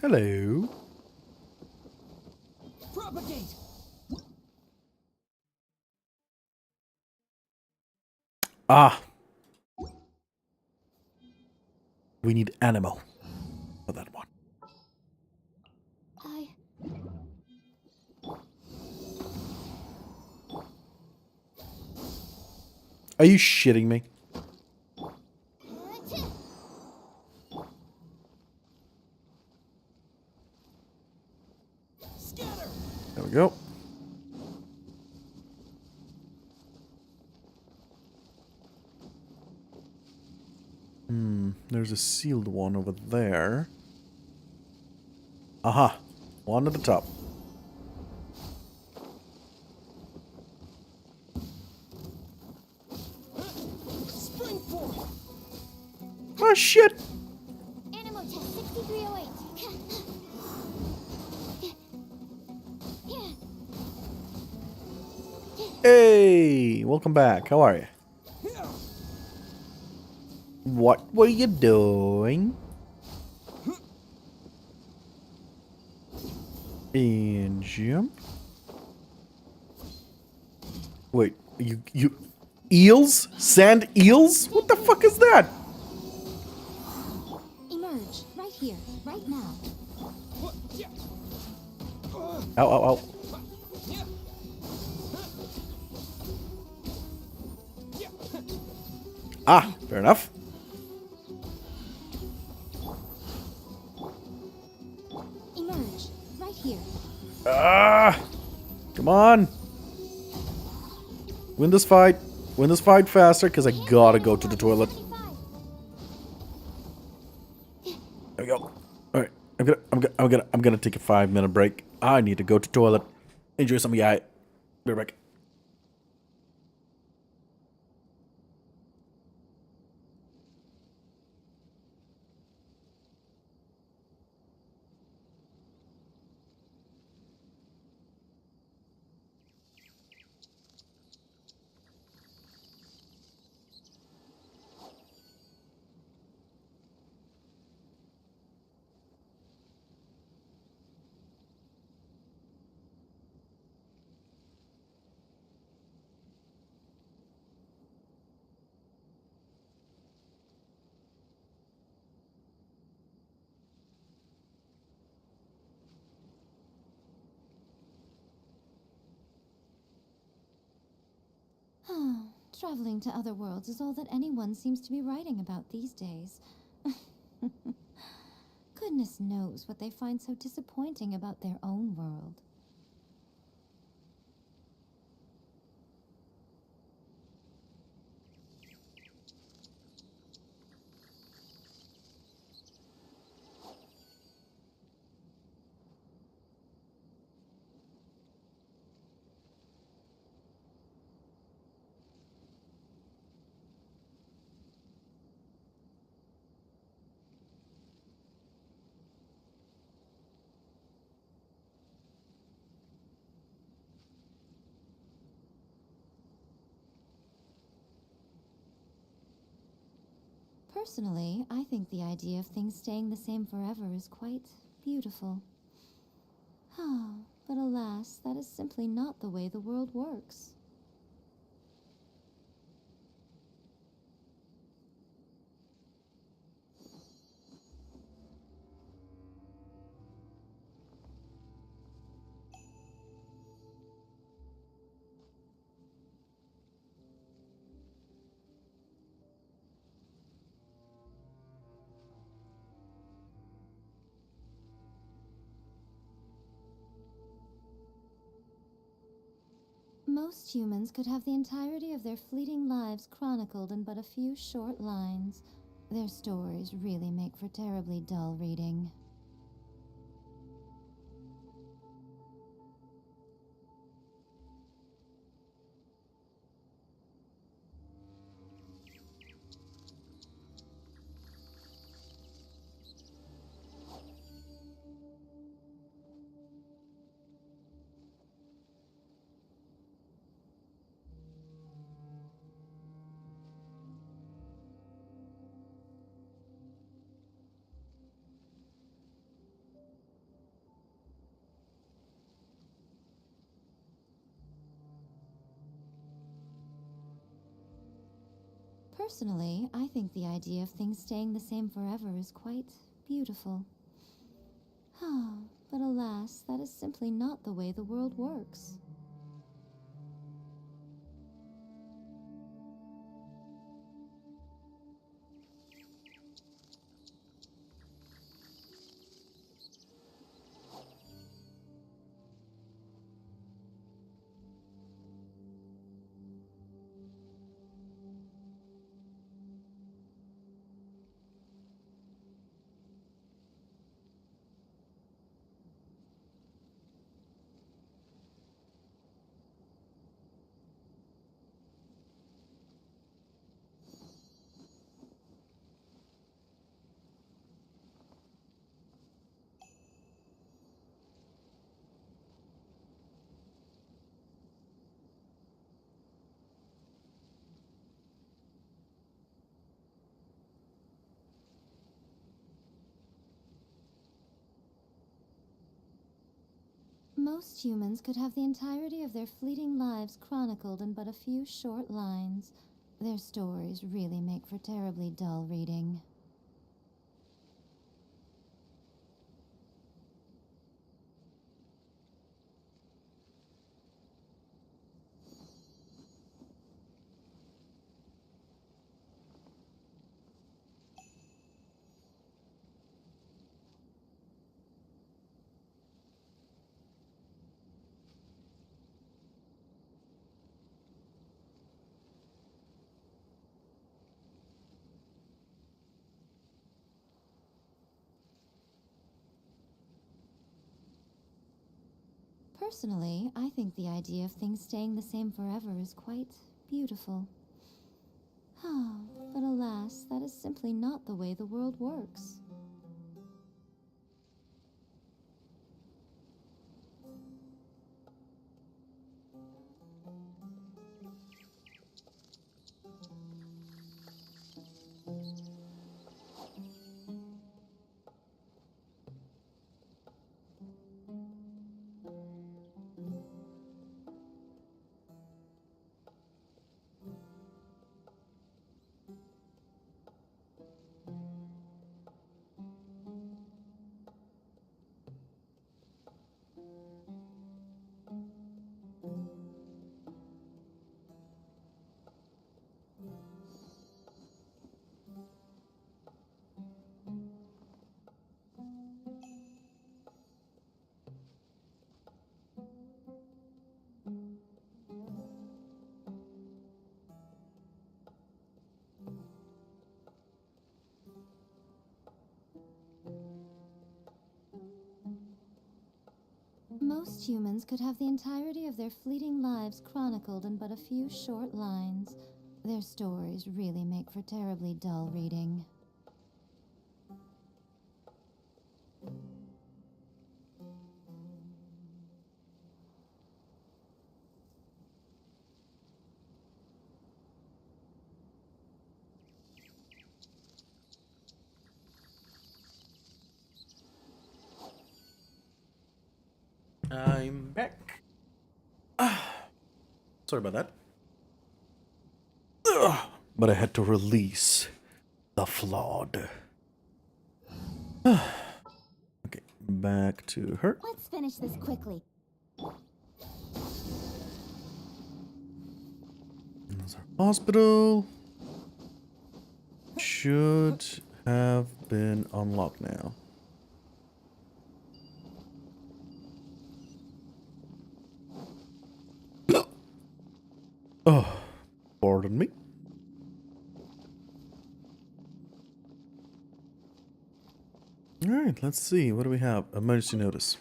Hello. Propagate! Ah. We need animal for that one. Are you shitting me? There we go. There's a sealed one over there. Aha. One at the top. Oh shit! Animal test 6308. Hey! Welcome back. How are you? What were you doing? And jump. Wait, you eels? Sand eels? What the fuck is that? Emerge right here, right now. Ow, ow, ow. Ah, fair enough. Emerge right here. Ah! Come on. Win this fight. Win this fight faster, because I gotta go to the toilet. There we go. All right. I'm gonna take a 5-minute break. I need to go to toilet. Enjoy some yai. Be right back. Traveling to other worlds is all that anyone seems to be writing about these days. Goodness knows what they find so disappointing about their own world. Personally, I think the idea of things staying the same forever is quite beautiful. But alas, that is simply not the way the world works. Most humans could have the entirety of their fleeting lives chronicled in but a few short lines. Their stories really make for terribly dull reading. Personally, I think the idea of things staying the same forever is quite beautiful. But alas, that is simply not the way the world works. Most humans could have the entirety of their fleeting lives chronicled in but a few short lines. Their stories really make for terribly dull reading. Personally, I think the idea of things staying the same forever is quite beautiful. But alas, that is simply not the way the world works. Most humans could have the entirety of their fleeting lives chronicled in but a few short lines. Their stories really make for terribly dull reading. I'm back. Sorry about that. But I had to release the flawed. Okay, back to her. Let's finish this quickly. There's our hospital. Should have been unlocked now. Oh, pardon me. Alright, let's see. What do we have? Emergency notice.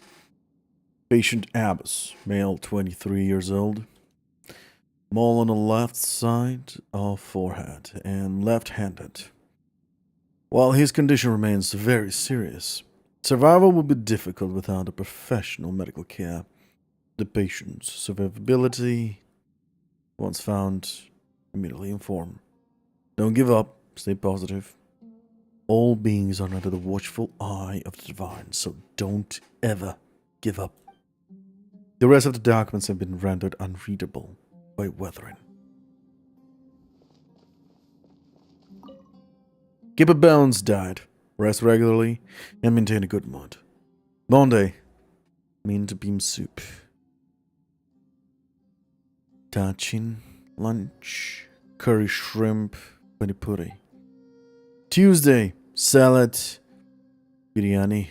Patient Abbas, male, 23 years old. Mole on the left side of forehead and left-handed. While his condition remains very serious, survival will be difficult without a professional medical care. The patient's survivability, once found, immediately inform. Don't give up, stay positive. All beings are under the watchful eye of the divine, so don't ever give up. The rest of the documents have been rendered unreadable by weathering. Keep a balanced diet, rest regularly, and maintain a good mood. Monday, mint bean soup. Tachin, lunch, curry shrimp, panipuri. Tuesday, salad, biryani,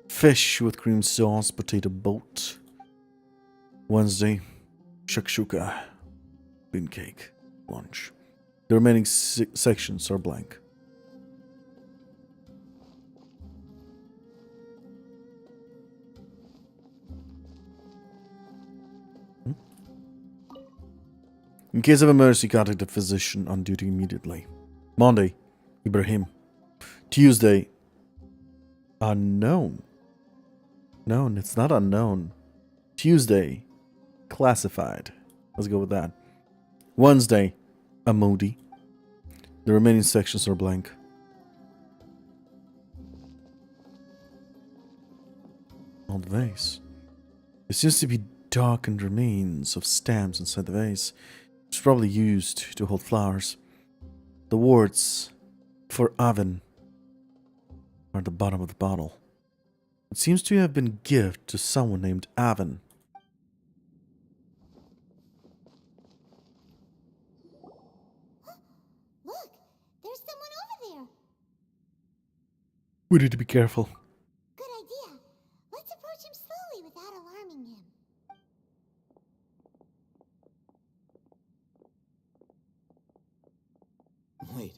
fish with cream sauce, potato boat. Wednesday, shakshuka, bean cake, lunch. The remaining sections are blank. In case of emergency, contact the physician on duty immediately. Monday, Ibrahim. Tuesday, unknown. No, it's not unknown. Tuesday, classified. Let's go with that. Wednesday, Amodi. The remaining sections are blank. On the vase. There seems to be darkened remains of stamps inside the vase. It's probably used to hold flowers. The words for Avon are at the bottom of the bottle. It seems to have been given to someone named Avon. Look, there's someone over there. We need to be careful. Good idea. Let's approach him slowly without alarming him. Wait.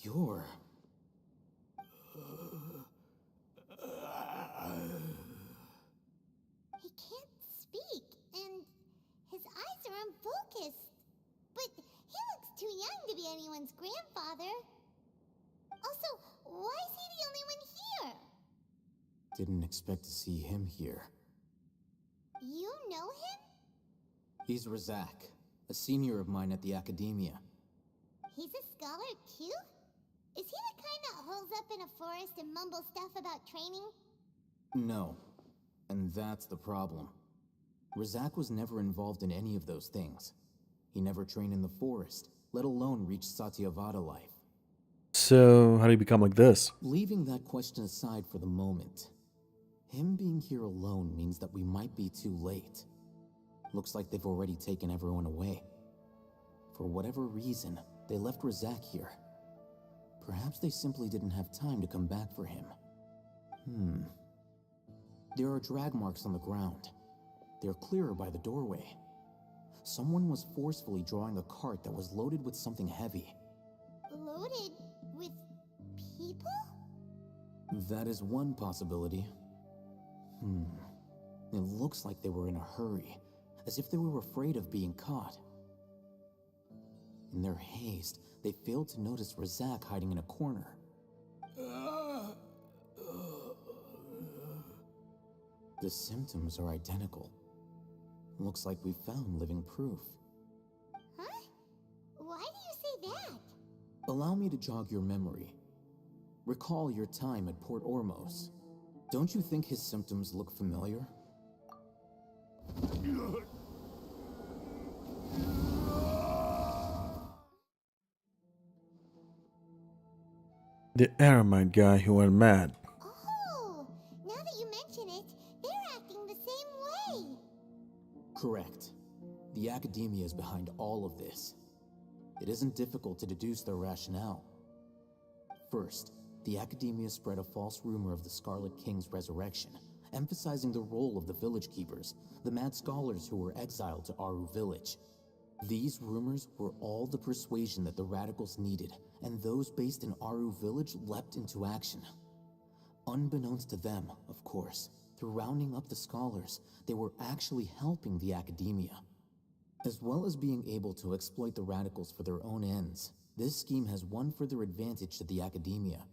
You're... unfocused. But he looks too young to be anyone's grandfather. Also, why is he the only one here? Didn't expect to see him here. You know him? He's Razak, a senior of mine at the Academia. He's a scholar too? Is he the kind that holes up in a forest and mumbles stuff about training? No, and that's the problem. Razak was never involved in any of those things. He never trained in the forest, let alone reach Satyavada life. So, how do you become like this? Leaving that question aside for the moment, him being here alone means that we might be too late. Looks like they've already taken everyone away. For whatever reason, they left Razak here. Perhaps they simply didn't have time to come back for him. There are drag marks on the ground. They're clearer by the doorway. Someone was forcefully drawing a cart that was loaded with something heavy. Loaded with people? That is one possibility. It looks like they were in a hurry, as if they were afraid of being caught. In their haste, they failed to notice Razak hiding in a corner. The symptoms are identical. Looks like we found living proof. Huh? Why do you say that? Allow me to jog your memory. Recall your time at Port Ormos. Don't you think his symptoms look familiar? The Aramite guy who went mad. Oh, now that you mention it, they're acting the same way. Correct. The Academia is behind all of this. It isn't difficult to deduce their rationale. First, the Academia spread a false rumor of the Scarlet King's resurrection, emphasizing the role of the village keepers, the mad scholars who were exiled to Aru village. These rumors were all the persuasion that the radicals needed, and those based in Aru village leapt into action. Unbeknownst to them, of course, through rounding up the scholars, they were actually helping the Academia. As well as being able to exploit the radicals for their own ends, this scheme has one further advantage to the Academia.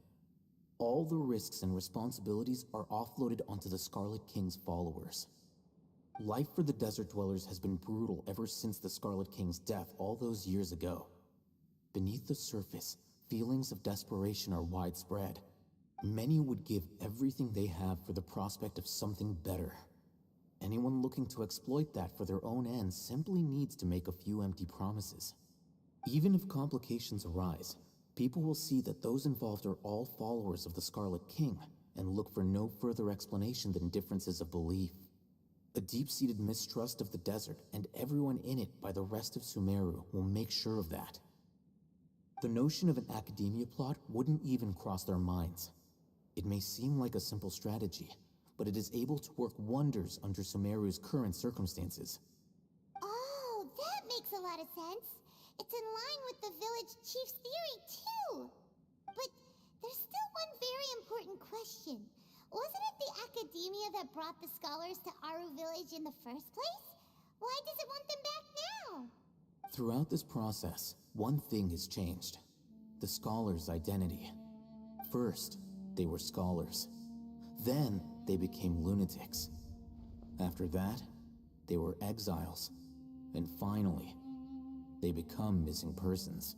All the risks and responsibilities are offloaded onto the Scarlet King's followers. Life for the Desert Dwellers has been brutal ever since the Scarlet King's death all those years ago. Beneath the surface, feelings of desperation are widespread. Many would give everything they have for the prospect of something better. Anyone looking to exploit that for their own ends simply needs to make a few empty promises. Even if complications arise, people will see that those involved are all followers of the Scarlet King and look for no further explanation than differences of belief. A deep-seated mistrust of the desert and everyone in it by the rest of Sumeru will make sure of that. The notion of an Academia plot wouldn't even cross their minds. It may seem like a simple strategy, but it is able to work wonders under Sumeru's current circumstances. Oh, that makes a lot of sense. It's in line with the village chief's theory, too. But there's still one very important question. Wasn't it the Academia that brought the scholars to Aru village in the first place? Why does it want them back now? Throughout this process, one thing has changed. The scholars' identity. First, they were scholars. Then, they became lunatics. After that, they were exiles. And finally, they become missing persons.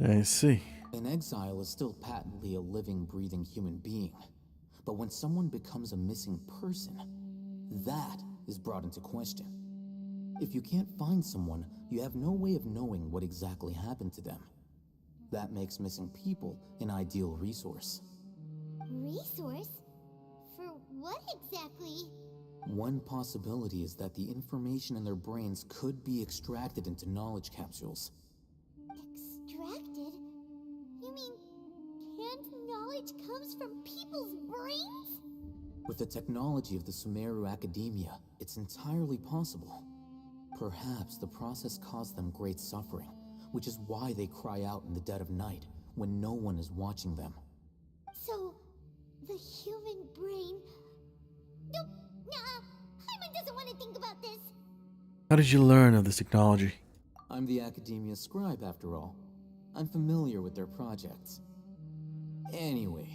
I see. An exile is still patently a living, breathing human being. But when someone becomes a missing person, that is brought into question. If you can't find someone, you have no way of knowing what exactly happened to them. That makes missing people an ideal resource. Resource? For what exactly? One possibility is that the information in their brains could be extracted into knowledge capsules. Extracted? You mean canned knowledge comes from people's brains? With the technology of the Sumeru Academia, it's entirely possible. Perhaps the process caused them great suffering, which is why they cry out in the dead of night when no one is watching them. So, the human brain... Nope, nah, Hyman doesn't want to think about this. How did you learn of this technology? I'm the Academia scribe, after all. I'm familiar with their projects. Anyway,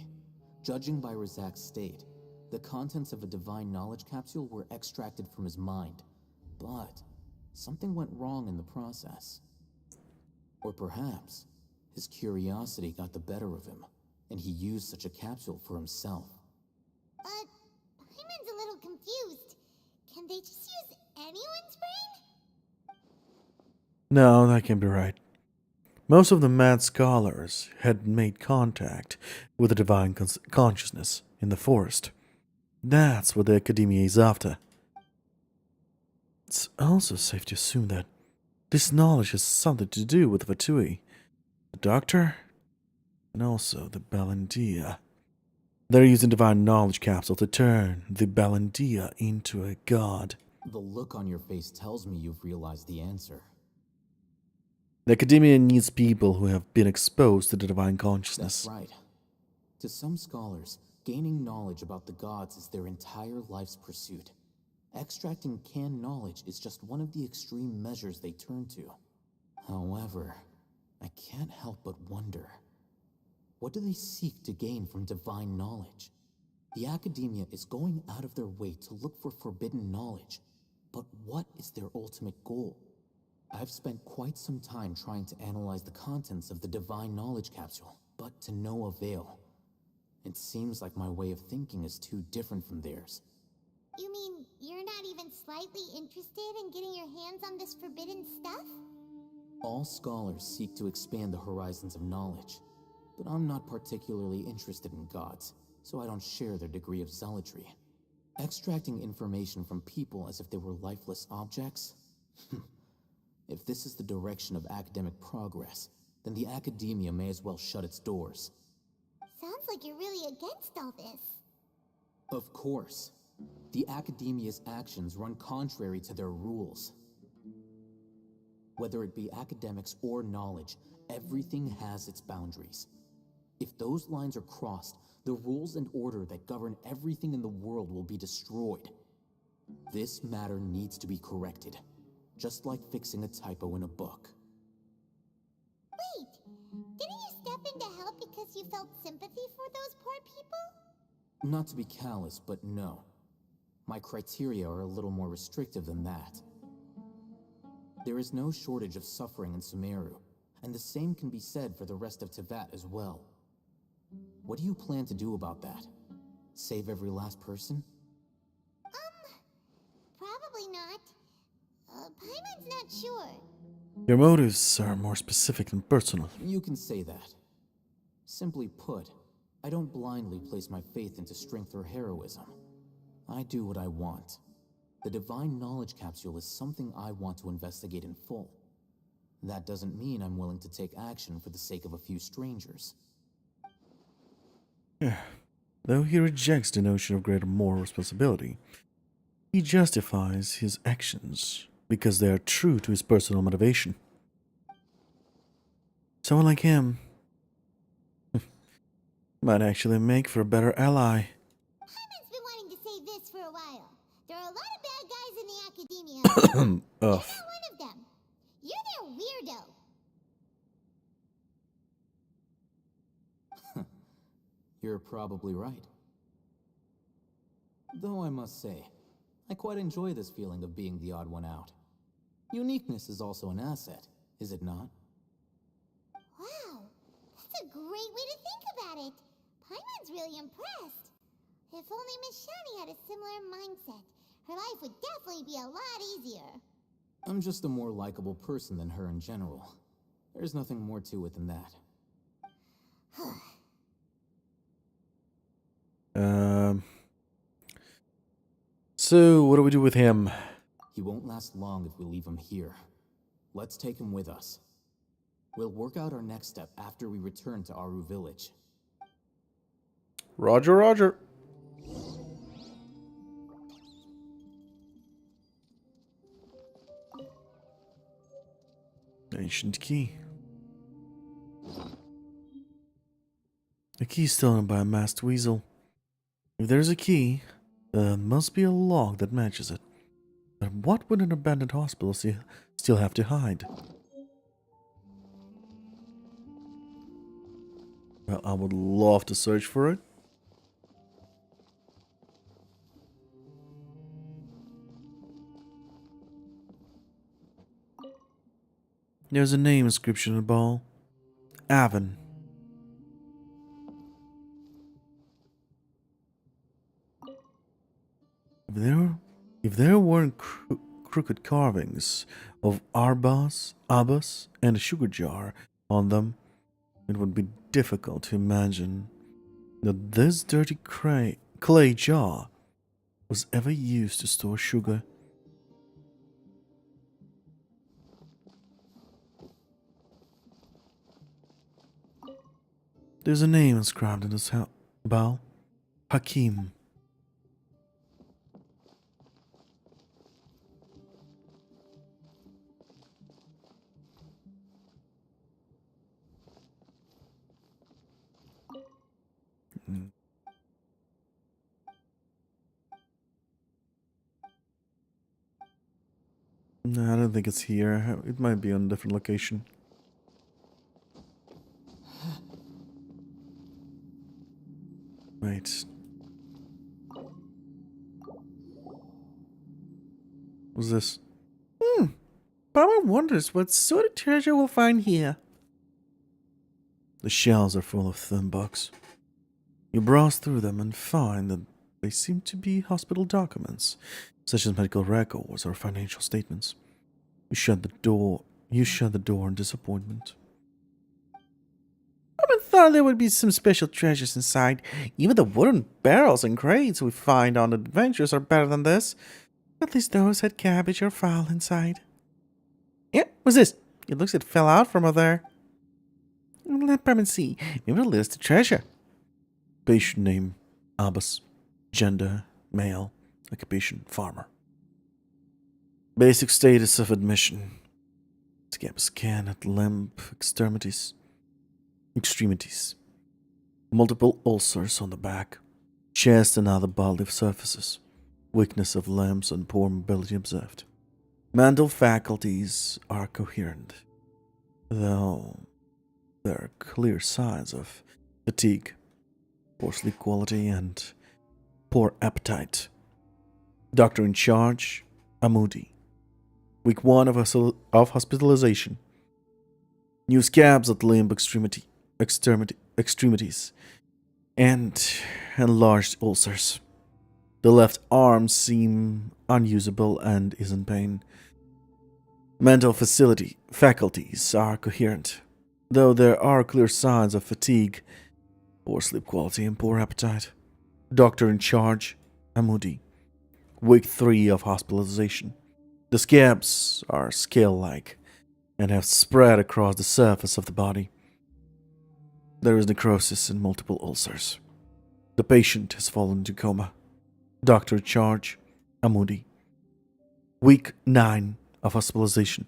judging by Razak's state, the contents of a divine knowledge capsule were extracted from his mind. But something went wrong in the process. Or perhaps his curiosity got the better of him, and he used such a capsule for himself. But Paimon's a little confused. Can they just use anyone's brain? No, that can't be right. Most of the mad scholars had made contact with the divine consciousness in the forest. That's what the Academia is after. It's also safe to assume that this knowledge has something to do with the Fatui, the Doctor, and also the Balandia. They're using divine knowledge capsule to turn the Balandia into a god. The look on your face tells me you've realized the answer. The Academia needs people who have been exposed to the divine consciousness. That's right. To some scholars, gaining knowledge about the gods is their entire life's pursuit. Extracting canned knowledge is just one of the extreme measures they turn to. However, I can't help but wonder, what do they seek to gain from divine knowledge? The Academia is going out of their way to look for forbidden knowledge, but what is their ultimate goal? I've spent quite some time trying to analyze the contents of the divine knowledge capsule, but to no avail. It seems like my way of thinking is too different from theirs. You mean you're not even slightly interested in getting your hands on this forbidden stuff? All scholars seek to expand the horizons of knowledge, but I'm not particularly interested in gods, so I don't share their degree of zealotry. Extracting information from people as if they were lifeless objects? If this is the direction of academic progress, then the Academia may as well shut its doors. Sounds like you're really against all this. Of course. The Academia's actions run contrary to their rules. Whether it be academics or knowledge, everything has its boundaries. If those lines are crossed, the rules and order that govern everything in the world will be destroyed. This matter needs to be corrected, just like fixing a typo in a book. Wait, didn't you step in to help because you felt sympathy for those poor people? Not to be callous, but no. My criteria are a little more restrictive than that. There is no shortage of suffering in Sumeru, and the same can be said for the rest of Teyvat as well. What do you plan to do about that? Save every last person? Probably not. Paimon's not sure. Your motives are more specific than personal. You can say that. Simply put, I don't blindly place my faith into strength or heroism. I do what I want. The divine knowledge capsule is something I want to investigate in full. That doesn't mean I'm willing to take action for the sake of a few strangers. Though he rejects the notion of greater moral responsibility, he justifies his actions because they are true to his personal motivation. Someone like him might actually make for a better ally. Paimon's been wanting to say this for a while. There are a lot of bad guys in the Academia. You're not one of them. You're their weirdo. You're probably right. Though I must say, I quite enjoy this feeling of being the odd one out. Uniqueness is also an asset, is it not? Wow, that's a great way to think about it. Paimon's really impressed. If only Miss Shani had a similar mindset, her life would definitely be a lot easier. I'm just a more likable person than her in general. There's nothing more to it than that. So, what do we do with him? He won't last long if we leave him here. Let's take him with us. We'll work out our next step after we return to Aru Village. Roger, roger. Ancient key. The key stolen by a masked weasel. If there's a key, there must be a log that matches it. But what would an abandoned hospital still have to hide? Well, I would love to search for it. There's a name inscription on the ball. Avon. If there weren't crooked carvings of Arbas, Abbas, and a sugar jar on them, it would be difficult to imagine that this dirty clay jar was ever used to store sugar. There's a name inscribed in this bell. Hakim. No, I don't think it's here. It might be on a different location. Wait. What's this? Baba wonders what sort of treasure we'll find here. The shelves are full of thin books. You browse through them and find that they seem to be hospital documents, such as medical records or financial statements. You shut the door in disappointment. I thought there would be some special treasures inside. Even the wooden barrels and crates we find on adventures are better than this. At least those had cabbage or fowl inside. Yeah, what's this? It looks like it fell out from over there. Let Brahman see. Maybe it'll lead us to treasure. Patient name, Abbas. Gender, male. Occupation, farmer. Basic status of admission. Scab scan at limb extremities. Multiple ulcers on the back, chest and other bodily surfaces. Weakness of limbs and poor mobility observed. Mental faculties are coherent, though there are clear signs of fatigue, poor sleep quality, and poor appetite. Doctor in charge, Amudi. Week 1 of hospitalization. New scabs at limb extremities, and enlarged ulcers. The left arm seems unusable and is in pain. Mental faculties are coherent, though there are clear signs of fatigue, poor sleep quality, and poor appetite. Doctor in charge, Amudi. Week 3 of hospitalization. The scabs are scale-like and have spread across the surface of the body. There is necrosis and multiple ulcers. The patient has fallen into coma. Doctor in charge, Amudi. Week 9 of hospitalization.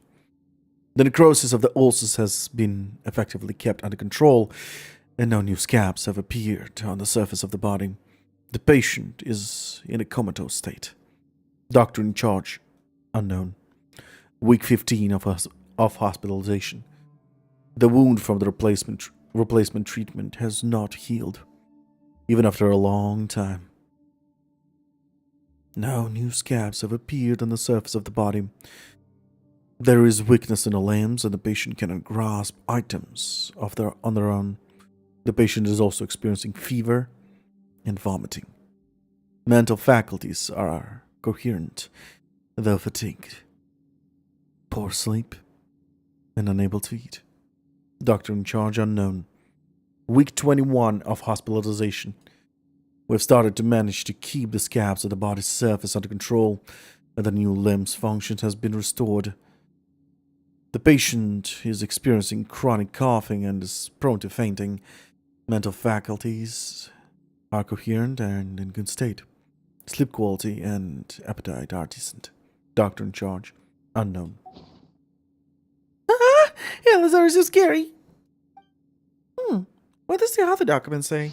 The necrosis of the ulcers has been effectively kept under control, and no new scabs have appeared on the surface of the body. The patient is in a comatose state. Doctor in charge, unknown. Week 15 of hospitalization. The wound from the replacement treatment has not healed, even after a long time. No new scabs have appeared on the surface of the body. There is weakness in the limbs, and the patient cannot grasp items on their own. The patient is also experiencing fever and vomiting. Mental faculties are coherent, though fatigued. Poor sleep and unable to eat. Doctor in charge unknown. Week 21 of hospitalization. We've started to manage to keep the scabs of the body's surface under control, and the new limbs' function has been restored. The patient is experiencing chronic coughing and is prone to fainting. Mental faculties are coherent and in good state. Sleep quality and appetite are decent. Doctor in charge, unknown. Yeah, those are so scary. What does the other document say?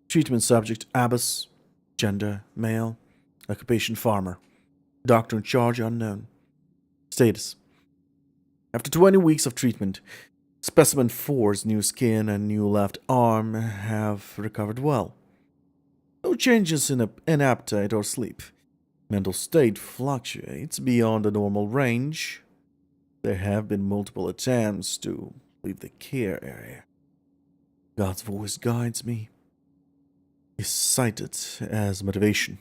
Treatment subject, Abbas. Gender, male. Occupation, farmer. Doctor in charge unknown. Status. After 20 weeks of treatment, Specimen 4's new skin and new left arm have recovered well. No changes in appetite or sleep. Mental state fluctuates beyond the normal range. There have been multiple attempts to leave the care area. God's voice guides me. Is cited as motivation.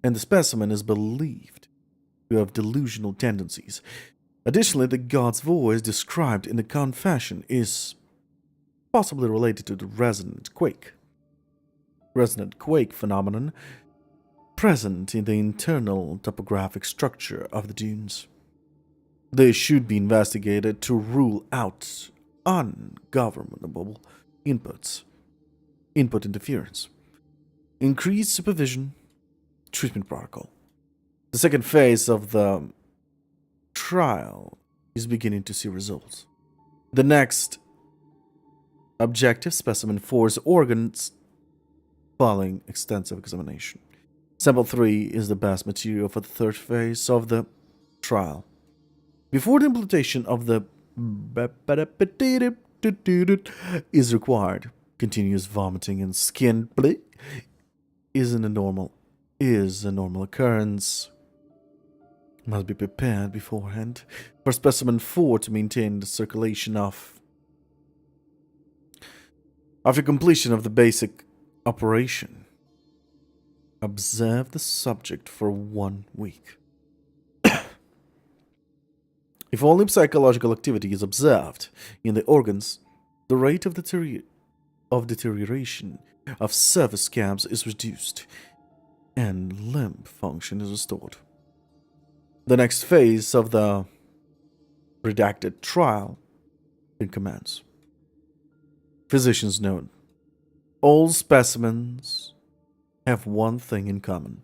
And the specimen is believed to have delusional tendencies. Additionally, the God's voice described in the confession is possibly related to the resonant quake phenomenon present in the internal topographic structure of the dunes. They should be investigated to rule out ungovernable input interference. Increased supervision. Treatment protocol. The second phase of the trial is beginning to see results. The next objective, Specimen 4's organs following extensive examination. Sample 3 is the best material for the third phase of the trial. Before the implementation of the is required, continuous vomiting and skin is a normal occurrence. Must be prepared beforehand for Specimen 4 to maintain the circulation of. After completion of the basic operation, observe the subject for 1 week. If only psychological activity is observed in the organs, the rate of deterioration of surface scabs is reduced and limb function is restored. The next phase of the redacted trial can commence. Physician's note. All specimens have one thing in common.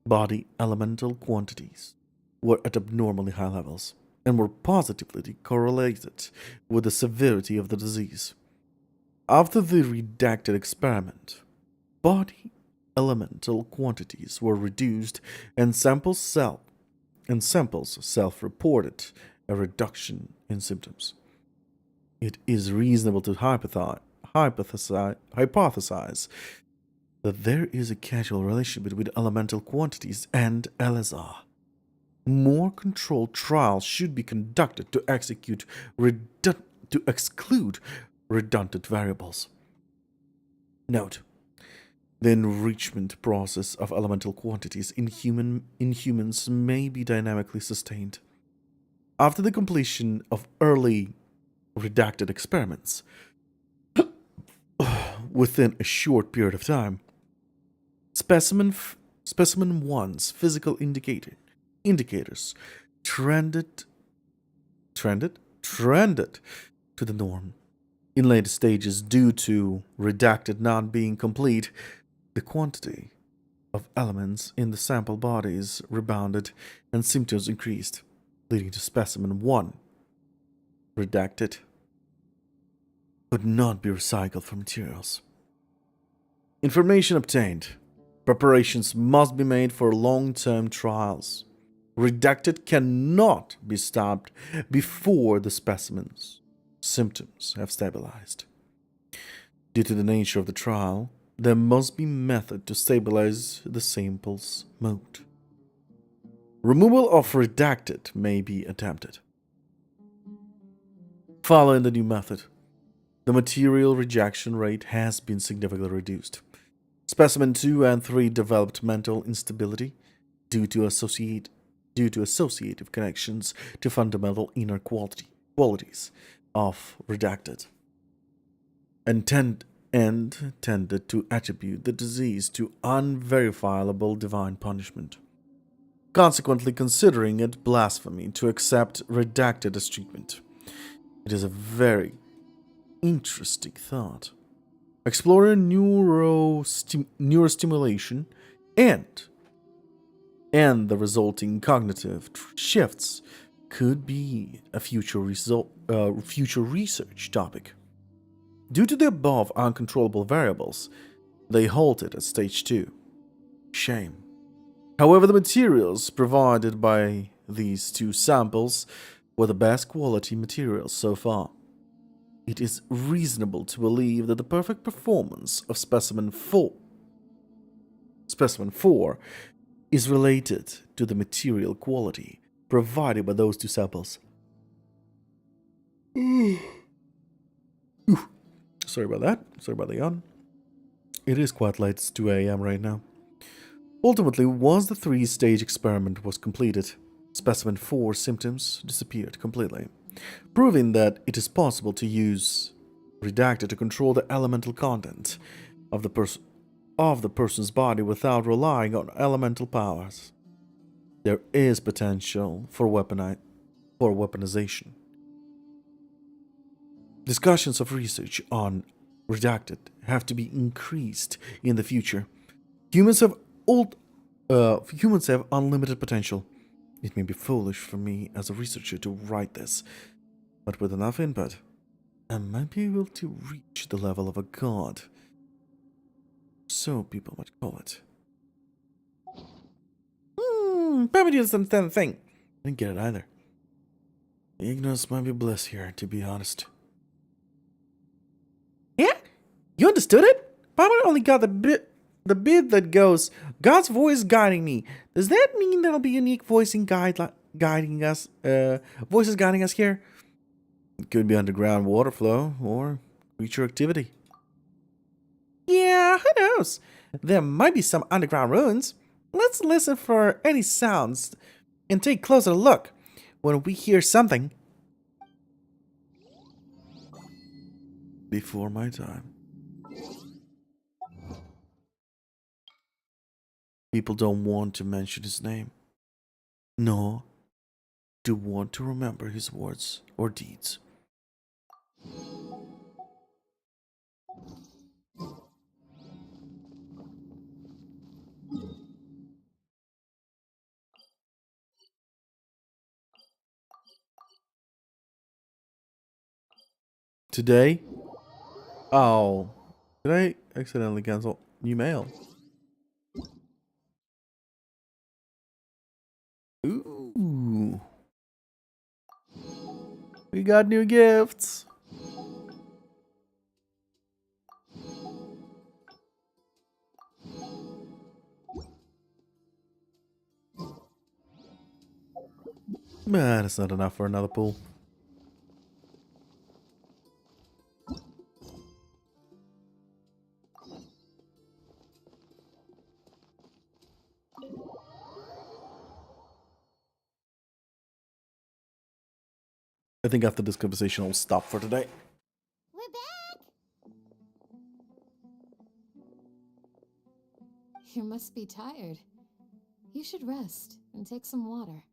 Body elemental quantities were at abnormally high levels and were positively correlated with the severity of the disease. After the redacted experiment, body elemental quantities were reduced and samples self-reported a reduction in symptoms. It is reasonable to hypothesize that there is a causal relationship between elemental quantities and LSR. More controlled trials should be conducted to exclude redundant variables. Note: the enrichment process of elemental quantities in humans may be dynamically sustained. After the completion of early redacted experiments, within a short period of time, Specimen 1's physical indicators trended to the norm. In later stages, due to redacted not being complete, the quantity of elements in the sample bodies rebounded and symptoms increased, leading to Specimen 1. Redacted could not be recycled from materials. Information obtained. Preparations must be made for long-term trials. Redacted cannot be stopped before the specimen's symptoms have stabilized. Due to the nature of the trial, there must be method to stabilize the sample's mode. Removal of redacted may be attempted. Following the new method, the material rejection rate has been significantly reduced. Specimen 2 and 3 developed mental instability due to associative connections to fundamental inner qualities of redacted, and tended to attribute the disease to unverifiable divine punishment, consequently considering it blasphemy to accept redacted as treatment. It is a very interesting thought. Exploring neurostimulation and the resulting cognitive shifts could be a future research topic. Due to the above uncontrollable variables, they halted at stage 2. Shame. However, the materials provided by these two samples were the best quality materials so far. It is reasonable to believe that the perfect performance of Specimen 4 is related to the material quality provided by those two samples. Sorry about that. Sorry about the yawn. It is quite late. It's 2 a.m. right now. Ultimately, once the 3-stage experiment was completed, Specimen 4's symptoms disappeared completely, proving that it is possible to use Redacted to control the elemental content of the person's body without relying on elemental powers. There is potential for weaponization. Discussions of research on Redacted have to be increased in the future. Humans have unlimited potential. It may be foolish for me as a researcher to write this, but with enough input, I might be able to reach the level of a god. So people might call it. Probably didn't understand the thing. I didn't get it either. Ignorance might be bliss here, to be honest. Yeah? You understood it? Papa only got the bit that goes, God's voice guiding me. Does that mean there'll be unique voicing guiding us voices guiding us here? It could be underground water flow or creature activity. Yeah, who knows? There might be some underground ruins. Let's listen for any sounds and take a closer look. When we hear something. Before my time. People don't want to mention his name, nor do want to remember his words or deeds. Today? Oh. Did I accidentally cancel new mail? Ooh. We got new gifts. Man, it's not enough for another pool. I think after this conversation, I'll stop for today. We're back! You must be tired. You should rest and take some water.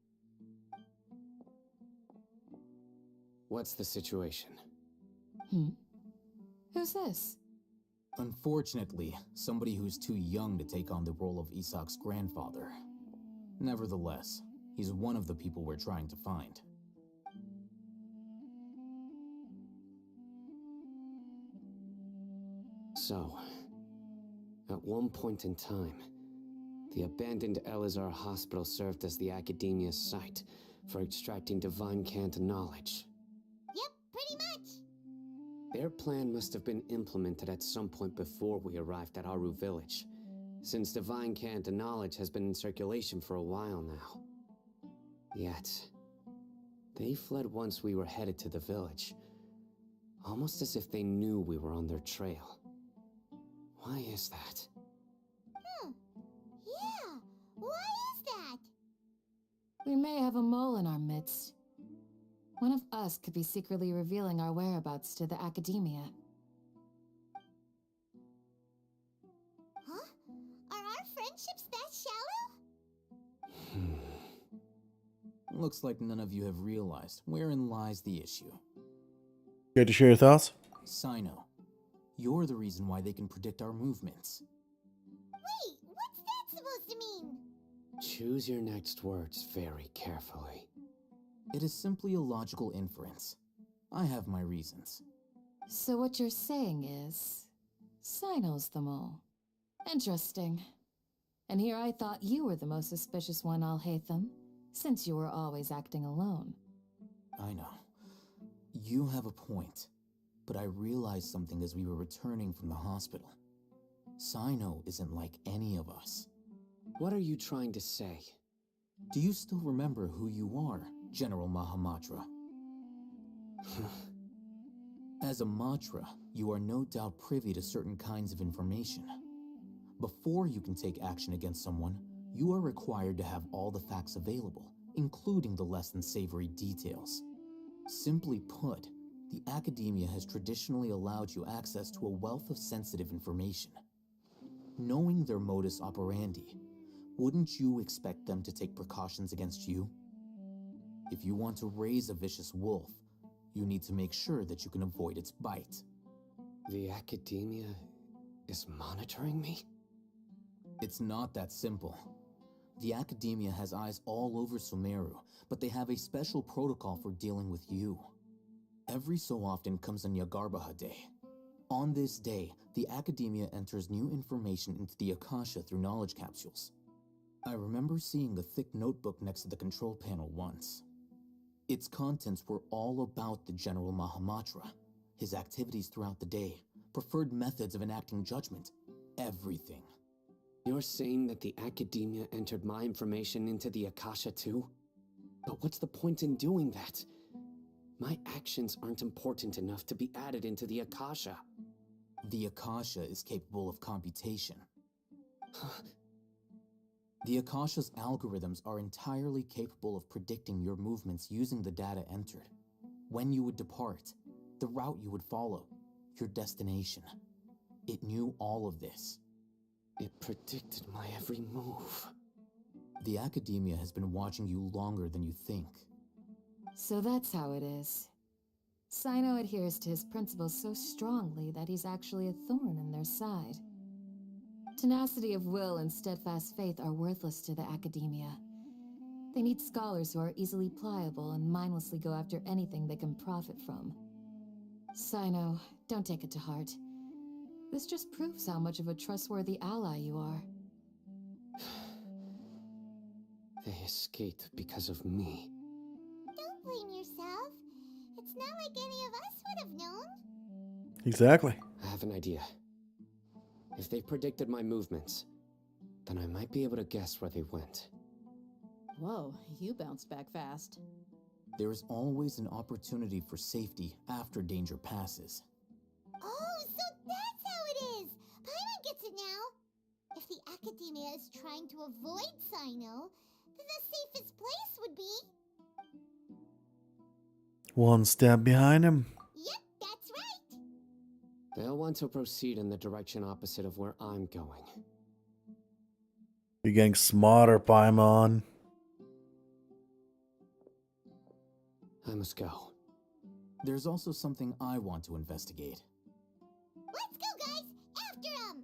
What's the situation? Who's this? Unfortunately, somebody who's too young to take on the role of Isak's grandfather. Nevertheless, he's one of the people we're trying to find. So, at one point in time, the abandoned Elazar hospital served as the academia's site for extracting divine cant knowledge. Yep, pretty much. Their plan must have been implemented at some point before we arrived at Aru village, since divine cant knowledge has been in circulation for a while now. Yet, they fled once we were headed to the village, almost as if they knew we were on their trail. Why is that? Yeah, why is that? We may have a mole in our midst. One of us could be secretly revealing our whereabouts to the academia. Huh? Are our friendships that shallow? Looks like none of you have realized wherein lies the issue. Care to share your thoughts? Sino, you're the reason why they can predict our movements. Wait, what's that supposed to mean? Choose your next words very carefully. It is simply a logical inference. I have my reasons. So what you're saying is, Sino's the mole. Interesting. And here I thought you were the most suspicious one, Alhaitham, since you were always acting alone. I know. You have a point. But I realized something as we were returning from the hospital. Sino isn't like any of us. What are you trying to say? Do you still remember who you are, General Mahamatra? As a Matra, you are no doubt privy to certain kinds of information. Before you can take action against someone, you are required to have all the facts available, including the less than savory details. Simply put, the academia has traditionally allowed you access to a wealth of sensitive information. Knowing their modus operandi, wouldn't you expect them to take precautions against you? If you want to raise a vicious wolf, you need to make sure that you can avoid its bite. The academia is monitoring me? It's not that simple. The academia has eyes all over Sumeru, but they have a special protocol for dealing with you. Every so often comes a Nyagarbaha Day. On this day, the academia enters new information into the Akasha through knowledge capsules. I remember seeing a thick notebook next to the control panel once. Its contents were all about the General Mahamatra, his activities throughout the day, preferred methods of enacting judgment, everything. You're saying that the academia entered my information into the Akasha too? But what's the point in doing that? My actions aren't important enough to be added into the Akasha. The Akasha is capable of computation. The Akasha's algorithms are entirely capable of predicting your movements using the data entered. When you would depart, the route you would follow, your destination. It knew all of this. It predicted my every move. The academia has been watching you longer than you think. So that's how it is. Sino adheres to his principles so strongly that he's actually a thorn in their side. Tenacity of will and steadfast faith are worthless to the academia. They need scholars who are easily pliable and mindlessly go after anything they can profit from. Sino, don't take it to heart. This just proves how much of a trustworthy ally you are. They escaped because of me. Don't blame yourself. It's not like any of us would have known. Exactly. I have an idea. If they predicted my movements, then I might be able to guess where they went. Whoa, you bounced back fast. There is always an opportunity for safety after danger passes. Oh, so that's how it is! Paimon gets it now! If the academia is trying to avoid Sino, then the safest place would be... One step behind him. Yep, that's right! They'll want to proceed in the direction opposite of where I'm going. You're getting smarter, Paimon. I must go. There's also something I want to investigate. Let's go, guys! After him!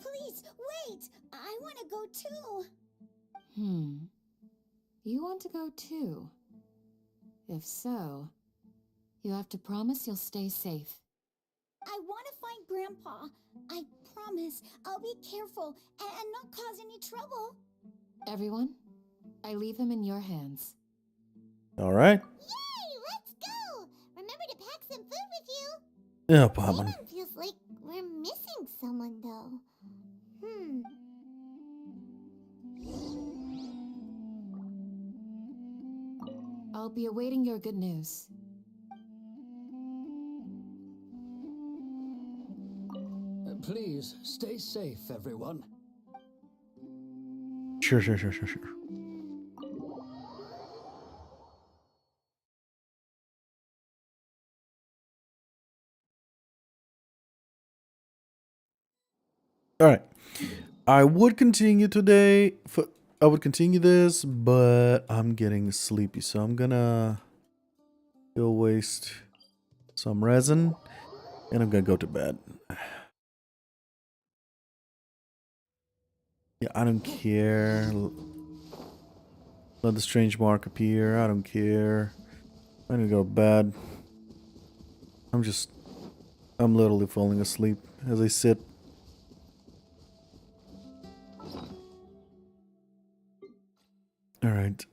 Please, wait! I want to go too! You want to go too? If so, you have to promise you'll stay safe. I want to find Grandpa. I promise I'll be careful and not cause any trouble. Everyone, I leave him in your hands. All right. Yay! Let's go! Remember to pack some food with you! Yeah, Paimon. Paimon feels like we're missing someone, though. I'll be awaiting your good news. Please, stay safe, everyone. Sure. All right. I would continue today. I would continue this, but I'm getting sleepy, so I'm gonna go waste some resin, and I'm gonna go to bed. Yeah, I don't care. Let the strange mark appear. I don't care. I'm gonna go to bed. I'm literally falling asleep as I sit. Alright,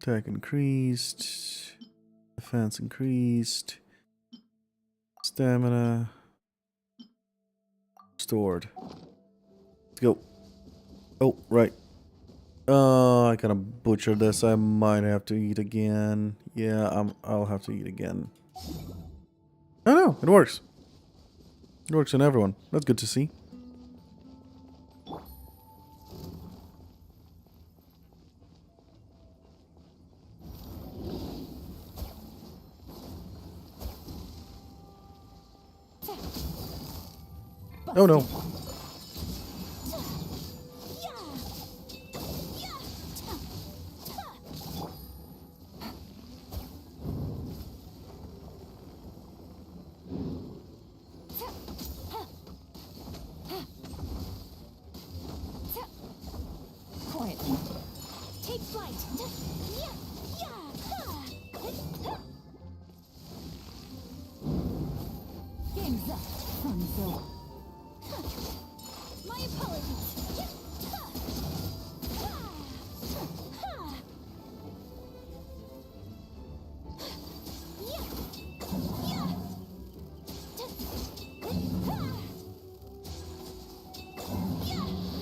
attack increased, defense increased, stamina stored. Let's go. Oh, right. I kind of butchered this. I might have to eat again. Yeah, I'll have to eat again. Oh no, it works. It works on everyone. That's good to see. Oh no. Quietly. Take flight. Game's up. Fun's over. My apologies.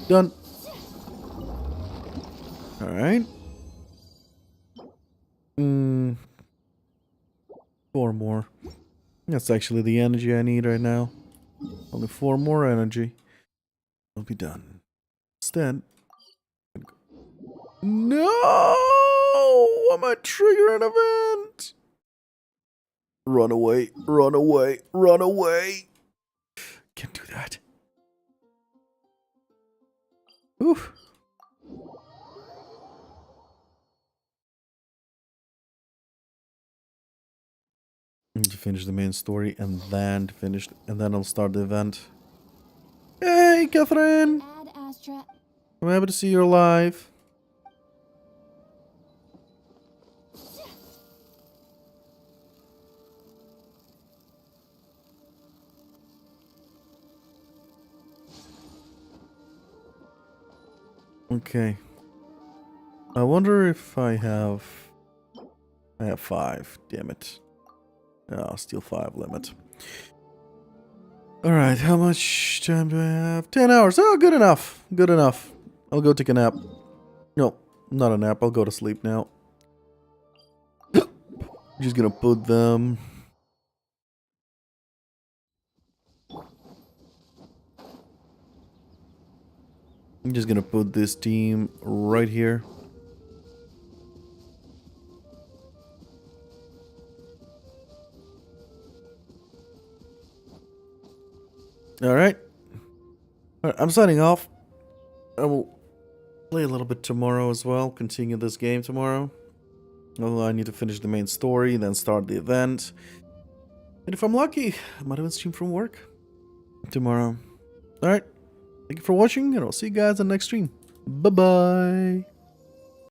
Done. Alright. 4 more. That's actually the energy I need right now. Only 4 more energy. I'll be done. Instead. No! I'm a trigger an event! Run away, run away, run away! Can't do that. Oof. To finish the main story and then I'll start the event. Hey, Catherine! Add Astra. I'm happy to see you're alive. Okay. I wonder if I have 5. Damn it. Oh, still 5 limit. Alright, how much time do I have? 10 hours. Oh, good enough. Good enough. I'll go take a nap. No, not a nap. I'll go to sleep now. Just gonna put them... I'm just gonna put this team right here. Alright. I'm signing off. I will play a little bit tomorrow as well. Continue this game tomorrow. Well, I need to finish the main story, then start the event. And if I'm lucky, I might even stream from work tomorrow. Alright. Thank you for watching, and I'll see you guys on the next stream. Bye-bye.